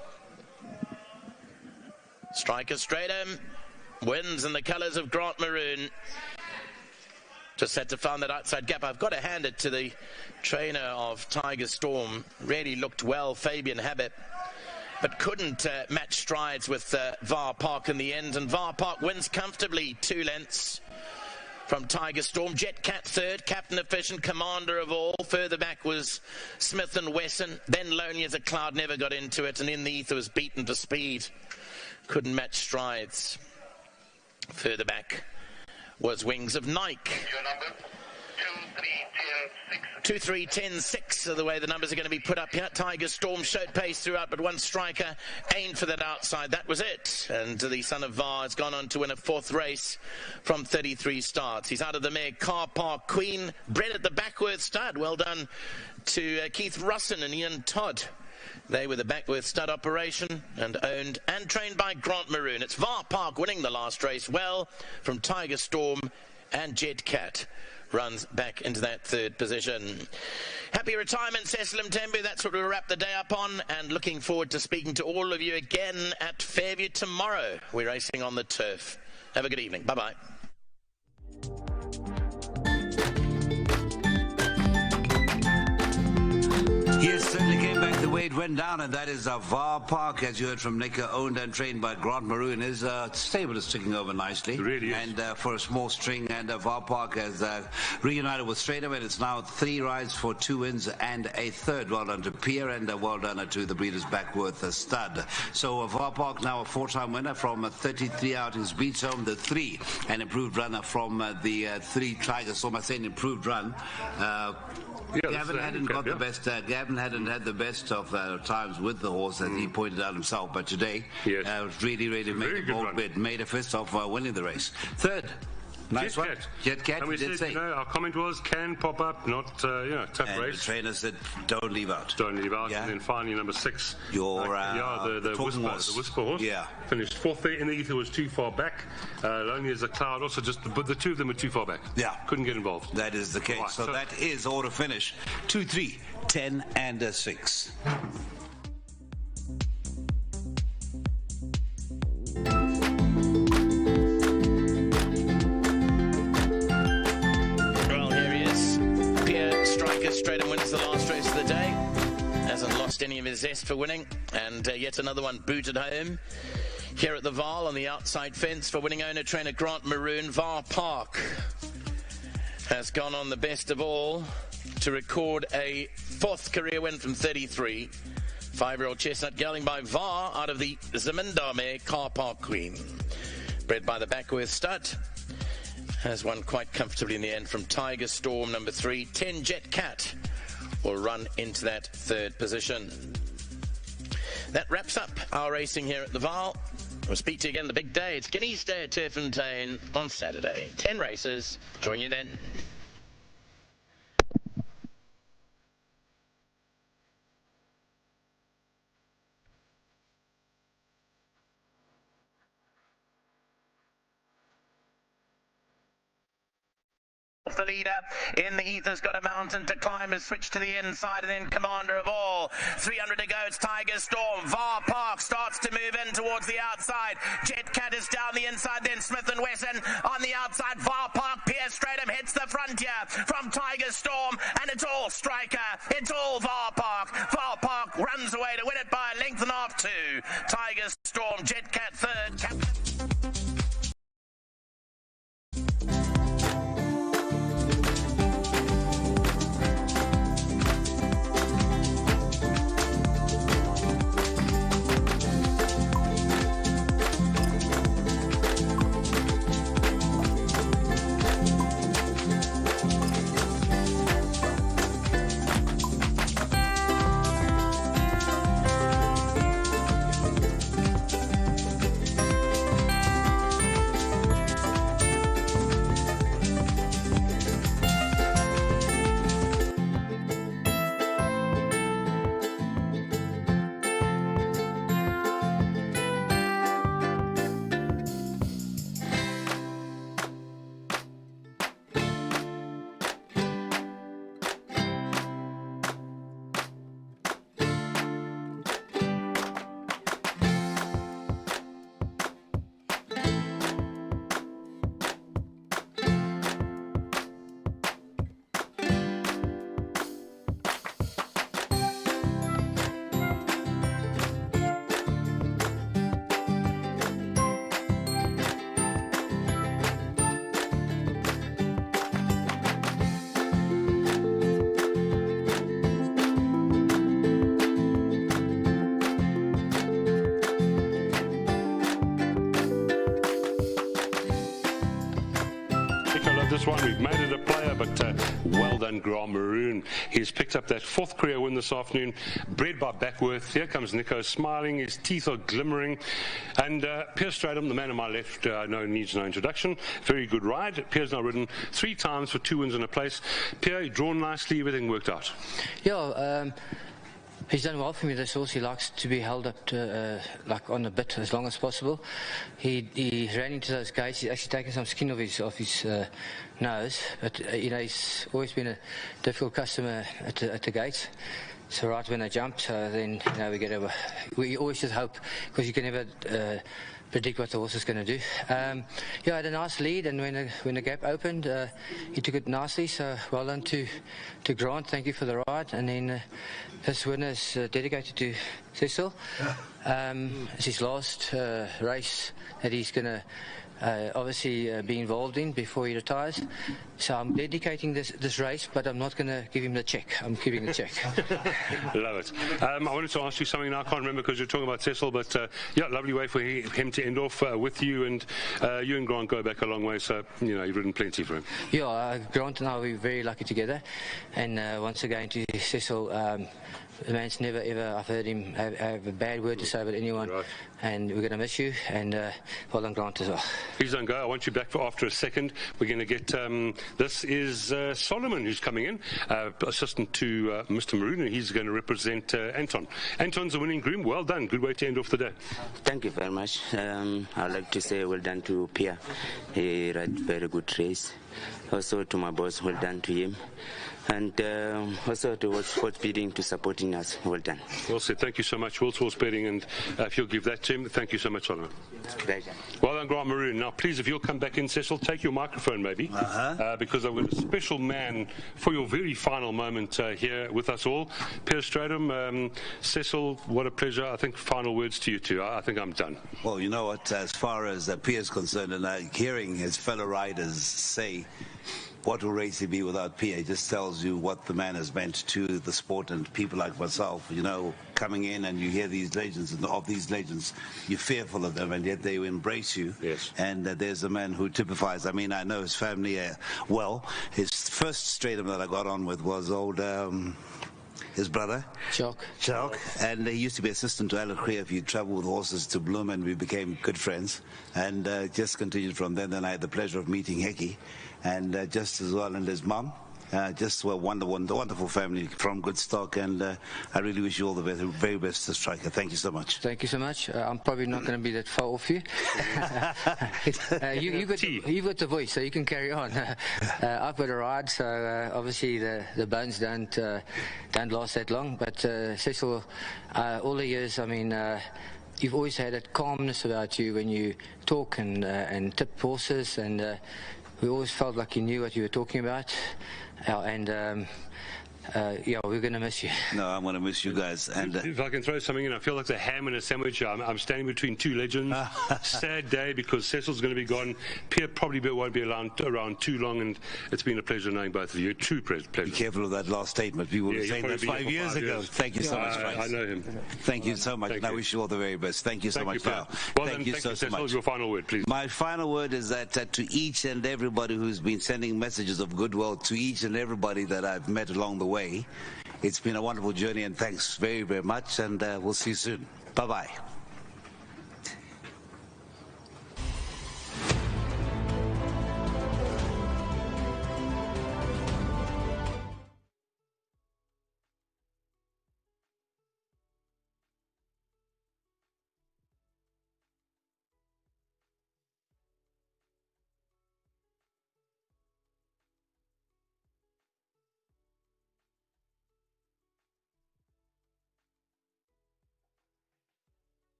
S14: Striker Stratum wins in the colours of Grant Maroon. Just had to find that outside gap. I've got to hand it to the trainer of Tiger Storm. Really looked well, Fabian Habit, but couldn't match strides with Vaal Park in the end. And Vaal Park wins comfortably, 2 lengths from Tiger Storm. Jet Cat 3rd, Captain Efficient, Commander of All. Further back was Smith and Wesson. Then Lonely as a Cloud never got into it, and in the ether was beaten to speed. Couldn't match strides. Further back was Wings of Nike. 2, 3, 10, 6 are the way the numbers are going to be put up here. Tiger Storm showed pace throughout, but one Striker aimed for that outside. That was it. And the son of Vaal has gone on to win a 4th race from 33 starts. He's out of the mare Car Park Queen, bred at the Backworth stud. Well done to Keith Russin and Ian Todd. They were the Backworth stud operation, and owned and trained by Grant Maroon. It's Vaal Park winning the last race well from Tiger Storm, and Jet Cat runs back into that 3rd position. Happy retirement, Cecil Mtembu. That's what we'll wrap the day up on, and looking forward to speaking to all of you again at Fairview tomorrow. We're racing on the turf. Have a good evening. Bye-bye.
S1: Yes, certainly came back the way it went down, and that is Vaal Park, as you heard from Nicker, owned and trained by Grant Maroon. His stable is ticking over nicely.
S2: It really is.
S1: And for a small string, and Vaal Park has reunited with Stratum, and it's now 3 rides for 2 wins and a 3rd. Well done to Pierre, and well done to the Breeders' Backworth stud. So Vaal Park now a 4-time winner from 33 outings, beats home the 3, an improved runner from the 3 Tiger Storm. I say an improved run. Gavin hadn't got the best. Gavin hadn't had the best of times with the horse, as he pointed out himself. But today, really made a bold bid, made a fist of winning the race. 3rd. Nice one. Jet Cat,
S2: and we said,
S1: say.
S2: Our comment was, can pop up, not, tough
S1: and
S2: race.
S1: The trainer said, don't leave out.
S2: Don't leave out. Yeah. And then finally, number 6. The Whisper horse.
S1: Yeah.
S2: Finished 4th there. In the ether was too far back. Lonely as a Cloud also but the 2 of them were too far back.
S1: Yeah.
S2: Couldn't get involved.
S1: That is the case. Right, so that is order finish. 2, 3, 10, and 6.
S14: Stratum wins the last race of the day. Hasn't lost any of his zest for winning. And yet another one booted home here at the Vaal on the outside fence for winning owner-trainer Grant Maroon. Vaal Park has gone on the best of all to record a 4th career win from 33. 5-year-old chestnut gelding by Vaal out of the Zamindar mare Car Park Queen. Bred by the Backworth stud. Has won quite comfortably in the end from Tiger Storm, number 3. 10 Jet Cat will run into that 3rd position. That wraps up our racing here at the Vaal. We'll speak to you again the big day. It's Guineas Day at Turffontein on Saturday. 10 races. Join you then. the leader. In the ether's got a mountain to climb, has switched to the inside, and then commander of all. 300 to go, it's Tiger Storm. Vaal Park starts to move in towards the outside. Jet Cat is down the inside, then Smith and Wesson on the outside. Vaal Park, Pierce Stratum hits the frontier from Tiger Storm, and it's all Striker. It's all Vaal Park. Vaal Park runs away to win it by a length and a half to Tiger Storm. Jet Cat third.
S2: This one, we've made it a player, but well done, Grant Maroon. He's picked up that fourth career win this afternoon, bred by Backworth. Here comes Nico smiling, his teeth are glimmering. And Pierce Stratum, the man on my left, I know needs no introduction. Very good ride. Pierre's now ridden 3 times for 2 wins and a place. Pierre, drawn nicely, everything worked out.
S7: Yeah, he's done well for me. This horse, he likes to be held up to, like on the bit as long as possible. He ran into those gates. He's actually taken some skin off his nose, but you know, he's always been a difficult customer at the gates. So right when I jumped, then you know, we always just hope, because you can never predict what the horse is going to do. Yeah, I had a nice lead, and when the gap opened, he took it nicely. So well done to Grant. Thank you for the ride. And then this winner is dedicated to Cecil. It's his last race that he's going to obviously be involved in before he retires. So I'm dedicating this race, but I'm not going to give him the check. I'm keeping the check.
S2: Love it. I wanted to ask you something now. I can't remember because you're talking about Cecil, but yeah, lovely way for him to end off with you, and you and Grant go back a long way, so you know, you've ridden plenty for him.
S7: Yeah, Grant and I, we're very lucky together, and once again to Cecil, the man's never ever, I've heard him have a bad word to say about anyone, right. And we're going to miss you, and well done, Grant, as well.
S2: Please don't go. I want you back for after a second. We're going to get, this is Solomon who's coming in, assistant to Mr. Maroon, and he's going to represent Anton. Anton's a winning groom. Well done. Good way to end off the day.
S8: Thank you very much. I'd like to say well done to Pierre. He ran very good race. Also to my boss, well done to him. And also to World Sports Betting to supporting us. Well done.
S2: Well said. Thank you so much, World Sports Betting, and if you'll give that to him, thank you so much, Solomon.
S8: Pleasure.
S2: Well done, Grant Maroon. Now, please, if you'll come back in, Cecil, take your microphone, maybe, because I've got a special man for your very final moment here with us all. Pierce Stratum, Cecil, what a pleasure. I think final words to you two. I think I'm done.
S1: Well, you know what, as far as Pierce is concerned, and hearing his fellow riders say, what will racing be without Pierre? It just tells you what the man has meant to the sport and people like myself. You know, coming in and you hear these legends, and of these legends, you're fearful of them, and yet they embrace you.
S2: Yes.
S1: And there's a man who typifies. I mean, I know his family well. His first stratum that I got on with was old. His brother, Chalk, and he used to be assistant to Alan Creer. If you travel with horses to Bloom, and we became good friends, and just continued from then. Then I had the pleasure of meeking Hecky, and just as well, and his mum, Just a wonderful family from good stock, and I really wish you all the very best as striker. Thank you so much.
S7: Thank you so much. I'm probably not going to be that far off you. You've got the voice, so you can carry on. I've got a ride, so obviously the bones don't last that long. But Cecil, all the years, I mean, you've always had that calmness about you when you talk and tip horses, and we always felt like you knew what you were talking about. Yeah, we're going to miss you.
S1: No, I'm going to miss you guys. And
S2: if I can throw something in, I feel like the ham and a sandwich. I'm standing between two legends. Sad day because Cecil's going to be gone. Pierre probably won't be around too long, and it's been a pleasure knowing both of you. True pleasure.
S1: Be careful of that last statement. People were saying that 5 years ago. Thank you so much, Frank.
S2: I know him.
S1: Thank you so much, and I wish you all the very best. Thank you so much, Vaal. Thank you so much.
S2: Your final word, please.
S1: My final word is that to each and everybody who's been sending messages of goodwill, to each and everybody that I've met along the way, it's been a wonderful journey, and thanks very, very much, and we'll see you soon. Bye-bye.